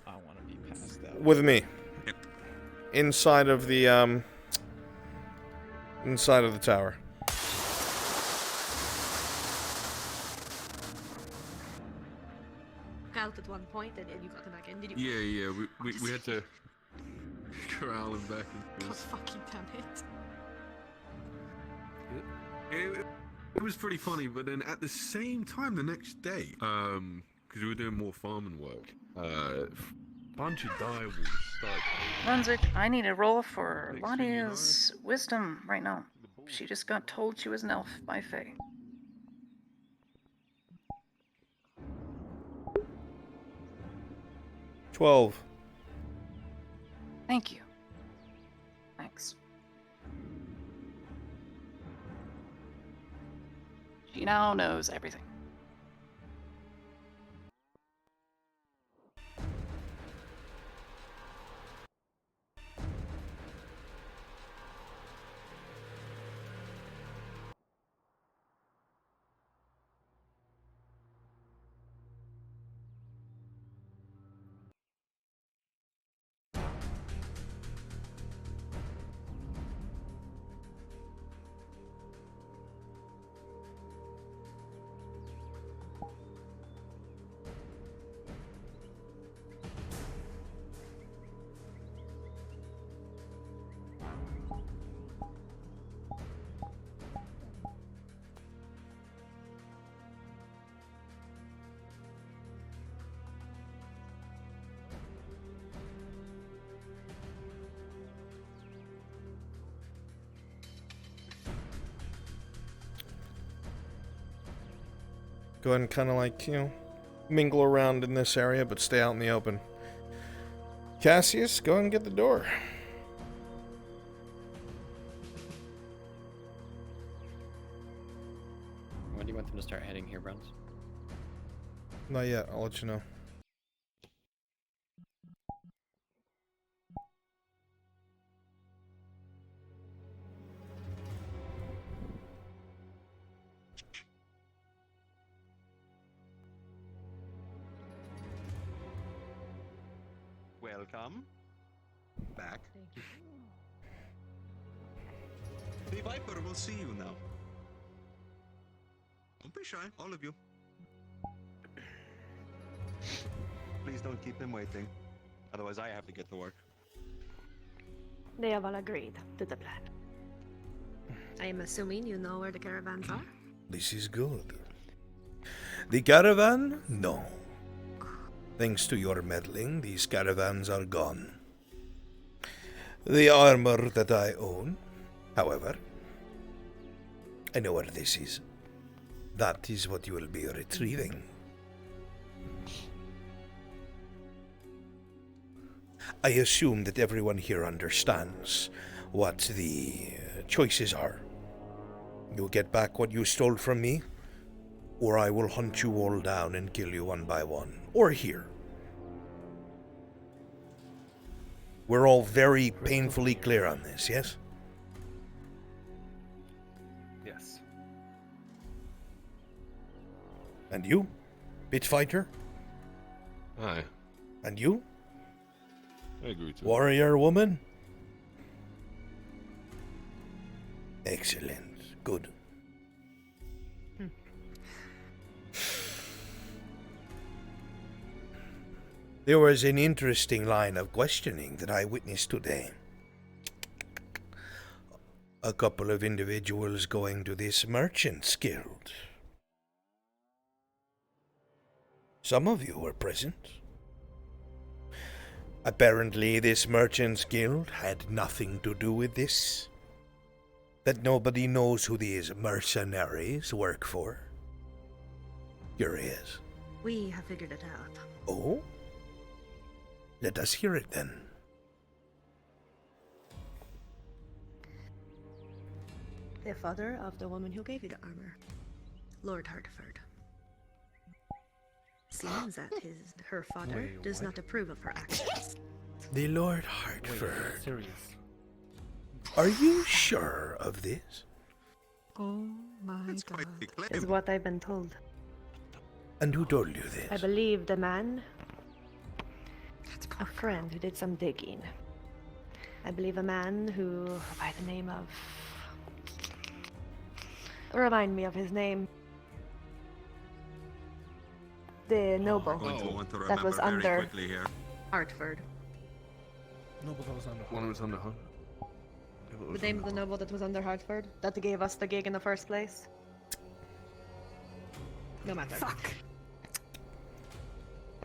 [SPEAKER 5] I want to be passed out.
[SPEAKER 2] With me. Inside of the tower.
[SPEAKER 6] Out at one point and you got him back in, did you?
[SPEAKER 14] Yeah, we had to corral him back in.
[SPEAKER 6] God fucking damn it.
[SPEAKER 14] It was pretty funny, but then at the same time the next day, because we were doing more farming work, bunch of dire wolves started.
[SPEAKER 16] Brunswick, I need a roll for Lottie's wisdom right now. She just got told she was an elf by Faye.
[SPEAKER 2] $12.
[SPEAKER 16] Thank you. Thanks. She now knows everything.
[SPEAKER 2] Go ahead and kind of like, mingle around in this area, but stay out in the open. Cassius, go ahead and get the door.
[SPEAKER 10] When do you want them to start heading here, Browns?
[SPEAKER 2] Not yet. I'll let you know.
[SPEAKER 5] Welcome back. The Viper will see you now. Don't be shy, all of you. Please don't keep him waiting. Otherwise I have to get to work.
[SPEAKER 6] They have all agreed to the plan. I am assuming you know where the caravans are?
[SPEAKER 2] This is good. The caravan? No. Thanks to your meddling, these caravans are gone. The armor that I own, however, I know where this is. That is what you will be retrieving. I assume that everyone here understands what the choices are. You get back what you stole from me, or I will hunt you all down and kill you one by one. Or here. We're all very painfully clear on this, yes?
[SPEAKER 5] Yes.
[SPEAKER 2] And you, Bitfighter?
[SPEAKER 14] Aye.
[SPEAKER 2] And you?
[SPEAKER 14] I agree too.
[SPEAKER 2] Warrior woman? Excellent. Good. There was an interesting line of questioning that I witnessed today. A couple of individuals going to this merchant's guild. Some of you were present. Apparently, this merchant's guild had nothing to do with this. That nobody knows who these mercenaries work for. Curious.
[SPEAKER 6] We have figured it out.
[SPEAKER 2] Oh? Let us hear it then.
[SPEAKER 6] The father of the woman who gave you the armor, Lord Hartford. Seems that her father does not approve of her actions.
[SPEAKER 2] The Lord Hartford. Are you sure of this?
[SPEAKER 6] Oh my god. Is what I've been told.
[SPEAKER 2] And who told you this?
[SPEAKER 6] I believe the man, a friend who did some digging. I believe a man who, by the name of... Remind me of his name. The noble that was under Hartford.
[SPEAKER 2] Noble that was under
[SPEAKER 14] One who was under her.
[SPEAKER 6] The name of the noble that was under Hartford? That gave us the gig in the first place? No matter. Fuck.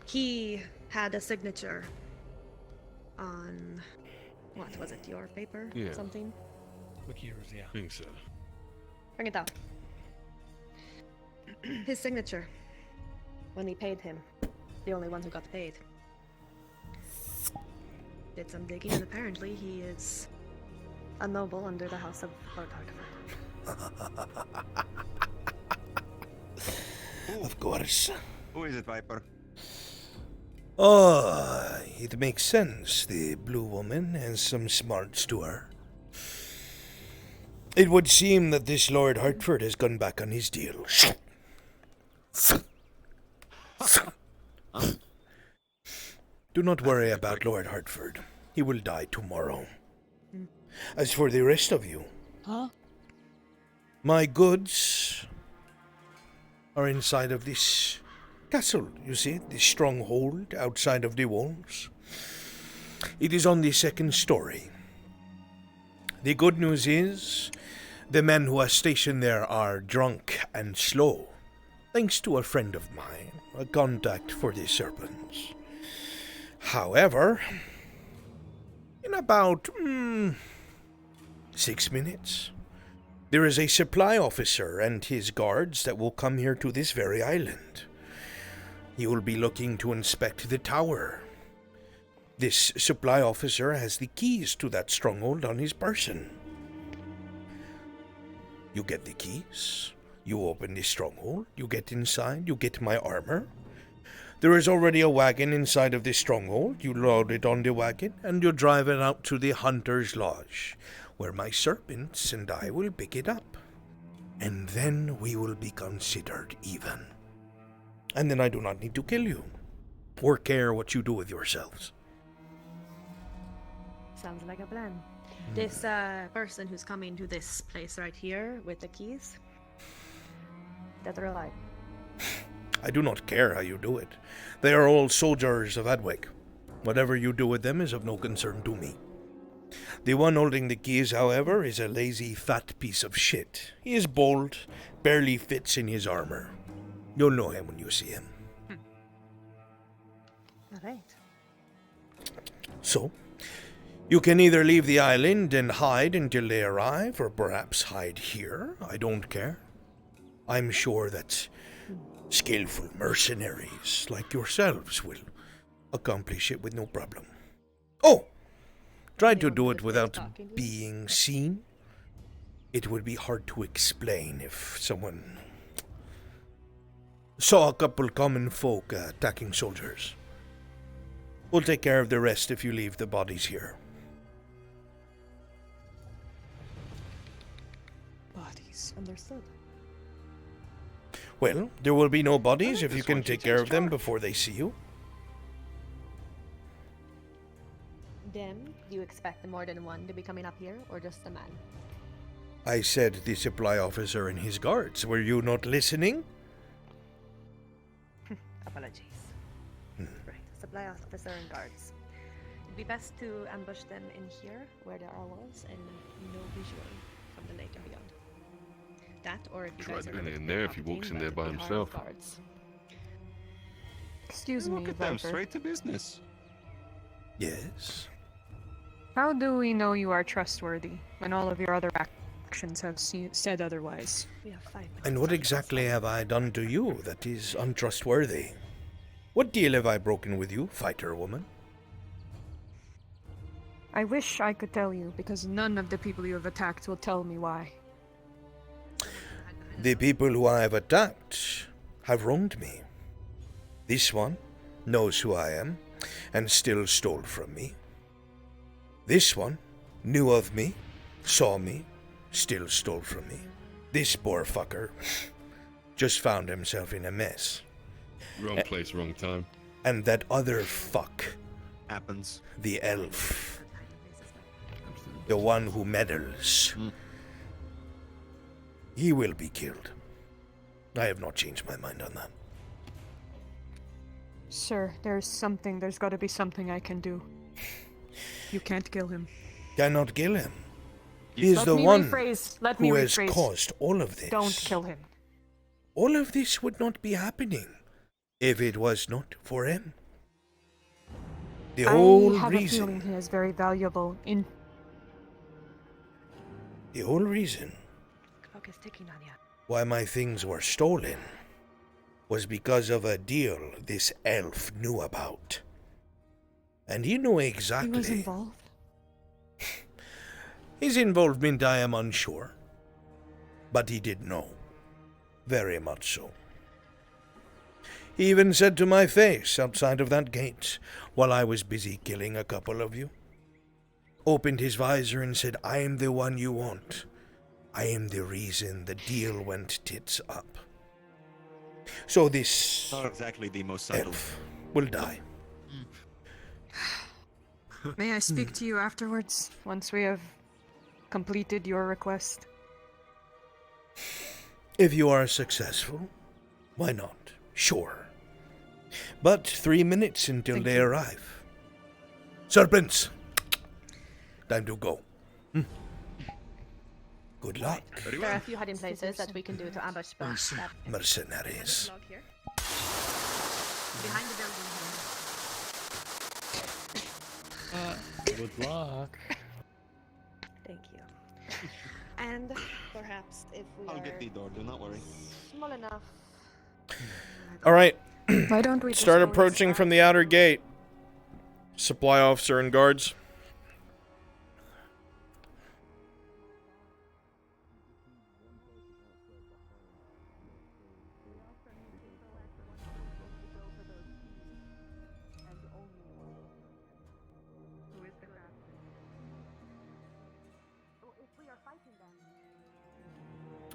[SPEAKER 6] He had a signature on... What was it? Your paper?
[SPEAKER 14] Yeah.
[SPEAKER 6] Something?
[SPEAKER 14] I think so.
[SPEAKER 6] Bring it down. His signature. When we paid him. The only one who got paid. Did some digging, and apparently he is a noble under the house of Lord Hartford.
[SPEAKER 2] Of course.
[SPEAKER 5] Who is it, Viper?
[SPEAKER 2] Oh, it makes sense. The blue woman has some smarts to her. It would seem that this Lord Hartford has gone back on his deal. Do not worry about Lord Hartford. He will die tomorrow. As for the rest of you, my goods are inside of this castle, you see, this stronghold outside of the walls. It is on the second story. The good news is, the men who are stationed there are drunk and slow, thanks to a friend of mine, a contact for the serpents. However, in about 6 minutes, there is a supply officer and his guards that will come here to this very island. He will be looking to inspect the tower. This supply officer has the keys to that stronghold on his person. You get the keys, you open the stronghold, you get inside, you get my armor. There is already a wagon inside of this stronghold. You load it on the wagon, and you drive it out to the Hunter's Lodge, where my serpents and I will pick it up. And then we will be considered even. And then I do not need to kill you, or care what you do with yourselves.
[SPEAKER 6] Sounds like a plan. This person who's coming to this place right here with the keys, dead or alive?
[SPEAKER 2] I do not care how you do it. They are all soldiers of Adwick. Whatever you do with them is of no concern to me. The one holding the keys, however, is a lazy, fat piece of shit. He is bold, barely fits in his armor. You'll know him when you see him.
[SPEAKER 6] Alright.
[SPEAKER 2] So, you can either leave the island and hide until they arrive, or perhaps hide here. I don't care. I'm sure that skillful mercenaries like yourselves will accomplish it with no problem. Oh! Try to do it without being seen. It would be hard to explain if someone saw a couple common folk attacking soldiers. We'll take care of the rest if you leave the bodies here.
[SPEAKER 6] Bodies, understood.
[SPEAKER 2] Well, there will be no bodies if you can take care of them before they see you.
[SPEAKER 6] Them? Do you expect more than one to be coming up here, or just a man?
[SPEAKER 2] I said the supply officer and his guards. Were you not listening?
[SPEAKER 6] Apologies. Right, supply officer and guards. It'd be best to ambush them in here, where there are walls, and no visual from the lake and beyond. That, or if you
[SPEAKER 14] Try
[SPEAKER 6] guys are
[SPEAKER 14] doing it
[SPEAKER 6] really
[SPEAKER 14] in there if he walks in there by himself.
[SPEAKER 16] Excuse me,
[SPEAKER 5] Look at them,
[SPEAKER 16] Viper.
[SPEAKER 5] straight to business.
[SPEAKER 2] Yes.
[SPEAKER 16] How do we know you are trustworthy when all of your other actions have said otherwise?
[SPEAKER 6] We have 5 minutes.
[SPEAKER 2] And what exactly have I done to you that is untrustworthy? What deal have I broken with you, fighter woman?
[SPEAKER 1] I wish I could tell you, because none of the people you have attacked will tell me why.
[SPEAKER 2] The people who I have attacked have wronged me. This one knows who I am and still stole from me. This one knew of me, saw me, still stole from me. This poor fucker just found himself in a mess.
[SPEAKER 14] Wrong place, wrong time.
[SPEAKER 2] And that other fuck
[SPEAKER 5] happens.
[SPEAKER 2] The elf. The one who meddles. He will be killed. I have not changed my mind on that.
[SPEAKER 1] Sir, there's gotta be something I can do. You can't kill him.
[SPEAKER 2] Cannot kill him. He is
[SPEAKER 1] Let
[SPEAKER 2] the
[SPEAKER 1] me
[SPEAKER 2] one
[SPEAKER 1] rephrase. Let
[SPEAKER 2] who
[SPEAKER 1] me
[SPEAKER 2] has
[SPEAKER 1] rephrase.
[SPEAKER 2] caused all of this.
[SPEAKER 1] Don't kill him.
[SPEAKER 2] All of this would not be happening if it was not for him. The whole
[SPEAKER 1] I have
[SPEAKER 2] reason.
[SPEAKER 1] a feeling he is very valuable in.
[SPEAKER 2] The whole reason
[SPEAKER 6] Clock is ticking on you.
[SPEAKER 2] why my things were stolen was because of a deal this elf knew about. And he knew exactly.
[SPEAKER 1] He was involved.
[SPEAKER 2] His involvement, I am unsure. But he did know. Very much so. He even said to my face outside of that gate, while I was busy killing a couple of you, opened his visor and said, I am the one you want. I am the reason the deal went tits up. So this
[SPEAKER 5] Not exactly the most subtle.
[SPEAKER 2] elf will die.
[SPEAKER 1] May I speak to you afterwards, once we have completed your request?
[SPEAKER 2] If you are successful, why not? Sure. But 3 minutes until
[SPEAKER 1] Thank
[SPEAKER 2] they
[SPEAKER 1] you.
[SPEAKER 2] arrive. Serpents! Time to go. Good luck.
[SPEAKER 6] There are a few hiding places that we can do to ambush, but that
[SPEAKER 2] Mercenaries.
[SPEAKER 6] log here. Behind the building
[SPEAKER 18] Good luck.
[SPEAKER 6] Thank you. And perhaps if we
[SPEAKER 5] I'll
[SPEAKER 6] are
[SPEAKER 5] get the door, do not worry.
[SPEAKER 6] small enough.
[SPEAKER 2] All right.
[SPEAKER 1] Why don't we just
[SPEAKER 2] Start
[SPEAKER 1] go
[SPEAKER 2] approaching
[SPEAKER 1] inside?
[SPEAKER 2] from the outer gate. Supply officer and guards.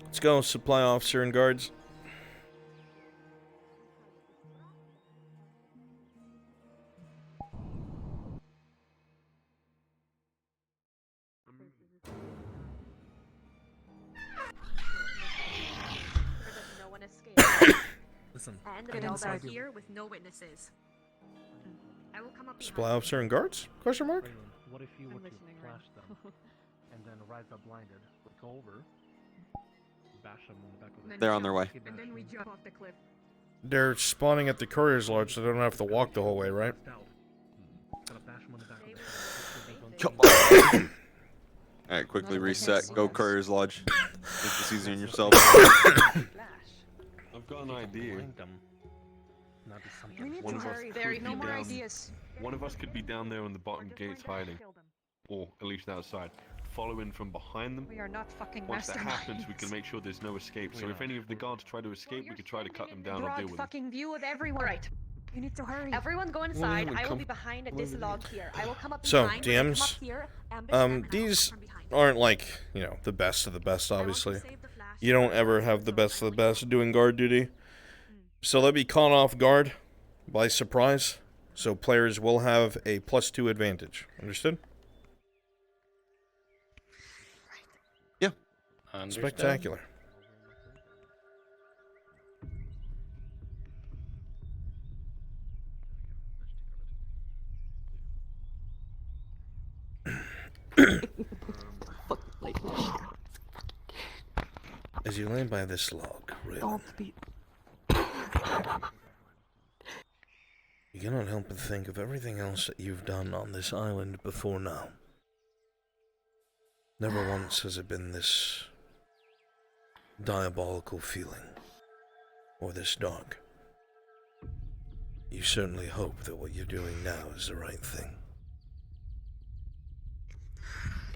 [SPEAKER 2] Let's go, supply officer and guards.
[SPEAKER 6] No one escaped.
[SPEAKER 18] Listen,
[SPEAKER 6] And
[SPEAKER 1] Get
[SPEAKER 6] we all
[SPEAKER 1] inside.
[SPEAKER 6] are here with no witnesses. I will come up
[SPEAKER 2] Supply
[SPEAKER 6] behind
[SPEAKER 2] officer and guards? Question mark?
[SPEAKER 18] what if you
[SPEAKER 6] I'm
[SPEAKER 18] were to
[SPEAKER 6] listening,
[SPEAKER 18] flash them and then arrive at blinded, look over, bash them on the back of the
[SPEAKER 5] They're on their way.
[SPEAKER 1] And then we jump off the cliff.
[SPEAKER 2] They're spawning at the courier's lodge, so they don't have to walk the whole way, right?
[SPEAKER 5] Alright, quickly reset. Go Courier's Lodge. Make this easier on yourself.
[SPEAKER 14] I've got an idea.
[SPEAKER 1] We need
[SPEAKER 14] One
[SPEAKER 1] to
[SPEAKER 14] of us
[SPEAKER 1] hurry.
[SPEAKER 14] could
[SPEAKER 1] There,
[SPEAKER 14] be
[SPEAKER 1] no more
[SPEAKER 14] down-
[SPEAKER 1] ideas.
[SPEAKER 14] One of us could be down there on the bottom gates hiding. Or at least outside. Follow in from behind them.
[SPEAKER 1] We are not fucking
[SPEAKER 14] Once that
[SPEAKER 1] masterminds.
[SPEAKER 14] happens, we can make sure there's no escape. So if any of the guards try to escape, we can try to cut them down or
[SPEAKER 1] Broad
[SPEAKER 14] deal with them.
[SPEAKER 1] fucking view of everyone. Right. You need to hurry.
[SPEAKER 6] Everyone go inside. I will be behind this log here. I will come up
[SPEAKER 2] So,
[SPEAKER 6] behind. When I come
[SPEAKER 2] DMs,
[SPEAKER 6] up here, ambush them, and I will
[SPEAKER 2] these
[SPEAKER 6] come from behind.
[SPEAKER 2] aren't like, you know, the best of the best, obviously. You don't ever have the best of the best doing guard duty. So they'll be caught off guard by surprise. So players will have a +2 advantage. Understood?
[SPEAKER 5] Yeah.
[SPEAKER 2] Spectacular. As you lay by this log, Raylan, you cannot help but think of everything else that you've done on this island before now. Never once has it been this diabolical feeling, or this dark. You certainly hope that what you're doing now is the right thing.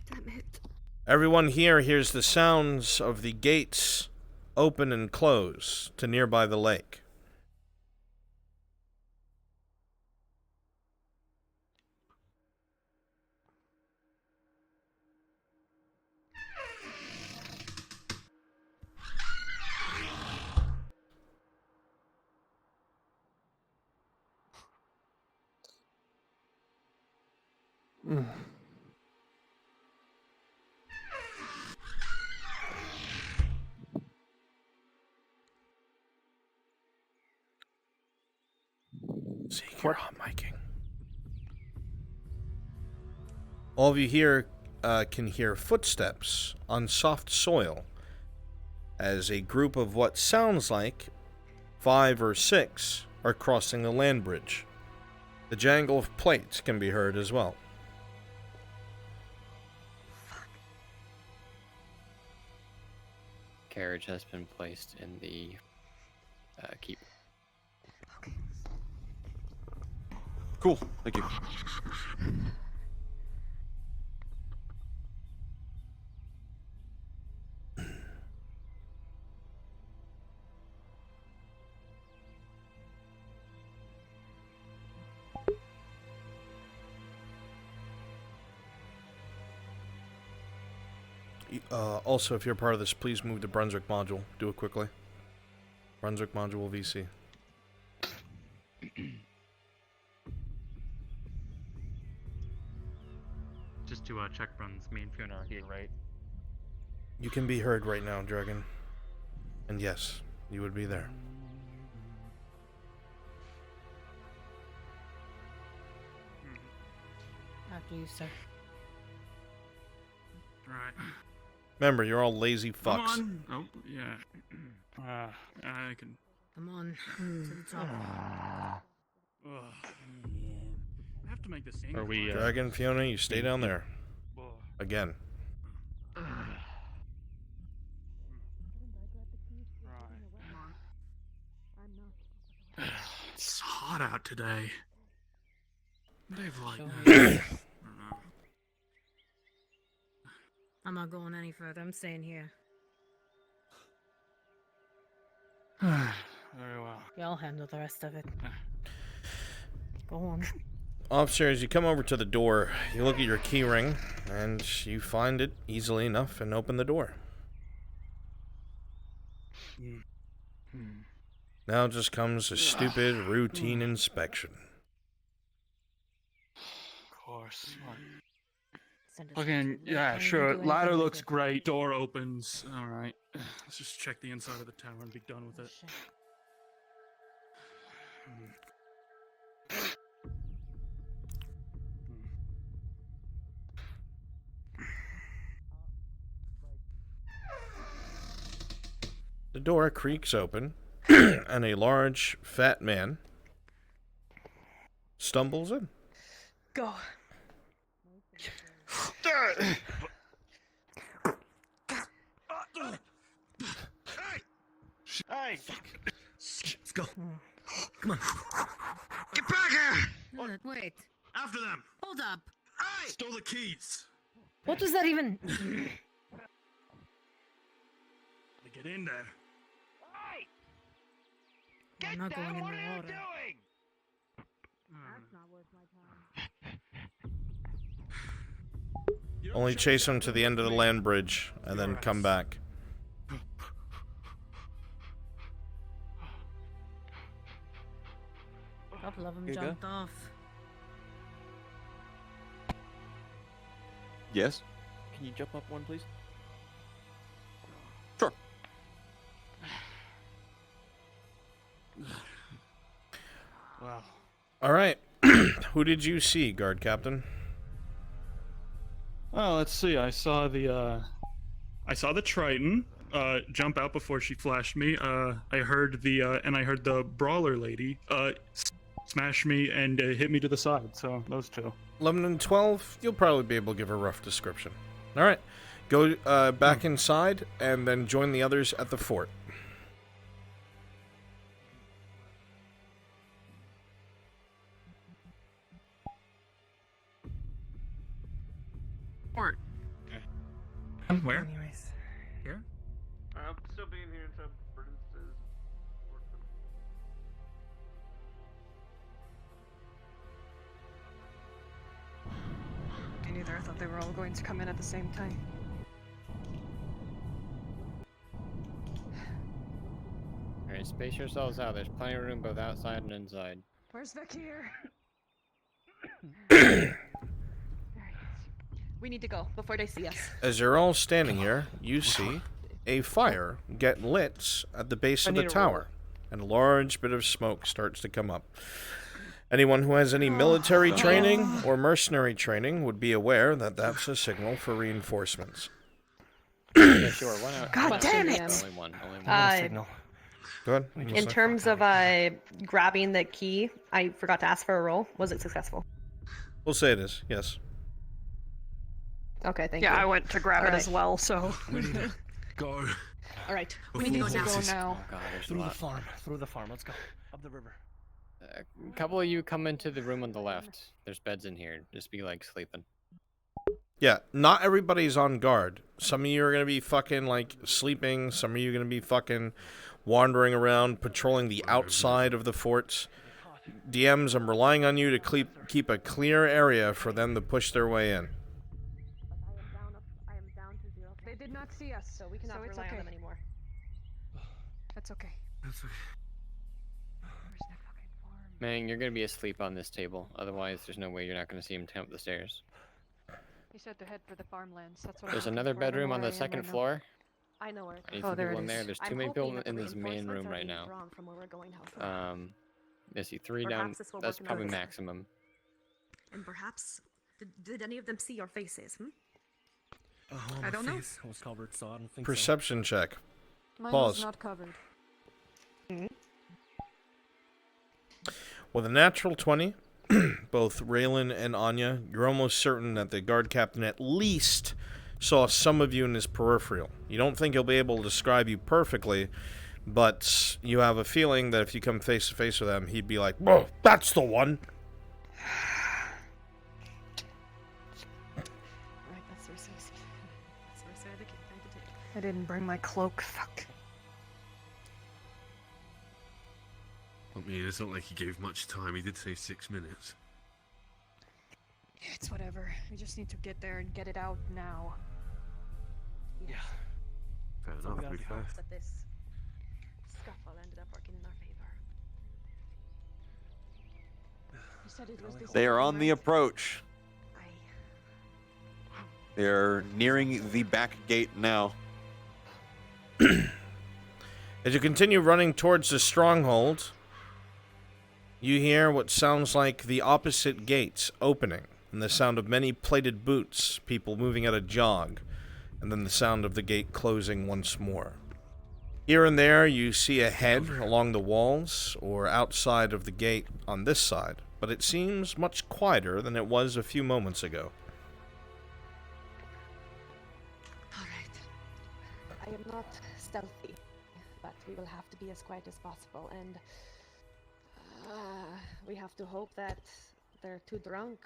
[SPEAKER 1] Damn it.
[SPEAKER 2] Everyone here hears the sounds of the gates open and close to nearby the lake. Secret hot miking. All of you here can hear footsteps on soft soil as a group of what sounds like 5 or 6 are crossing the land bridge. The jangle of plates can be heard as well.
[SPEAKER 10] Carriage has been placed in the keep.
[SPEAKER 3] Cool. Thank you.
[SPEAKER 2] Also, if you're part of this, please move to Brunswick module. Do it quickly. Brunswick module VC.
[SPEAKER 8] Just to check runs, me and Fiona are here, right?
[SPEAKER 2] You can be heard right now, Dragon. And yes, you would be there.
[SPEAKER 19] After you, sir.
[SPEAKER 12] Right.
[SPEAKER 2] Remember, you're all lazy
[SPEAKER 12] Come
[SPEAKER 2] fucks.
[SPEAKER 12] on. Oh, yeah. I can.
[SPEAKER 19] Come on. To the top.
[SPEAKER 12] Ugh. I have to make this thing.
[SPEAKER 8] Are we,
[SPEAKER 2] Dragon, Fiona, you stay down there. Again.
[SPEAKER 12] It's hot out today. They've like.
[SPEAKER 19] I'm not going any further. I'm staying here.
[SPEAKER 12] Very well.
[SPEAKER 19] Y'all handle the rest of it. Go on.
[SPEAKER 2] Officers, you come over to the door, you look at your key ring, and you find it easily enough and open the door. Now just comes a stupid routine inspection.
[SPEAKER 12] Of course. Fucking, yeah, sure. Ladder looks great. Door opens. Alright. Let's just check the inside of the tower and be done with it.
[SPEAKER 2] The door creaks open, and a large, fat man stumbles in.
[SPEAKER 1] Go.
[SPEAKER 14] Hey! Let's go. Come on. Get back here!
[SPEAKER 19] Wait.
[SPEAKER 14] After them!
[SPEAKER 19] Hold up.
[SPEAKER 14] Hey! Stole the keys!
[SPEAKER 19] What was that even?
[SPEAKER 12] Get in there.
[SPEAKER 14] Hey!
[SPEAKER 19] I'm not going in the
[SPEAKER 14] What are you
[SPEAKER 19] water.
[SPEAKER 14] doing?
[SPEAKER 19] That's not worth my time.
[SPEAKER 2] Only chase him to the end of the land bridge, and then come back.
[SPEAKER 19] A couple of them
[SPEAKER 3] Here you
[SPEAKER 19] jumped
[SPEAKER 3] go.
[SPEAKER 19] off.
[SPEAKER 3] Yes? Can you jump up one, please? Sure.
[SPEAKER 12] Wow.
[SPEAKER 2] All right. Who did you see, guard captain?
[SPEAKER 12] Well, let's see. I saw the Triton jump out before she flashed me. I heard the brawler lady smash me and hit me to the side. So those two.
[SPEAKER 2] 11 and 12, you'll probably be able to give a rough description. All right. Go back inside, and then join the others at the fort.
[SPEAKER 10] fort.
[SPEAKER 18] Where?
[SPEAKER 20] Anyways.
[SPEAKER 18] Here?
[SPEAKER 3] I'm still being here until Prudence is.
[SPEAKER 1] Me neither. I thought they were all going to come in at the same time.
[SPEAKER 10] Alright, space yourselves out. There's plenty of room both outside and inside.
[SPEAKER 1] Where's Vekir? We need to go before they see us.
[SPEAKER 2] As you're all standing here, you see a fire get lit at the base of the tower, and a large bit of smoke starts to come up. Anyone who has any military training or mercenary training would be aware that that's a signal for reinforcements.
[SPEAKER 10] Yeah, sure. One out.
[SPEAKER 1] God damn it!
[SPEAKER 10] Only one. Only one.
[SPEAKER 20] Signal.
[SPEAKER 2] Go ahead.
[SPEAKER 6] In terms of grabbing the key, I forgot to ask for a roll. Was it successful?
[SPEAKER 2] We'll say it is, yes.
[SPEAKER 6] Okay, thank you.
[SPEAKER 1] Yeah, I went to grab it
[SPEAKER 6] Alright.
[SPEAKER 1] as well, so.
[SPEAKER 14] We need to go.
[SPEAKER 6] Alright,
[SPEAKER 1] we need to go now.
[SPEAKER 10] Oh god, there's
[SPEAKER 18] Through
[SPEAKER 10] a
[SPEAKER 18] the
[SPEAKER 10] lot.
[SPEAKER 18] farm. Through the farm. Let's go. Up the river.
[SPEAKER 10] A couple of you come into the room on the left. There's beds in here. Just be like sleeping.
[SPEAKER 2] Yeah, not everybody's on guard. Some of you are going to be fucking, like, sleeping. Some of you are going to be fucking wandering around, patrolling the outside of the forts. DMs, I'm relying on you to keep a clear area for them to push their way in.
[SPEAKER 1] They did not see us,
[SPEAKER 6] So we cannot
[SPEAKER 1] it's
[SPEAKER 6] rely
[SPEAKER 1] okay.
[SPEAKER 6] on them anymore.
[SPEAKER 1] That's okay.
[SPEAKER 14] That's okay.
[SPEAKER 10] Man, you're gonna be asleep on this table. Otherwise, there's no way you're not gonna see him come up the stairs.
[SPEAKER 1] He said to head for the farmlands. That's what
[SPEAKER 10] There's
[SPEAKER 1] I'm
[SPEAKER 10] another
[SPEAKER 1] looking for. I don't know
[SPEAKER 10] bedroom on
[SPEAKER 1] where
[SPEAKER 10] the
[SPEAKER 1] I am
[SPEAKER 10] second
[SPEAKER 1] right now.
[SPEAKER 10] floor.
[SPEAKER 6] I know where it
[SPEAKER 10] I need
[SPEAKER 6] is.
[SPEAKER 1] Oh,
[SPEAKER 10] some
[SPEAKER 1] there
[SPEAKER 10] people
[SPEAKER 1] it
[SPEAKER 10] in there.
[SPEAKER 1] is.
[SPEAKER 10] There's
[SPEAKER 6] I'm
[SPEAKER 10] too many
[SPEAKER 6] hoping
[SPEAKER 10] people
[SPEAKER 6] that the
[SPEAKER 10] in this main
[SPEAKER 6] reinforcements
[SPEAKER 10] room
[SPEAKER 6] are
[SPEAKER 10] right
[SPEAKER 6] being
[SPEAKER 10] now.
[SPEAKER 6] drawn from where we're going elsewhere.
[SPEAKER 10] I see three down.
[SPEAKER 6] Perhaps this will
[SPEAKER 10] That's
[SPEAKER 6] work in
[SPEAKER 10] probably
[SPEAKER 6] others.
[SPEAKER 10] maximum.
[SPEAKER 6] And perhaps, did any of them see your faces?
[SPEAKER 1] I don't know.
[SPEAKER 18] I was covered, so I don't think
[SPEAKER 2] Perception check.
[SPEAKER 1] Mine
[SPEAKER 2] Pause.
[SPEAKER 1] was not covered.
[SPEAKER 2] With a natural 20, both Raylan and Anya, you're almost certain that the guard captain at least saw some of you in his peripheral. You don't think he'll be able to describe you perfectly, but you have a feeling that if you come face to face with him, he'd be like, "Oh, that's the one."
[SPEAKER 6] Right, that's so sexy. That's so sad. Time to take.
[SPEAKER 1] I didn't bring my cloak. Fuck.
[SPEAKER 14] I mean, it's not like he gave much time. He did say 6 minutes.
[SPEAKER 1] It's whatever. We just need to get there and get it out now.
[SPEAKER 18] Yeah.
[SPEAKER 14] Fair
[SPEAKER 6] So
[SPEAKER 14] enough,
[SPEAKER 6] we
[SPEAKER 14] to be
[SPEAKER 6] hope
[SPEAKER 14] fair.
[SPEAKER 6] that this scuffle ended up working in our favor.
[SPEAKER 1] You said it was this
[SPEAKER 3] They are on the
[SPEAKER 1] right?
[SPEAKER 3] approach. They're nearing the back gate now.
[SPEAKER 2] As you continue running towards the stronghold, you hear what sounds like the opposite gates opening, and the sound of many plated boots, people moving at a jog, and then the sound of the gate closing once more. Here and there you see a head along the walls or outside of the gate on this side, but it seems much quieter than it was a few moments ago.
[SPEAKER 6] I am not stealthy, but we will have to be as quiet as possible, and we have to hope that they're too drunk.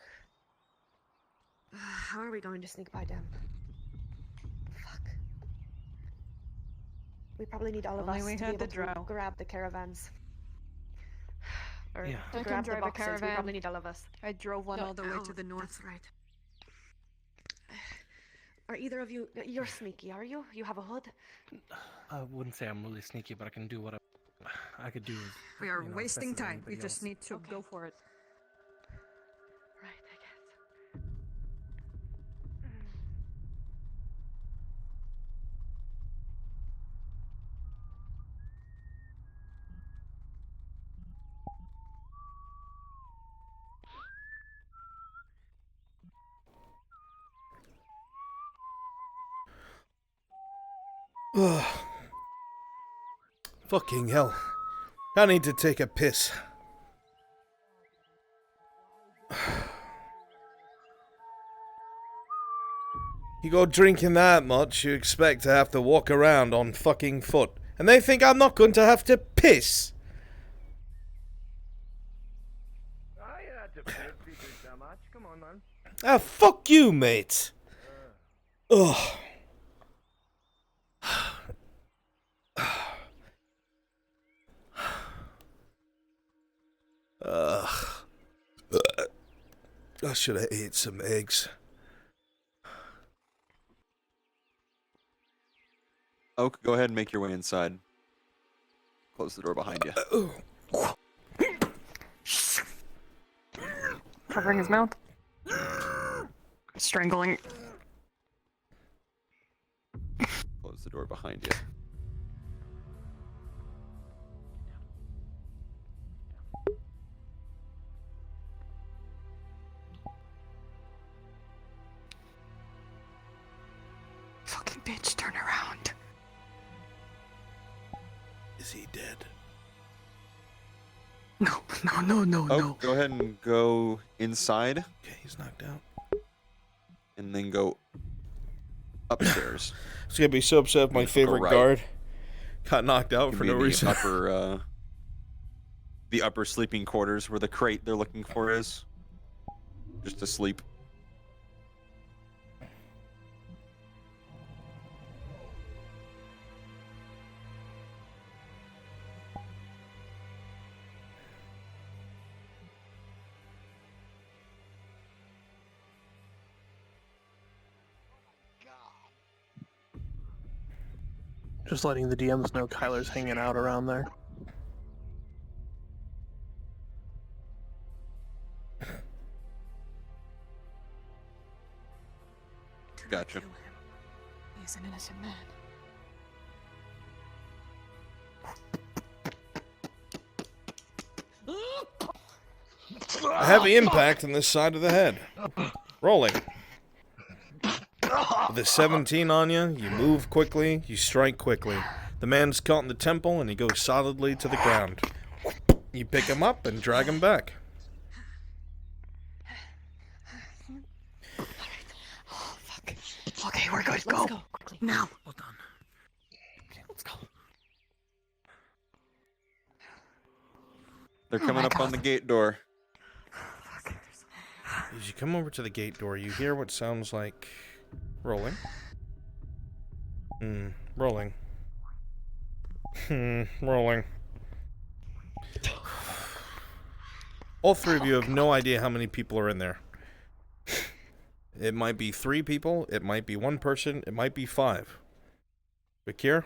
[SPEAKER 6] How are we going to sneak by them? Fuck. We probably need all of
[SPEAKER 1] Only
[SPEAKER 6] us
[SPEAKER 1] we
[SPEAKER 6] to be
[SPEAKER 1] had
[SPEAKER 6] able
[SPEAKER 1] the
[SPEAKER 6] to
[SPEAKER 1] drow.
[SPEAKER 6] grab the caravans. Or
[SPEAKER 18] Yeah.
[SPEAKER 6] to
[SPEAKER 1] I can
[SPEAKER 6] grab the
[SPEAKER 1] drive a
[SPEAKER 6] boxes. We
[SPEAKER 1] caravan.
[SPEAKER 6] probably need all of us.
[SPEAKER 1] I drove one all the way to the north.
[SPEAKER 6] That's right. Are either of you... You're sneaky, are you? You have a hood?
[SPEAKER 18] I wouldn't say I'm really sneaky, but I can do what I could do. Is,
[SPEAKER 1] We are
[SPEAKER 18] you know,
[SPEAKER 1] wasting
[SPEAKER 18] best than
[SPEAKER 1] time. We
[SPEAKER 18] anybody
[SPEAKER 1] just
[SPEAKER 18] else.
[SPEAKER 1] need to go for it.
[SPEAKER 6] Right, I guess.
[SPEAKER 2] Ugh. Fucking hell. I need to take a piss. You go drinking that much, you expect to have to walk around on fucking foot. And they think I'm not going to have to piss.
[SPEAKER 3] I had to piss because so much. Come on, man.
[SPEAKER 2] Ah, fuck you, mate. Ugh. Ugh. I should have ate some eggs.
[SPEAKER 3] Oak, go ahead and make your way inside. Close the door behind you.
[SPEAKER 1] Covering his mouth. Strangling.
[SPEAKER 3] Close the door behind you.
[SPEAKER 1] Fucking bitch, turn around.
[SPEAKER 2] Is he dead?
[SPEAKER 1] No.
[SPEAKER 3] Oh, go ahead and go inside.
[SPEAKER 2] Okay, he's knocked out.
[SPEAKER 3] And then go upstairs.
[SPEAKER 2] It's gonna be so upset if my favorite
[SPEAKER 3] right.
[SPEAKER 2] guard got knocked out
[SPEAKER 3] Can
[SPEAKER 2] for
[SPEAKER 3] be
[SPEAKER 2] no
[SPEAKER 3] in
[SPEAKER 2] reason.
[SPEAKER 3] The upper sleeping quarters where the crate they're looking for is. Just to sleep.
[SPEAKER 4] Just letting the DMs know Kyler's hanging out around there.
[SPEAKER 3] Gotcha.
[SPEAKER 1] He's an innocent man.
[SPEAKER 2] A heavy impact on this side of the head. Rolling. With a 17 on you, you move quickly, you strike quickly. The man's caught in the temple and he goes solidly to the ground. You pick him up and drag him back.
[SPEAKER 1] Oh, fuck. Okay, we're good. Go.
[SPEAKER 6] Quickly.
[SPEAKER 1] Now.
[SPEAKER 18] Well done. Okay, let's go.
[SPEAKER 3] They're coming up on the gate door.
[SPEAKER 2] As you come over to the gate door, you hear what sounds like rolling. Rolling. Rolling. All three of you have no idea how many people are in there. It might be 3 people, it might be 1 person, it might be 5. Bakir?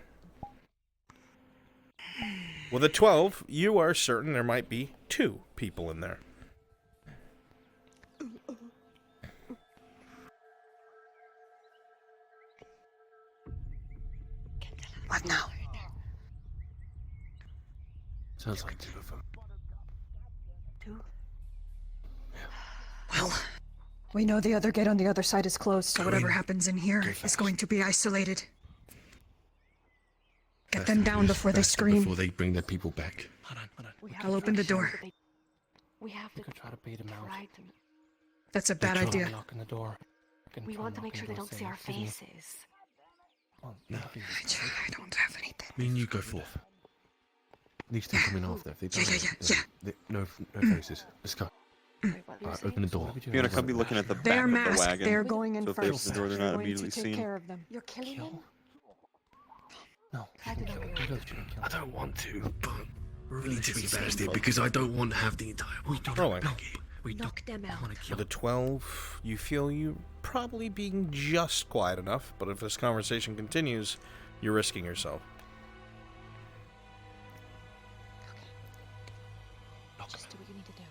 [SPEAKER 2] With a 12, you are certain there might be 2 people in there.
[SPEAKER 1] What now?
[SPEAKER 4] Sounds like 2 of them.
[SPEAKER 6] 2?
[SPEAKER 1] Well, we know the other gate on the other side is closed, so whatever happens in here is going to be isolated. Get them down before they scream.
[SPEAKER 14] Before they bring their people back.
[SPEAKER 4] Hold on.
[SPEAKER 1] I'll open the door.
[SPEAKER 6] We have to
[SPEAKER 4] We could try to bait him out.
[SPEAKER 6] try to.
[SPEAKER 1] That's a bad
[SPEAKER 4] They try
[SPEAKER 1] idea.
[SPEAKER 4] knocking the door. can
[SPEAKER 6] We
[SPEAKER 4] try
[SPEAKER 6] want to make sure they
[SPEAKER 4] knocking
[SPEAKER 6] don't see
[SPEAKER 4] doors
[SPEAKER 6] our
[SPEAKER 4] saying, "Excuse me."
[SPEAKER 6] faces.
[SPEAKER 4] Well,
[SPEAKER 14] No.
[SPEAKER 1] I don't have anything.
[SPEAKER 14] Me and you go forth. These two come in after. If they don't,
[SPEAKER 1] Yeah.
[SPEAKER 14] no faces. Let's go. Alright, open the door.
[SPEAKER 3] Fiona, come be looking at the back
[SPEAKER 1] They're
[SPEAKER 3] of the
[SPEAKER 1] masked.
[SPEAKER 3] wagon.
[SPEAKER 1] They're going in
[SPEAKER 3] so if they open
[SPEAKER 1] first.
[SPEAKER 3] the door, they're
[SPEAKER 1] We're
[SPEAKER 3] not
[SPEAKER 1] going
[SPEAKER 3] immediately
[SPEAKER 1] to take
[SPEAKER 3] seen.
[SPEAKER 1] care of them. You're killing them?
[SPEAKER 4] No.
[SPEAKER 14] I don't want to, but we need to be fast here because I don't want to have the entire. We don't
[SPEAKER 2] Rolling.
[SPEAKER 6] Knock them out.
[SPEAKER 2] With a 12, you feel you probably being just quiet enough, but if this conversation continues, you're risking yourself.
[SPEAKER 6] Just do what you need to do.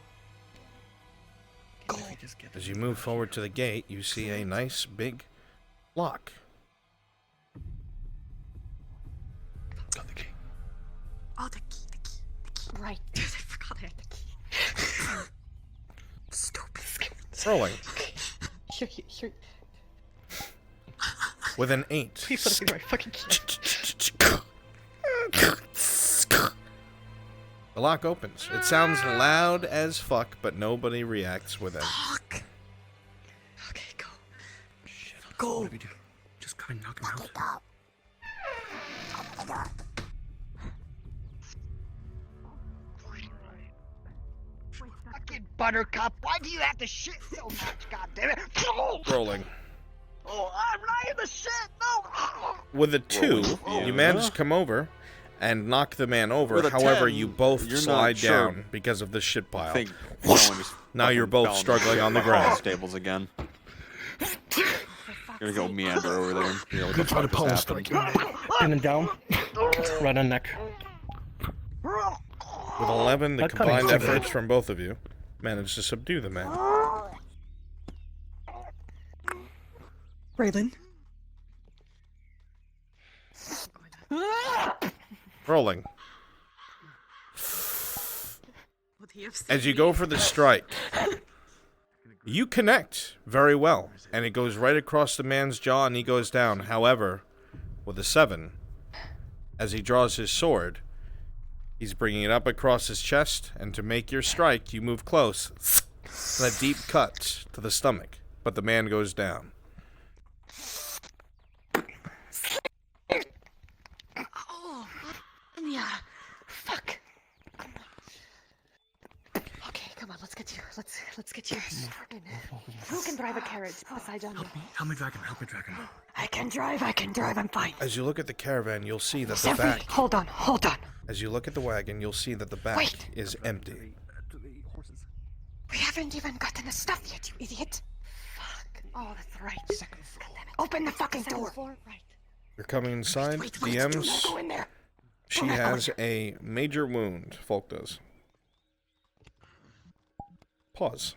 [SPEAKER 2] As you move forward to the gate, you see a nice big lock.
[SPEAKER 14] Got the key.
[SPEAKER 1] Oh, the key.
[SPEAKER 6] Right.
[SPEAKER 1] I forgot I had the key. Stupid.
[SPEAKER 2] Rolling.
[SPEAKER 6] You're...
[SPEAKER 2] With an 8.
[SPEAKER 6] Please let it be my fucking key.
[SPEAKER 2] The lock opens. It sounds loud as fuck, but nobody reacts within.
[SPEAKER 1] Fuck. Okay, go.
[SPEAKER 14] Shit.
[SPEAKER 1] Go.
[SPEAKER 14] What do we do? Just go and knock him out.
[SPEAKER 7] Fucking Buttercup, why do you have to shit so much, goddammit?
[SPEAKER 2] Rolling.
[SPEAKER 7] Oh, I'm not in the shit. No.
[SPEAKER 2] With a 2,
[SPEAKER 3] Rolling.
[SPEAKER 2] you manage to come over and knock the man over.
[SPEAKER 3] With a
[SPEAKER 2] However,
[SPEAKER 3] 10,
[SPEAKER 2] you both
[SPEAKER 3] you're not
[SPEAKER 2] slide
[SPEAKER 3] sure.
[SPEAKER 2] down because of the shit pile.
[SPEAKER 3] I think someone just
[SPEAKER 2] Now you're
[SPEAKER 3] fucking
[SPEAKER 2] both
[SPEAKER 3] fell in
[SPEAKER 2] struggling on the
[SPEAKER 3] behind
[SPEAKER 2] ground.
[SPEAKER 3] Stables again. You're gonna go meander over there and figure out what
[SPEAKER 4] Go
[SPEAKER 3] the
[SPEAKER 4] try to
[SPEAKER 3] fuck
[SPEAKER 4] pull him,
[SPEAKER 3] just
[SPEAKER 4] strike
[SPEAKER 3] happened.
[SPEAKER 4] him. Pin him down. Right on neck.
[SPEAKER 2] With 11, the
[SPEAKER 4] That cutting's
[SPEAKER 2] combined
[SPEAKER 4] too bad.
[SPEAKER 2] efforts from both of you manage to subdue the man.
[SPEAKER 1] Raylan.
[SPEAKER 2] Rolling.
[SPEAKER 1] Would he have
[SPEAKER 2] As
[SPEAKER 1] seen
[SPEAKER 2] you go
[SPEAKER 1] me?
[SPEAKER 2] for the strike, you connect very well, and it goes right across the man's jaw and he goes down. However, with a 7, as he draws his sword, he's bringing it up across his chest, and to make your strike, you move close, and a deep cut to the stomach, but the man goes down.
[SPEAKER 6] Oh, yeah. Fuck. Okay, come on, let's get you. Let's get you. Who can drive a carriage besides John?
[SPEAKER 18] Help me drag him. Help me drag him.
[SPEAKER 6] I can drive. I'm fine.
[SPEAKER 2] As you look at the caravan, you'll see that the
[SPEAKER 6] Sylvie,
[SPEAKER 2] back...
[SPEAKER 6] hold on.
[SPEAKER 2] As you look at the wagon, you'll see that the back
[SPEAKER 6] Wait.
[SPEAKER 2] is empty.
[SPEAKER 6] We haven't even gotten the stuff yet, you idiot. Fuck. Oh, that's right. Second floor. Open the fucking door. Right.
[SPEAKER 2] You're coming inside.
[SPEAKER 6] Wait, do not
[SPEAKER 2] DMs,
[SPEAKER 6] go in there.
[SPEAKER 2] she
[SPEAKER 6] Do not go in
[SPEAKER 2] has a major wound. Folk does. Pause.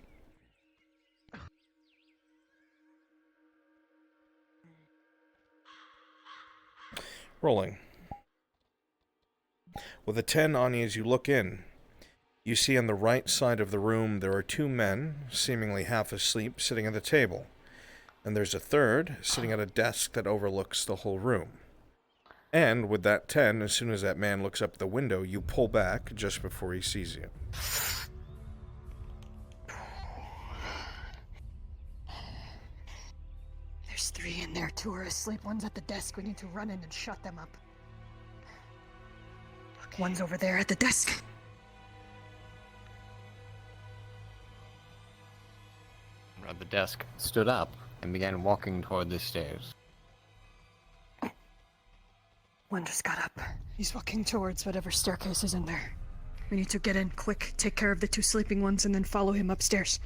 [SPEAKER 2] Rolling. With a 10 on you as you look in, you see on the right side of the room there are 2 men, seemingly half asleep, sitting at the table. And there's a third, sitting at a desk that overlooks the whole room. And with that 10, as soon as that man looks up the window, you pull back just before he sees you.
[SPEAKER 1] There's 3 in there. 2 are asleep. One's at the desk. We need to run in and shut them up. Okay. One's over there at the desk.
[SPEAKER 10] At the desk, stood up, and began walking toward the stairs.
[SPEAKER 1] One just got up. He's walking towards whatever staircase is in there. We need to get in quick, take care of the 2 sleeping ones, and then follow him upstairs.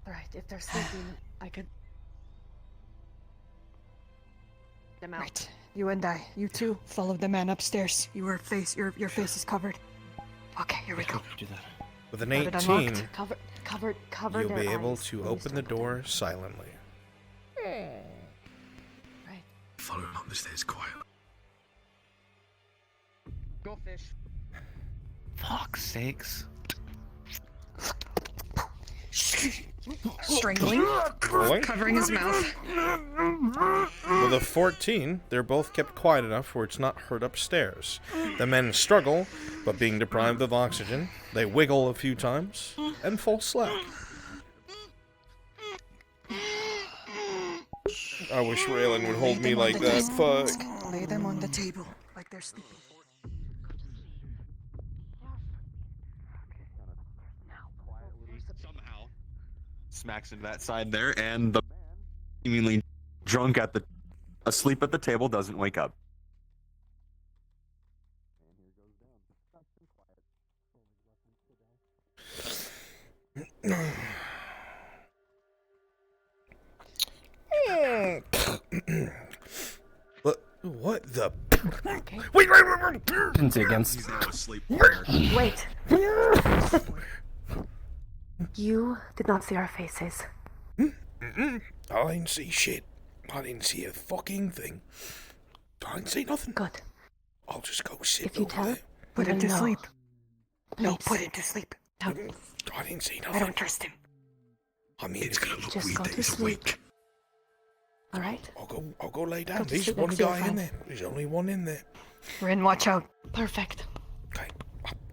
[SPEAKER 6] Alright, if they're sleeping, I could... them out.
[SPEAKER 1] Right. You and I. You 2 follow the man upstairs. Your face is covered. Okay, here we go.
[SPEAKER 20] Do that.
[SPEAKER 2] With an
[SPEAKER 1] Got it
[SPEAKER 2] 18,
[SPEAKER 1] unlocked.
[SPEAKER 6] Cover
[SPEAKER 2] you'll
[SPEAKER 6] their
[SPEAKER 2] be able
[SPEAKER 6] eyes
[SPEAKER 2] to
[SPEAKER 6] when you
[SPEAKER 2] open the
[SPEAKER 6] start
[SPEAKER 2] door silently.
[SPEAKER 6] Right.
[SPEAKER 14] Follow him up the stairs quiet.
[SPEAKER 7] Go fish.
[SPEAKER 20] Fuck's sakes.
[SPEAKER 1] Strangling.
[SPEAKER 2] Rolling.
[SPEAKER 1] Covering his mouth.
[SPEAKER 2] With a 14, they're both kept quiet enough where it's not heard upstairs. The men struggle, but being deprived of oxygen, they wiggle a few times and fall slack. I wish Raylan would hold me like that. Fuck.
[SPEAKER 1] Lay them on the table like they're sleeping.
[SPEAKER 3] Somehow smacks into that side there, and the man, seemingly drunk asleep at the table, doesn't wake up.
[SPEAKER 2] What the?
[SPEAKER 4] Wait! Didn't say against.
[SPEAKER 3] He's now asleep.
[SPEAKER 6] Wait. You did not see our faces.
[SPEAKER 2] I didn't see shit. I didn't see a fucking thing. I didn't see nothing.
[SPEAKER 6] Good.
[SPEAKER 2] I'll just go sit
[SPEAKER 6] If you
[SPEAKER 2] over
[SPEAKER 6] tell,
[SPEAKER 2] there.
[SPEAKER 1] Put him to
[SPEAKER 6] No.
[SPEAKER 1] sleep. No,
[SPEAKER 6] Please.
[SPEAKER 1] put him to sleep.
[SPEAKER 6] No.
[SPEAKER 2] I didn't see
[SPEAKER 1] I
[SPEAKER 2] nothing.
[SPEAKER 1] don't trust him.
[SPEAKER 2] I mean,
[SPEAKER 14] It's gonna look
[SPEAKER 6] Just
[SPEAKER 14] weird
[SPEAKER 6] go
[SPEAKER 14] that
[SPEAKER 6] to
[SPEAKER 14] he's
[SPEAKER 6] sleep.
[SPEAKER 14] awake.
[SPEAKER 6] All right.
[SPEAKER 2] I'll go lay down.
[SPEAKER 6] Go to
[SPEAKER 2] There's
[SPEAKER 6] sleep
[SPEAKER 2] one
[SPEAKER 6] next to your
[SPEAKER 2] guy in
[SPEAKER 6] friend.
[SPEAKER 2] there. There's only one in there.
[SPEAKER 1] Rin, watch out.
[SPEAKER 6] Perfect.
[SPEAKER 2] Okay,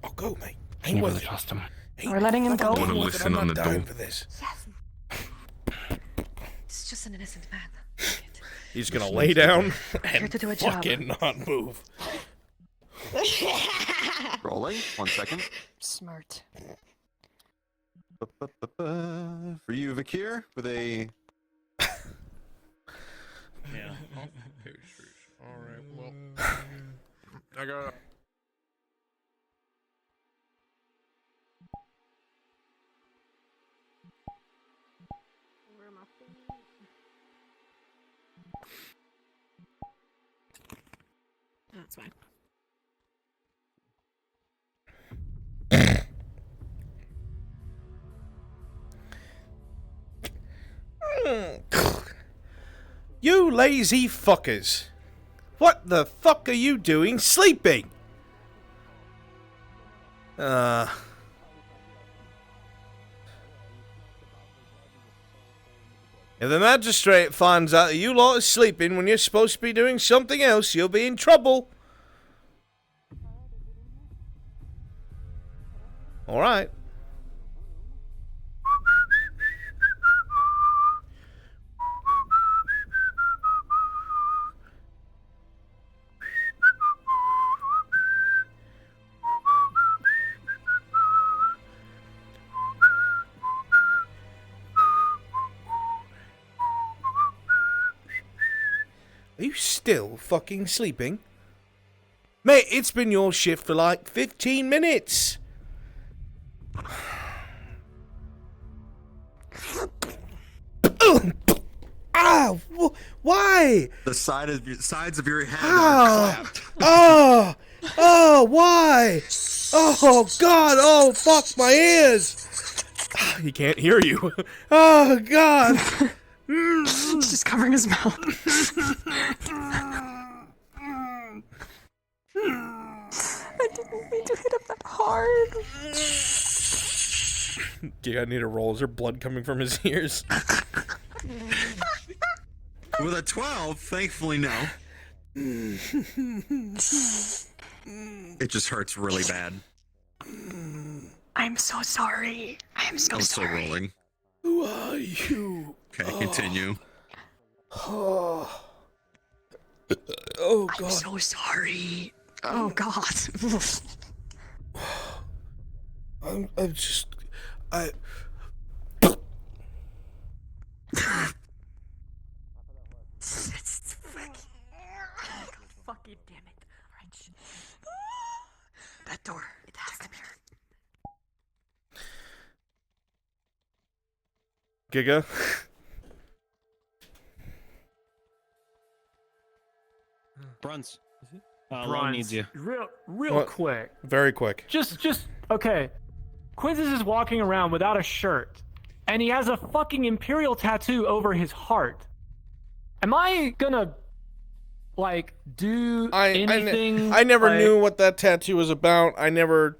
[SPEAKER 2] I'll go, mate.
[SPEAKER 20] Can
[SPEAKER 2] Ain't
[SPEAKER 20] you
[SPEAKER 2] worth
[SPEAKER 20] really
[SPEAKER 2] it.
[SPEAKER 20] trust him?
[SPEAKER 1] We're letting him go.
[SPEAKER 14] Wanna
[SPEAKER 2] Ain't worth it.
[SPEAKER 14] listen
[SPEAKER 2] I'm
[SPEAKER 14] on
[SPEAKER 2] not
[SPEAKER 14] the
[SPEAKER 2] dying
[SPEAKER 14] door?
[SPEAKER 2] for this.
[SPEAKER 6] Yes. He's just an innocent man.
[SPEAKER 2] He's gonna lay down
[SPEAKER 6] Here
[SPEAKER 2] and
[SPEAKER 6] to do a job.
[SPEAKER 2] fucking not move.
[SPEAKER 3] Rolling. 1 second.
[SPEAKER 1] Smart.
[SPEAKER 3] For you, Vakir, with a
[SPEAKER 2] Alright, well. I got.
[SPEAKER 6] Where are my feet?
[SPEAKER 1] That's fine.
[SPEAKER 2] You lazy fuckers. What the fuck are you doing sleeping? If the magistrate finds out that you lot are sleeping when you're supposed to be doing something else, you'll be in trouble. Alright. Are you still fucking sleeping? Mate, it's been your shift for like 15 minutes. Ah, why?
[SPEAKER 3] The sides of your head
[SPEAKER 2] Ah,
[SPEAKER 3] are clapped.
[SPEAKER 2] why? Oh, God, oh, fuck, my ears. He can't hear you. Oh, God.
[SPEAKER 1] He's just covering his mouth. I didn't mean to hit him that hard.
[SPEAKER 2] I need a roll. Is there blood coming from his ears?
[SPEAKER 3] With a 12, thankfully, no. It just hurts really bad.
[SPEAKER 1] I'm so sorry. I'm so
[SPEAKER 3] Still
[SPEAKER 1] sorry.
[SPEAKER 3] rolling.
[SPEAKER 2] Who are you?
[SPEAKER 3] Okay, continue.
[SPEAKER 2] Oh, God.
[SPEAKER 1] I'm so sorry. Oh, God.
[SPEAKER 2] I'm just...
[SPEAKER 1] Fucking damn it. Wrench. That door. It has to be.
[SPEAKER 2] Giga?
[SPEAKER 11] Bruns.
[SPEAKER 18] Bruns,
[SPEAKER 11] needs you.
[SPEAKER 18] Real
[SPEAKER 2] What?
[SPEAKER 18] quick.
[SPEAKER 2] Very quick.
[SPEAKER 18] Just, okay. Quintus is walking around without a shirt, and he has a fucking Imperial tattoo over his heart. Am I gonna, like, do anything?
[SPEAKER 2] I never
[SPEAKER 18] like-
[SPEAKER 2] knew what that tattoo was about. I never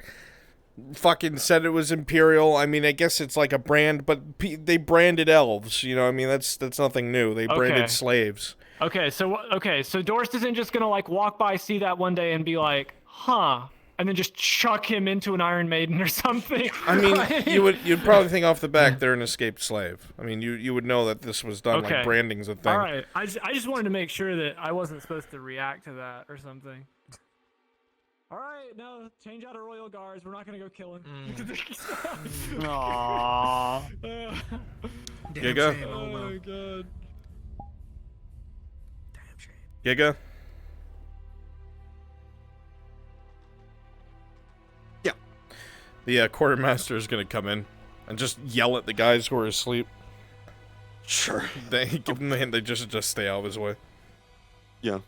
[SPEAKER 2] fucking said it was Imperial. I mean, I guess it's like a brand, but they branded elves. You know, I mean, that's nothing new. They branded
[SPEAKER 18] Okay.
[SPEAKER 2] slaves.
[SPEAKER 18] Okay, so Dorst isn't just gonna, like, walk by, see that one day, and be like, huh, and then just chuck him into an Iron Maiden or something.
[SPEAKER 2] I mean, you'd probably think off the back they're an escaped slave. I mean, you would know that this was done, like
[SPEAKER 18] Okay.
[SPEAKER 2] branding's a thing.
[SPEAKER 18] All right, I just wanted to make sure that I wasn't supposed to react to that or something. All right, no, change out of Royal Guards. We're not gonna go kill him.
[SPEAKER 20] Aww.
[SPEAKER 2] Giga?
[SPEAKER 18] Oh god.
[SPEAKER 2] Giga?
[SPEAKER 3] Yeah.
[SPEAKER 2] The quartermaster is gonna come in and just yell at the guys who are asleep.
[SPEAKER 3] Sure.
[SPEAKER 2] They give them the hint. They just stay out of his way.
[SPEAKER 3] Yeah.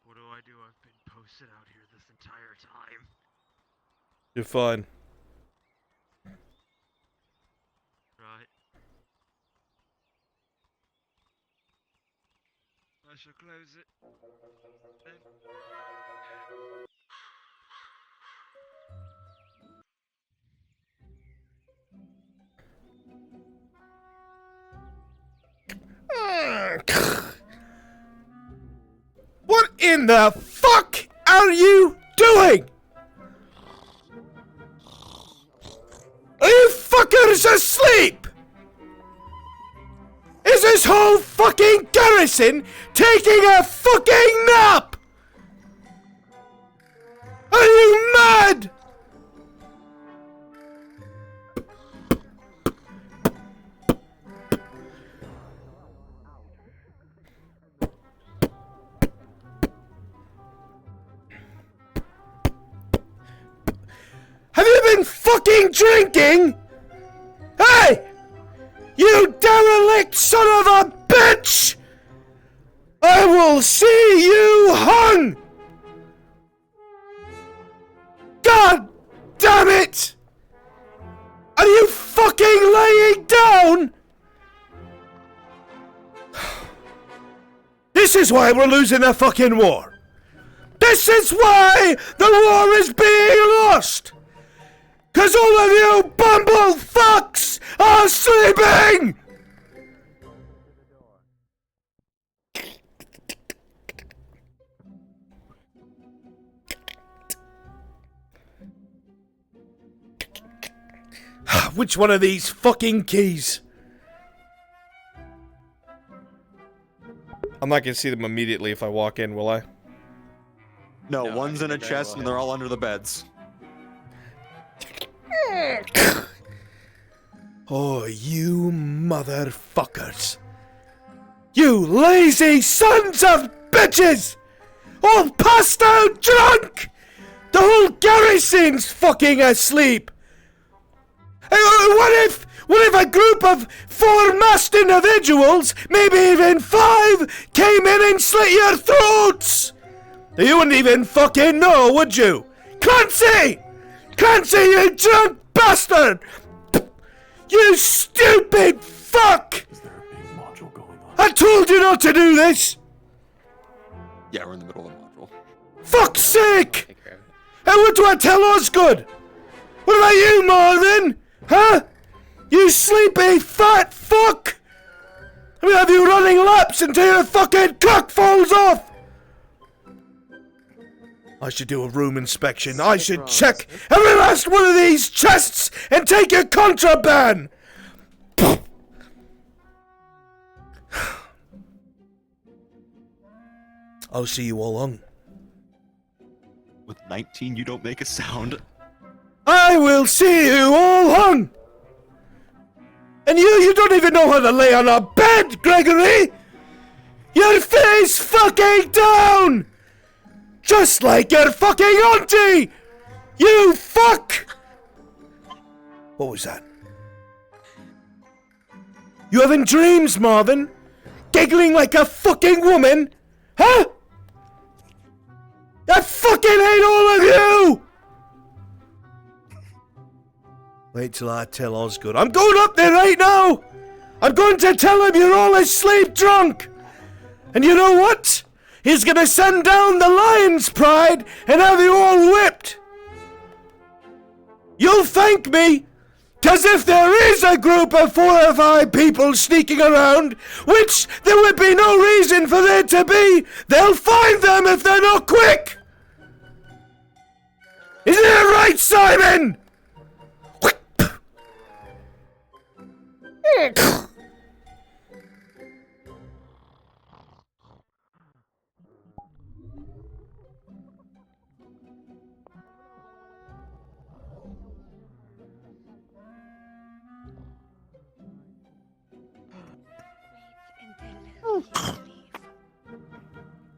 [SPEAKER 8] What do I do? I've been posted out here this entire time.
[SPEAKER 2] You're fine.
[SPEAKER 8] Right. I shall close it.
[SPEAKER 2] What in the fuck are you doing? Are you fuckers asleep? Is this whole fucking garrison taking a fucking nap? Are you mad? fucking drinking? Hey! You derelict son of a bitch! I will see you hung! God damn it! Are you fucking laying down? This is why we're losing the fucking war. This is why the war is being lost! 'Cause all of you bumble fucks are sleeping! Which one of these fucking keys? I'm not gonna see them immediately if I walk in, will I?
[SPEAKER 3] No, one's in a chest and they're all under the beds.
[SPEAKER 2] Oh, you motherfuckers. You lazy sons of bitches! All passed out drunk! The whole garrison's fucking asleep! What if a group of 4 masked individuals, maybe even 5, came in and slit your throats? You wouldn't even fucking know, would you? Clancy! Clancy, you drunk bastard! You stupid fuck! Is there a big module going on? I told you not to do this!
[SPEAKER 3] Yeah, we're in the middle of the module.
[SPEAKER 2] Fuck's sake! And what do I tell Osgood? What about you, Marvin? Huh? You sleepy fat fuck! I'm gonna have you running laps until your fucking cock falls off! I should do a room inspection. I should check every last one of these chests and take a contraband! I'll see you all hung.
[SPEAKER 3] With 19, you don't make a sound.
[SPEAKER 2] I will see you all hung! And you don't even know how to lay on a bed, Gregory! Your face fucking down! Just like your fucking auntie! You fuck! What was that? You having dreams, Marvin? Giggling like a fucking woman? Huh? I fucking hate all of you! Wait till I tell Osgood. I'm going up there right now! I'm going to tell him you're all asleep drunk! And you know what? He's gonna send down the lion's pride and have you all whipped! You'll thank me! 'Cause if there is a group of 4 or 5 people sneaking around, which there would be no reason for there to be, they'll find them if they're not quick! Isn't it right, Simon?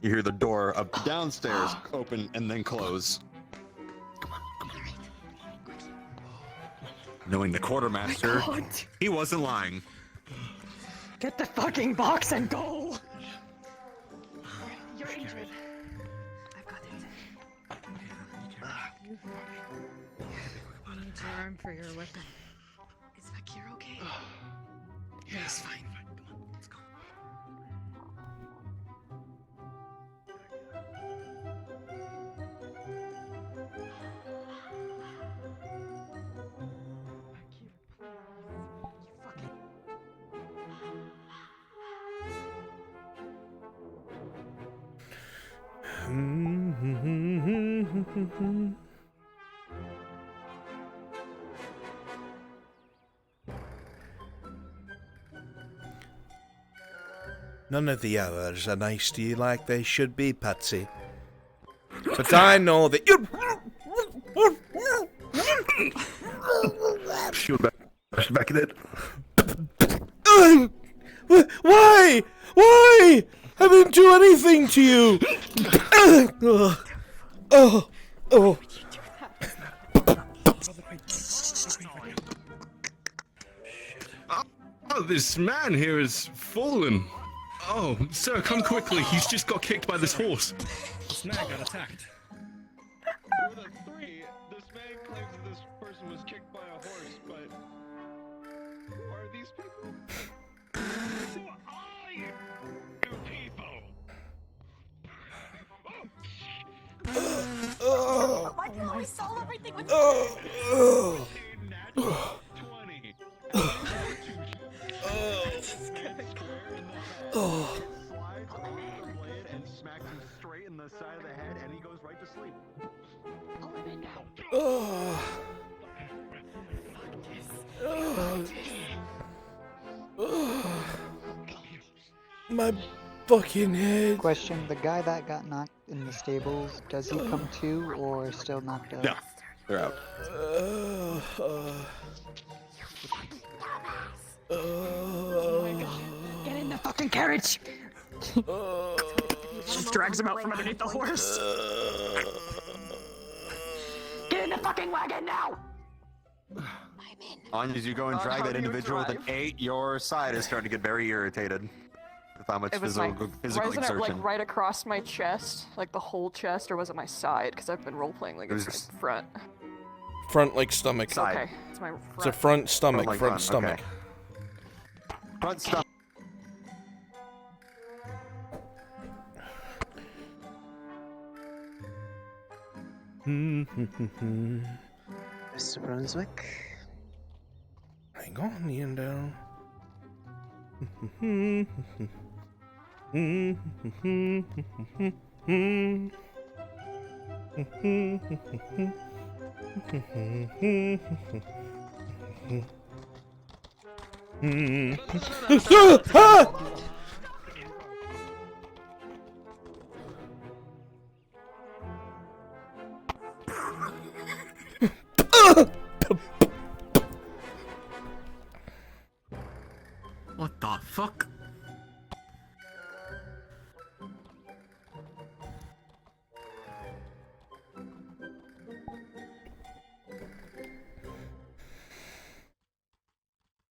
[SPEAKER 3] You hear the door up downstairs open and then close. Knowing the quartermaster,
[SPEAKER 1] Oh my God.
[SPEAKER 3] he wasn't lying.
[SPEAKER 1] Get the fucking box and go! You're injured. I've got it. You need your arm for your weapon. Is Fakir okay? Yeah, he's fine. Come on, let's go.
[SPEAKER 2] None of the others are nice to you like they should be, Patsy. But I know that you...
[SPEAKER 14] Shoot back in it.
[SPEAKER 2] Why? Why? I didn't do anything to you. Oh.
[SPEAKER 14] Oh, this man here has fallen. Oh, sir, come quickly. He's just got kicked by this horse.
[SPEAKER 18] This man got attacked.
[SPEAKER 5] With a 3, this man claims that this person was kicked by a horse, but who are these people? Who are you people?
[SPEAKER 9] Why can't we solve everything with
[SPEAKER 5] Slides on the blade and smacks him straight in the side of the head, and he goes right to sleep.
[SPEAKER 2] My fucking head.
[SPEAKER 13] Question: the guy that got knocked in the stables, does he come to or still knocked out?
[SPEAKER 3] No, they're out.
[SPEAKER 9] Get in the fucking carriage! Just drags him out from underneath the horse. Get in the fucking wagon now!
[SPEAKER 3] On as you go and drag that individual with an 8, your side is starting to get very irritated with how much
[SPEAKER 22] It was
[SPEAKER 3] physical
[SPEAKER 22] wasn't it
[SPEAKER 3] exertion.
[SPEAKER 22] like right across my chest, like the whole chest, or was it my side? Because I've been role playing like
[SPEAKER 3] It was
[SPEAKER 22] it's my front.
[SPEAKER 2] Front like stomach.
[SPEAKER 22] Okay, it's my front.
[SPEAKER 2] It's a front stomach.
[SPEAKER 3] like
[SPEAKER 2] Front
[SPEAKER 3] front,
[SPEAKER 2] stomach.
[SPEAKER 3] okay. Front stomach.
[SPEAKER 13] Mr. Brunswick?
[SPEAKER 2] Hang on, Ian.
[SPEAKER 14] What the fuck?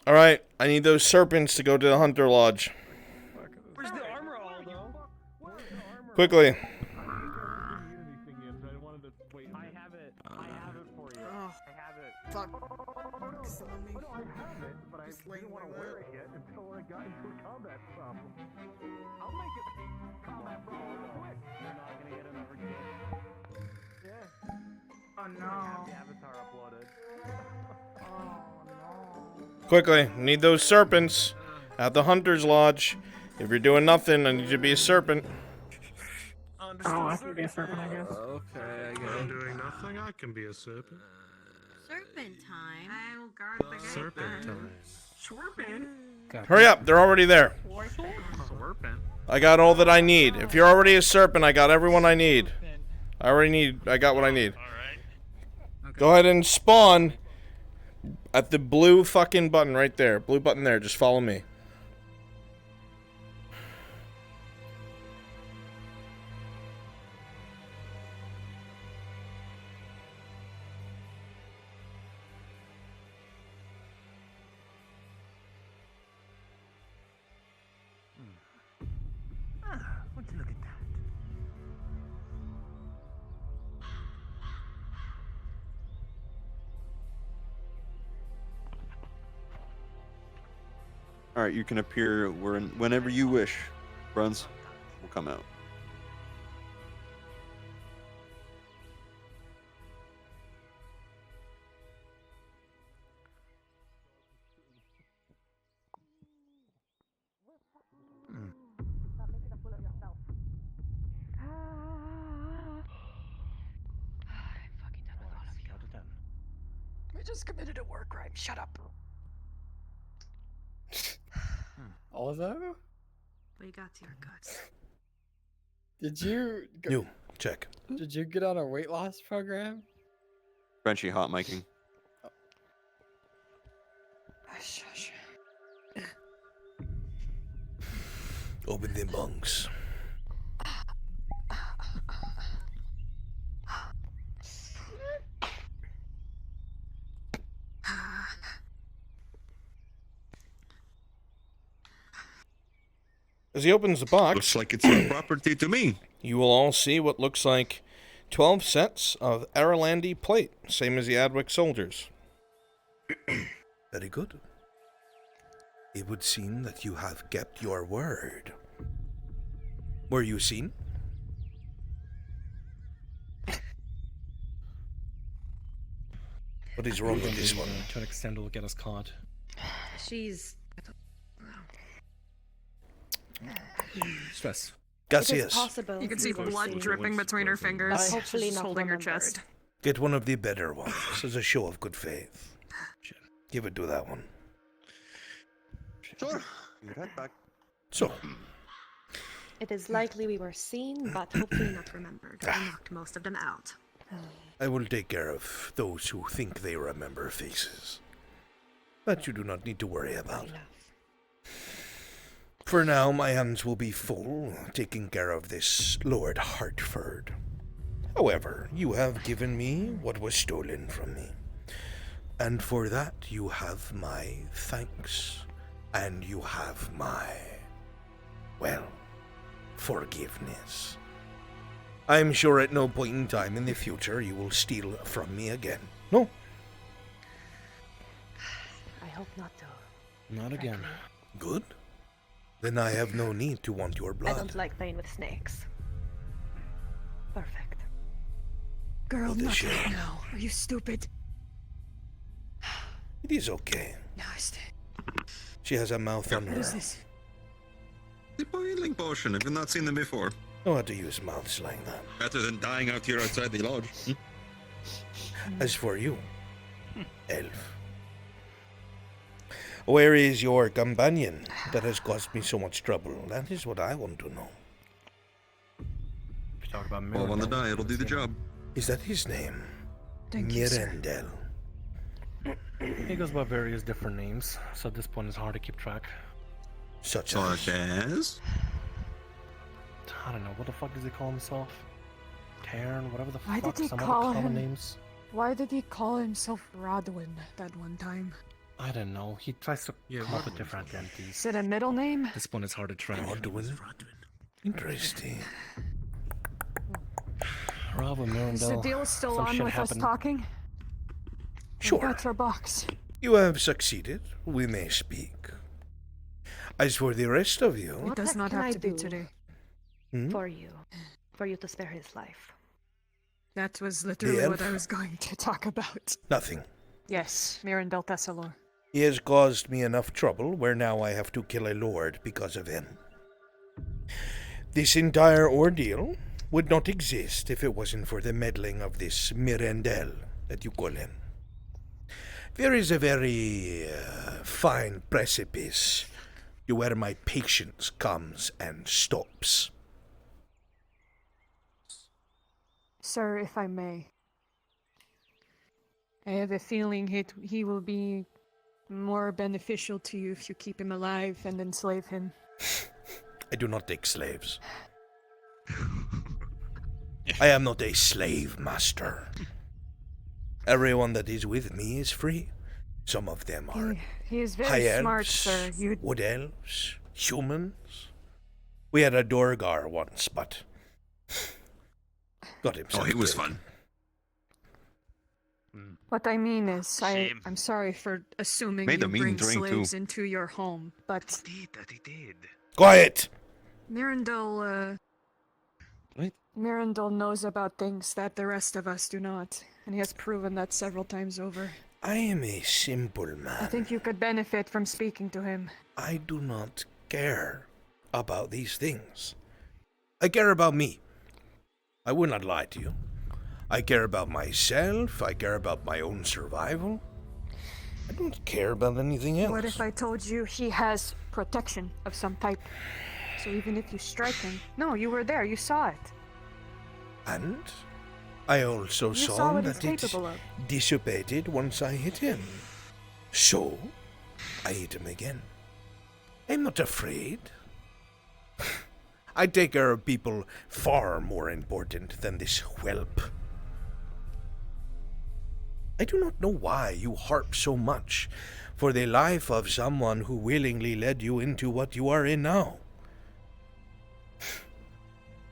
[SPEAKER 2] All right, I need those serpents to go to the Hunter Lodge.
[SPEAKER 7] Where's the armor all, though?
[SPEAKER 2] Quickly.
[SPEAKER 7] I have it. I have it for you. I have it.
[SPEAKER 17] Fuck. Killing me.
[SPEAKER 7] I have it, but I
[SPEAKER 17] Just
[SPEAKER 7] didn't
[SPEAKER 17] laying
[SPEAKER 7] want to
[SPEAKER 17] like
[SPEAKER 7] wear
[SPEAKER 17] that.
[SPEAKER 7] it yet until I got into a combat problem. I'll make it combat problem quick. You're not gonna get another kid. Yeah. Oh no. I have the avatar uploaded.
[SPEAKER 2] Quickly, need those serpents at the Hunter's Lodge. If you're doing nothing, I need you to be a serpent.
[SPEAKER 4] Oh, I can be a serpent, I guess.
[SPEAKER 14] Okay, I guess. I'm doing nothing. I can be a serpent.
[SPEAKER 1] Serpent time. I will guard the gate.
[SPEAKER 14] Serpent time.
[SPEAKER 7] Serpent?
[SPEAKER 2] Hurry up, they're already there.
[SPEAKER 14] Serpent.
[SPEAKER 2] I got all that I need. If you're already a serpent, I got everyone I need. I got what I need. Go ahead and spawn at the blue fucking button right there. Blue button there, just follow me.
[SPEAKER 7] Would you look at that?
[SPEAKER 3] All right, you can appear whenever you wish. Bruns will come out.
[SPEAKER 9] We just committed a war crime. Shut up.
[SPEAKER 10] All of them?
[SPEAKER 1] We got to your guts.
[SPEAKER 10] Did you?
[SPEAKER 2] You check.
[SPEAKER 10] Did you get on a weight loss program?
[SPEAKER 3] Frenchie hot miking.
[SPEAKER 10] Shush.
[SPEAKER 2] Open them bunks. As he opens the box,
[SPEAKER 3] Looks like it's your property to me.
[SPEAKER 2] You will all see what looks like 12 sets of Aralandi plate, same as the Adwick soldiers.
[SPEAKER 15] Very good. It would seem that you have kept your word. Were you seen? What is wrong with this one?
[SPEAKER 18] Try to extend to get us caught.
[SPEAKER 1] She's.
[SPEAKER 18] Stress.
[SPEAKER 15] Gracias.
[SPEAKER 22] possible
[SPEAKER 16] You can see
[SPEAKER 22] we were
[SPEAKER 16] blood
[SPEAKER 22] seen.
[SPEAKER 16] dripping between her fingers.
[SPEAKER 22] Hopefully
[SPEAKER 16] She's
[SPEAKER 22] not
[SPEAKER 16] holding her
[SPEAKER 22] remembered.
[SPEAKER 16] chest.
[SPEAKER 15] Get one of the better ones as a show of good faith. Give it to that one.
[SPEAKER 3] Sure. Your head back.
[SPEAKER 15] So,
[SPEAKER 6] It is likely we were seen, but hopefully not remembered. I knocked most of them out.
[SPEAKER 15] I will take care of those who think they remember faces. That you do not need to worry about. For now, my hands will be full, taking care of this Lord Hartford. However, you have given me what was stolen from me. And for that, you have my thanks. And you have my, well, forgiveness. I'm sure at no point in time in the future you will steal from me again. No?
[SPEAKER 6] I hope not to.
[SPEAKER 18] Not again.
[SPEAKER 15] Good. Then I have no need to want your
[SPEAKER 6] I
[SPEAKER 15] blood.
[SPEAKER 6] don't like playing with snakes. Perfect.
[SPEAKER 1] Girl,
[SPEAKER 15] What a
[SPEAKER 1] not
[SPEAKER 15] shame.
[SPEAKER 1] right now. Are you stupid?
[SPEAKER 15] It is okay.
[SPEAKER 1] No, I stay.
[SPEAKER 15] She has a mouth on
[SPEAKER 1] What
[SPEAKER 15] her.
[SPEAKER 1] is this?
[SPEAKER 3] The boiling potion. Have you not seen them before?
[SPEAKER 15] Know how to use mouths like that.
[SPEAKER 3] Better than dying out here outside the lodge.
[SPEAKER 15] As for you, elf, where is your companion that has caused me so much trouble? That is what I want to know.
[SPEAKER 18] If you talk about
[SPEAKER 3] Well, on the
[SPEAKER 18] Mirabelle,
[SPEAKER 3] die, it'll do the job.
[SPEAKER 15] Is that his name?
[SPEAKER 1] Thank you, sir.
[SPEAKER 15] Mirandel.
[SPEAKER 18] He goes by various different names, so at this point it's hard to keep track.
[SPEAKER 15] Such
[SPEAKER 3] as?
[SPEAKER 18] I don't know, what the fuck does he call himself? Cairn, whatever the
[SPEAKER 17] Why
[SPEAKER 18] fuck,
[SPEAKER 17] did he
[SPEAKER 18] some
[SPEAKER 17] call
[SPEAKER 18] other common
[SPEAKER 17] him?
[SPEAKER 18] names.
[SPEAKER 17] Why did he call himself Rodwin that one time?
[SPEAKER 18] I don't know, he tries to come up with different identities.
[SPEAKER 17] Is it a middle name?
[SPEAKER 18] At this point it's hard to track.
[SPEAKER 15] Rodwin? Interesting.
[SPEAKER 18] Bravo,
[SPEAKER 17] Is
[SPEAKER 18] Mirandel.
[SPEAKER 17] the deal still
[SPEAKER 18] Some
[SPEAKER 17] on
[SPEAKER 18] shit
[SPEAKER 17] with
[SPEAKER 18] happened.
[SPEAKER 17] us talking?
[SPEAKER 15] Sure.
[SPEAKER 17] That's our box.
[SPEAKER 15] You have succeeded. We may speak. As for the rest of you,
[SPEAKER 17] It does not
[SPEAKER 6] can
[SPEAKER 17] have
[SPEAKER 6] I
[SPEAKER 17] to be
[SPEAKER 6] do?
[SPEAKER 17] today.
[SPEAKER 6] For you. For you to spare his life.
[SPEAKER 17] That was literally what I
[SPEAKER 15] elf?
[SPEAKER 17] was going to talk about.
[SPEAKER 15] nothing.
[SPEAKER 17] Yes, Mirandel Thessalor.
[SPEAKER 15] He has caused me enough trouble where now I have to kill a lord because of him. This entire ordeal would not exist if it wasn't for the meddling of this Mirandel that you call him. There is a very fine precipice to where my patience comes and stops.
[SPEAKER 17] Sir, if I may. I have a feeling he will be more beneficial to you if you keep him alive and enslave him.
[SPEAKER 15] I do not take slaves. I am not a slave master. Everyone that is with me is free. Some of them are
[SPEAKER 17] He is
[SPEAKER 15] high
[SPEAKER 17] very smart,
[SPEAKER 15] elves,
[SPEAKER 17] sir. You
[SPEAKER 15] wood elves, humans. We had a Dorgar once, but got himself
[SPEAKER 3] he was
[SPEAKER 15] killed.
[SPEAKER 3] fun.
[SPEAKER 17] What I mean is,
[SPEAKER 8] Shame.
[SPEAKER 17] I'm sorry for assuming
[SPEAKER 3] Made
[SPEAKER 17] you
[SPEAKER 3] a mean
[SPEAKER 17] bring
[SPEAKER 3] drink,
[SPEAKER 17] slaves
[SPEAKER 3] too.
[SPEAKER 17] into your home, but
[SPEAKER 8] That he did.
[SPEAKER 15] Quiet!
[SPEAKER 17] Mirandel,
[SPEAKER 3] What?
[SPEAKER 17] Mirandel knows about things that the rest of us do not, and he has proven that several times over.
[SPEAKER 15] I am a simple
[SPEAKER 17] I
[SPEAKER 15] man.
[SPEAKER 17] think you could benefit from speaking to him.
[SPEAKER 15] I do not care about these things. I care about me. I will not lie to you. I care about myself. I care about my own survival. I don't care about anything else.
[SPEAKER 17] What if I told you he has protection of some type? So even if you strike him... No, you were there, you saw it.
[SPEAKER 15] And I also
[SPEAKER 17] You
[SPEAKER 15] saw
[SPEAKER 17] saw what he's
[SPEAKER 15] that it
[SPEAKER 17] capable of.
[SPEAKER 15] dissipated once I hit him. So, I hit him again. I'm not afraid. I take care of people far more important than this whelp. I do not know why you harp so much for the life of someone who willingly led you into what you are in now.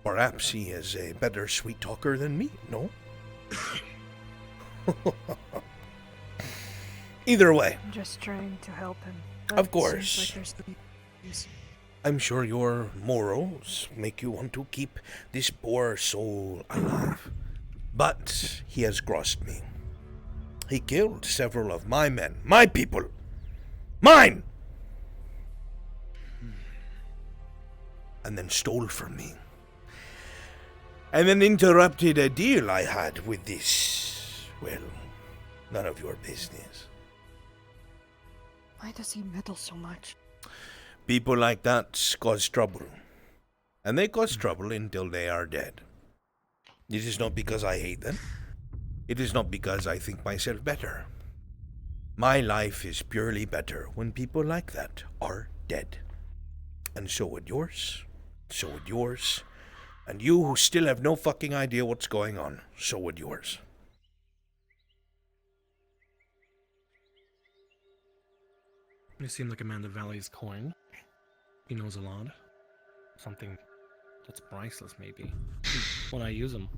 [SPEAKER 15] Perhaps he is a better sweet talker than me, no? Either way,
[SPEAKER 22] I'm just trying to help him.
[SPEAKER 15] of
[SPEAKER 22] but
[SPEAKER 15] course.
[SPEAKER 22] seems like there's no-
[SPEAKER 15] I'm sure your morals make you want to keep this poor soul alive. But he has crossed me. He killed several of my men, my people. Mine! And then stole from me. And then interrupted a deal I had with this, well, none of your business.
[SPEAKER 22] Why does he meddle so much?
[SPEAKER 15] People like that cause trouble. And they cause trouble until they are dead. It is not because I hate them. It is not because I think myself better. My life is purely better when people like that are dead. And so would yours. So would yours. And you who still have no fucking idea what's going on, so would yours.
[SPEAKER 18] You seem like a man that values coin. He knows a lot. Something that's priceless, maybe. When I use them,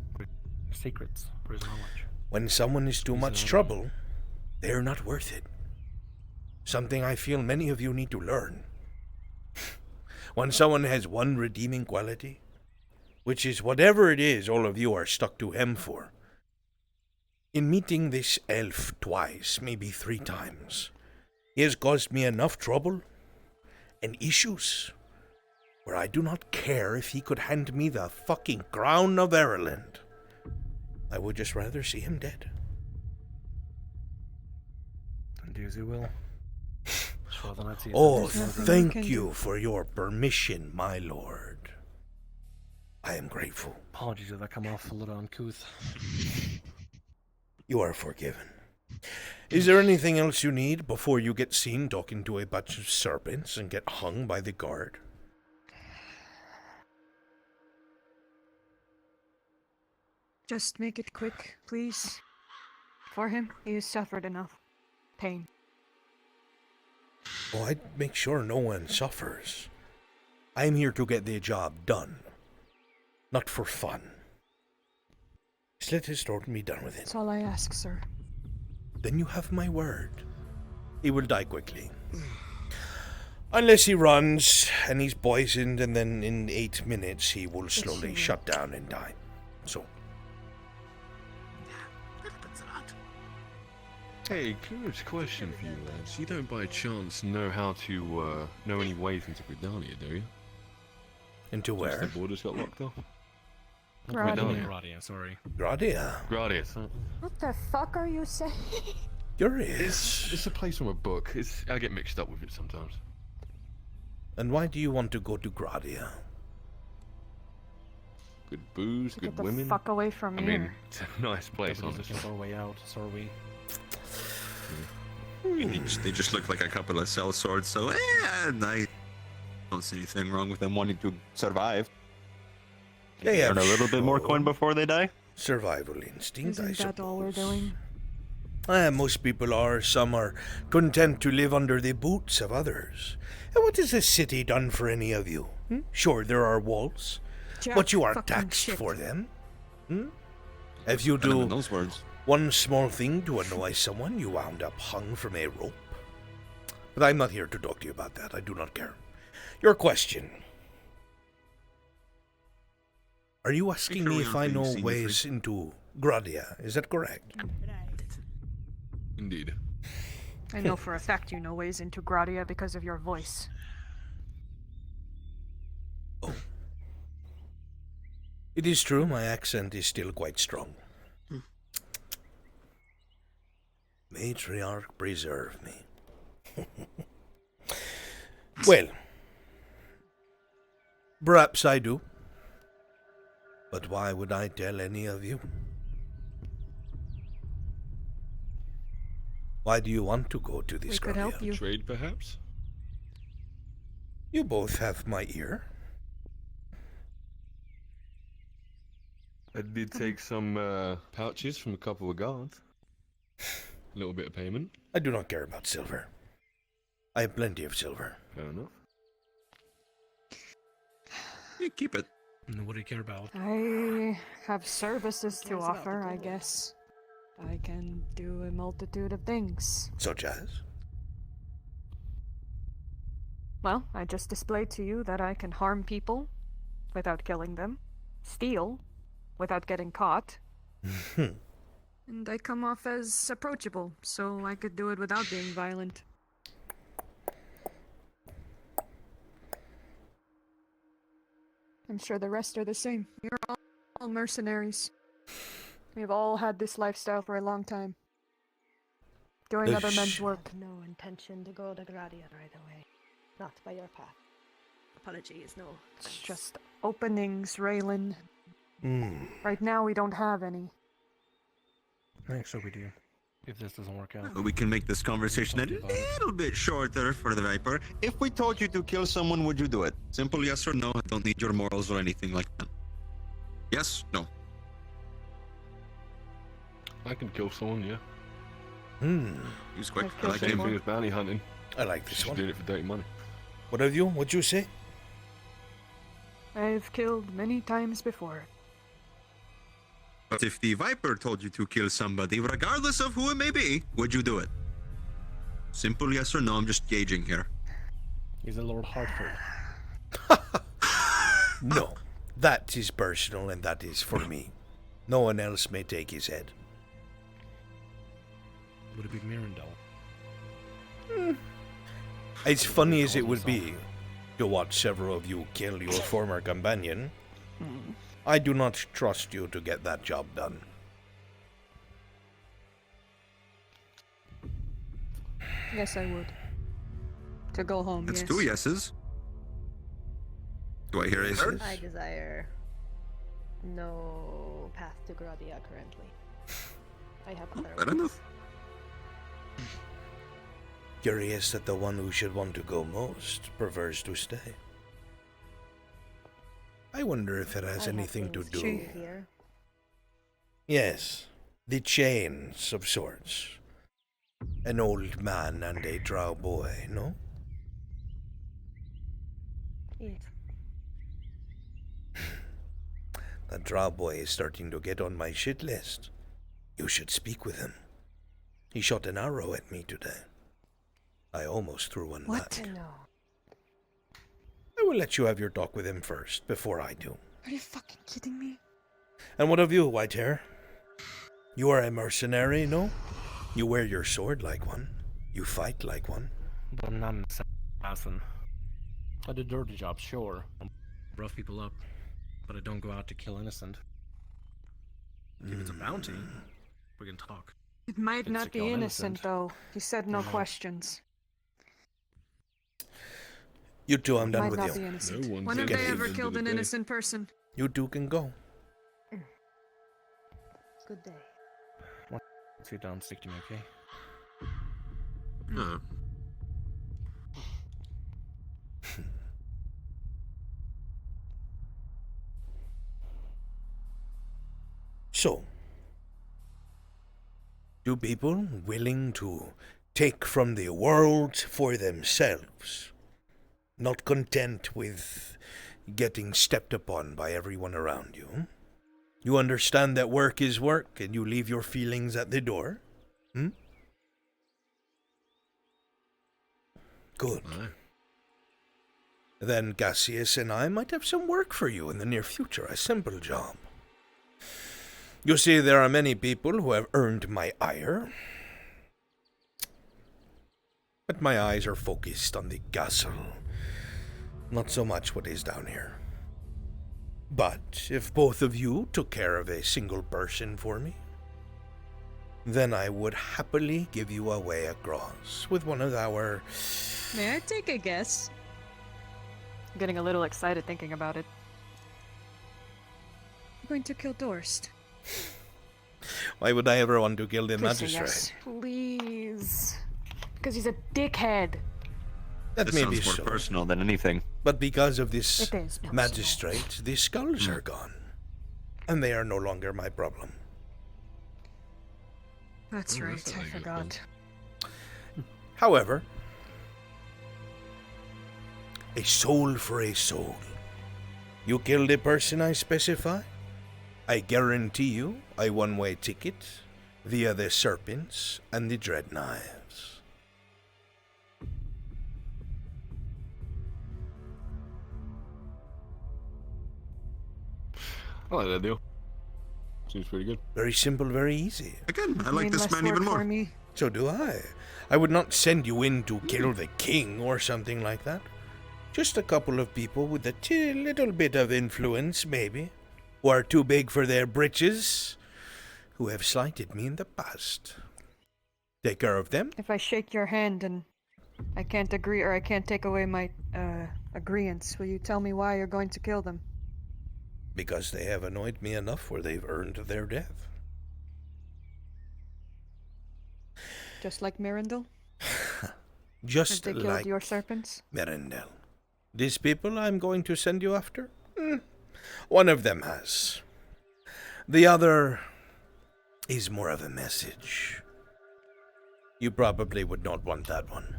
[SPEAKER 18] secrets for his knowledge.
[SPEAKER 15] When someone is too much trouble, they're not worth it. Something I feel many of you need to learn. When someone has one redeeming quality, which is whatever it is all of you are stuck to him for. In meeting this elf twice, maybe 3 times, he has caused me enough trouble and issues where I do not care if he could hand me the fucking crown of Ireland. I would just rather see him dead.
[SPEAKER 18] And do as you will.
[SPEAKER 15] Oh, thank you for your permission, my lord. I am grateful.
[SPEAKER 18] Apologies if I come off a little uncouth.
[SPEAKER 15] You are forgiven. Is there anything else you need before you get seen talking to a bunch of serpents and get hung by the guard?
[SPEAKER 22] Just make it quick, please. For him, he has suffered enough pain.
[SPEAKER 15] Oh, I'd make sure no one suffers. I'm here to get the job done. Not for fun. Slit his throat and be done with it.
[SPEAKER 22] That's all I ask, sir.
[SPEAKER 15] Then you have my word. He will die quickly. Unless he runs and he's poisoned, and then in 8 minutes he will slowly shut down and die. So.
[SPEAKER 14] Hey, curious question for you, lads. You don't by chance know how to, know any ways into Gridania, do you?
[SPEAKER 15] Into
[SPEAKER 14] Since
[SPEAKER 15] where?
[SPEAKER 14] the borders got locked off?
[SPEAKER 18] Gradia, sorry.
[SPEAKER 15] Gradia?
[SPEAKER 14] Gradius.
[SPEAKER 22] What the fuck are you saying?
[SPEAKER 15] Curious.
[SPEAKER 14] It's a place from a book. I get mixed up with it sometimes.
[SPEAKER 15] And why do you want to go to Gradia?
[SPEAKER 14] Good booze,
[SPEAKER 22] To
[SPEAKER 14] good
[SPEAKER 22] get the
[SPEAKER 14] women.
[SPEAKER 22] fuck away from
[SPEAKER 14] I
[SPEAKER 22] here.
[SPEAKER 14] mean, it's a nice place, honestly.
[SPEAKER 18] That's our way out, so are we.
[SPEAKER 3] They just look like a couple of sellswords, so I don't see anything wrong with them wanting to survive.
[SPEAKER 15] They have
[SPEAKER 3] earn a little bit more coin before they die.
[SPEAKER 15] Survival instinct, I
[SPEAKER 22] Isn't
[SPEAKER 15] suppose.
[SPEAKER 22] that all we're doing?
[SPEAKER 15] Most people are. Some are content to live under the boots of others. And what has this city done for any of you? Sure, there are walls, but you are
[SPEAKER 22] fucking
[SPEAKER 15] taxed
[SPEAKER 22] shit.
[SPEAKER 15] for them. If you
[SPEAKER 3] I don't know
[SPEAKER 15] do
[SPEAKER 3] those words.
[SPEAKER 15] one small thing to annoy someone, you wound up hung from a rope. But I'm not here to talk to you about that. I do not care. Your question. Are you asking me if I know ways into Gradia? Is that correct?
[SPEAKER 14] Indeed.
[SPEAKER 22] I know for a fact you know ways into Gradia because of your voice.
[SPEAKER 15] It is true, my accent is still quite strong. Matriarch preserve me. Well, perhaps I do. But why would I tell any of you? Why do you want to go to this
[SPEAKER 22] We could help
[SPEAKER 15] Gradia?
[SPEAKER 22] you.
[SPEAKER 14] Trade, perhaps?
[SPEAKER 15] You both have my ear.
[SPEAKER 14] I did take some pouches from a couple of guards. A little bit of payment.
[SPEAKER 15] I do not care about silver. I have plenty of silver.
[SPEAKER 14] Fair enough.
[SPEAKER 3] You keep it.
[SPEAKER 18] And what do you care about?
[SPEAKER 22] I have services to offer, I guess. I can do a multitude of things.
[SPEAKER 15] Such as?
[SPEAKER 22] Well, I just displayed to you that I can harm people without killing them, steal without getting caught, and I come off as approachable, so I could do it without being violent. I'm sure the rest are the same. You're all mercenaries. We've all had this lifestyle for a long time. Doing other men's work.
[SPEAKER 6] No intention to go to Gradia right away. Not by your path. Apologies, no.
[SPEAKER 22] It's just openings, Raylan.
[SPEAKER 15] Hmm.
[SPEAKER 22] Right now we don't have any.
[SPEAKER 4] Actually, we do. If this doesn't work out.
[SPEAKER 3] We can make this conversation a little bit shorter for the Viper. If we told you to kill someone, would you do it? Simple yes or no. I don't need your morals or anything like that. Yes? No?
[SPEAKER 14] I can kill someone, yeah.
[SPEAKER 3] He's quick.
[SPEAKER 22] I've
[SPEAKER 3] I like
[SPEAKER 14] Same
[SPEAKER 3] him.
[SPEAKER 14] thing as bounty hunting.
[SPEAKER 15] I like this
[SPEAKER 14] Just
[SPEAKER 15] one.
[SPEAKER 14] doing it for dirty money.
[SPEAKER 15] What of you? What'd you say?
[SPEAKER 22] I've killed many times before.
[SPEAKER 3] But if the Viper told you to kill somebody, regardless of who it may be, would you do it? Simple yes or no. I'm just gauging here.
[SPEAKER 4] He's a Lord Hartford.
[SPEAKER 15] No. That is personal and that is for me. No one else may take his head.
[SPEAKER 18] Would it be Mirandel?
[SPEAKER 15] As funny as it would be to watch several of you kill your former companion, I do not trust you to get that job done.
[SPEAKER 22] Yes, I would. To go home,
[SPEAKER 3] That's
[SPEAKER 22] yes.
[SPEAKER 3] 2 yeses. Do I hear a third?
[SPEAKER 6] I desire no path to Gradia currently. I have other
[SPEAKER 3] Fair
[SPEAKER 6] ways.
[SPEAKER 3] enough.
[SPEAKER 15] Curious that the one who should want to go most prefers to stay. I wonder if it has anything to do...
[SPEAKER 6] Here.
[SPEAKER 15] Yes, the chains of sorts. An old man and a drow boy, no?
[SPEAKER 6] Yes.
[SPEAKER 15] That drow boy is starting to get on my shit list. You should speak with him. He shot an arrow at me today. I almost threw one back.
[SPEAKER 6] I know.
[SPEAKER 15] I will let you have your talk with him first, before I do.
[SPEAKER 22] Are you fucking kidding me?
[SPEAKER 15] And what of you, Whitehair? You are a mercenary, no? You wear your sword like one. You fight like one.
[SPEAKER 4] But I'm not an assassin. I do dirty jobs, sure. I rough people up, but I don't go out to kill innocent. If it's a bounty, we can talk.
[SPEAKER 22] It might
[SPEAKER 4] It's
[SPEAKER 22] not
[SPEAKER 4] to
[SPEAKER 22] be
[SPEAKER 4] kill
[SPEAKER 22] innocent, though. He said no
[SPEAKER 4] No.
[SPEAKER 22] questions.
[SPEAKER 15] You two, I'm done
[SPEAKER 22] Might
[SPEAKER 15] with
[SPEAKER 22] not
[SPEAKER 15] you.
[SPEAKER 22] be innocent.
[SPEAKER 14] No one's
[SPEAKER 22] When have they
[SPEAKER 14] innocent
[SPEAKER 22] ever
[SPEAKER 14] end of
[SPEAKER 22] killed
[SPEAKER 14] the
[SPEAKER 22] an
[SPEAKER 14] day.
[SPEAKER 22] innocent person?
[SPEAKER 15] You two can go.
[SPEAKER 6] Good day.
[SPEAKER 4] Once you're done, stick to me, okay?
[SPEAKER 3] No.
[SPEAKER 15] So, two people willing to take from the world for themselves, not content with getting stepped upon by everyone around you. You understand that work is work and you leave your feelings at the door? Good. Then Cassius and I might have some work for you in the near future, a simple job. You see, there are many people who have earned my ire, but my eyes are focused on the castle, not so much what is down here. But if both of you took care of a single person for me, then I would happily give you a way across with one of our...
[SPEAKER 22] May I take a guess? I'm getting a little excited thinking about it. I'm going to kill Dorst.
[SPEAKER 15] Why would I ever want to kill the
[SPEAKER 22] Please say
[SPEAKER 15] magistrate?
[SPEAKER 22] yes. Please. Because he's a dickhead.
[SPEAKER 15] That
[SPEAKER 3] This
[SPEAKER 15] may
[SPEAKER 3] sounds
[SPEAKER 15] be
[SPEAKER 3] more
[SPEAKER 15] so.
[SPEAKER 3] personal than anything.
[SPEAKER 15] But because of this
[SPEAKER 22] It is personal.
[SPEAKER 15] magistrate, the skulls are gone. And they are no longer my problem.
[SPEAKER 22] That's right, I forgot.
[SPEAKER 15] However, a soul for a soul. You kill the person I specify, I guarantee you a one-way ticket via the serpents and the dread knives.
[SPEAKER 14] I like that deal. Seems pretty good.
[SPEAKER 15] Very simple, very easy.
[SPEAKER 3] Again, I like this man even more.
[SPEAKER 15] So do I. I would not send you in to kill the king or something like that. Just a couple of people with a little bit of influence, maybe, who are too big for their britches, who have slighted me in the past. Take care of them.
[SPEAKER 22] If I shake your hand and I can't agree or I can't take away my agreeance, will you tell me why you're going to kill them?
[SPEAKER 15] Because they have annoyed me enough where they've earned their death.
[SPEAKER 22] Just like Mirandel?
[SPEAKER 15] Just
[SPEAKER 22] Have they
[SPEAKER 15] like
[SPEAKER 22] killed your serpents?
[SPEAKER 15] Mirandel. These people I'm going to send you after? One of them has. The other is more of a message. You probably would not want that one.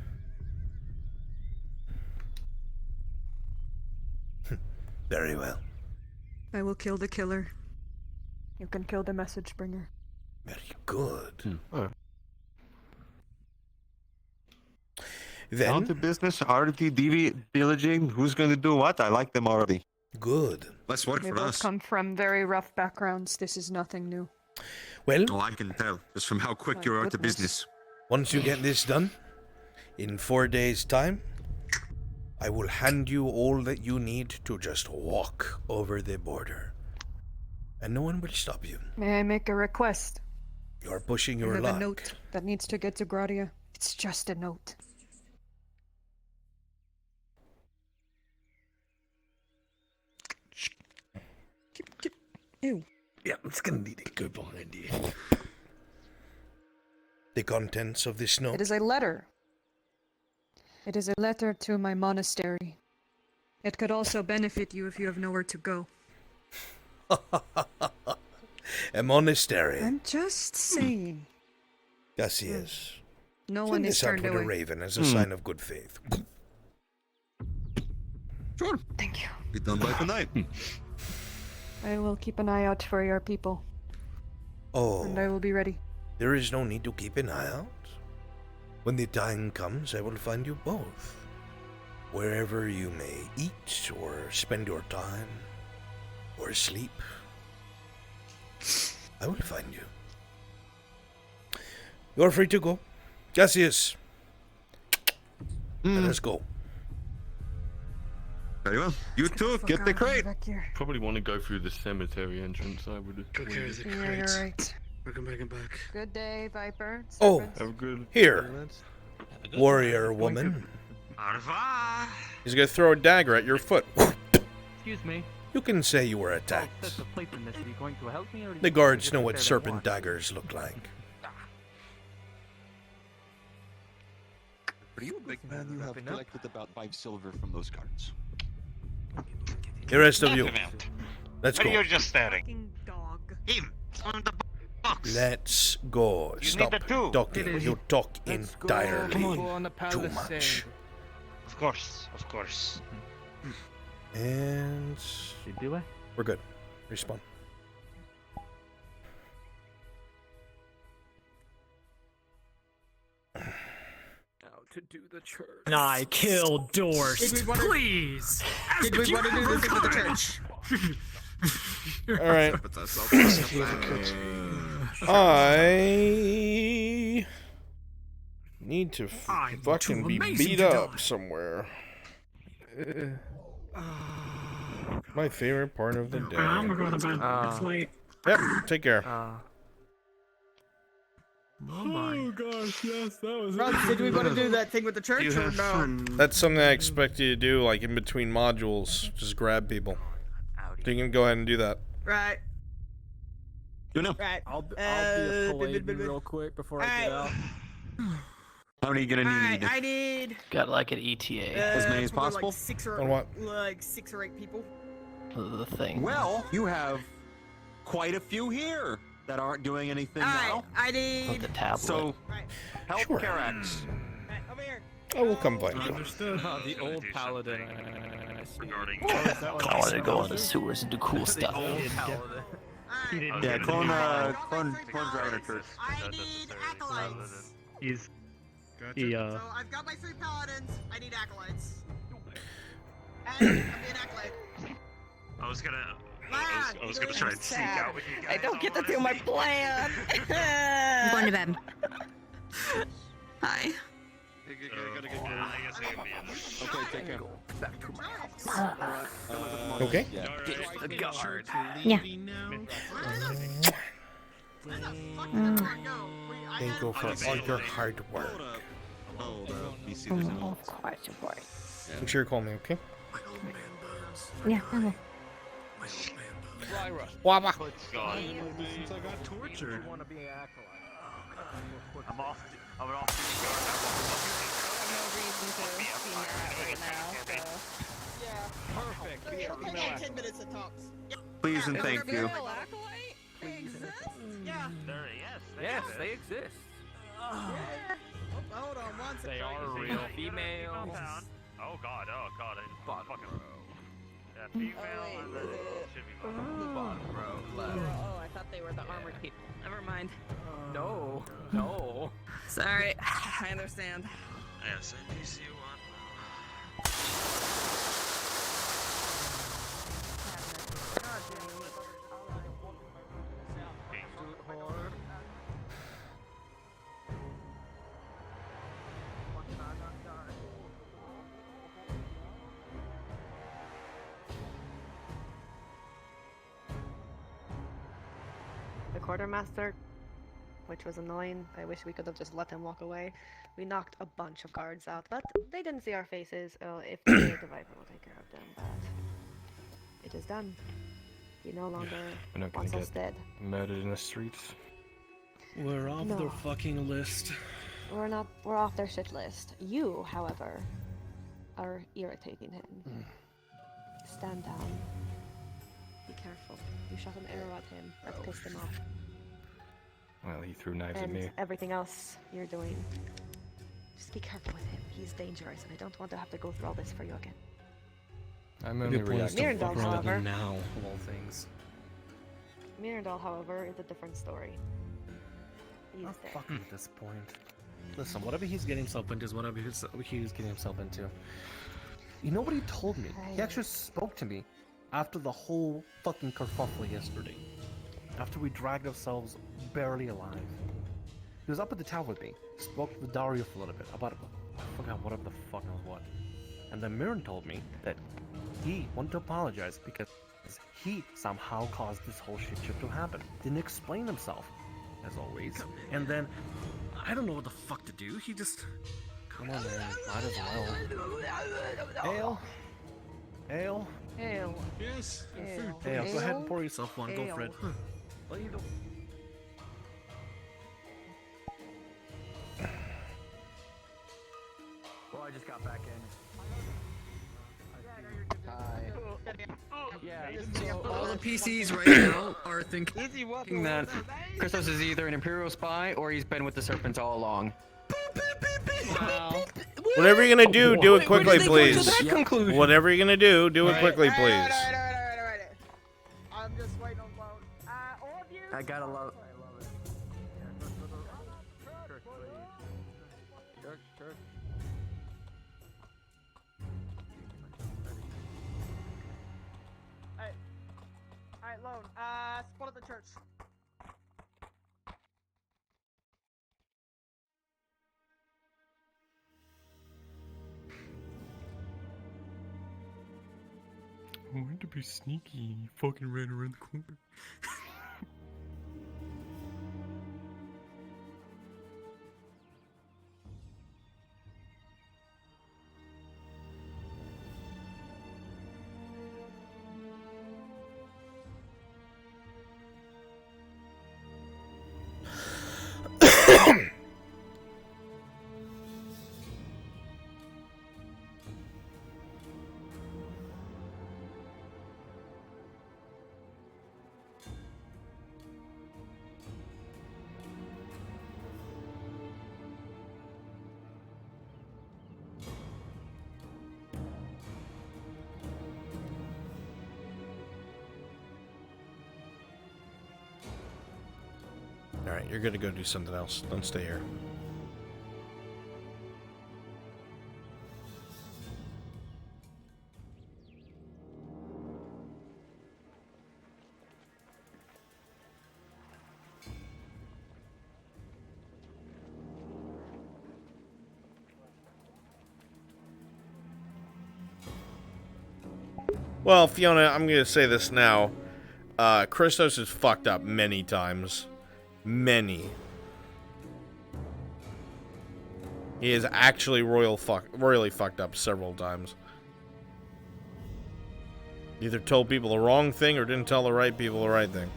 [SPEAKER 15] Very well.
[SPEAKER 22] I will kill the killer. You can kill the message bringer.
[SPEAKER 15] Very good.
[SPEAKER 14] Alright.
[SPEAKER 3] Down to business, arty, pillaging. Who's going to do what? I like them already.
[SPEAKER 15] Good.
[SPEAKER 3] Let's work
[SPEAKER 22] They
[SPEAKER 3] for
[SPEAKER 22] both
[SPEAKER 3] us.
[SPEAKER 22] come from very rough backgrounds. This is nothing new.
[SPEAKER 15] Well,
[SPEAKER 3] Oh, I can tell just from how quick
[SPEAKER 22] My
[SPEAKER 3] you're out to
[SPEAKER 22] goodness.
[SPEAKER 3] business.
[SPEAKER 15] once you get this done, in 4 days' time, I will hand you all that you need to just walk over the border. And no one will stop you.
[SPEAKER 22] May I make a request?
[SPEAKER 15] You're pushing
[SPEAKER 22] I
[SPEAKER 15] your
[SPEAKER 22] have
[SPEAKER 15] luck.
[SPEAKER 22] a note that needs to get to Gradia. It's just a note. Ew.
[SPEAKER 15] Yeah, it's gonna need a good behind you. The contents of this note.
[SPEAKER 22] It is a letter. It is a letter to my monastery. It could also benefit you if you have nowhere to go.
[SPEAKER 15] A monastery.
[SPEAKER 22] I'm just saying.
[SPEAKER 15] Yes, yes.
[SPEAKER 22] No
[SPEAKER 15] Send
[SPEAKER 22] one is
[SPEAKER 15] this out
[SPEAKER 22] turned
[SPEAKER 15] with
[SPEAKER 22] away.
[SPEAKER 15] a raven as a sign of good faith.
[SPEAKER 3] Sure.
[SPEAKER 22] Thank you.
[SPEAKER 3] Be done by tonight.
[SPEAKER 22] I will keep an eye out for your people,
[SPEAKER 15] Oh,
[SPEAKER 22] and I will be ready.
[SPEAKER 15] there is no need to keep an eye out. When the time comes, I will find you both. Wherever you may eat, or spend your time, or sleep, I will find you. You're free to go. Cassius, let us go.
[SPEAKER 3] Very well. You too. Get the crate.
[SPEAKER 14] Probably want to go through the cemetery entrance. I would.
[SPEAKER 18] Go care of the
[SPEAKER 22] Yeah,
[SPEAKER 18] crates.
[SPEAKER 22] you're right.
[SPEAKER 18] We're coming back and back.
[SPEAKER 22] Good day, Viper.
[SPEAKER 15] Oh,
[SPEAKER 22] Serpents.
[SPEAKER 14] Have a good.
[SPEAKER 15] here, warrior woman.
[SPEAKER 8] Au revoir.
[SPEAKER 2] He's gonna throw a dagger at your foot.
[SPEAKER 19] Excuse me.
[SPEAKER 15] You can say you were
[SPEAKER 19] Oh,
[SPEAKER 15] attacked.
[SPEAKER 19] that's a place in this. Are you going to help me, or
[SPEAKER 15] The guards know what serpent daggers look like.
[SPEAKER 3] For you, big man, you have collected about 5 silver from those cards.
[SPEAKER 15] The rest of you, let's
[SPEAKER 8] What are
[SPEAKER 15] go.
[SPEAKER 8] you just staring?
[SPEAKER 22] Fucking dog.
[SPEAKER 8] Him on the box.
[SPEAKER 15] Let's go.
[SPEAKER 8] You
[SPEAKER 15] Stop
[SPEAKER 8] need the two.
[SPEAKER 15] talking. You talk
[SPEAKER 19] Let's go,
[SPEAKER 15] entirely
[SPEAKER 19] people on the
[SPEAKER 15] too much.
[SPEAKER 19] palisade.
[SPEAKER 8] Of course, of course.
[SPEAKER 15] And
[SPEAKER 19] Do I?
[SPEAKER 15] we're good. Respawn.
[SPEAKER 18] How to do the church.
[SPEAKER 21] I kill doors.
[SPEAKER 18] Did we wanna-
[SPEAKER 21] Please.
[SPEAKER 18] Did we want to do this with the church?
[SPEAKER 2] All right. I need to fucking be
[SPEAKER 18] amazing
[SPEAKER 2] beat
[SPEAKER 18] to
[SPEAKER 2] up
[SPEAKER 18] die.
[SPEAKER 2] somewhere. My favorite part of the day.
[SPEAKER 18] I'm going to bed. It's late.
[SPEAKER 2] Yep. Take care.
[SPEAKER 18] Oh gosh, yes, that was.
[SPEAKER 17] Rob, did we want to do that thing with the church
[SPEAKER 14] You
[SPEAKER 17] or
[SPEAKER 14] have
[SPEAKER 17] no?
[SPEAKER 14] fun.
[SPEAKER 2] That's something I expect you to do, like in between modules. Just grab people. So you can go ahead and do that.
[SPEAKER 17] Right.
[SPEAKER 3] You know.
[SPEAKER 17] Right.
[SPEAKER 19] I'll be a polite real quick before I get out.
[SPEAKER 3] How many are you gonna
[SPEAKER 17] Alright,
[SPEAKER 3] need?
[SPEAKER 17] I need
[SPEAKER 21] Got like an ETA.
[SPEAKER 3] As many as
[SPEAKER 17] probably
[SPEAKER 3] possible?
[SPEAKER 17] Like 6 or
[SPEAKER 2] On what?
[SPEAKER 17] like 6 or 8 people.
[SPEAKER 21] The thing.
[SPEAKER 3] Well, you have quite a few here that aren't doing anything now.
[SPEAKER 17] I need.
[SPEAKER 21] The tablet.
[SPEAKER 3] So,
[SPEAKER 17] Right.
[SPEAKER 3] help
[SPEAKER 2] Sure.
[SPEAKER 3] Karax.
[SPEAKER 17] Right, over here.
[SPEAKER 2] I will come find you.
[SPEAKER 18] Understood.
[SPEAKER 19] The old paladin.
[SPEAKER 8] regarding.
[SPEAKER 21] I wanted to go in the sewers and do cool stuff.
[SPEAKER 8] He didn't.
[SPEAKER 3] Yeah, clone Dragon Church.
[SPEAKER 17] I need acolytes.
[SPEAKER 18] He's.
[SPEAKER 2] Gotcha.
[SPEAKER 17] So I've got my 3 paladins. I need acolytes. And I'm being acolyte.
[SPEAKER 8] I was gonna try and sneak out with you guys.
[SPEAKER 16] I don't get to do my plan.
[SPEAKER 9] I'm going to bed. Hi.
[SPEAKER 8] I guess I can be in there.
[SPEAKER 14] Okay, take care.
[SPEAKER 2] Okay.
[SPEAKER 21] The guard.
[SPEAKER 9] Yeah.
[SPEAKER 2] Thank you for all your hard work.
[SPEAKER 9] Of course, of course.
[SPEAKER 2] Make sure you call me, okay?
[SPEAKER 9] Yeah, I will.
[SPEAKER 2] Waba.
[SPEAKER 8] Since I got tortured. I'm off. I'm off
[SPEAKER 17] Perfect. Yeah, 10 minutes at tops.
[SPEAKER 3] Please and thank you.
[SPEAKER 17] Yeah.
[SPEAKER 19] Yes, they exist.
[SPEAKER 17] Oh, hold on one second.
[SPEAKER 19] They are real females.
[SPEAKER 8] Oh god, I fucking. Yeah, female and then should be fine.
[SPEAKER 16] Oh, I thought they were the armored people. Never mind.
[SPEAKER 19] No.
[SPEAKER 16] Sorry, I understand.
[SPEAKER 8] Yes, NPC
[SPEAKER 6] The quartermaster, which was annoying. I wish we could have just let him walk away. We knocked a bunch of guards out, but they didn't see our faces. If they did, the Viper will take care of them. But it is done. He no longer
[SPEAKER 4] We're not gonna
[SPEAKER 6] wants us
[SPEAKER 4] get
[SPEAKER 6] dead.
[SPEAKER 4] murdered in the streets.
[SPEAKER 18] We're off
[SPEAKER 6] No.
[SPEAKER 18] their fucking list.
[SPEAKER 6] We're not. We're off their shit list. You, however, are irritating him. Stand down. Be careful. You shot an arrow at him. That pissed him off.
[SPEAKER 4] Well, he threw knives at
[SPEAKER 6] And
[SPEAKER 4] me.
[SPEAKER 6] everything else you're doing. Just be careful with him. He's dangerous, and I don't want to have to go through all this for you again.
[SPEAKER 4] I'm only reacting
[SPEAKER 6] Mirandol, however.
[SPEAKER 18] now, of all things.
[SPEAKER 6] Mirandol, however, is a different story. He's
[SPEAKER 18] Oh,
[SPEAKER 6] dead.
[SPEAKER 18] fuck him at this point. Listen, whatever he's getting himself into is whatever he's getting himself into. You know what he told me? He actually spoke to me after the whole fucking kerfuffle yesterday. After we dragged ourselves barely alive. He was up at the tower with me. Spoke with Dario for a little bit about I forgot whatever the fuck was what. And then Mirren told me that he wanted to apologize because he somehow caused this whole shit show to happen. Didn't explain himself, as always. And then I don't know what the fuck to do. He just come on, man, might as well. Ale.
[SPEAKER 8] Yes.
[SPEAKER 18] Ale, go ahead and pour yourself one. Go for it.
[SPEAKER 6] Ale.
[SPEAKER 18] What are you doing?
[SPEAKER 19] Well, I just got back in. Yeah,
[SPEAKER 10] So all the PCs right now are thinking that Christos is either an Imperial spy or he's been with the Serpents all along.
[SPEAKER 2] Whatever you're gonna do, do it quickly, please.
[SPEAKER 10] conclusion?
[SPEAKER 2] Whatever you're gonna do it quickly, please.
[SPEAKER 17] Alright. I'm just waiting on vote. All of you.
[SPEAKER 19] I gotta love. Church.
[SPEAKER 17] Alright, Lone. Spot at the church.
[SPEAKER 4] I wanted to be sneaky. Fucking ran around the corner.
[SPEAKER 2] Alright, you're gonna go do something else. Don't stay here. Well, Fiona, I'm gonna say this now. Christos is fucked up many times. Many. He is actually royally fucked up several times. Either told people the wrong thing or didn't tell the right people the right thing.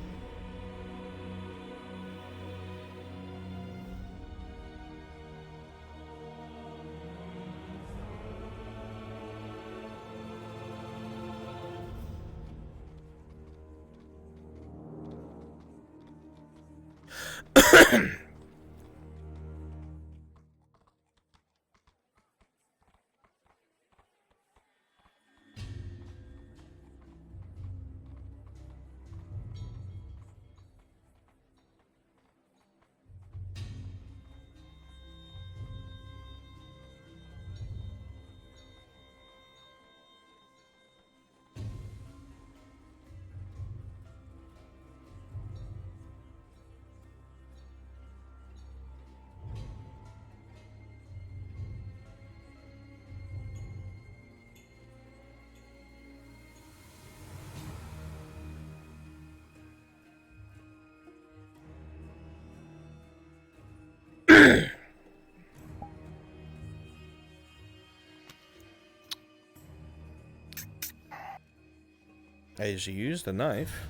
[SPEAKER 2] As you use the knife,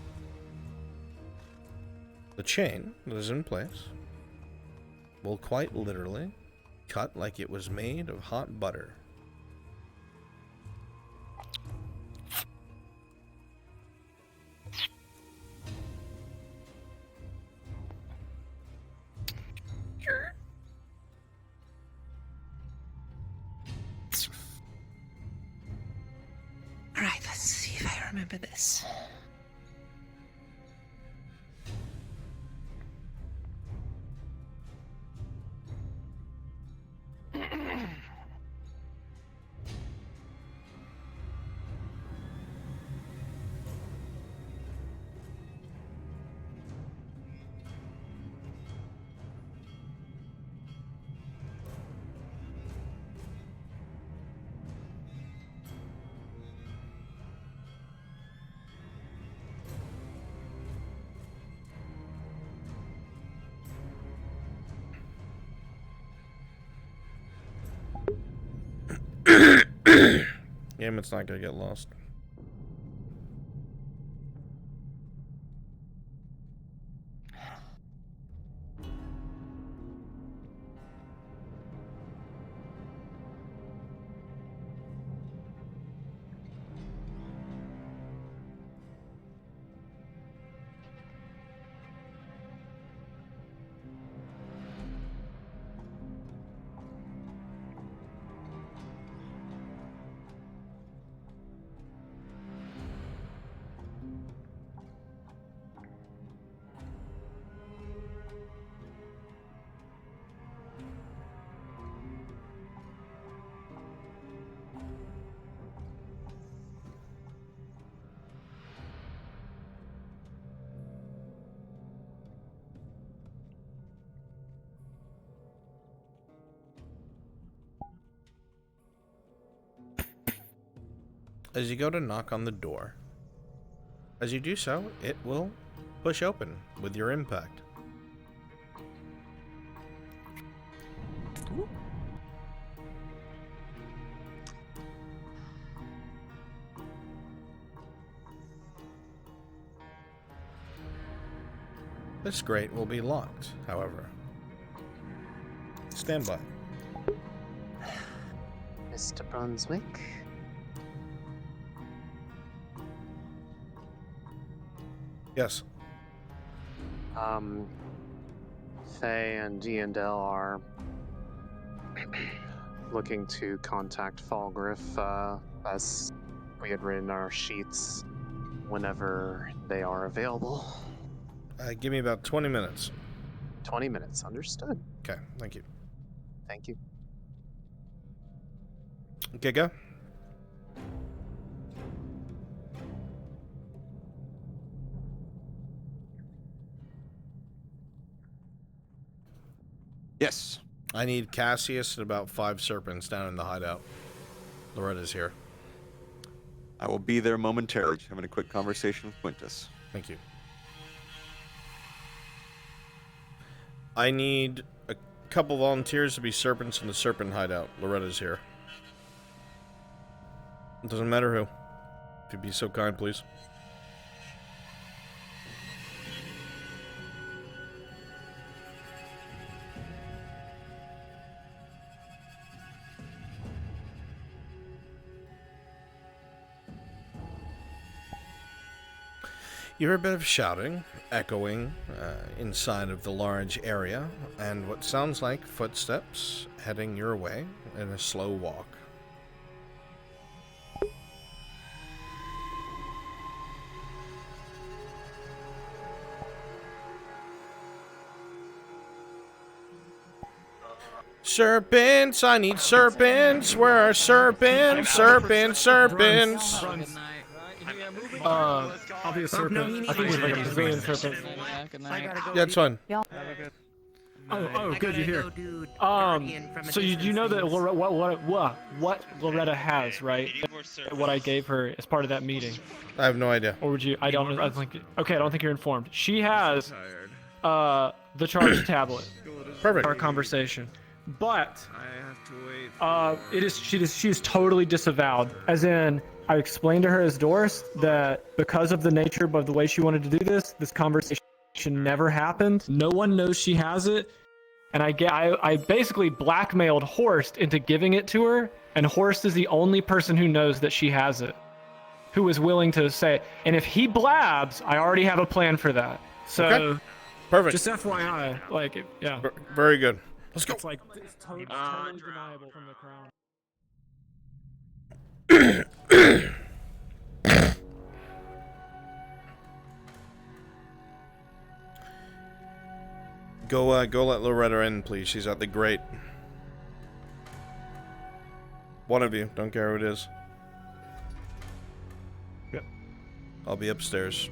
[SPEAKER 2] the chain that is in place will quite literally cut like it was made of hot butter.
[SPEAKER 1] Alright, let's see if I remember this.
[SPEAKER 2] Game, it's not gonna get lost. As you go to knock on the door, as you do so, it will push open with your impact.
[SPEAKER 1] Ooh.
[SPEAKER 2] This grate will be locked, however. Stand by.
[SPEAKER 11] Mr. Brunswick?
[SPEAKER 2] Yes.
[SPEAKER 11] Faye and Dell are looking to contact Falgriff, as we had written in our sheets, whenever they are available.
[SPEAKER 2] Give me about 20 minutes.
[SPEAKER 11] 20 minutes. Understood.
[SPEAKER 2] Okay, thank you.
[SPEAKER 11] Thank you.
[SPEAKER 2] Okay, go.
[SPEAKER 3] Yes.
[SPEAKER 2] I need Cassius and about 5 serpents down in the hideout. Loretta's here.
[SPEAKER 3] I will be there momentarily. Just having a quick conversation with Quintus.
[SPEAKER 2] Thank you. I need a couple volunteers to be serpents in the serpent hideout. Loretta's here. It doesn't matter who. If you'd be so kind, please. You hear a bit of shouting, echoing inside of the large area, and what sounds like footsteps heading your way in a slow walk. Serpents, I need serpents. Where are serpents? Serpents, serpents.
[SPEAKER 18] I'll be a serpent. I think it's like a Brazilian serpent.
[SPEAKER 2] Yeah, it's fun.
[SPEAKER 18] Oh, good, you're here. So you know that what Loretta has, right? What I gave her as part of that meeting.
[SPEAKER 2] I have no idea.
[SPEAKER 18] Or would you? I don't think. Okay, I don't think you're informed. She has the charge tablet.
[SPEAKER 2] Perfect.
[SPEAKER 18] Our conversation, but it is she is totally disavowed. As in, I explained to her as Doris that because of the nature of the way she wanted to do this conversation never happened. No one knows she has it, and I basically blackmailed Horst into giving it to her, and Horst is the only person who knows that she has it, who is willing to say. And if he blabs, I already have a plan for that. So,
[SPEAKER 2] okay. Perfect.
[SPEAKER 18] Just FYI, like, yeah.
[SPEAKER 2] Very good. Let's go.
[SPEAKER 18] It's like it's totally deniable from the crown.
[SPEAKER 2] Go let Loretta in, please. She's at the grate. One of you. Don't care who it is.
[SPEAKER 18] Yep.
[SPEAKER 2] I'll be upstairs.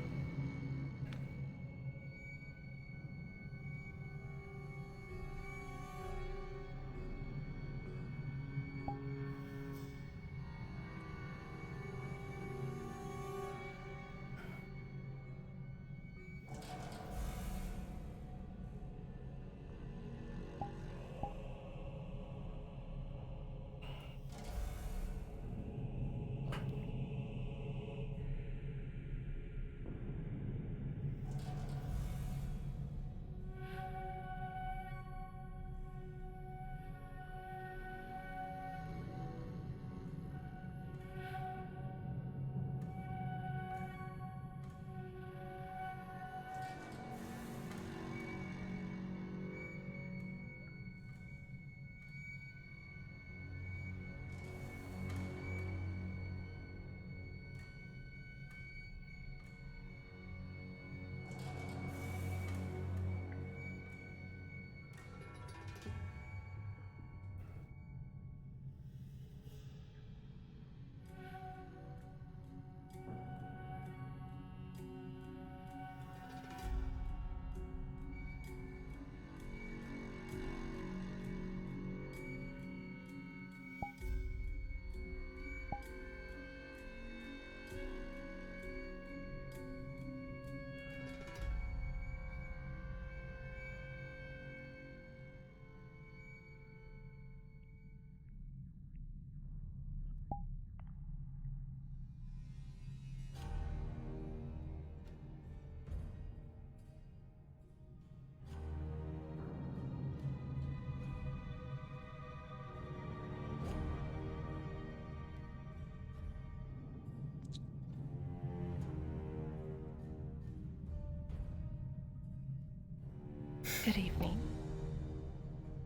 [SPEAKER 6] Good evening.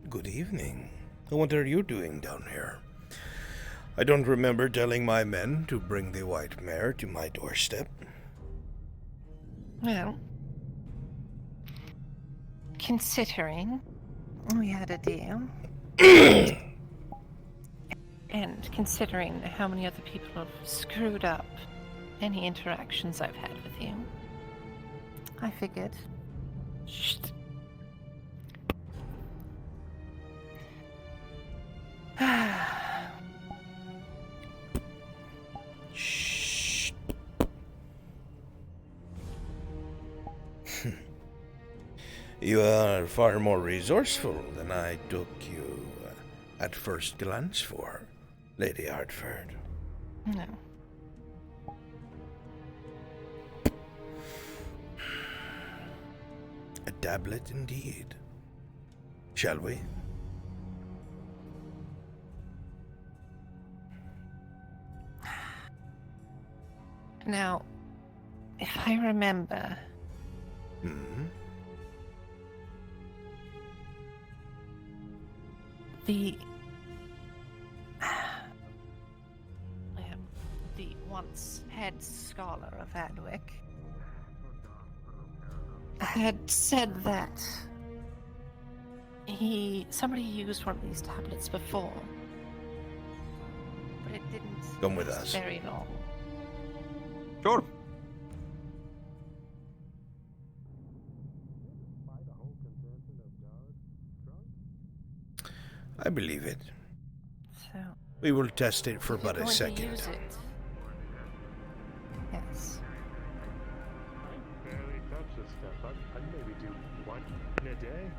[SPEAKER 15] Good evening. What are you doing down here? I don't remember telling my men to bring the white mare to my doorstep.
[SPEAKER 6] Well,
[SPEAKER 16] considering we had a deal, and considering how many other people have screwed up any interactions I've had with you, I figured. Shh.
[SPEAKER 15] Shh. You are far more resourceful than I took you at first glance for, Lady Hartford.
[SPEAKER 16] No.
[SPEAKER 15] A tablet indeed. Shall we?
[SPEAKER 16] Now, if I remember, the once head scholar of Adwick had said that somebody used one of these tablets before, but it didn't
[SPEAKER 15] Come with
[SPEAKER 16] last
[SPEAKER 15] us.
[SPEAKER 16] very long.
[SPEAKER 3] Sure.
[SPEAKER 15] I believe it.
[SPEAKER 16] So
[SPEAKER 15] We will test it for
[SPEAKER 16] if you're
[SPEAKER 15] but a
[SPEAKER 16] going to
[SPEAKER 15] second.
[SPEAKER 16] use it. Yes.
[SPEAKER 7] Barely touch this stuff. I'd maybe do one in a day.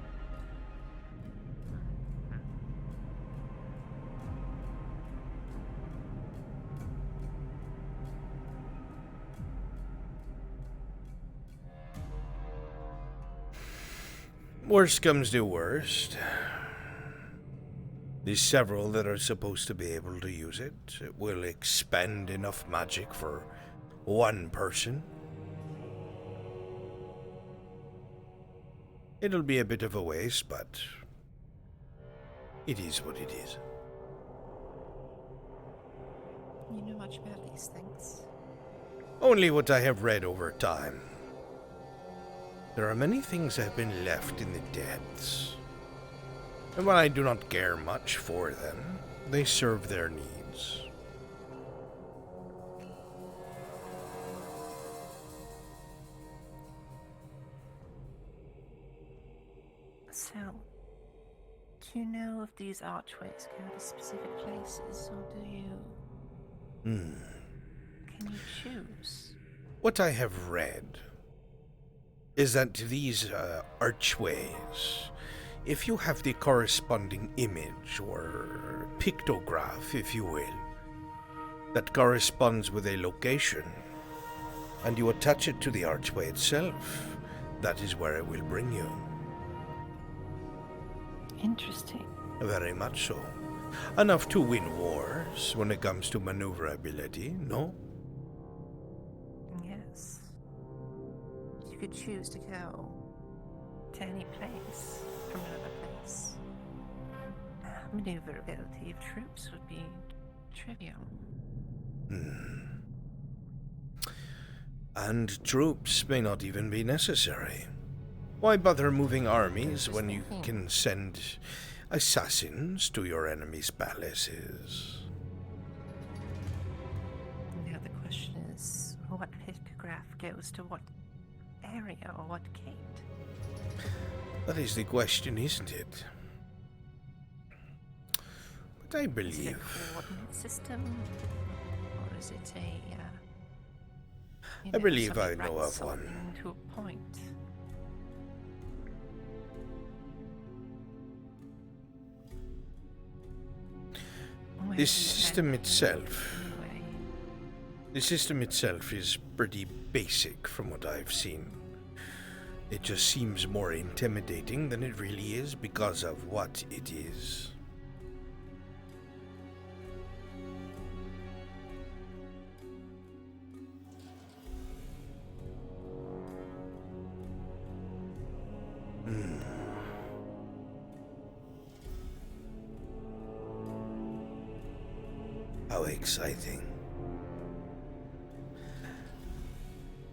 [SPEAKER 15] Worst comes to worst. There's several that are supposed to be able to use it. It will expend enough magic for one person. It'll be a bit of a waste, but it is what it is.
[SPEAKER 16] You know much about these things.
[SPEAKER 15] Only what I have read over time. There are many things that have been left in the depths. And while I do not care much for them, they serve their needs.
[SPEAKER 16] So, do you know if these archways go to specific places, or do you... Can you choose?
[SPEAKER 15] What I have read is that these archways, if you have the corresponding image or pictograph, if you will, that corresponds with a location, and you attach it to the archway itself, that is where it will bring you.
[SPEAKER 16] Interesting.
[SPEAKER 15] Very much so. Enough to win wars when it comes to maneuverability, no?
[SPEAKER 16] Yes. You could choose to go to any place from another place. Maneuverability of troops would be trivial.
[SPEAKER 15] And troops may not even be necessary. Why bother moving armies when you can send assassins to your enemies' palaces?
[SPEAKER 16] Now the question is, what pictograph goes to what area or what gate?
[SPEAKER 15] That is the question, isn't it? But I
[SPEAKER 16] Is it a
[SPEAKER 15] believe...
[SPEAKER 16] coordinate system? Or is it a...
[SPEAKER 15] I believe I
[SPEAKER 16] somebody
[SPEAKER 15] know
[SPEAKER 16] writes
[SPEAKER 15] of one.
[SPEAKER 16] something to a point? Where
[SPEAKER 15] This
[SPEAKER 16] do you
[SPEAKER 15] system
[SPEAKER 16] find
[SPEAKER 15] itself...
[SPEAKER 16] anyway?
[SPEAKER 15] The system itself is pretty basic from what I've seen. It just seems more intimidating than it really is because of what it is. How exciting.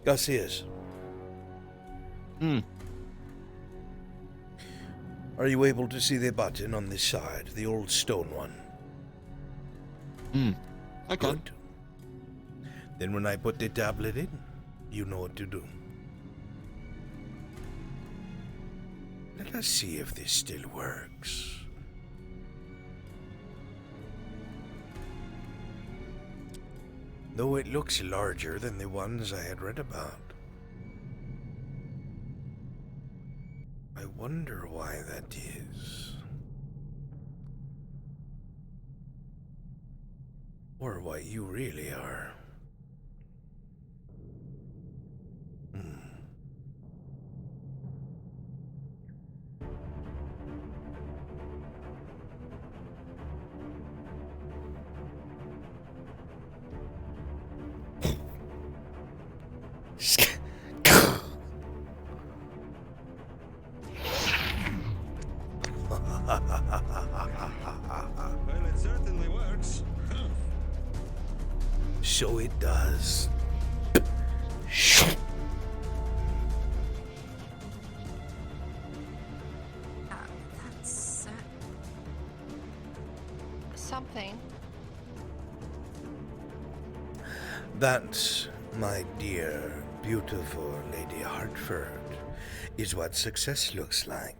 [SPEAKER 15] Garcias. Are you able to see the button on this side, the old stone one?
[SPEAKER 3] I can.
[SPEAKER 15] Good. Then when I put the tablet in, you know what to do. Let us see if this still works. Though it looks larger than the ones I had read about. I wonder why that is. Or what you really are.
[SPEAKER 3] Well, it certainly works.
[SPEAKER 15] So it does.
[SPEAKER 16] That's something.
[SPEAKER 15] That, my dear, beautiful Lady Hartford, is what success looks like.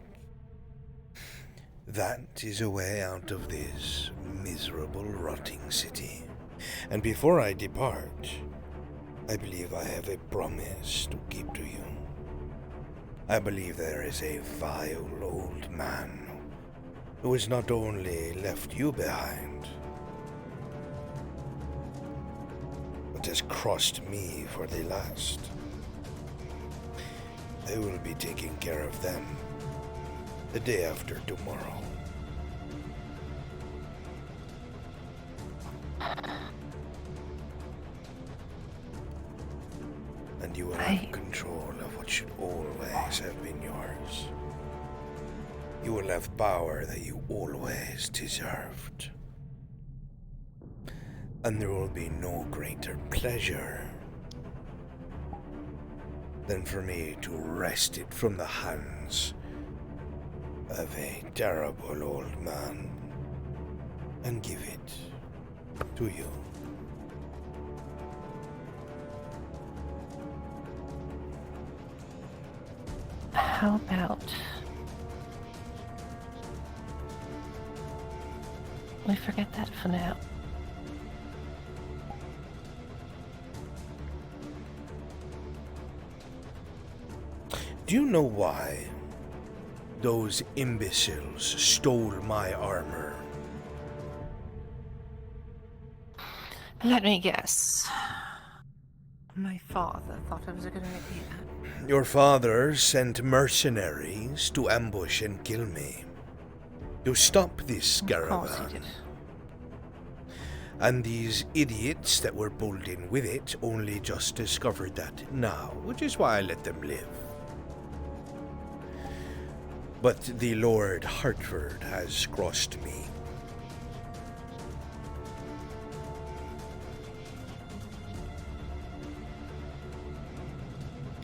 [SPEAKER 15] That is a way out of this miserable, rotting city. And before I depart, I believe I have a promise to keep to you. I believe there is a vile old man who has not only left you behind, but has crossed me for the last. I will be taking care of them the day after tomorrow. And you will have control of what should always have been yours. You will have power that you always deserved. And there will be no greater pleasure than for me to wrest it from the hands of a terrible old man and give it to you.
[SPEAKER 16] How about we forget that for now?
[SPEAKER 15] Do you know why those imbeciles stole my armor?
[SPEAKER 16] Let me guess. My father thought I was a good idea.
[SPEAKER 15] Your father sent mercenaries to ambush and kill me. To stop this caravan. And these idiots that were pulled in with it only just discovered that now, which is why I let them live. But the Lord Hartford has crossed me.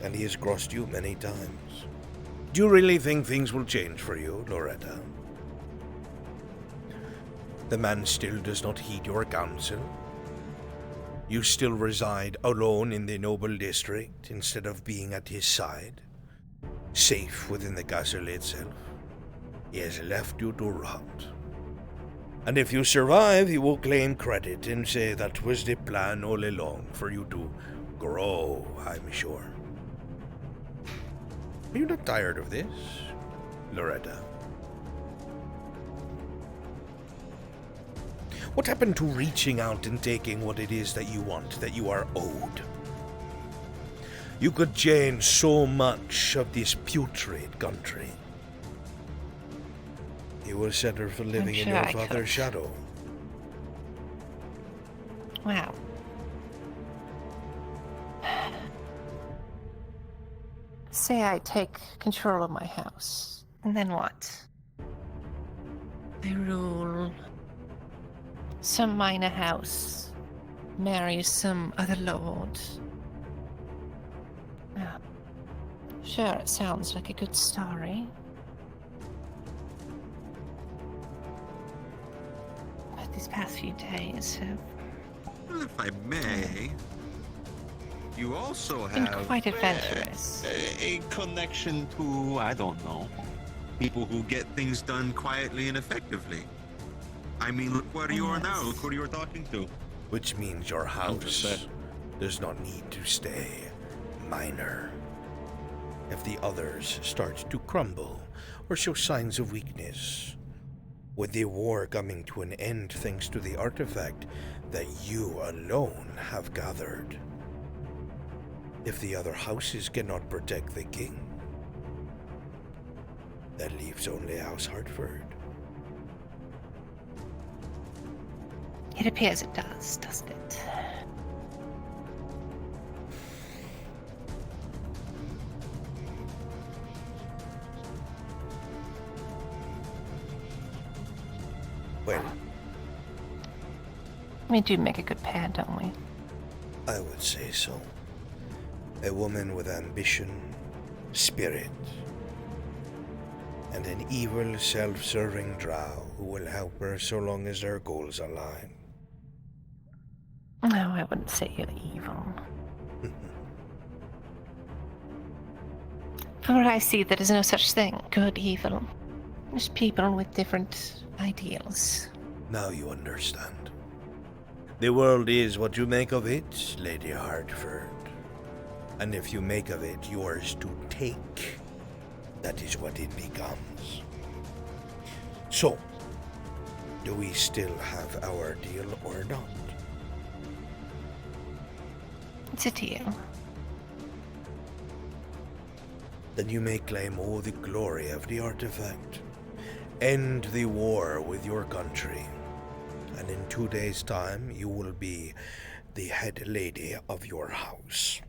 [SPEAKER 15] And he has crossed you many times. Do you really think things will change for you, Loretta? The man still does not heed your counsel. You still reside alone in the noble district instead of being at his side, safe within the castle itself. He has left you to rot. And if you survive, he will claim credit and say that was the plan all along for you to grow, I'm sure. Are you not tired of this, Loretta? What happened to reaching out and taking what it is that you want, that you are owed? You could change so much of this putrid country. You will settle for living in your father's shadow.
[SPEAKER 16] Wow. Say I take control of my house, and then what? I rule some minor house, marry some other lord. Sure, it sounds like a good story. these past few days have
[SPEAKER 3] Well, if I may, you also
[SPEAKER 16] been
[SPEAKER 3] have
[SPEAKER 16] quite adventurous.
[SPEAKER 3] a connection to, I don't know, people who get things done quietly and effectively. I mean, look where you are now. Look who you're talking to.
[SPEAKER 15] Which means your house does not need to stay minor. If the others start to crumble or show signs of weakness, with the war coming to an end thanks to the artifact that you alone have gathered, if the other houses cannot protect the king, that leaves only House Hartford.
[SPEAKER 16] It appears it does, doesn't it?
[SPEAKER 15] Well,
[SPEAKER 16] We do make a good pair, don't we?
[SPEAKER 15] I would say so. A woman with ambition, spirit, and an evil, self-serving drow who will help her so long as their goals align.
[SPEAKER 16] No, I wouldn't say you're evil. From what I see, there is no such thing, good, evil. Just people with different ideals.
[SPEAKER 15] Now you understand. The world is what you make of it, Lady Hartford. And if you make of it yours to take, that is what it becomes. So, do we still have our deal or not?
[SPEAKER 16] It's a deal.
[SPEAKER 15] Then you may claim all the glory of the artifact. End the war with your country. And in 2 days' time, you will be the head lady of your house.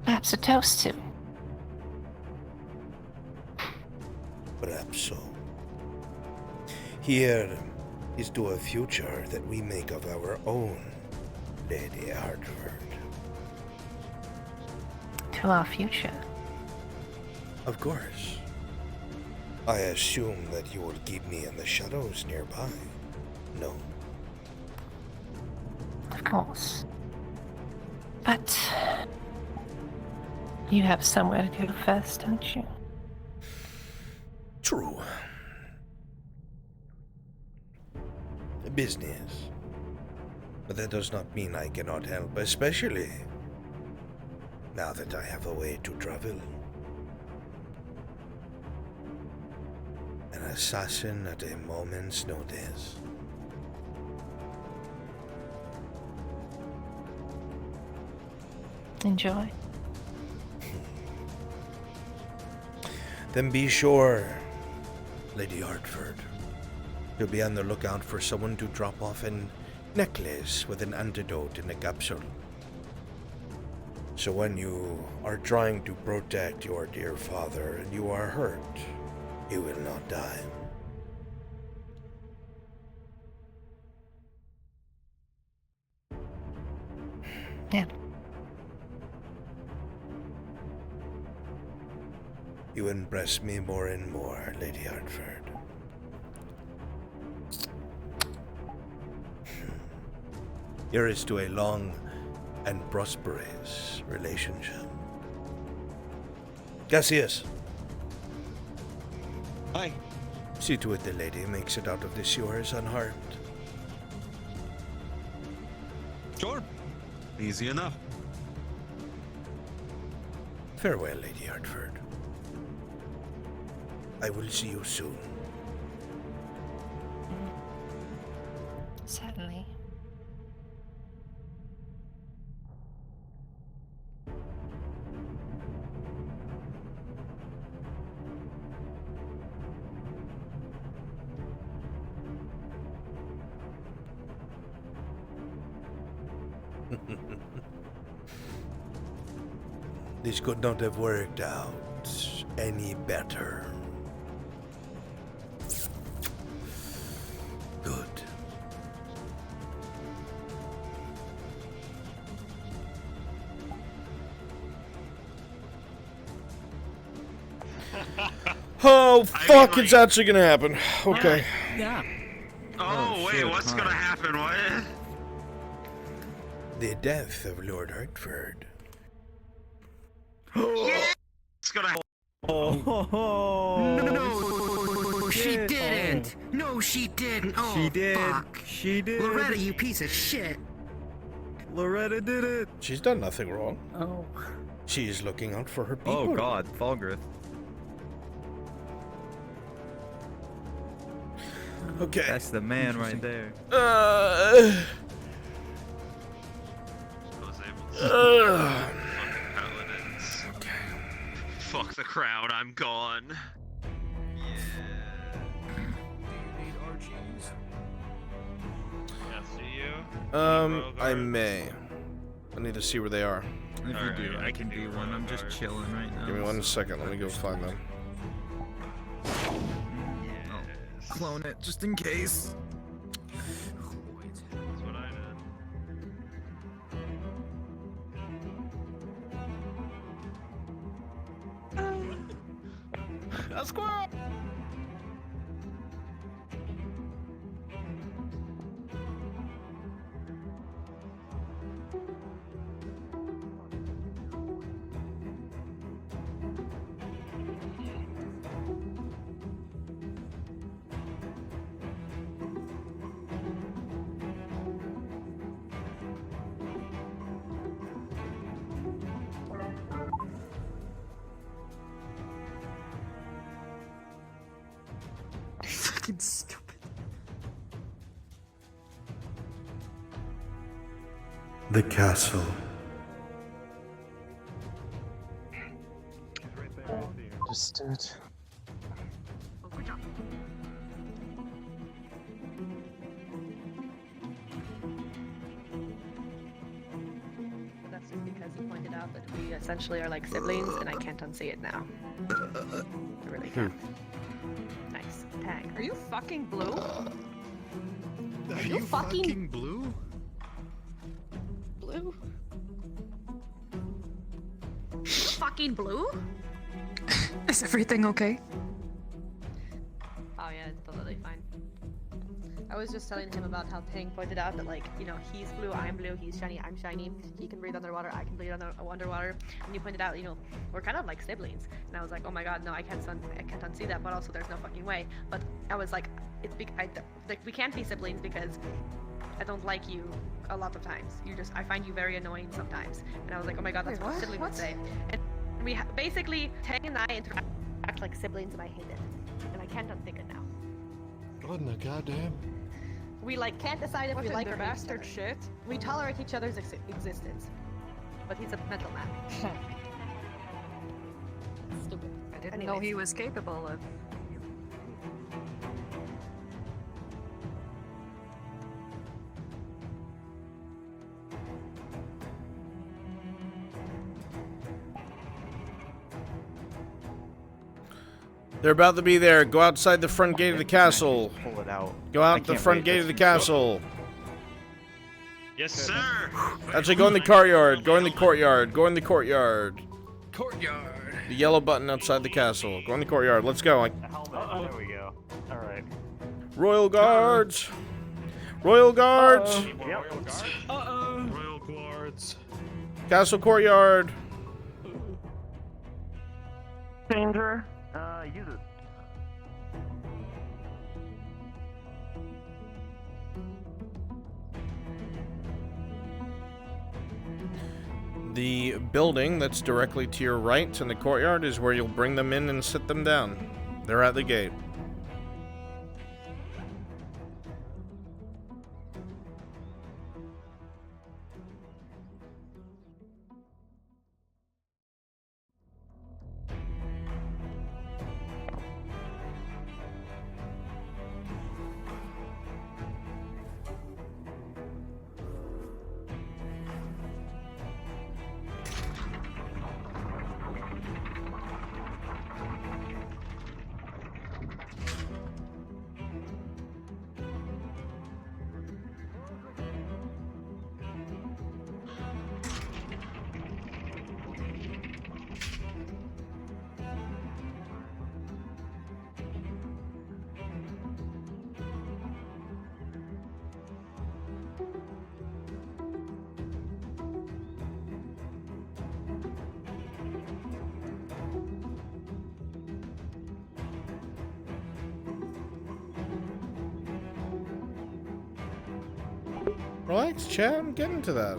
[SPEAKER 16] Perhaps a toast to.
[SPEAKER 15] Perhaps so. Here is to a future that we make of our own, Lady Hartford.
[SPEAKER 16] To our future.
[SPEAKER 15] Of course. I assume that you will keep me in the shadows nearby. No?
[SPEAKER 16] Of course. But you have somewhere to go first, don't you?
[SPEAKER 15] True. Business. But that does not mean I cannot help, especially now that I have a way to travel. An assassin at a moment's notice.
[SPEAKER 16] Enjoy.
[SPEAKER 15] Then be sure, Lady Hartford, to be on the lookout for someone to drop off a necklace with an antidote in a capsule. So when you are trying to protect your dear father and you are hurt, you will not die.
[SPEAKER 16] Yeah.
[SPEAKER 15] You impress me more and more, Lady Hartford. Here is to a long and prosperous relationship. Cassius.
[SPEAKER 3] Hi.
[SPEAKER 15] See to it the lady makes it out of this yours unharmed.
[SPEAKER 3] Sure. Easy enough.
[SPEAKER 15] Farewell, Lady Hartford. I will see you soon.
[SPEAKER 16] Certainly.
[SPEAKER 15] This could not have worked out any better. Good.
[SPEAKER 2] Oh, fuck, it's actually gonna happen. Okay.
[SPEAKER 18] Yeah.
[SPEAKER 3] Oh, wait, what's gonna happen? What?
[SPEAKER 15] The death of Lord Hartford.
[SPEAKER 3] It's gonna happen.
[SPEAKER 10] No, she didn't. No, she didn't. Oh,
[SPEAKER 12] She did.
[SPEAKER 10] fuck.
[SPEAKER 12] She did.
[SPEAKER 10] Loretta, you piece of shit.
[SPEAKER 12] Loretta did it.
[SPEAKER 2] She's done nothing wrong.
[SPEAKER 12] Oh.
[SPEAKER 2] She's looking out for her people.
[SPEAKER 12] Oh God, Falgrith.
[SPEAKER 2] Okay.
[SPEAKER 12] That's the man right there.
[SPEAKER 8] Paladins. Fuck the crowd, I'm gone. Yes, do you?
[SPEAKER 2] I may. I need to see where they are.
[SPEAKER 12] If you do, I can do one. I'm just chilling right now.
[SPEAKER 2] Give me 1 second. Let me go find them.
[SPEAKER 12] Oh, clone it just in case.
[SPEAKER 8] That's what I did.
[SPEAKER 18] A squirrel!
[SPEAKER 17] Fucking stupid.
[SPEAKER 15] The castle.
[SPEAKER 11] Just do it.
[SPEAKER 6] That's just because he pointed out that we essentially are like siblings, and I can't unsee it now. I really can't. Nice. Tag. Are you fucking blue?
[SPEAKER 3] Are
[SPEAKER 6] you fucking
[SPEAKER 3] blue?
[SPEAKER 6] Blue? Fucking blue?
[SPEAKER 22] Is everything okay?
[SPEAKER 6] Oh yeah, it's totally fine. I was just telling him about how Ping pointed out that, like, you know, he's blue, I'm blue, he's shiny, I'm shiny, he can breathe underwater, I can breathe underwater, and you pointed out, you know, we're kind of like siblings, and I was like, oh my god, no, I can't unsee that, but also there's no fucking way, but I was like, we can't be siblings because I don't like you a lot of times, I find you very annoying sometimes, and I was like, oh my god, that's what siblings would say, and we basically, Tang and I interact like siblings, and I hate it, and I can't unthink it now.
[SPEAKER 14] God in the goddamn.
[SPEAKER 6] We like can't decide if we like or hate each
[SPEAKER 22] bastard
[SPEAKER 6] other.
[SPEAKER 22] shit.
[SPEAKER 6] We tolerate each other's existence, but he's a mental man. Stupid.
[SPEAKER 22] I didn't know he was capable of.
[SPEAKER 2] They're about to be there. Go outside the front gate of the castle.
[SPEAKER 12] Pull it out.
[SPEAKER 2] Go out the front gate of the castle.
[SPEAKER 8] Yes, sir.
[SPEAKER 2] Actually, go in the courtyard. Go in the courtyard. Go in the courtyard.
[SPEAKER 18] Courtyard.
[SPEAKER 2] The yellow button outside the castle. Go in the courtyard. Let's go.
[SPEAKER 8] There we go. All right.
[SPEAKER 2] Royal guards. Royal guards.
[SPEAKER 14] Royal guards.
[SPEAKER 2] Castle courtyard.
[SPEAKER 8] Danger. Use it.
[SPEAKER 2] The building that's directly to your right in the courtyard is where you'll bring them in and sit them down. They're at the gate. Relax, chat. I'm getting to that.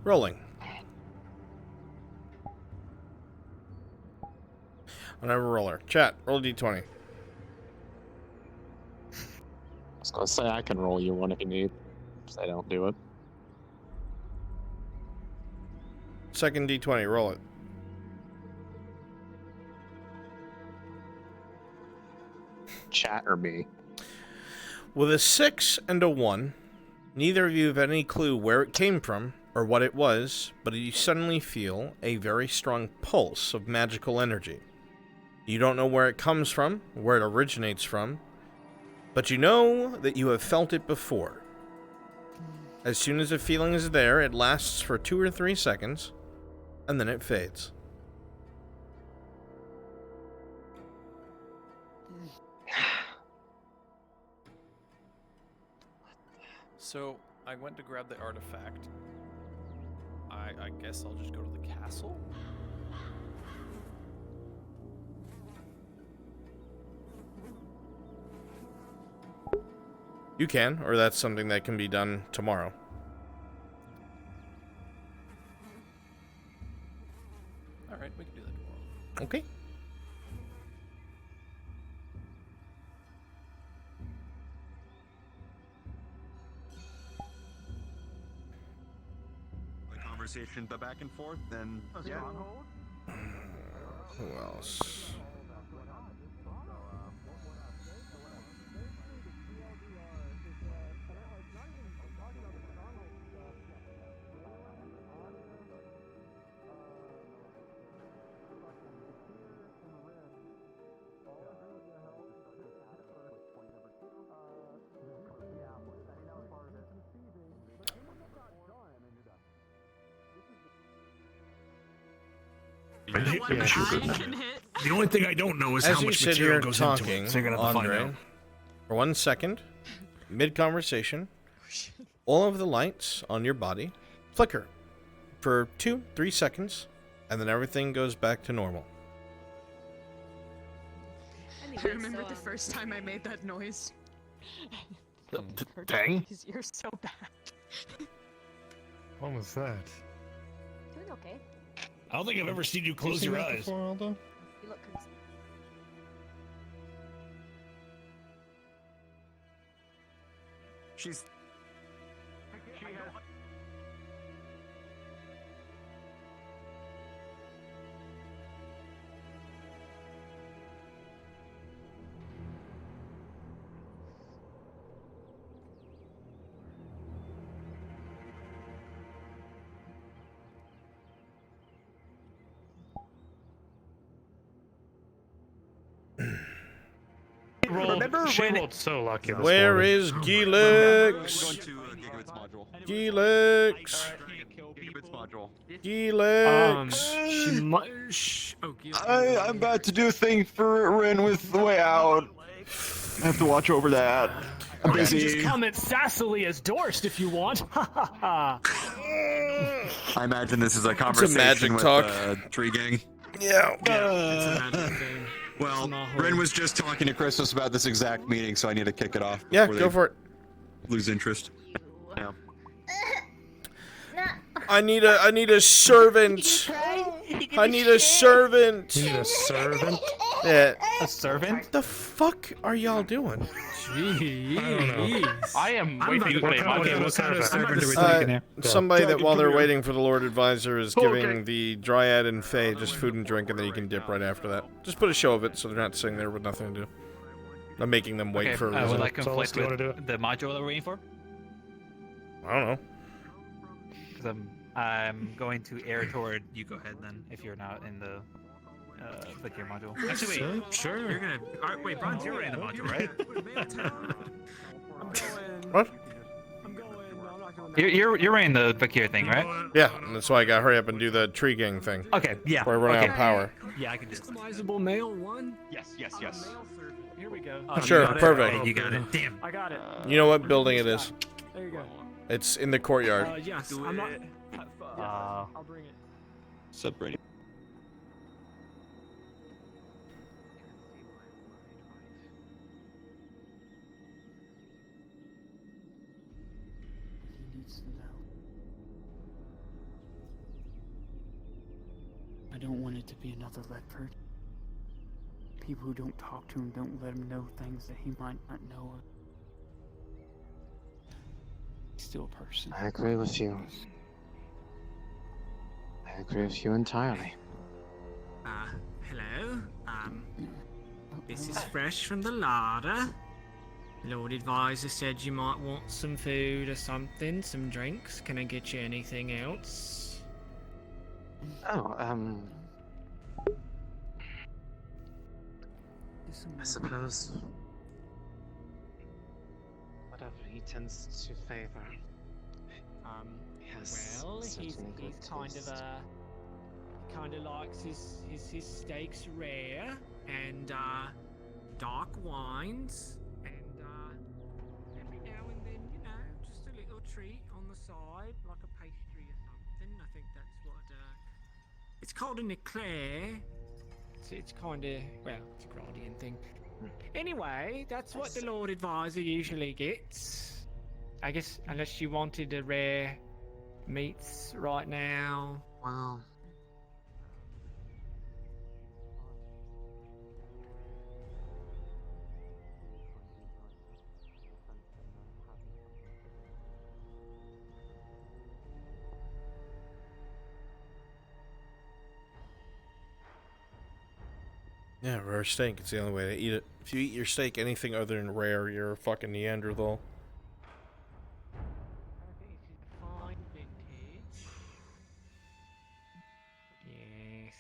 [SPEAKER 2] Rolling. On every roller. Chat, roll a d20.
[SPEAKER 11] I was gonna say I can roll you one if you need. Just I don't do it.
[SPEAKER 2] Second d20, roll it.
[SPEAKER 11] Chat or me?
[SPEAKER 2] With a 6 and a 1, neither of you have any clue where it came from or what it was, but you suddenly feel a very strong pulse of magical energy. You don't know where it comes from, where it originates from, but you know that you have felt it before. As soon as the feeling is there, it lasts for 2 or 3 seconds, and then it fades.
[SPEAKER 5] So, I went to grab the artifact. I guess I'll just go to the castle?
[SPEAKER 2] You can, or that's something that can be done tomorrow.
[SPEAKER 5] Alright, we can do that tomorrow.
[SPEAKER 2] Okay.
[SPEAKER 3] The conversation, but back and forth, then yeah.
[SPEAKER 2] Who else?
[SPEAKER 20] The only thing I don't know is
[SPEAKER 2] As
[SPEAKER 20] how
[SPEAKER 2] you
[SPEAKER 20] much
[SPEAKER 2] sit
[SPEAKER 20] material
[SPEAKER 2] here
[SPEAKER 20] goes
[SPEAKER 2] talking,
[SPEAKER 20] into it. So you're gonna have to
[SPEAKER 2] Andre,
[SPEAKER 20] find out.
[SPEAKER 2] for 1 second, mid-conversation, all of the lights on your body flicker for 2-3 seconds, and then everything goes back to normal.
[SPEAKER 1] I remember the first time I made that noise.
[SPEAKER 20] Dang.
[SPEAKER 1] His ears so bad.
[SPEAKER 4] What was that?
[SPEAKER 9] Doing okay.
[SPEAKER 20] I don't think I've ever seen you close your eyes.
[SPEAKER 9] You look concerned.
[SPEAKER 3] She's.
[SPEAKER 4] Remember she rolled so lucky this
[SPEAKER 2] Where
[SPEAKER 4] morning.
[SPEAKER 2] is Gilix? Gilix? Gilix?
[SPEAKER 3] I'm about to do a thing for Ren with the way out. I have to watch over that. I'm
[SPEAKER 18] You can
[SPEAKER 3] busy.
[SPEAKER 18] just comment sassily as Dorst if you want. Ha ha ha.
[SPEAKER 3] I imagine this is a conversation
[SPEAKER 2] magic
[SPEAKER 3] with
[SPEAKER 2] talk.
[SPEAKER 3] Tree Gang.
[SPEAKER 2] Yeah.
[SPEAKER 3] It's a magic thing. Well, Ren was just talking to Christmas about this exact meeting, so I need to kick it off.
[SPEAKER 2] Yeah,
[SPEAKER 3] before
[SPEAKER 2] go
[SPEAKER 3] they
[SPEAKER 2] for it.
[SPEAKER 3] Lose interest. Yeah.
[SPEAKER 2] I need a servant. I need a servant.
[SPEAKER 4] You need a servant?
[SPEAKER 2] Yeah.
[SPEAKER 12] A servant?
[SPEAKER 2] The fuck are y'all doing?
[SPEAKER 4] Jeez. I don't know.
[SPEAKER 12] I am waiting to play my game.
[SPEAKER 20] What kind of
[SPEAKER 12] servant are we taking here?
[SPEAKER 2] Somebody that while they're
[SPEAKER 20] Come here.
[SPEAKER 2] waiting for the Lord Advisor is giving the Dryad and Fae just food and drink, and then you can dip right after that. Just put a show of it so they're not sitting there with nothing to do. I'm making them wait for a
[SPEAKER 12] would
[SPEAKER 2] reason.
[SPEAKER 12] like conflict with the module that we're waiting for?
[SPEAKER 2] I don't know.
[SPEAKER 12] Because I'm going to air toward. You go ahead then, if you're not in the Victor module.
[SPEAKER 18] Actually, wait,
[SPEAKER 12] Sure.
[SPEAKER 18] You're gonna. Wait, Bronze, you're in the module, right?
[SPEAKER 2] What?
[SPEAKER 12] You're running the Vakir thing, right?
[SPEAKER 2] Yeah, and that's why I gotta hurry up and do the tree gang thing.
[SPEAKER 12] Okay, yeah.
[SPEAKER 2] Before I run out
[SPEAKER 12] okay.
[SPEAKER 2] of power.
[SPEAKER 12] Yeah, I can do it.
[SPEAKER 18] Customizable male one.
[SPEAKER 7] Yes.
[SPEAKER 18] Here we go.
[SPEAKER 2] Sure,
[SPEAKER 12] you got it?
[SPEAKER 2] perfect.
[SPEAKER 12] Okay, you got it. Damn.
[SPEAKER 18] I got it.
[SPEAKER 2] You know what building it is?
[SPEAKER 18] There you go.
[SPEAKER 2] It's in the courtyard.
[SPEAKER 18] Yes, I'm not. I'll bring it.
[SPEAKER 3] Sup, Brady?
[SPEAKER 13] He needs to know. I don't want it to be another Ledford. People who don't talk to him don't let him know things that he might not know of. He's still a person.
[SPEAKER 11] I agree with you. I agree with you entirely.
[SPEAKER 18] Hello. This is fresh from the larder. Lord Advisor said you might want some food or something, some drinks. Can I get you anything else?
[SPEAKER 11] Oh, I suppose whatever he tends to favor. Yes,
[SPEAKER 18] Well, he's
[SPEAKER 11] certainly good
[SPEAKER 18] kind of likes his steaks rare and dark wines and every now and then, you know, just a little treat on the side, like a pastry or something. I think that's what it's called an eclair. It's kind of, well, it's a Gradian thing. Anyway, that's what the Lord Advisor usually gets. I guess, unless you wanted a rare meats right now.
[SPEAKER 11] Well,
[SPEAKER 2] Yeah, rare steak. It's the only way to eat it. If you eat your steak anything other than rare, you're a fucking Neanderthal.
[SPEAKER 18] Fine vintage. Yes.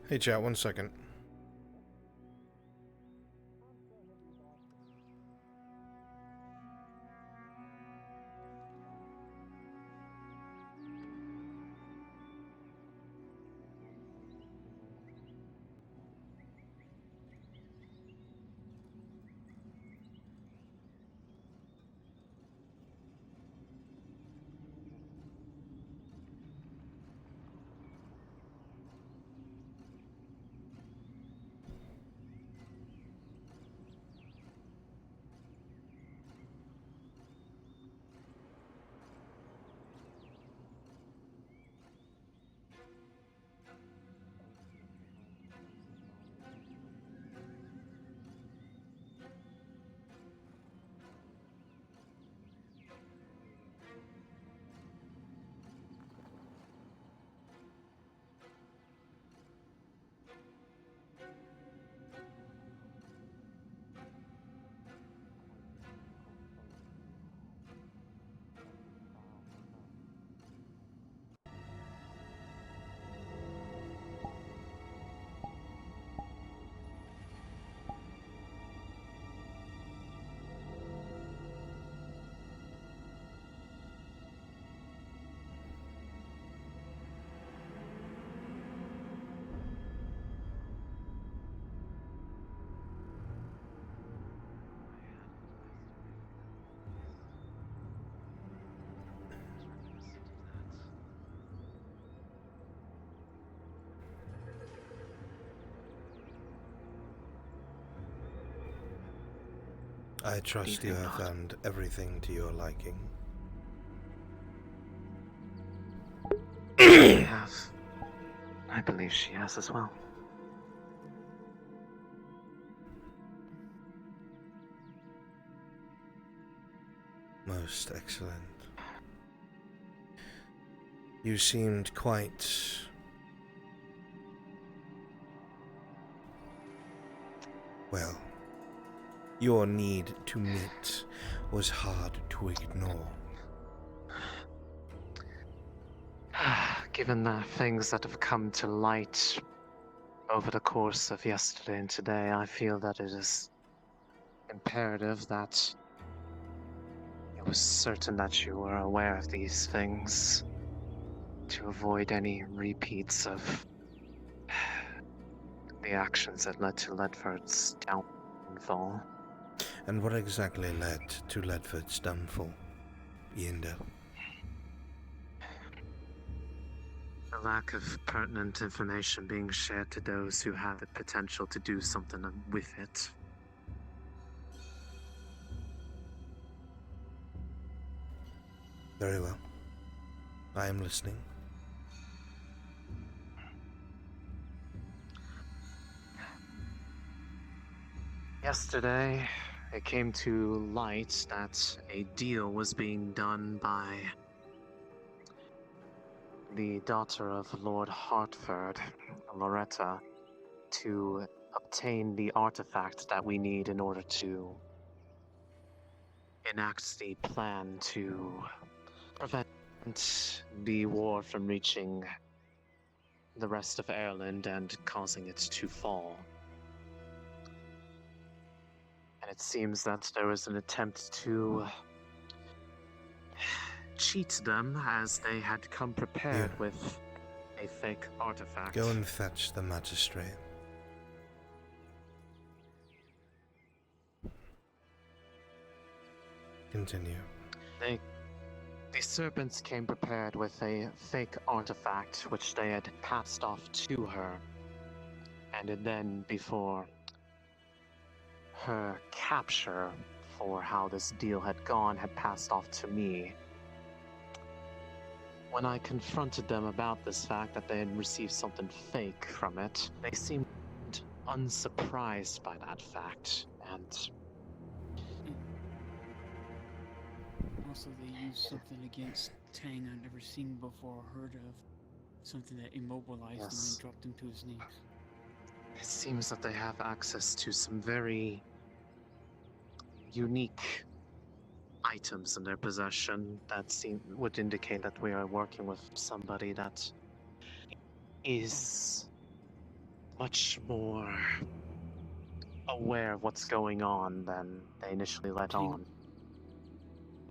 [SPEAKER 2] Hey, chat, 1 second.
[SPEAKER 15] I trust you have found everything to your liking.
[SPEAKER 11] She has. I believe she has as well.
[SPEAKER 15] Most excellent. You seemed quite... well, your need to meet was hard to ignore.
[SPEAKER 11] Given the things that have come to light over the course of yesterday and today, I feel that it is imperative that it was certain that you were aware of these things to avoid any repeats of the actions that led to Ledford's downfall.
[SPEAKER 15] And what exactly led to Ledford's downfall, Yindel?
[SPEAKER 11] The lack of pertinent information being shared to those who have the potential to do something with it.
[SPEAKER 15] Very well. I am listening.
[SPEAKER 11] Yesterday, it came to light that a deal was being done by the daughter of Lord Hartford, Loretta, to obtain the artifact that we need in order to enact the plan to prevent the war from reaching the rest of Ireland and causing it to fall. And it seems that there was an attempt to cheat them, as they had come prepared with a fake artifact.
[SPEAKER 15] Go and fetch the magistrate. Continue.
[SPEAKER 11] The serpents came prepared with a fake artifact which they had passed off to her. And then before her capture for how this deal had gone had passed off to me. When I confronted them about this fact that they had received something fake from it, they seemed unsurprised by that fact, and
[SPEAKER 13] also they used something against Tang I've never seen before or heard of. Something that immobilized him and dropped him to his knees.
[SPEAKER 11] it seems that they have access to some very unique items in their possession that would indicate that we are working with somebody that is much more aware of what's going on than they initially let on.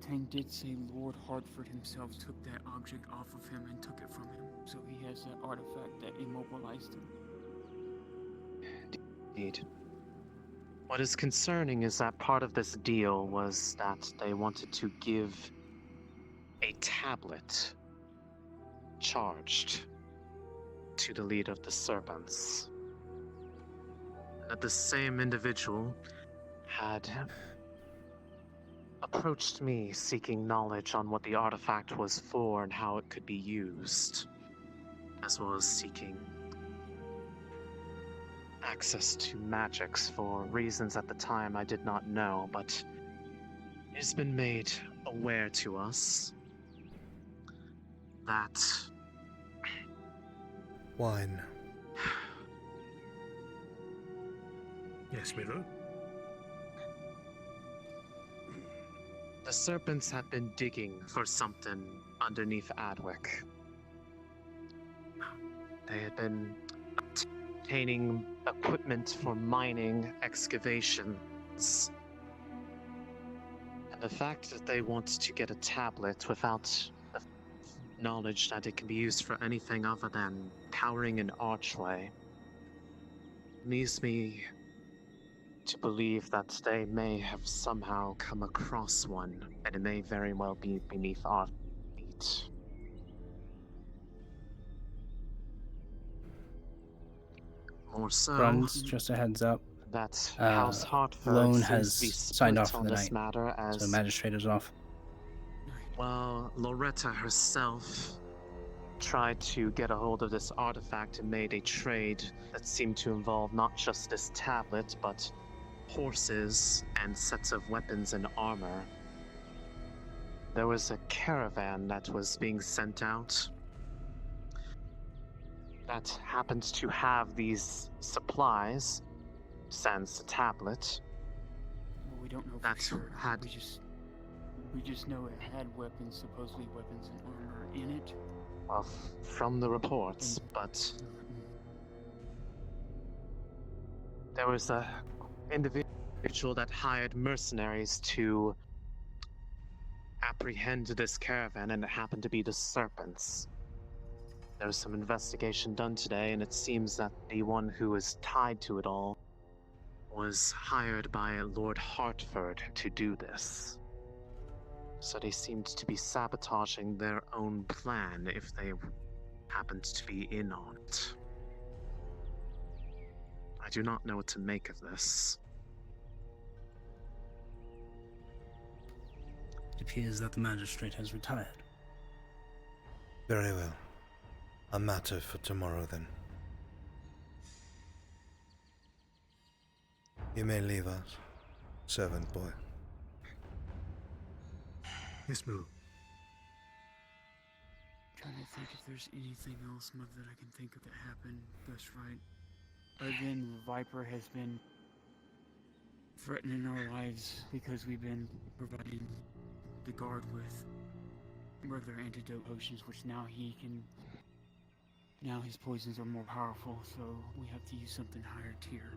[SPEAKER 13] Tang did say Lord Hartford himself took that object off of him and took it from him, so he has that artifact that immobilized him.
[SPEAKER 11] Indeed. What is concerning is that part of this deal was that they wanted to give a tablet charged to the leader of the serpents. That the same individual had approached me seeking knowledge on what the artifact was for and how it could be used, as well as seeking access to magics for reasons at the time I did not know, but it has been made aware to us that...
[SPEAKER 15] Wine.
[SPEAKER 20] Yes, Miro?
[SPEAKER 11] The serpents have been digging for something underneath Adwick. They had been obtaining equipment for mining excavations. And the fact that they want to get a tablet without the knowledge that it can be used for anything other than powering an archway leaves me to believe that they may have somehow come across one, and it may very well be beneath our feet. More so...
[SPEAKER 19] Bruns, just a heads up.
[SPEAKER 11] that House Hartford
[SPEAKER 19] Lone
[SPEAKER 11] seems
[SPEAKER 19] has
[SPEAKER 11] to be
[SPEAKER 19] signed
[SPEAKER 11] split
[SPEAKER 19] off for
[SPEAKER 11] on
[SPEAKER 19] the
[SPEAKER 11] this
[SPEAKER 19] night,
[SPEAKER 11] matter
[SPEAKER 19] so
[SPEAKER 11] as
[SPEAKER 19] the magistrate is off.
[SPEAKER 11] well, Loretta herself tried to get a hold of this artifact and made a trade that seemed to involve not just this tablet, but horses and sets of weapons and armor. There was a caravan that was being sent out that happened to have these supplies, sans the tablet.
[SPEAKER 13] Well, we don't know
[SPEAKER 11] that
[SPEAKER 13] for sure.
[SPEAKER 11] had
[SPEAKER 13] We just know it had weapons, supposedly weapons and armor in it.
[SPEAKER 11] well, from the reports, but there was a individual that hired mercenaries to apprehend this caravan, and it happened to be the Serpents. There was some investigation done today, and it seems that the one who was tied to it all was hired by Lord Hartford to do this. So they seemed to be sabotaging their own plan if they happened to be in on it. I do not know what to make of this.
[SPEAKER 19] It appears that the magistrate has retired.
[SPEAKER 15] Very well. A matter for tomorrow, then. You may leave us, servant boy.
[SPEAKER 14] Yes, Moo.
[SPEAKER 13] Trying to think if there's anything else, Mother, that I can think of that happened. That's right. Again, the Viper has been threatening our lives because we've been providing the guard with regular antidote potions, which now he can. Now his poisons are more powerful, so we have to use something higher tier.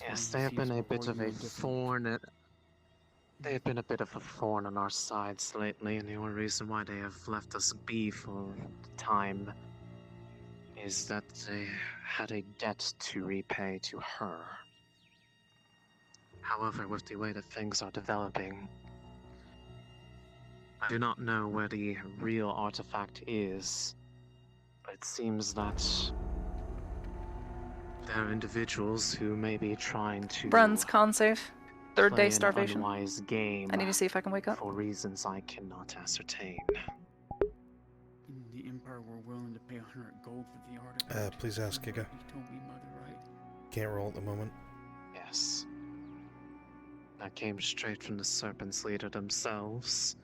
[SPEAKER 11] Yes, they have been a bit of a thorn. They have been a bit of a thorn on our sides lately, and the only reason why they have left us be for time is that they had a debt to repay to her. However, with the way that things are developing, I do not know where the real artifact is, but it seems that there are individuals who may be trying to
[SPEAKER 21] Bruns, con save. Third
[SPEAKER 11] play
[SPEAKER 21] day
[SPEAKER 11] an
[SPEAKER 21] starvation.
[SPEAKER 11] unwise game
[SPEAKER 21] I need to see if I can wake up.
[SPEAKER 11] for reasons I cannot ascertain.
[SPEAKER 13] In the Empire, we're willing to pay 100 gold for the artifact.
[SPEAKER 15] Please ask Giga.
[SPEAKER 13] You told me, Mother, right?
[SPEAKER 15] Can't roll at the moment.
[SPEAKER 11] Yes. That came straight from the Serpents leader themselves,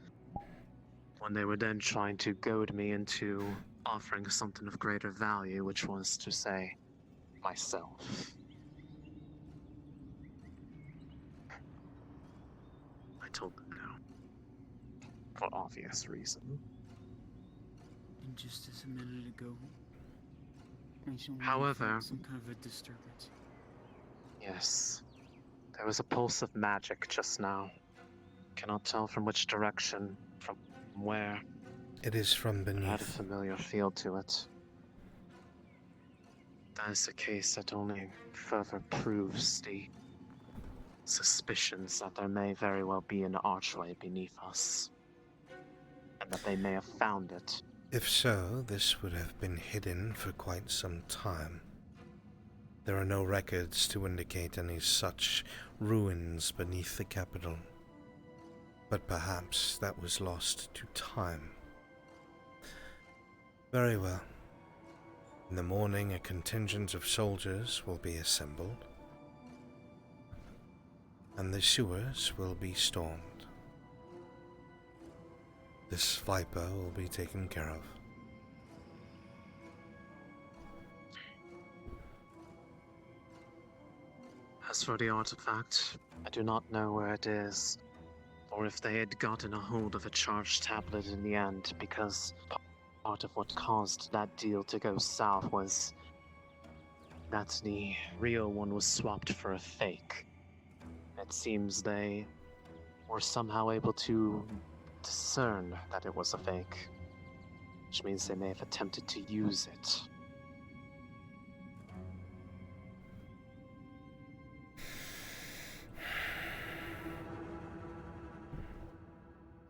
[SPEAKER 11] when they were then trying to goad me into offering something of greater value, which was to say, myself. I told them no. For obvious reason.
[SPEAKER 13] And just as a minute ago, I someone
[SPEAKER 11] However-
[SPEAKER 13] felt some kind of a disturbance.
[SPEAKER 11] Yes. There was a pulse of magic just now. Cannot tell from which direction, from where.
[SPEAKER 15] It is from
[SPEAKER 11] It had a
[SPEAKER 15] beneath.
[SPEAKER 11] familiar feel to it. That is a case that only further proves the suspicions that there may very well be an archway beneath us. And that they may have found it.
[SPEAKER 15] If so, this would have been hidden for quite some time. There are no records to indicate any such ruins beneath the capital. But perhaps that was lost to time. Very well. In the morning, a contingent of soldiers will be assembled, and the sewers will be stormed. This Viper will be taken care of.
[SPEAKER 11] As for the artifact, I do not know where it is, or if they had gotten a hold of a charged tablet in the end, because part of what caused that deal to go south was that the real one was swapped for a fake. It seems they were somehow able to discern that it was a fake, which means they may have attempted to use it.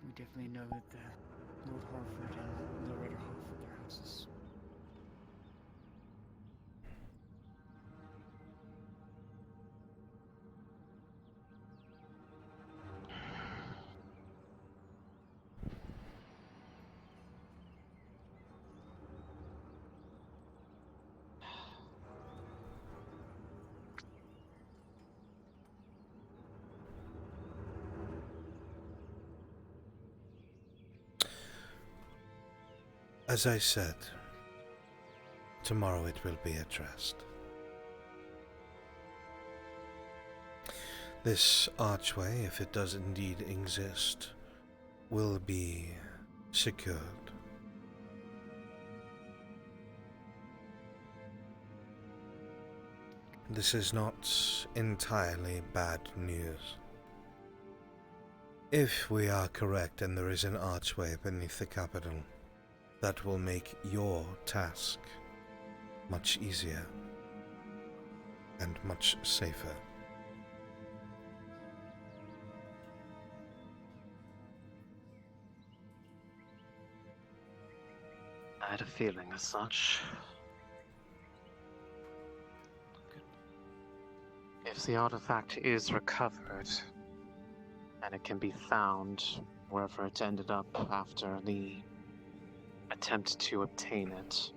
[SPEAKER 13] We definitely know that the Lord Hartford and Loretta Hartford, their houses.
[SPEAKER 15] As I said, tomorrow it will be addressed. This archway, if it does indeed exist, will be secured. This is not entirely bad news. If we are correct and there is an archway beneath the capital, that will make your task much easier and much safer.
[SPEAKER 11] I had a feeling as such. If the artifact is recovered, and it can be found wherever it ended up after the attempt to obtain it,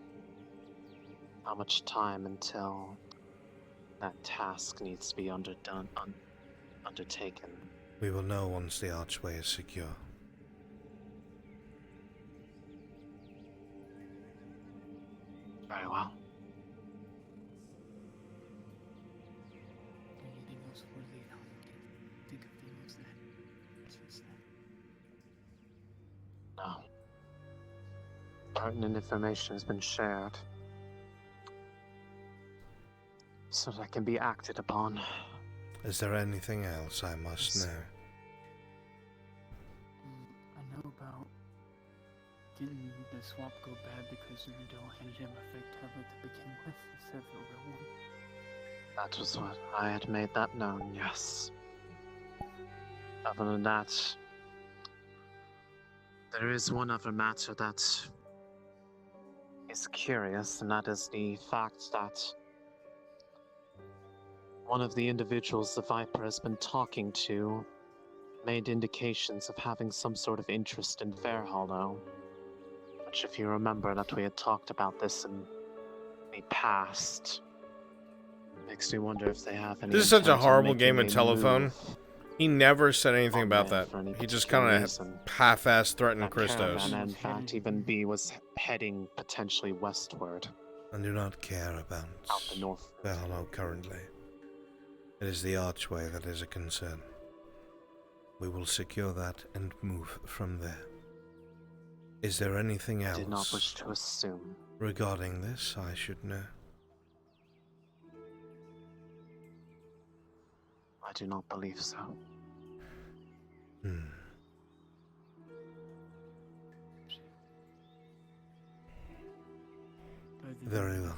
[SPEAKER 11] how much time until that task needs to be undertaken?
[SPEAKER 15] We will know once the archway is secure.
[SPEAKER 11] Very well.
[SPEAKER 13] Anything else worthy? I'll think of things that just that.
[SPEAKER 11] No. Pertinent information has been shared, so that can be acted upon.
[SPEAKER 15] Is there anything else I must know?
[SPEAKER 13] I know about didn't the swap go bad because Randall handed him a fake tablet to begin with instead of a real one?
[SPEAKER 11] That was what I had made that known, yes. Other than that, there is one other matter that is curious, and that is the fact that one of the individuals the Viper has been talking to made indications of having some sort of interest in Fairhollow. Which, if you remember that we had talked about this in the past, makes me wonder if they have any.
[SPEAKER 2] This is such a
[SPEAKER 11] intent on
[SPEAKER 2] horrible
[SPEAKER 11] making
[SPEAKER 2] game of
[SPEAKER 11] a
[SPEAKER 2] telephone.
[SPEAKER 11] move
[SPEAKER 2] He never said anything about
[SPEAKER 11] there
[SPEAKER 2] that.
[SPEAKER 11] for any
[SPEAKER 2] He just
[SPEAKER 11] particular
[SPEAKER 2] kind of
[SPEAKER 11] reason.
[SPEAKER 2] half-assed threatened
[SPEAKER 11] That
[SPEAKER 2] Christos.
[SPEAKER 11] caravan, in fact, even B was heading potentially westward.
[SPEAKER 15] I do not care about
[SPEAKER 11] Out the north.
[SPEAKER 15] Valhalla currently. It is the archway that is a concern. We will secure that and move from there. Is there anything
[SPEAKER 11] I
[SPEAKER 15] else
[SPEAKER 11] did not wish to assume.
[SPEAKER 15] regarding this I should know?
[SPEAKER 11] I do not believe so.
[SPEAKER 15] Very well.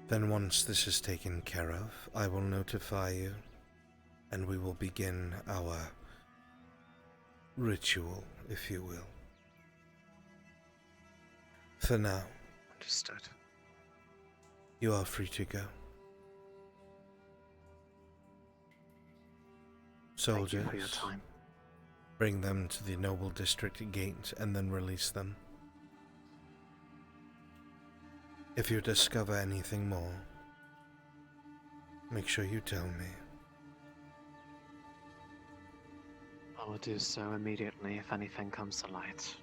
[SPEAKER 15] Then once this is taken care of, I will notify you, and we will begin our ritual, if you will. For now,
[SPEAKER 11] Understood.
[SPEAKER 15] you are free to go. Soldiers,
[SPEAKER 11] Thank you for your time.
[SPEAKER 15] bring them to the Noble District gate and then release them. If you discover anything more, make sure you tell me.
[SPEAKER 11] I will do so immediately if anything comes to light.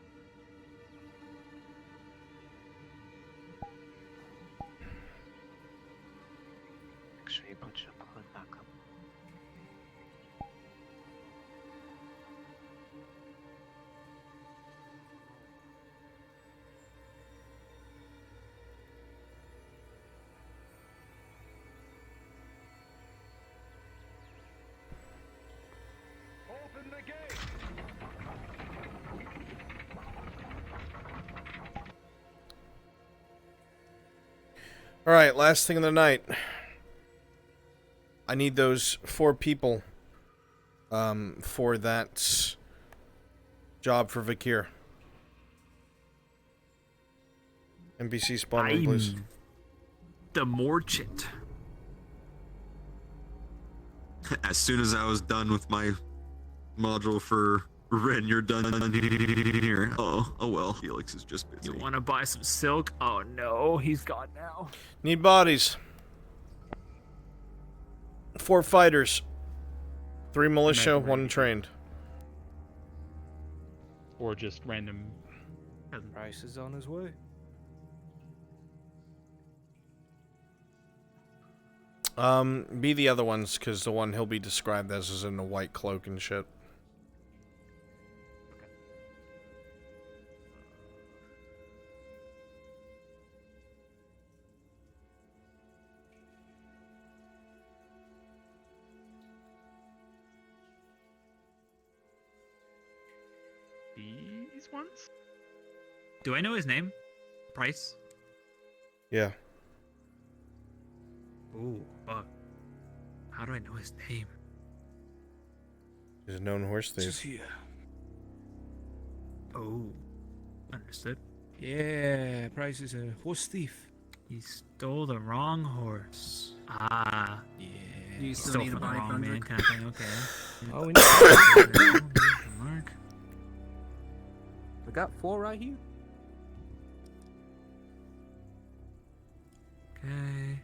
[SPEAKER 11] Make sure you put your hood back up.
[SPEAKER 7] Open the gate!
[SPEAKER 2] Alright, last thing of the night. I need those 4 people for that job for Vakir. NPC spawn room, please.
[SPEAKER 12] The Morchant.
[SPEAKER 3] As soon as I was done with my module for Ren, you're done here. Oh well. Felix is just busy.
[SPEAKER 12] You want to buy some silk? Oh no, he's gone now.
[SPEAKER 2] Need bodies. 4 fighters. 3 militia, 1 trained.
[SPEAKER 12] or just random peasants?
[SPEAKER 4] Price is on his way.
[SPEAKER 2] Be the other ones, because the one he'll be described as is in a white cloak and shit.
[SPEAKER 12] These ones? Do I know his name? Price?
[SPEAKER 2] Yeah.
[SPEAKER 12] Ooh, fuck. How do I know his name?
[SPEAKER 2] He's a known horse thief.
[SPEAKER 19] Just here.
[SPEAKER 12] Oh, understood.
[SPEAKER 19] Yeah, Price is a horse thief.
[SPEAKER 12] He stole the wrong horse. Ah.
[SPEAKER 19] Yeah.
[SPEAKER 12] He
[SPEAKER 19] You still
[SPEAKER 12] stole
[SPEAKER 19] need
[SPEAKER 12] from
[SPEAKER 19] to
[SPEAKER 12] the
[SPEAKER 19] buy
[SPEAKER 12] wrong man
[SPEAKER 19] Brunswick?
[SPEAKER 12] kind of thing, okay.
[SPEAKER 19] Oh, we
[SPEAKER 12] Mark.
[SPEAKER 19] We got 4 right here.
[SPEAKER 12] Okay.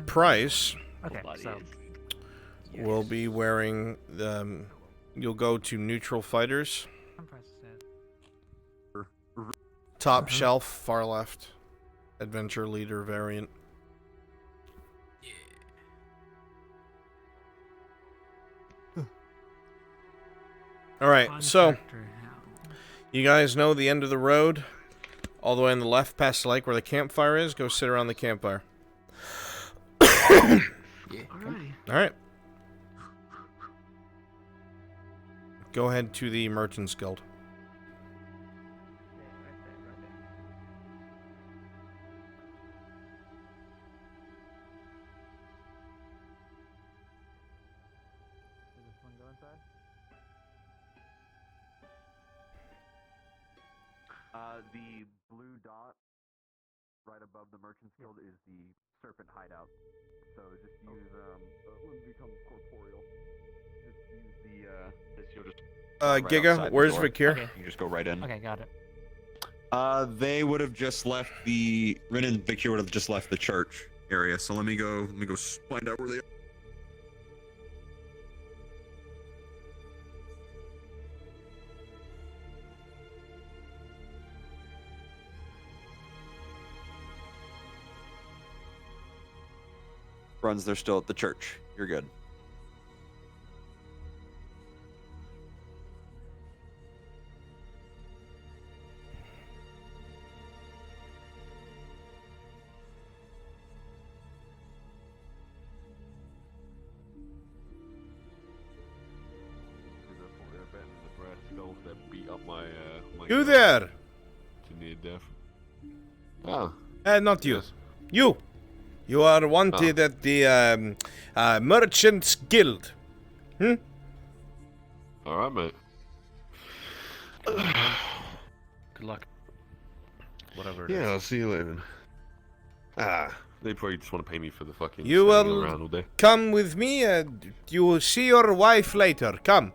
[SPEAKER 2] Price.
[SPEAKER 12] Okay, so
[SPEAKER 2] will be wearing the. You'll go to neutral fighters. Top shelf, far left. Adventure leader variant. Alright, so you guys know the end of the road, all the way on the left past the lake where the campfire is. Go sit around the campfire.
[SPEAKER 19] Yeah.
[SPEAKER 2] Alright. Go ahead to the Merchants Guild.
[SPEAKER 10] The blue dot right above the Merchants Guild is the serpent hideout. So just use when it becomes corporeal. Just use the you'll just right
[SPEAKER 2] Giga,
[SPEAKER 10] outside the
[SPEAKER 2] where's
[SPEAKER 10] door.
[SPEAKER 2] Vakir?
[SPEAKER 10] You can just go right in.
[SPEAKER 12] Okay, got it.
[SPEAKER 3] They would have just left the Rin and Victor would have just left the church area. So let me go find out where they are. Runs, they're still at the church. You're good.
[SPEAKER 2] You there?
[SPEAKER 14] To near death. Oh.
[SPEAKER 2] Not you. You. You are wanted at the Merchants Guild. Hmm?
[SPEAKER 14] Alright, mate.
[SPEAKER 4] Good luck. Whatever it is.
[SPEAKER 14] Yeah, I'll see you later. They probably just want to pay me for the fucking
[SPEAKER 2] You
[SPEAKER 14] standing
[SPEAKER 2] will
[SPEAKER 14] around all day.
[SPEAKER 2] come with me. You will see your wife later. Come.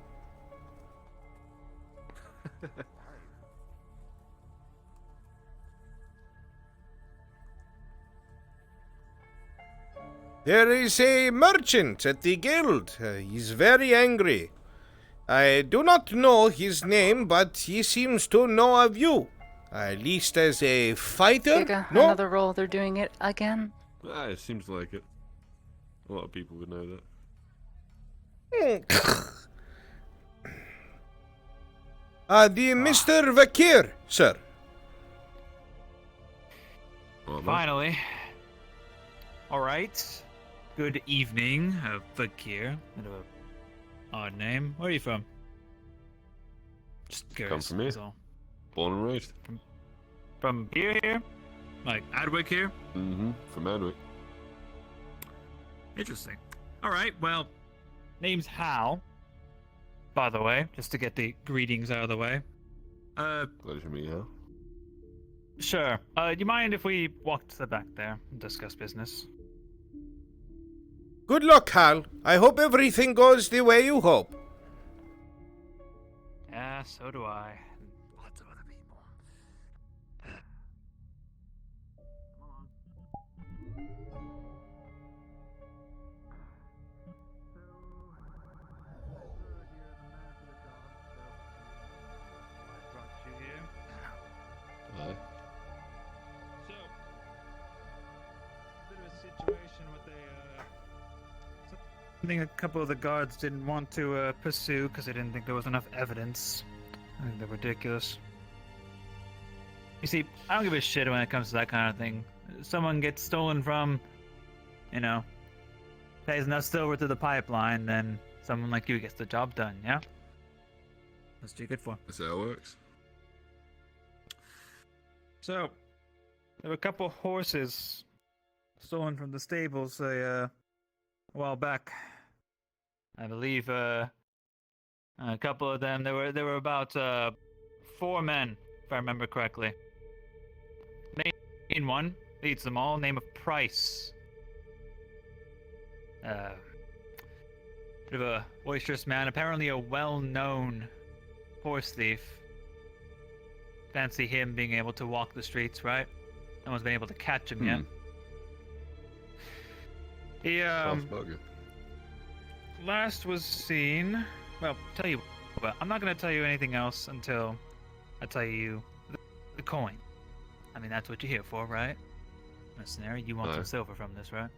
[SPEAKER 2] There is a merchant at the guild. He's very angry. I do not know his name, but he seems to know of you. At least as a fighter.
[SPEAKER 21] Giga,
[SPEAKER 2] No?
[SPEAKER 21] another role. They're doing it again.
[SPEAKER 14] It seems like it. A lot of people would know that.
[SPEAKER 2] The Mr. Vakir, sir.
[SPEAKER 12] Finally. Alright. Good evening, Vakir. Bit of a odd name. Where are you from? Just curious.
[SPEAKER 14] Come from me.
[SPEAKER 12] that's all.
[SPEAKER 14] Born and raised.
[SPEAKER 12] From here? Like Adwick here?
[SPEAKER 14] Mm-hmm. From Adwick.
[SPEAKER 12] Interesting. Alright, well, name's Hal. By the way, just to get the greetings out of the way.
[SPEAKER 14] Pleasure to meet you, Hal.
[SPEAKER 12] Sure. Do you mind if we walk to the back there and discuss business?
[SPEAKER 2] Good luck, Hal. I hope everything goes the way you hope.
[SPEAKER 12] Yeah, so do I. And lots of other people. something a couple of the guards didn't want to pursue because they didn't think there was enough evidence. I think they're ridiculous. You see, I don't give a shit when it comes to that kind of thing. Someone gets stolen from, pays enough silver to the pipeline, then someone like you gets the job done, yeah? That's what you're good for.
[SPEAKER 14] That's how it works.
[SPEAKER 12] So, there were a couple horses stolen from the stables a while back. I believe a couple of them. There were about 4 men, if I remember correctly. Main one leads them all. Name of Price. Bit of a boisterous man. Apparently a well-known horse thief. Fancy him being able to walk the streets, right? No one's been able to catch him yet. He last was seen. Well, tell you what, I'm not gonna tell you anything else until I tell you the coin. I mean, that's what you're here for, right? Mercenary, you want some silver from this, right?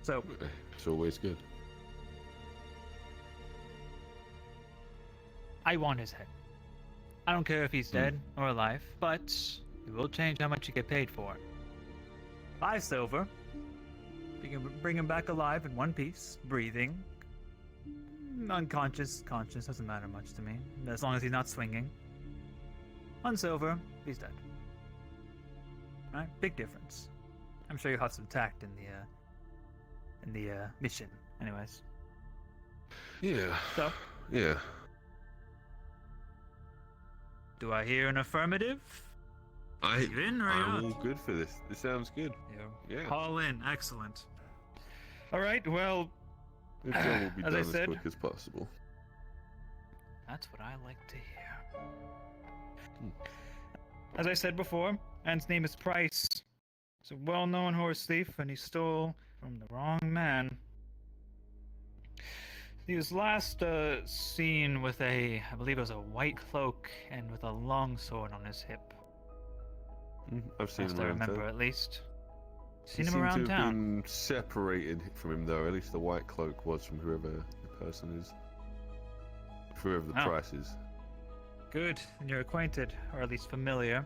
[SPEAKER 12] So
[SPEAKER 14] it's always good.
[SPEAKER 12] I want his head. I don't care if he's dead or alive, but it will change how much you get paid for it. 5 silver. You can bring him back alive in one piece, breathing, unconscious. Conscious doesn't matter much to me, as long as he's not swinging. 1 silver, he's dead. Right? Big difference. I'm sure you have some tact in the mission. Anyways.
[SPEAKER 14] Yeah.
[SPEAKER 12] So.
[SPEAKER 14] Yeah.
[SPEAKER 12] Do I hear an affirmative? You in or
[SPEAKER 14] I'm
[SPEAKER 12] out?
[SPEAKER 14] all good for this. This sounds good. Yeah.
[SPEAKER 12] All in. Excellent. All right. Well,
[SPEAKER 14] This job will be
[SPEAKER 12] as
[SPEAKER 14] done
[SPEAKER 12] I
[SPEAKER 14] as
[SPEAKER 12] said,
[SPEAKER 14] quick as possible.
[SPEAKER 12] that's what I like to hear. As I said before, man's name is Price. He's a well-known horse thief, and he stole from the wrong man. He was last seen with I believe it was a white cloak and with a long sword on his hip.
[SPEAKER 14] I've seen
[SPEAKER 12] Last
[SPEAKER 14] him
[SPEAKER 12] I
[SPEAKER 14] around
[SPEAKER 12] remember,
[SPEAKER 14] town.
[SPEAKER 12] at least.
[SPEAKER 14] He
[SPEAKER 12] Seen him
[SPEAKER 14] seemed
[SPEAKER 12] around
[SPEAKER 14] to have
[SPEAKER 12] town.
[SPEAKER 14] been separated from him, though. At least the white cloak was from whoever the person is. Whoever the
[SPEAKER 12] Oh.
[SPEAKER 14] price is.
[SPEAKER 12] Good, and you're acquainted, or at least familiar.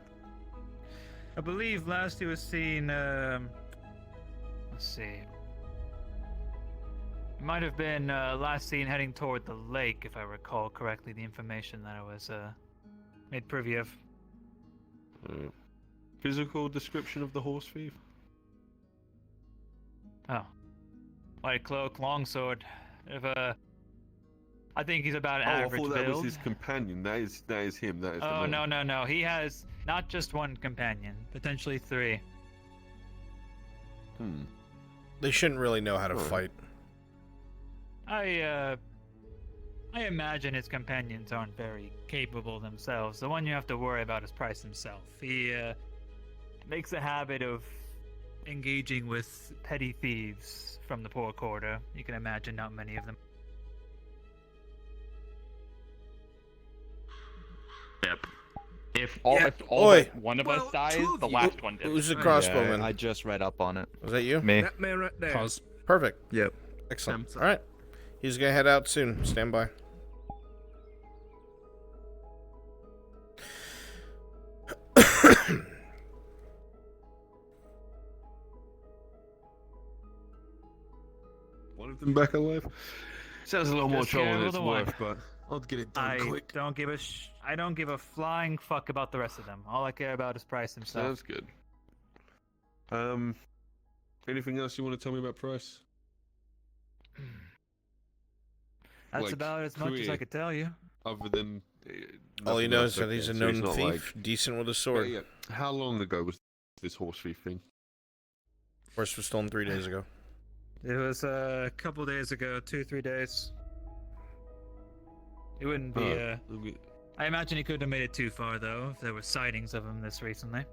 [SPEAKER 12] I believe last he was seen, let's see. It might have been last seen heading toward the lake, if I recall correctly, the information that I was made privy of.
[SPEAKER 14] Physical description of the horse thief?
[SPEAKER 12] Oh. White cloak, long sword. I think he's about
[SPEAKER 14] I
[SPEAKER 12] average
[SPEAKER 14] thought that
[SPEAKER 12] build.
[SPEAKER 14] was his companion. That is him. That is the
[SPEAKER 12] Oh,
[SPEAKER 14] man.
[SPEAKER 12] no. He has not just one companion, potentially 3.
[SPEAKER 2] They shouldn't really know how to fight.
[SPEAKER 12] I imagine his companions aren't very capable themselves. The one you have to worry about is Price himself. He makes a habit of engaging with petty thieves from the poor quarter. You can imagine not many of them.
[SPEAKER 16] Yep. If
[SPEAKER 2] Yeah.
[SPEAKER 16] all
[SPEAKER 2] Oi.
[SPEAKER 16] but one of us dies, the last one did.
[SPEAKER 2] Who's the crossbowman?
[SPEAKER 17] I just read up on it.
[SPEAKER 2] Was that you?
[SPEAKER 17] Me.
[SPEAKER 20] That man right there.
[SPEAKER 17] Cause.
[SPEAKER 2] Perfect.
[SPEAKER 17] Yep.
[SPEAKER 2] Excellent. All right. He's gonna head out soon. Stand by.
[SPEAKER 14] One of them back alive? Sounds a lot more
[SPEAKER 12] Just
[SPEAKER 14] trouble
[SPEAKER 12] care
[SPEAKER 14] than
[SPEAKER 12] for
[SPEAKER 14] it's
[SPEAKER 12] the one.
[SPEAKER 14] worth, but I'll get it done
[SPEAKER 12] I
[SPEAKER 14] quick.
[SPEAKER 12] don't give a flying fuck about the rest of them. All I care about is Price himself.
[SPEAKER 14] Sounds good. Anything else you want to tell me about Price?
[SPEAKER 12] That's
[SPEAKER 14] Like,
[SPEAKER 12] about as much as I
[SPEAKER 14] career,
[SPEAKER 12] could tell you.
[SPEAKER 14] Other than
[SPEAKER 2] All he
[SPEAKER 14] nothing
[SPEAKER 2] knows
[SPEAKER 14] else,
[SPEAKER 2] is that
[SPEAKER 14] okay,
[SPEAKER 2] he's a
[SPEAKER 14] so
[SPEAKER 2] known
[SPEAKER 14] not
[SPEAKER 2] thief,
[SPEAKER 14] like-
[SPEAKER 2] decent with a sword.
[SPEAKER 14] Yeah. How long ago was this horse thief thing?
[SPEAKER 2] Horse was stolen 3 days ago.
[SPEAKER 12] It was a couple days ago, 2-3 days. It wouldn't be. I imagine he couldn't have made it too far though, if there were sightings of him this recently.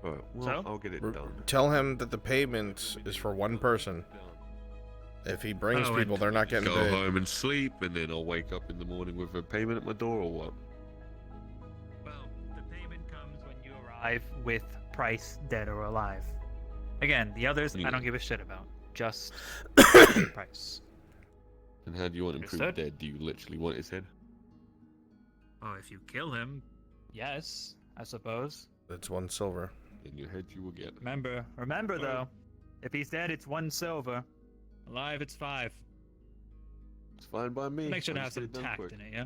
[SPEAKER 14] Alright, well,
[SPEAKER 12] So?
[SPEAKER 14] I'll get it done.
[SPEAKER 2] Tell him that the payment is for one person. If he brings
[SPEAKER 14] Oh,
[SPEAKER 2] people,
[SPEAKER 14] and
[SPEAKER 2] they're not getting
[SPEAKER 14] go
[SPEAKER 2] paid.
[SPEAKER 14] home and sleep, and then I'll wake up in the morning with a payment at my door, or what?
[SPEAKER 12] Well, the payment comes when you arrive with Price dead or alive. Again, the others I don't give a shit about. Just price.
[SPEAKER 14] And how do you want him proved
[SPEAKER 12] Understood.
[SPEAKER 14] dead? Do you literally want his head?
[SPEAKER 12] Oh, if you kill him, yes, I suppose.
[SPEAKER 2] That's 1 silver.
[SPEAKER 14] In your head you will get.
[SPEAKER 12] Remember though, if he's dead, it's 1 silver. Alive, it's 5.
[SPEAKER 14] It's fine by me.
[SPEAKER 12] Make sure to
[SPEAKER 14] I'll
[SPEAKER 12] have
[SPEAKER 14] just get
[SPEAKER 12] some
[SPEAKER 14] it done
[SPEAKER 12] tact
[SPEAKER 14] quick.
[SPEAKER 12] in it, yeah?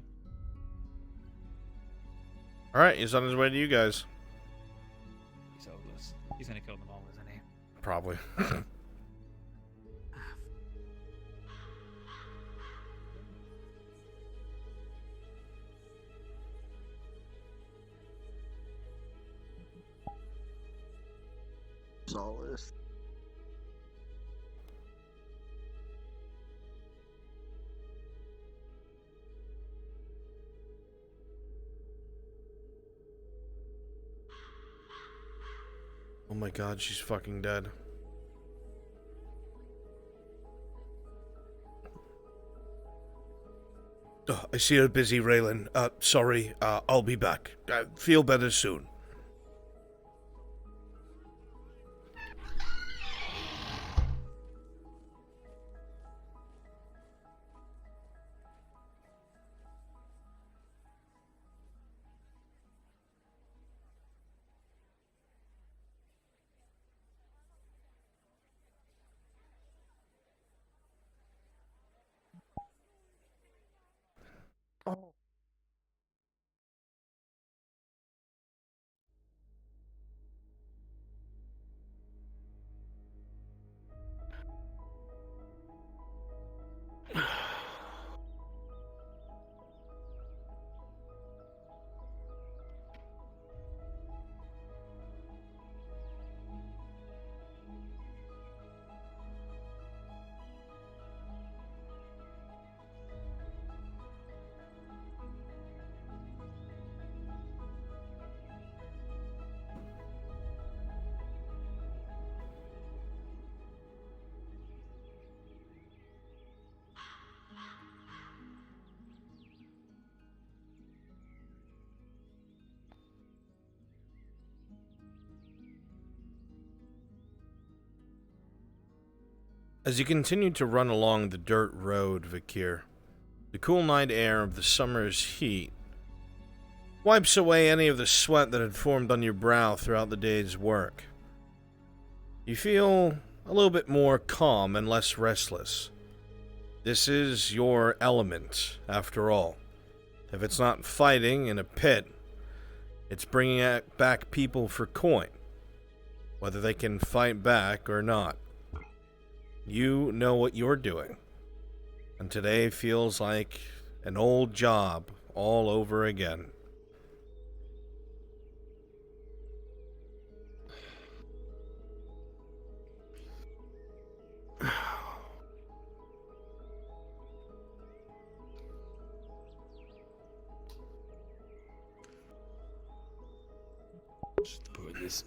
[SPEAKER 2] Alright, he's on his way to you guys.
[SPEAKER 12] He's hopeless. He's gonna kill them all, isn't he?
[SPEAKER 2] Probably.
[SPEAKER 3] Solace.
[SPEAKER 2] Oh my god, she's fucking dead. Oh, I see you're busy, Raylan. Sorry, I'll be back. Feel better soon.
[SPEAKER 12] Oh.
[SPEAKER 2] As you continue to run along the dirt road, Vakir, the cool night air of the summer's heat wipes away any of the sweat that had formed on your brow throughout the day's work. You feel a little bit more calm and less restless. This is your element, after all. If it's not fighting in a pit, it's bringing back people for coin, whether they can fight back or not. You know what you're doing, and today feels like an old job all over again.
[SPEAKER 14] Just put this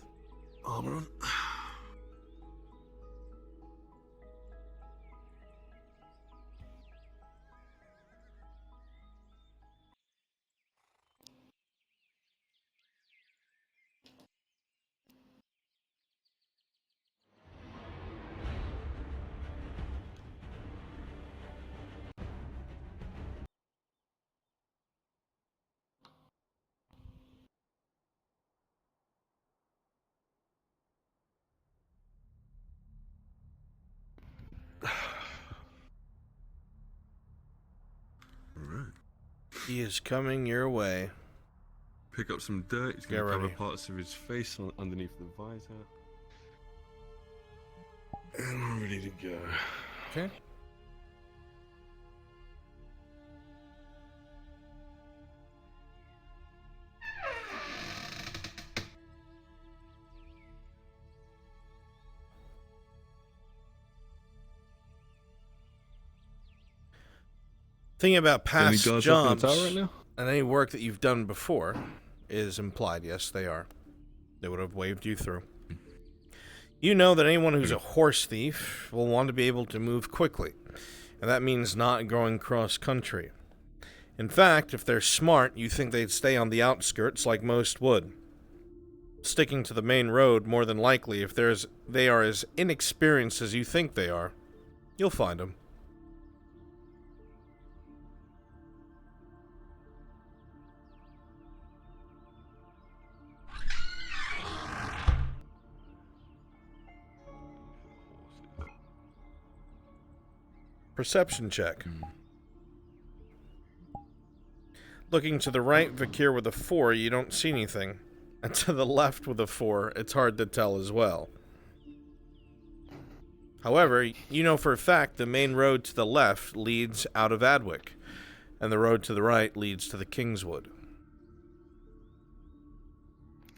[SPEAKER 14] armor on. Alright.
[SPEAKER 2] He is coming your way.
[SPEAKER 14] Pick up some dirt. He's
[SPEAKER 2] Get
[SPEAKER 14] going to cover
[SPEAKER 2] ready.
[SPEAKER 14] parts of his face underneath the visor. And I'm ready to go.
[SPEAKER 2] Okay. Thinking about past
[SPEAKER 14] guards up in the
[SPEAKER 2] jobs
[SPEAKER 14] tower right now?
[SPEAKER 2] and any work that you've done before is implied. Yes, they are. They would have waved you through. You know that anyone who's a horse thief will want to be able to move quickly, and that means not going cross-country. In fact, if they're smart, you think they'd stay on the outskirts like most would. sticking to the main road, more than likely, if they are as inexperienced as you think they are, you'll find them. Perception check. Looking to the right, Vakir with a 4, you don't see anything. And to the left with a 4, it's hard to tell as well. However, you know for a fact the main road to the left leads out of Adwick, and the road to the right leads to the Kingswood.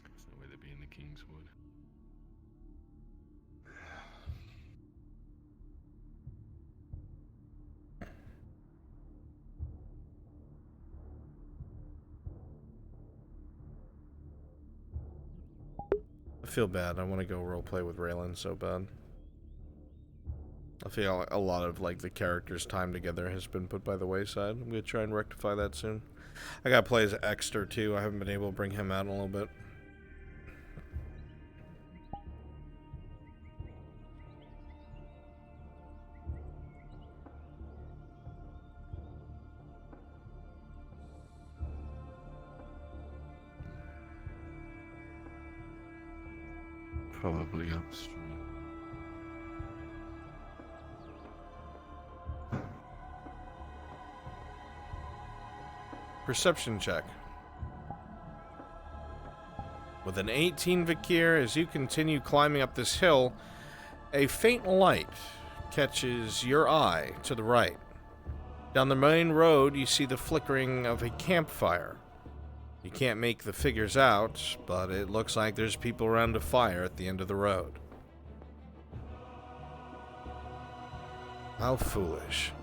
[SPEAKER 14] There's no way they'd be in the Kingswood.
[SPEAKER 2] I feel bad. I want to go roleplay with Raylan so bad. I feel a lot of, like, the characters' time together has been put by the wayside. I'm going to try and rectify that soon. I got to play as Exter, too. I haven't been able to bring him out in a little bit.
[SPEAKER 14] Probably upstream.
[SPEAKER 2] Perception check. With an 18, Vakir, as you continue climbing up this hill, a faint light catches your eye to the right. Down the main road, you see the flickering of a campfire. You can't make the figures out, but it looks like there's people around a fire at the end of the road. How foolish.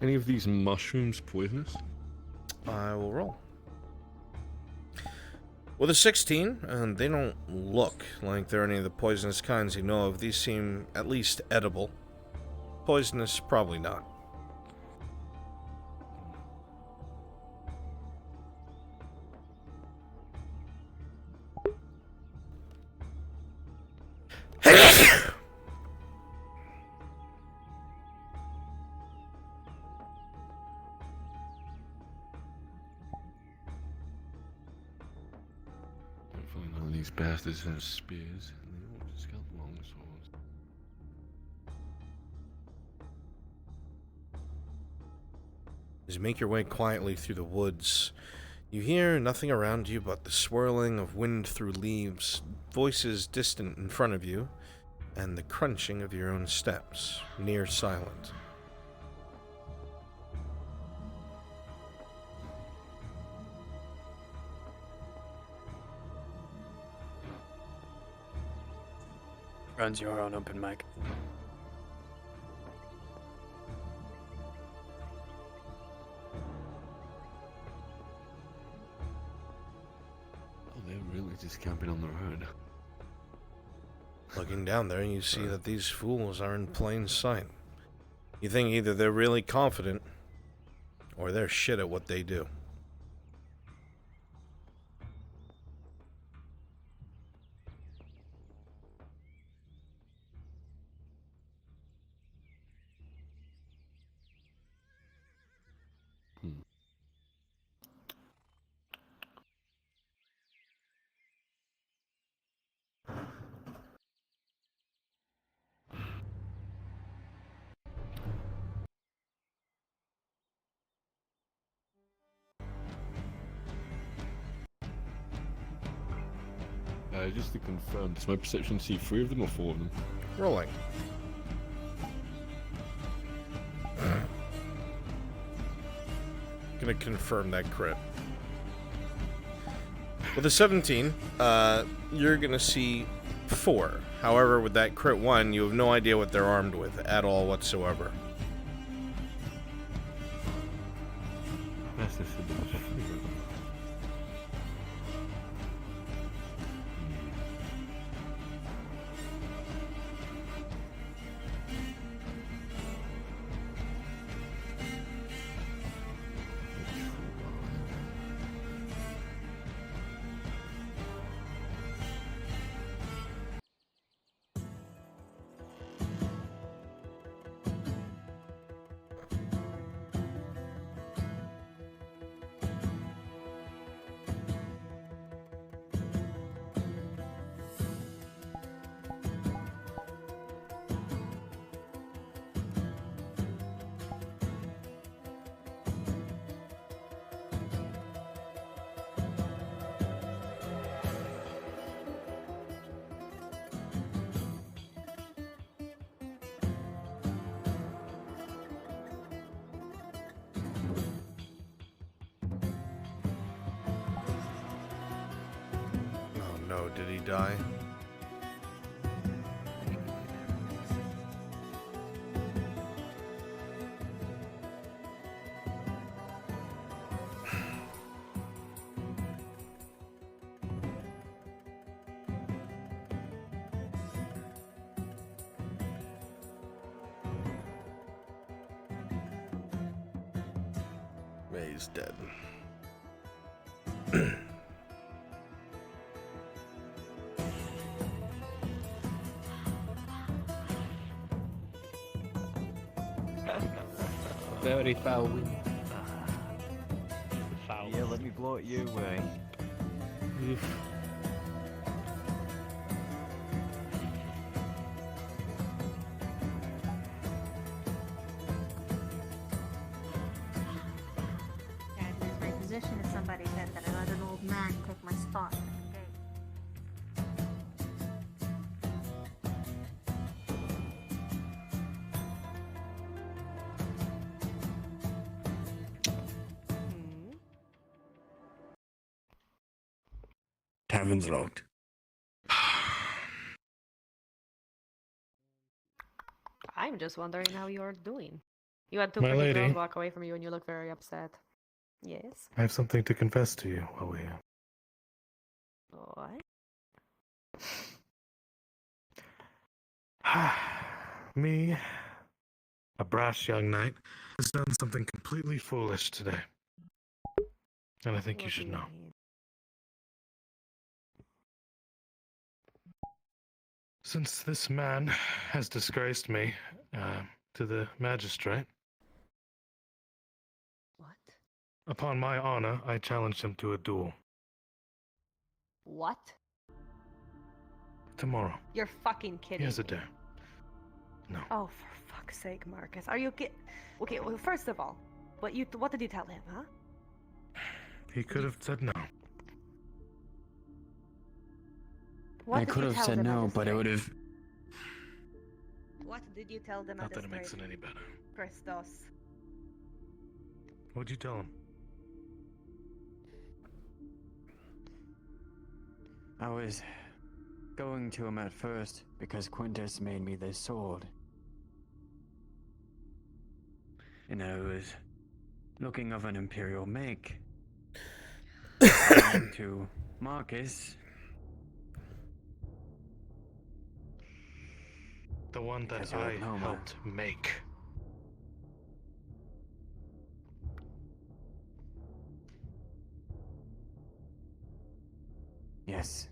[SPEAKER 14] Any of these mushrooms poisonous?
[SPEAKER 2] I will roll. With a 16, and they don't look like they're any of the poisonous kinds you know of. These seem at least edible. Poisonous, probably not.
[SPEAKER 14] Hopefully none of these bastards have spears. They all just got long swords.
[SPEAKER 2] As you make your way quietly through the woods, you hear nothing around you but the swirling of wind through leaves, voices distant in front of you, and the crunching of your own steps, near silent.
[SPEAKER 6] Runs your own open mic.
[SPEAKER 14] Oh, they're really just camping on the road.
[SPEAKER 2] Looking down there, you see that these fools are in plain sight. You think either they're really confident, or they're shit at what they do.
[SPEAKER 14] Just to confirm, does my perception see 3 of them or 4 of them?
[SPEAKER 2] Rolling. Gonna confirm that crit. With a 17, you're gonna see 4. However, with that crit 1, you have no idea what they're armed with at all whatsoever.
[SPEAKER 14] That's the
[SPEAKER 2] Oh no, did he die? He's dead.
[SPEAKER 19] Very foul wind.
[SPEAKER 16] Foul.
[SPEAKER 19] Yeah, let me blow it your way.
[SPEAKER 9] Can't lose my position if somebody said that I let an old man take my spot.
[SPEAKER 6] Tavern's locked.
[SPEAKER 17] I'm just wondering how you're doing. You had two
[SPEAKER 18] My
[SPEAKER 17] pretty
[SPEAKER 18] lady.
[SPEAKER 17] girls walk away from you and you look very upset. Yes?
[SPEAKER 18] I have something to confess to you while we.
[SPEAKER 17] What?
[SPEAKER 18] Me, a brash young knight, has done something completely foolish today. And I think you should know. Since this man has disgraced me to the magistrate,
[SPEAKER 17] What?
[SPEAKER 18] upon my honor, I challenged him to a duel.
[SPEAKER 17] What?
[SPEAKER 18] Tomorrow.
[SPEAKER 17] You're fucking kidding.
[SPEAKER 18] He has a
[SPEAKER 17] me.
[SPEAKER 18] day. No.
[SPEAKER 17] Oh, for fuck's sake, Marcus. Are you Okay, well, first of all, what did you tell him, huh?
[SPEAKER 18] He could have said no.
[SPEAKER 17] What
[SPEAKER 6] I
[SPEAKER 17] did
[SPEAKER 6] could
[SPEAKER 17] you
[SPEAKER 6] have
[SPEAKER 17] tell
[SPEAKER 6] said
[SPEAKER 17] the
[SPEAKER 6] no, but it
[SPEAKER 17] magistrate?
[SPEAKER 6] would have.
[SPEAKER 17] What did you tell the
[SPEAKER 18] Not that
[SPEAKER 17] magistrate?
[SPEAKER 18] it makes it any better.
[SPEAKER 17] Christos.
[SPEAKER 18] What'd you tell him?
[SPEAKER 6] I was going to him at first because Quintus made me this sword. And I was looking of an imperial make. I went to Marcus.
[SPEAKER 18] The one that I helped make.
[SPEAKER 6] Yes.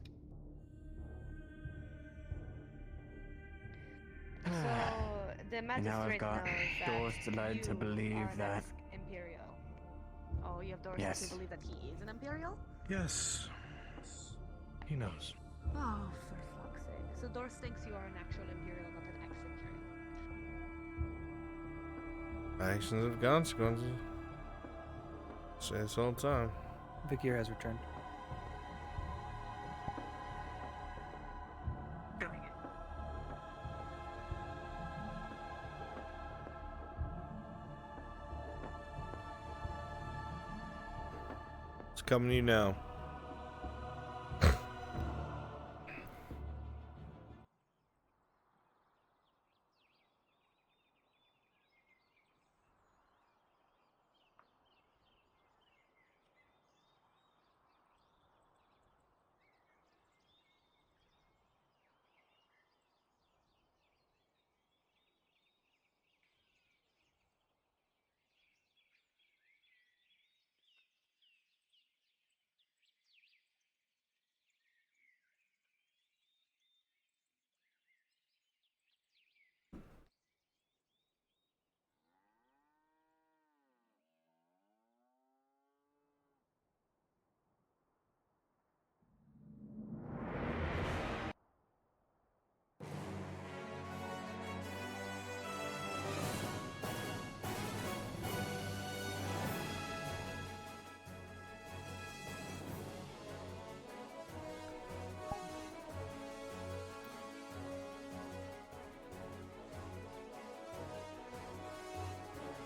[SPEAKER 17] So the
[SPEAKER 6] And now
[SPEAKER 17] magistrate
[SPEAKER 6] I've got
[SPEAKER 17] knows that
[SPEAKER 6] doors led to
[SPEAKER 17] you
[SPEAKER 6] believe
[SPEAKER 17] are
[SPEAKER 6] that.
[SPEAKER 17] Imperial. Oh, you have doors
[SPEAKER 6] Yes.
[SPEAKER 17] to believe that he is an Imperial?
[SPEAKER 18] Yes. He knows.
[SPEAKER 17] Oh, for fuck's sake. So Doris thinks you are an actual Imperial, not an ex-Imperial.
[SPEAKER 2] Actions have consequences. Say this all the time.
[SPEAKER 12] Vikir has returned.
[SPEAKER 2] coming to you now.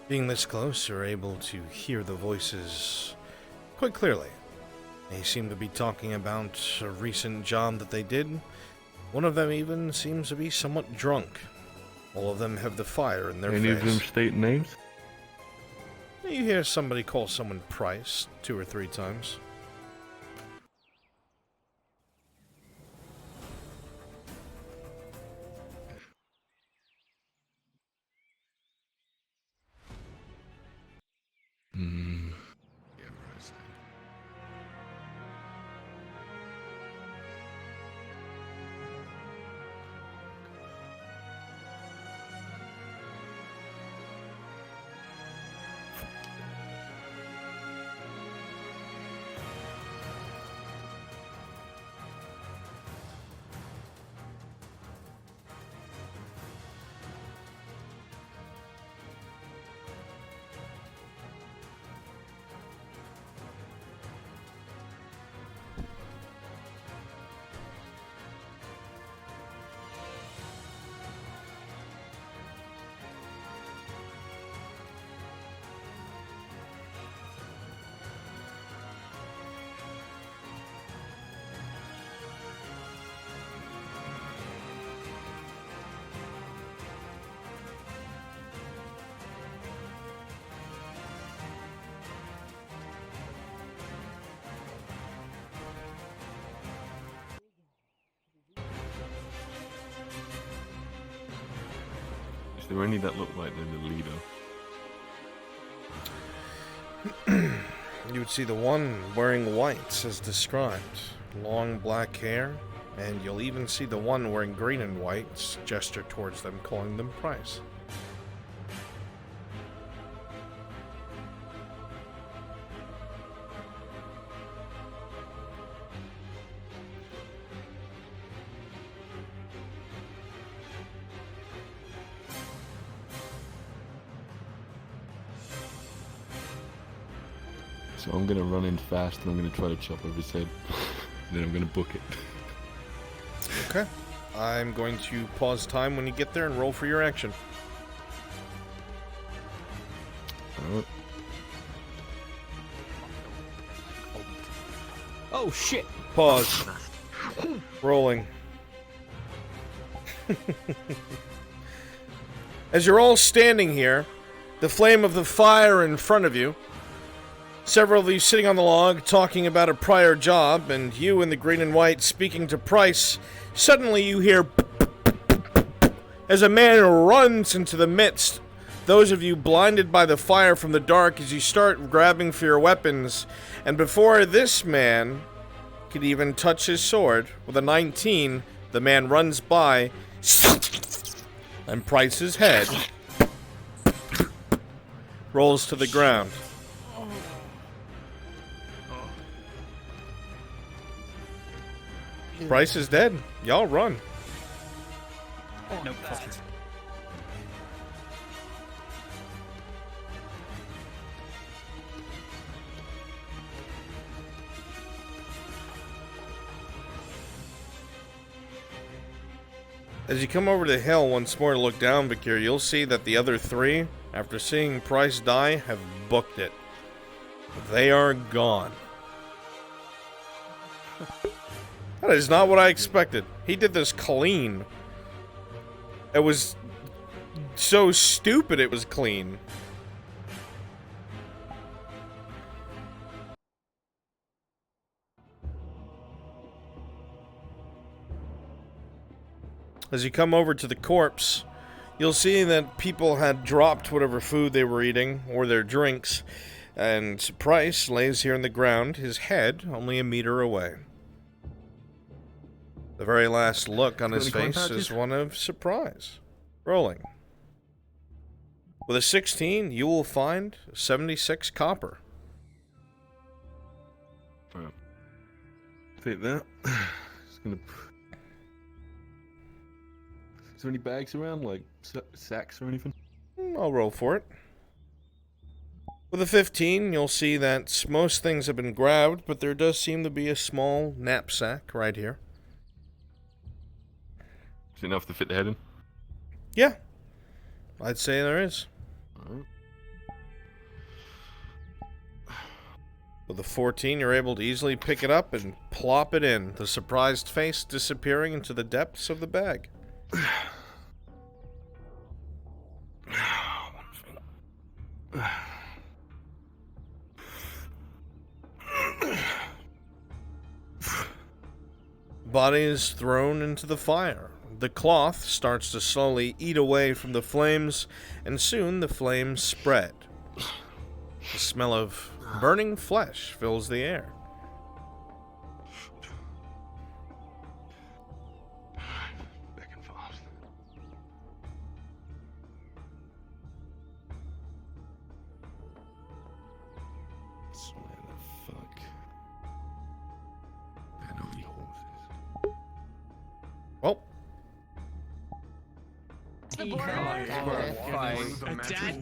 [SPEAKER 2] Being this close, you're able to hear the voices quite clearly. They seem to be talking about a recent job that they did. One of them even seems to be somewhat drunk. All of them have the fire in their face.
[SPEAKER 14] Any of them state names?
[SPEAKER 2] You hear somebody call someone Price 2 or 3 times.
[SPEAKER 14] Is there any that look like they're the leader?
[SPEAKER 2] You would see the one wearing whites as described. Long black hair, and you'll even see the one wearing green and whites gesture towards them, calling them Price.
[SPEAKER 14] So I'm gonna run in fast and I'm gonna try to chop off his head. Then I'm gonna book it.
[SPEAKER 2] Okay. I'm going to pause time when you get there and roll for your action.
[SPEAKER 14] Alright.
[SPEAKER 12] Oh shit!
[SPEAKER 2] Pause. Rolling. As you're all standing here, the flame of the fire in front of you, several of you sitting on the log talking about a prior job, and you in the green and white speaking to Price, suddenly you hear as a man runs into the midst. Those of you blinded by the fire from the dark as you start grabbing for your weapons, and before this man could even touch his sword, with a 19, the man runs by, and Price's head rolls to the ground. Price is dead. Y'all run.
[SPEAKER 12] Nope. Fuck it.
[SPEAKER 2] As you come over the hill once more to look down, Bakir, you'll see that the other 3, after seeing Price die, have booked it. They are gone. That is not what I expected. He did this clean. It was so stupid it was clean. As you come over to the corpse, you'll see that people had dropped whatever food they were eating, or their drinks, and Price lays here in the ground, his head only a meter away. The very last look on his face is one of surprise. Rolling. With a 16, you will find 76 copper.
[SPEAKER 14] Take that. Just gonna... Is there any bags around, like sacks or anything?
[SPEAKER 2] I'll roll for it. With a 15, you'll see that most things have been grabbed, but there does seem to be a small knapsack right here.
[SPEAKER 14] Is it enough to fit the head in?
[SPEAKER 2] Yeah, I'd say there is.
[SPEAKER 14] Alright.
[SPEAKER 2] With a 14, you're able to easily pick it up and plop it in, the surprised face disappearing into the depths of the bag. Body is thrown into the fire. The cloth starts to slowly eat away from the flames, and soon the flames spread. The smell of burning flesh fills the air.
[SPEAKER 14] Back and forth. Swear the fuck. I know the horses.
[SPEAKER 2] Well.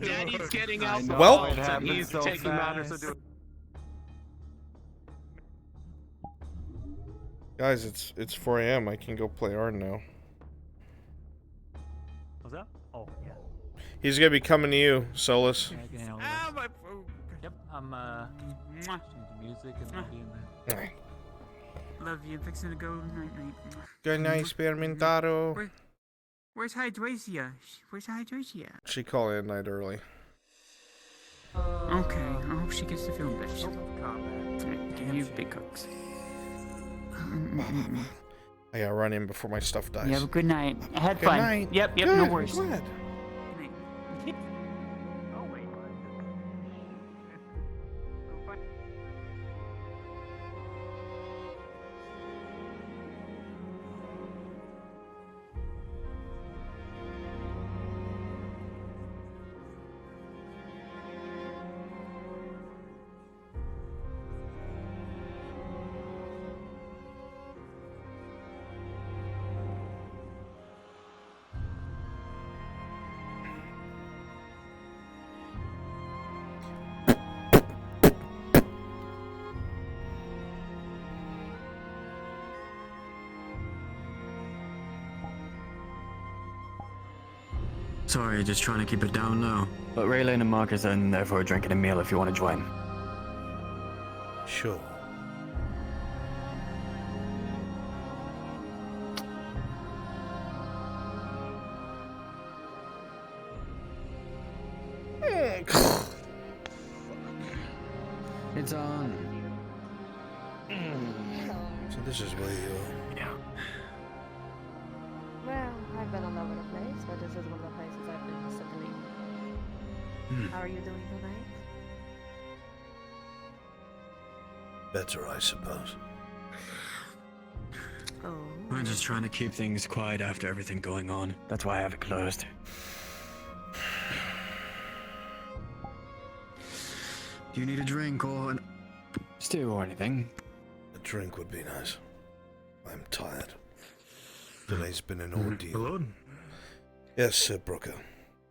[SPEAKER 16] Daddy's getting out.
[SPEAKER 2] Well,
[SPEAKER 16] he's taking matters to do.
[SPEAKER 2] Guys, it's 4 a.m. I can go play Arn now.
[SPEAKER 12] What's that? Oh, yeah.
[SPEAKER 2] He's gonna be coming to you, Solus.
[SPEAKER 12] Yeah, I can handle that.
[SPEAKER 13] my food.
[SPEAKER 12] Yep, I'm changing music and I'll be in there.
[SPEAKER 13] Love you. Fixing to go night night.
[SPEAKER 2] Good night, Spearmintado.
[SPEAKER 13] Where's Hydracia? Where's Hydracia?
[SPEAKER 2] She called in at night early.
[SPEAKER 13] Okay, I hope she gets to film this. Give you big cooks.
[SPEAKER 2] I gotta run in before my stuff dies.
[SPEAKER 13] You have a good night. I had
[SPEAKER 2] Good
[SPEAKER 13] fun.
[SPEAKER 2] night.
[SPEAKER 13] Yep,
[SPEAKER 2] Good,
[SPEAKER 13] no
[SPEAKER 2] I'm
[SPEAKER 13] worries.
[SPEAKER 2] glad.
[SPEAKER 6] Sorry, just trying to keep it down low. But Raylene and Marcus are in there for a drink and a meal if you want to join.
[SPEAKER 15] Sure.
[SPEAKER 6] It's on.
[SPEAKER 15] So this is where you
[SPEAKER 6] Yeah.
[SPEAKER 17] Well, I've been all over the place, but this is one of the places I've been recently. How are you doing tonight?
[SPEAKER 15] better, I suppose.
[SPEAKER 17] Oh.
[SPEAKER 6] We're just trying to keep things quiet after everything going on. That's why I have it closed. Do you need a drink or an stew or anything?
[SPEAKER 15] A drink would be nice. I'm tired. Today's been an ordeal.
[SPEAKER 20] Hello?
[SPEAKER 15] Yes, Sir Brooker.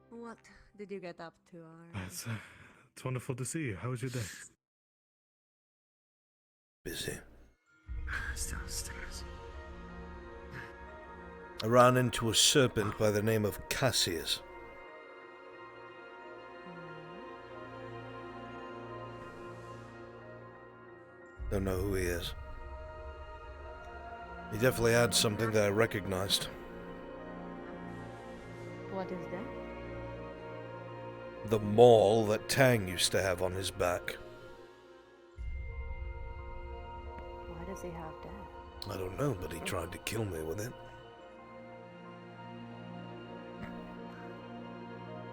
[SPEAKER 17] What did you get up to, Arn?
[SPEAKER 20] It's wonderful to see you. How was your day?
[SPEAKER 15] Busy.
[SPEAKER 13] Downstairs.
[SPEAKER 15] I ran into a serpent by the name of Cassius. Don't know who he is.
[SPEAKER 2] He definitely had something that I recognized.
[SPEAKER 17] What is that?
[SPEAKER 2] The maul that Tang used to have on his back.
[SPEAKER 17] Why does he have that?
[SPEAKER 2] I don't know, but he tried to kill me with it.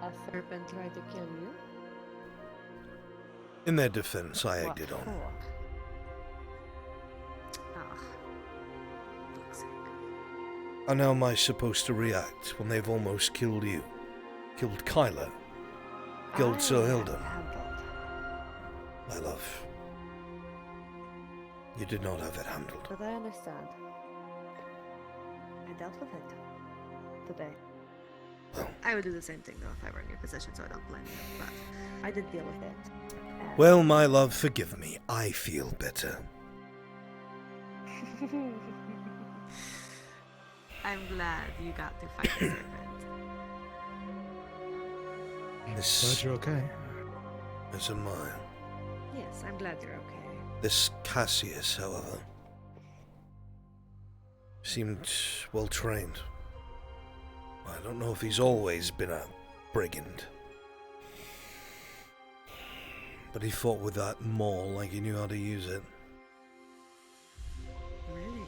[SPEAKER 17] A serpent tried to kill you?
[SPEAKER 2] In their defense, I
[SPEAKER 17] What
[SPEAKER 2] egged it on.
[SPEAKER 17] for?
[SPEAKER 2] How now am I supposed to react when they've almost killed you? Killed Kyla? Killed Sir Hilda? My love. You did not have it handled.
[SPEAKER 17] But I understand. I dealt with it. Today.
[SPEAKER 1] I would do the same thing though if I were in your position, so I don't blame you. But
[SPEAKER 17] I did deal with it.
[SPEAKER 2] Well, my love, forgive me. I feel better.
[SPEAKER 1] I'm glad you got to fight the serpent.
[SPEAKER 2] This...
[SPEAKER 20] Glad you're okay.
[SPEAKER 2] As am I.
[SPEAKER 1] Yes, I'm glad you're okay.
[SPEAKER 2] This Cassius, however, seemed well trained. I don't know if he's always been a brigand. But he fought with that maul like he knew how to use it.
[SPEAKER 1] Really?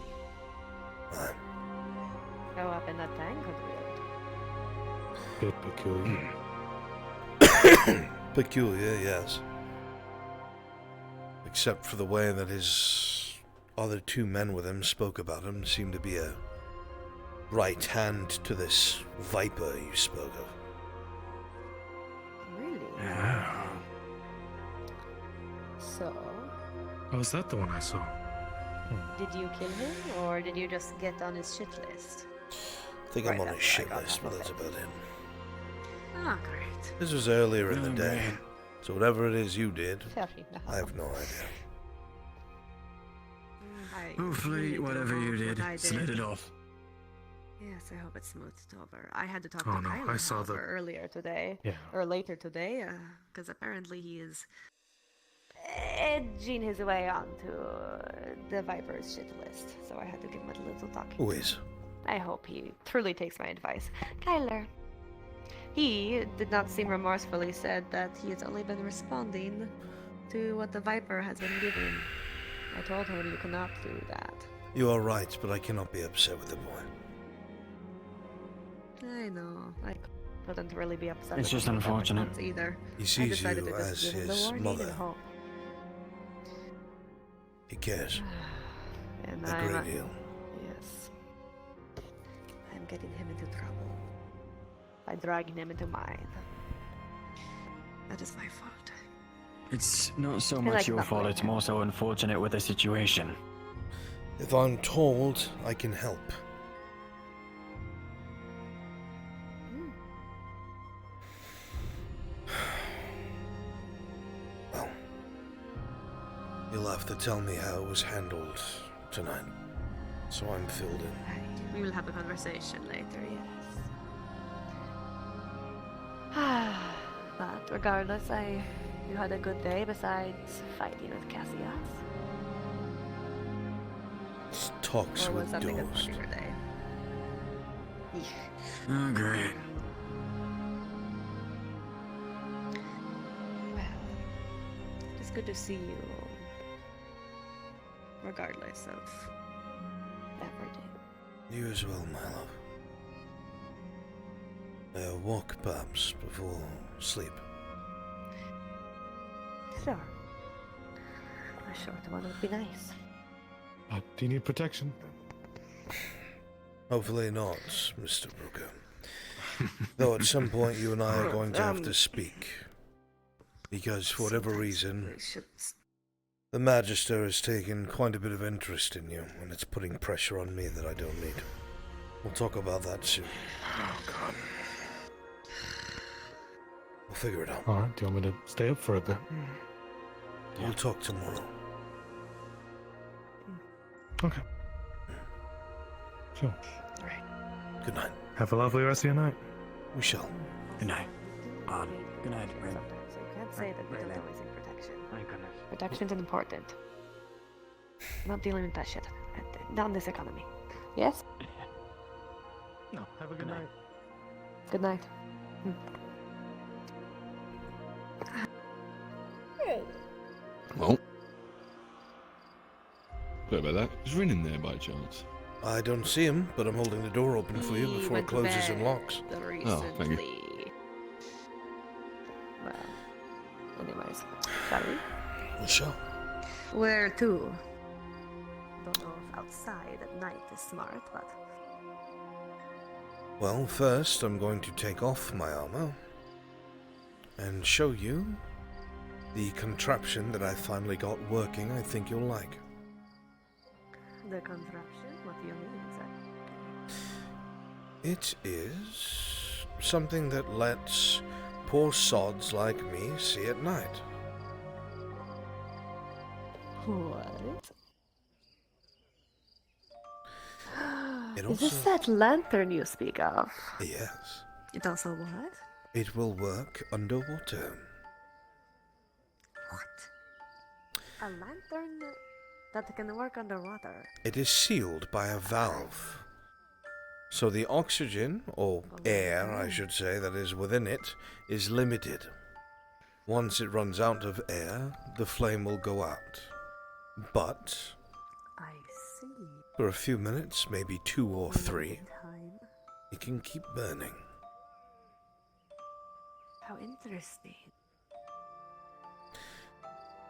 [SPEAKER 17] Go up in that tank could
[SPEAKER 20] Bit peculiar.
[SPEAKER 2] Peculiar, yes. Except for the way that his other two men with him spoke about him, seemed to be a right hand to this viper you spoke of.
[SPEAKER 17] Really?
[SPEAKER 20] Yeah.
[SPEAKER 17] So,
[SPEAKER 20] Oh, is that the one I saw?
[SPEAKER 17] did you kill him, or did you just get on his shit list?
[SPEAKER 2] I think I'm on his shit list, but that's about it.
[SPEAKER 1] Oh, great.
[SPEAKER 2] This was earlier in the
[SPEAKER 6] Oh,
[SPEAKER 2] day,
[SPEAKER 6] man.
[SPEAKER 2] so whatever it is you did,
[SPEAKER 17] Fair enough.
[SPEAKER 2] I have no idea.
[SPEAKER 6] Hopefully,
[SPEAKER 1] really don't
[SPEAKER 6] whatever
[SPEAKER 1] know
[SPEAKER 6] you
[SPEAKER 1] what
[SPEAKER 6] did,
[SPEAKER 1] I
[SPEAKER 6] slid it off.
[SPEAKER 1] Yes, I hope it smoothed over. I had to talk
[SPEAKER 20] Oh,
[SPEAKER 1] to
[SPEAKER 20] no,
[SPEAKER 1] Kyla
[SPEAKER 20] I saw the-
[SPEAKER 1] earlier today.
[SPEAKER 20] Yeah.
[SPEAKER 1] Or later today, because apparently he is...
[SPEAKER 17] Edging his way onto the Viper's shit list, so I had to give him a little talking.
[SPEAKER 2] Who is?
[SPEAKER 17] I hope he truly takes my advice. Kyler. He did not seem remorseful. He said that he has only been responding to what the Viper has been giving. I told him you cannot do that.
[SPEAKER 2] You are right, but I cannot be upset with the boy.
[SPEAKER 1] I know.
[SPEAKER 17] I couldn't really be upset.
[SPEAKER 6] It's
[SPEAKER 17] with
[SPEAKER 6] just
[SPEAKER 17] him with
[SPEAKER 6] unfortunate.
[SPEAKER 17] everything either.
[SPEAKER 2] He
[SPEAKER 17] I
[SPEAKER 2] sees
[SPEAKER 17] decided
[SPEAKER 2] you
[SPEAKER 17] to just
[SPEAKER 2] as
[SPEAKER 17] give him the
[SPEAKER 2] his
[SPEAKER 17] warning
[SPEAKER 2] mother.
[SPEAKER 17] and hope.
[SPEAKER 2] He cares.
[SPEAKER 17] And
[SPEAKER 2] A great deal.
[SPEAKER 17] Yes. I'm getting him into trouble by dragging him into mine.
[SPEAKER 1] That is my fault.
[SPEAKER 6] It's not so
[SPEAKER 17] I
[SPEAKER 6] much
[SPEAKER 17] like
[SPEAKER 6] your
[SPEAKER 17] that
[SPEAKER 6] fault,
[SPEAKER 17] way.
[SPEAKER 6] it's more so unfortunate with the situation.
[SPEAKER 2] If I'm told, I can help. Well, you'll have to tell me how it was handled tonight, so I'm filled in.
[SPEAKER 1] We will have a conversation later, yes.
[SPEAKER 17] But regardless, you had a good day besides fighting with Cassius.
[SPEAKER 2] Talks
[SPEAKER 1] Or was
[SPEAKER 2] with
[SPEAKER 1] that a good
[SPEAKER 2] Dost.
[SPEAKER 1] part of your day?
[SPEAKER 6] Oh, great.
[SPEAKER 1] Well, it's good to see you. Regardless of everything.
[SPEAKER 2] You as well, my love. A walk, perhaps, before sleep.
[SPEAKER 17] Sure. A short one would be nice.
[SPEAKER 20] Do you need protection?
[SPEAKER 2] Hopefully not, Mr. Brooker. Though at some point you and I are going to have to speak. Because for whatever reason, the Magister has taken quite a bit of interest in you, and it's putting pressure on me that I don't need. We'll talk about that soon.
[SPEAKER 20] Oh, God.
[SPEAKER 2] We'll figure it out.
[SPEAKER 20] Alright, do you want me to stay up for a bit?
[SPEAKER 2] We'll talk tomorrow.
[SPEAKER 20] Okay. Sure.
[SPEAKER 2] Good night.
[SPEAKER 20] Have a lovely rest of your night.
[SPEAKER 2] We shall.
[SPEAKER 6] Good night. Good night, Bryn.
[SPEAKER 17] Sometimes you can't say that we don't always need protection.
[SPEAKER 6] My goodness.
[SPEAKER 17] Protection's important. Not dealing with that shit. Not in this economy. Yes?
[SPEAKER 20] No, have a good night.
[SPEAKER 17] Good night.
[SPEAKER 14] Well. Sorry about that. Is Rin in there by chance?
[SPEAKER 2] I don't see him, but I'm holding the door open for you
[SPEAKER 17] He
[SPEAKER 2] before it
[SPEAKER 17] went to
[SPEAKER 2] closes and
[SPEAKER 17] bed
[SPEAKER 2] locks.
[SPEAKER 14] Oh, thank you.
[SPEAKER 17] recently. Well, anyways, shall we?
[SPEAKER 2] Sure.
[SPEAKER 17] Where to? Don't know if outside at night is smart, but
[SPEAKER 2] Well, first I'm going to take off my armor and show you the contraption that I finally got working. I think you'll like.
[SPEAKER 17] the contraption? What do you mean exactly?
[SPEAKER 2] It is something that lets poor sods like me see at night.
[SPEAKER 17] What?
[SPEAKER 2] It
[SPEAKER 17] Is this
[SPEAKER 2] also-
[SPEAKER 17] that lantern you speak of?
[SPEAKER 2] Yes.
[SPEAKER 17] It also what?
[SPEAKER 2] It will work underwater.
[SPEAKER 17] A lantern that can work underwater.
[SPEAKER 2] It is sealed by a valve. So the oxygen, or air, I should say, that is within it, is limited. Once it runs out of air, the flame will go out. But
[SPEAKER 17] I see.
[SPEAKER 2] for a few minutes, maybe 2 or 3,
[SPEAKER 17] Time.
[SPEAKER 2] it can keep burning.
[SPEAKER 17] How interesting.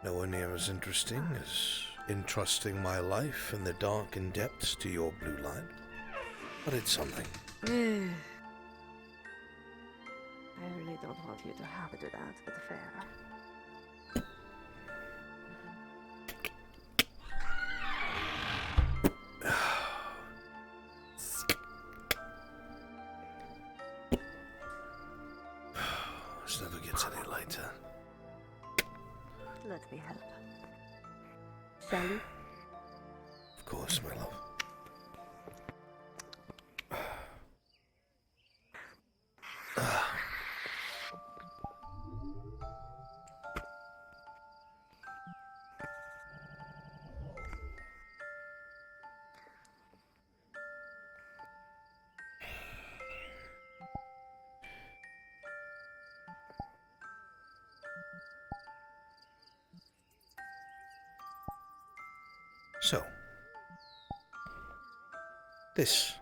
[SPEAKER 2] Nowhere near as interesting as entrusting my life in the darkened depths to your blue light. But it's something.
[SPEAKER 17] I really don't want you to have to do that, but fair.
[SPEAKER 2] This never gets any lighter.
[SPEAKER 17] Let me help. Shall we?
[SPEAKER 2] Of course, my love. So, this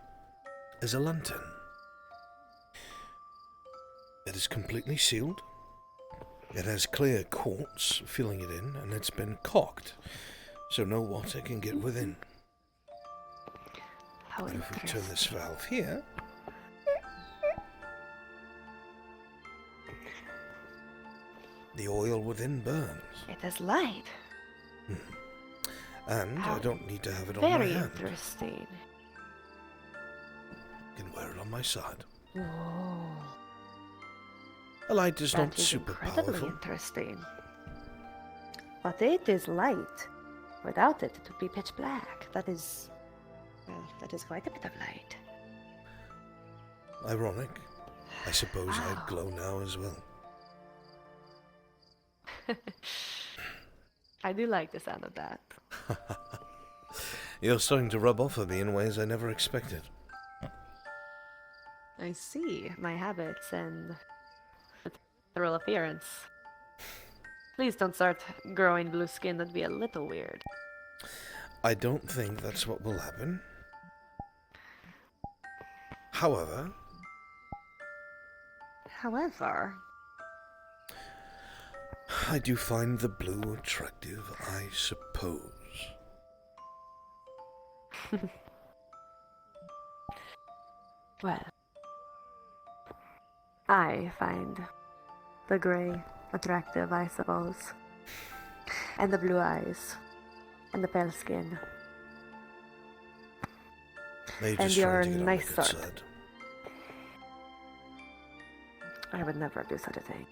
[SPEAKER 2] is a lantern. It is completely sealed. It has clear quartz filling it in, and it's been caulked, so no water can get within.
[SPEAKER 17] How
[SPEAKER 2] And if we turn this valve here, the oil within burns.
[SPEAKER 17] It is light.
[SPEAKER 2] And
[SPEAKER 17] How
[SPEAKER 2] I don't need to have it on my
[SPEAKER 17] Very
[SPEAKER 2] hand.
[SPEAKER 17] interesting.
[SPEAKER 2] I can wear it on my side.
[SPEAKER 17] Whoa.
[SPEAKER 2] A light is not
[SPEAKER 17] That is
[SPEAKER 2] super
[SPEAKER 17] incredibly
[SPEAKER 2] powerful.
[SPEAKER 17] interesting. But it is light. Without it, it would be pitch black. That is... well, that is quite a bit of light.
[SPEAKER 2] Ironic. I suppose I'd glow now as well.
[SPEAKER 17] I do like the sound of that.
[SPEAKER 2] You're starting to rub off on me in ways I never expected.
[SPEAKER 17] I see my habits and general appearance. Please don't start growing blue skin, that'd be a little weird.
[SPEAKER 2] I don't think that's what will happen. However, I do find the blue attractive, I suppose.
[SPEAKER 17] Well, I find the gray attractive, I suppose. And the blue eyes. And the pale skin.
[SPEAKER 2] Maybe
[SPEAKER 17] And
[SPEAKER 2] just
[SPEAKER 17] you're
[SPEAKER 2] trying to get on the
[SPEAKER 17] nice
[SPEAKER 2] good
[SPEAKER 17] sort.
[SPEAKER 2] side.
[SPEAKER 17] I would never do such a thing.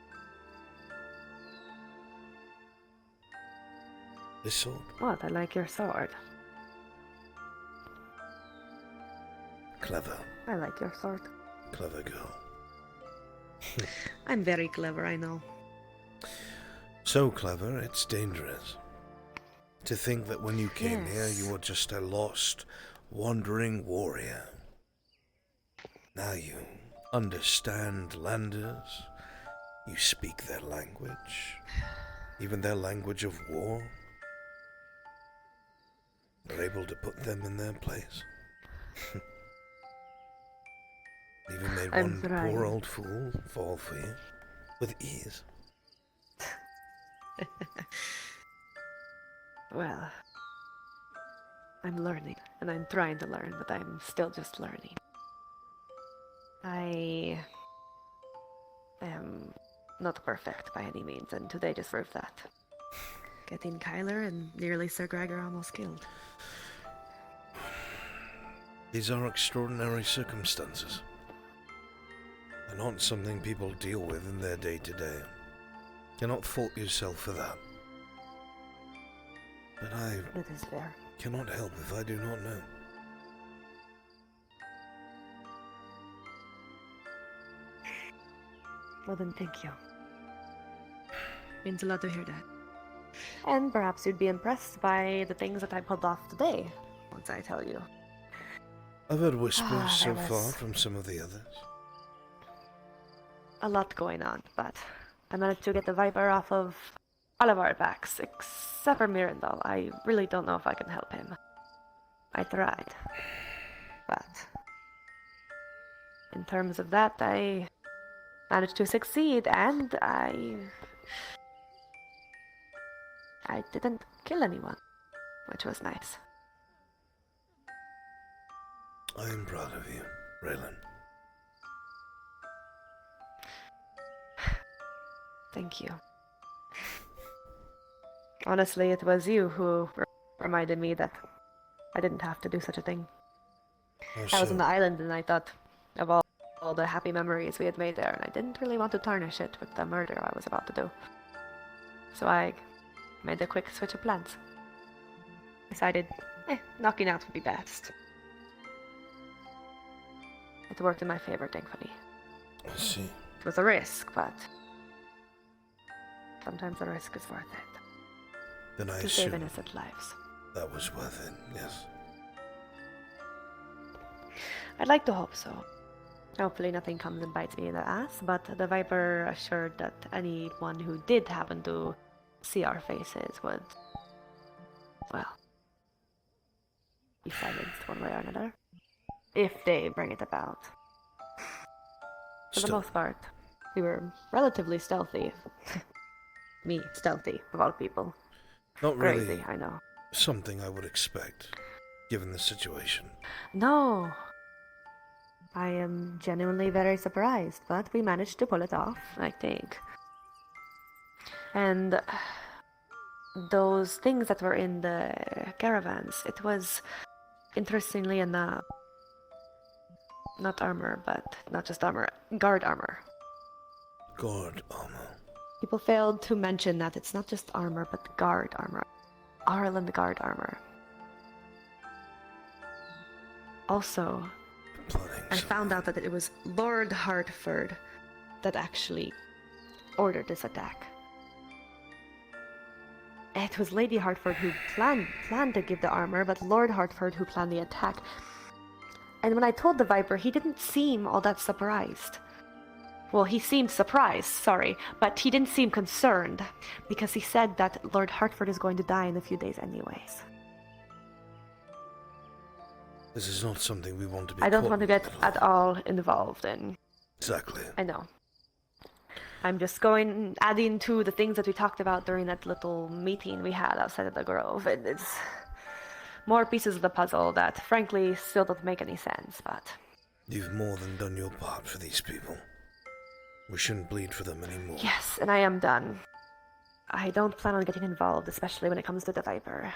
[SPEAKER 2] This sword?
[SPEAKER 17] What? I like your sword.
[SPEAKER 2] Clever.
[SPEAKER 17] I like your sword.
[SPEAKER 2] Clever girl.
[SPEAKER 17] I'm very clever, I know.
[SPEAKER 2] So clever, it's dangerous. To think that when you came here,
[SPEAKER 17] Yes.
[SPEAKER 2] you were just a lost,
[SPEAKER 15] wandering warrior. Now you understand Landers. You speak their language, even their language of war. You're able to put them in their place. Even made
[SPEAKER 17] I'm
[SPEAKER 15] one
[SPEAKER 17] trying.
[SPEAKER 15] poor old fool fall for you with ease.
[SPEAKER 17] Well, I'm learning, and I'm trying to learn, but I'm still just learning. I am not perfect by any means, and today just proved that. Getting Kyler and nearly Sir Gregor almost killed.
[SPEAKER 15] These are extraordinary circumstances. They're not something people deal with in their day-to-day. Cannot fault yourself for that. But I
[SPEAKER 17] It is fair.
[SPEAKER 15] cannot help if I do not know.
[SPEAKER 17] Well then, thank you. Means a lot to hear that. And perhaps you'd be impressed by the things that I pulled off today, once I tell you.
[SPEAKER 15] I've heard whispers so
[SPEAKER 17] there
[SPEAKER 15] far
[SPEAKER 17] was
[SPEAKER 15] from some of the others.
[SPEAKER 17] a lot going on, but I managed to get the Viper off of all of our backs, except for Mirandol. I really don't know if I can help him. I tried, but in terms of that, I managed to succeed, and I didn't kill anyone, which was nice.
[SPEAKER 15] I am proud of you, Raylan.
[SPEAKER 17] Thank you. Honestly, it was you who reminded me that I didn't have to do such a thing. I was on the island and I thought of all the happy memories we had made there, and I didn't really want to tarnish it with the murder I was about to do. So I made a quick switch of plans. Decided, knocking out would be best. It worked in my favor, thankfully.
[SPEAKER 15] I see.
[SPEAKER 17] It was a risk, but sometimes the risk is worth it.
[SPEAKER 15] Then I
[SPEAKER 17] To save
[SPEAKER 15] assume
[SPEAKER 17] innocent lives.
[SPEAKER 15] that was worth it, yes.
[SPEAKER 17] I'd like to hope so. Hopefully nothing comes and bites me in the ass, but the Viper assured that anyone who did happen to see our faces would, well, be silenced one way or another. If they bring it about. For the most part, we were relatively stealthy. Me, stealthy, of all people.
[SPEAKER 15] Not really
[SPEAKER 17] Crazy, I know.
[SPEAKER 15] something I would expect, given the situation.
[SPEAKER 17] No! I am genuinely very surprised, but we managed to pull it off, I think. And those things that were in the caravans, it was, interestingly enough, not armor, but not just armor, guard armor.
[SPEAKER 15] Guard armor.
[SPEAKER 17] People failed to mention that it's not just armor, but guard armor. Ireland guard armor. Also, I found out that it was Lord Hartford that actually ordered this attack. It was Lady Hartford who planned to give the armor, but Lord Hartford who planned the attack. And when I told the Viper, he didn't seem all that surprised. Well, he seemed surprised, sorry, but he didn't seem concerned, because he said that Lord Hartford is going to die in a few days anyways.
[SPEAKER 15] This is not something we want to be
[SPEAKER 17] I don't
[SPEAKER 15] caught
[SPEAKER 17] want to get at all involved in.
[SPEAKER 15] Exactly.
[SPEAKER 17] I know. I'm just adding to the things that we talked about during that little meeting we had outside of the Grove. It's more pieces of the puzzle that, frankly, still don't make any sense, but...
[SPEAKER 15] You've more than done your part for these people. We shouldn't bleed for them anymore.
[SPEAKER 17] Yes, and I am done. I don't plan on getting involved, especially when it comes to the Viper.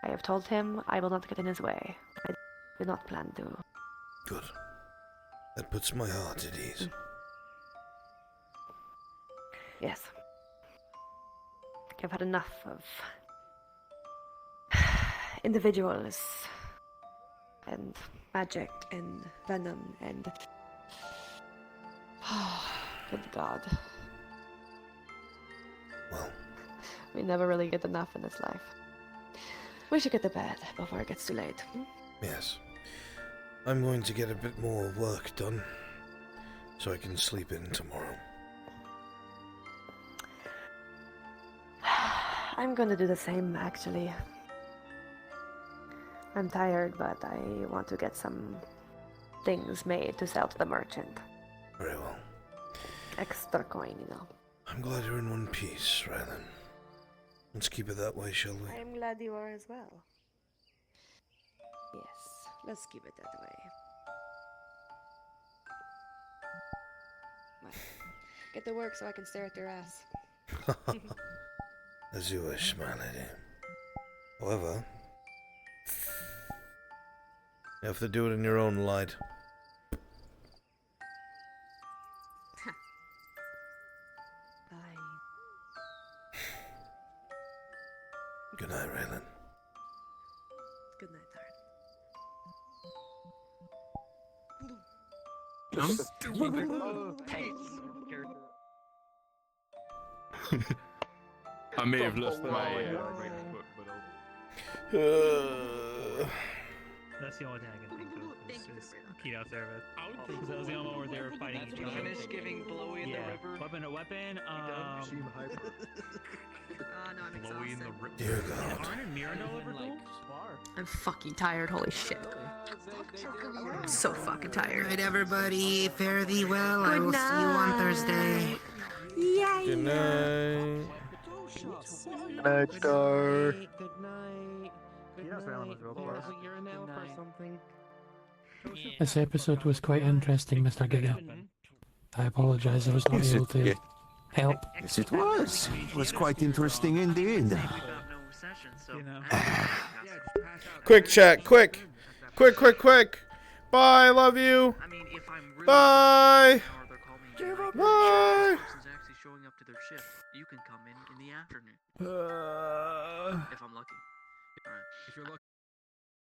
[SPEAKER 17] I have told him I will not get in his way. I do not plan to.
[SPEAKER 15] Good. That puts my heart at ease.
[SPEAKER 17] Yes. I've had enough of individuals and magic and venom and good God.
[SPEAKER 15] Well,
[SPEAKER 17] we never really get enough in this life. We should get to bed before it gets too late.
[SPEAKER 15] Yes. I'm going to get a bit more work done, so I can sleep in tomorrow.
[SPEAKER 17] I'm gonna do the same, actually. I'm tired, but I want to get some things made to sell to the merchant.
[SPEAKER 15] Very well.
[SPEAKER 17] Extra coin, you know.
[SPEAKER 15] I'm glad you're in one piece, Rylan. Let's keep it that way, shall we?
[SPEAKER 17] I'm glad you are as well. Yes, let's keep it that way. Well, get to work so I can stare at your ass.
[SPEAKER 15] As you wish, my lady. However, you have to do it in your own light.
[SPEAKER 17] Bye.
[SPEAKER 15] Good night, Raylan.
[SPEAKER 17] Good night,
[SPEAKER 14] I may have lost my book, but
[SPEAKER 12] That's the only thing I can think of. Is keto service. Because that was the only one where they were fighting each other.
[SPEAKER 16] Finish giving Blowy in the river.
[SPEAKER 12] Weapon to weapon.
[SPEAKER 1] No, I'm
[SPEAKER 14] Blowy in the
[SPEAKER 1] exhausted.
[SPEAKER 14] river.
[SPEAKER 15] Dear God.
[SPEAKER 12] Aren't in Miranda Liverpool?
[SPEAKER 1] I'm fucking tired, holy shit. I'm so fucking tired.
[SPEAKER 9] Alright, everybody, fare thee well. I
[SPEAKER 17] Good
[SPEAKER 9] will see you on Thursday.
[SPEAKER 17] Yay!
[SPEAKER 2] Good night.
[SPEAKER 19] Good night.
[SPEAKER 18] This episode was quite interesting, Mr. Giga. I apologize I was not able to help.
[SPEAKER 3] Yes, it was. It was quite interesting indeed.
[SPEAKER 2] Quick chat, quick. Quick. Bye, love you. Bye. Bye.
[SPEAKER 8] Showing up to their shift, you can come in the afternoon. If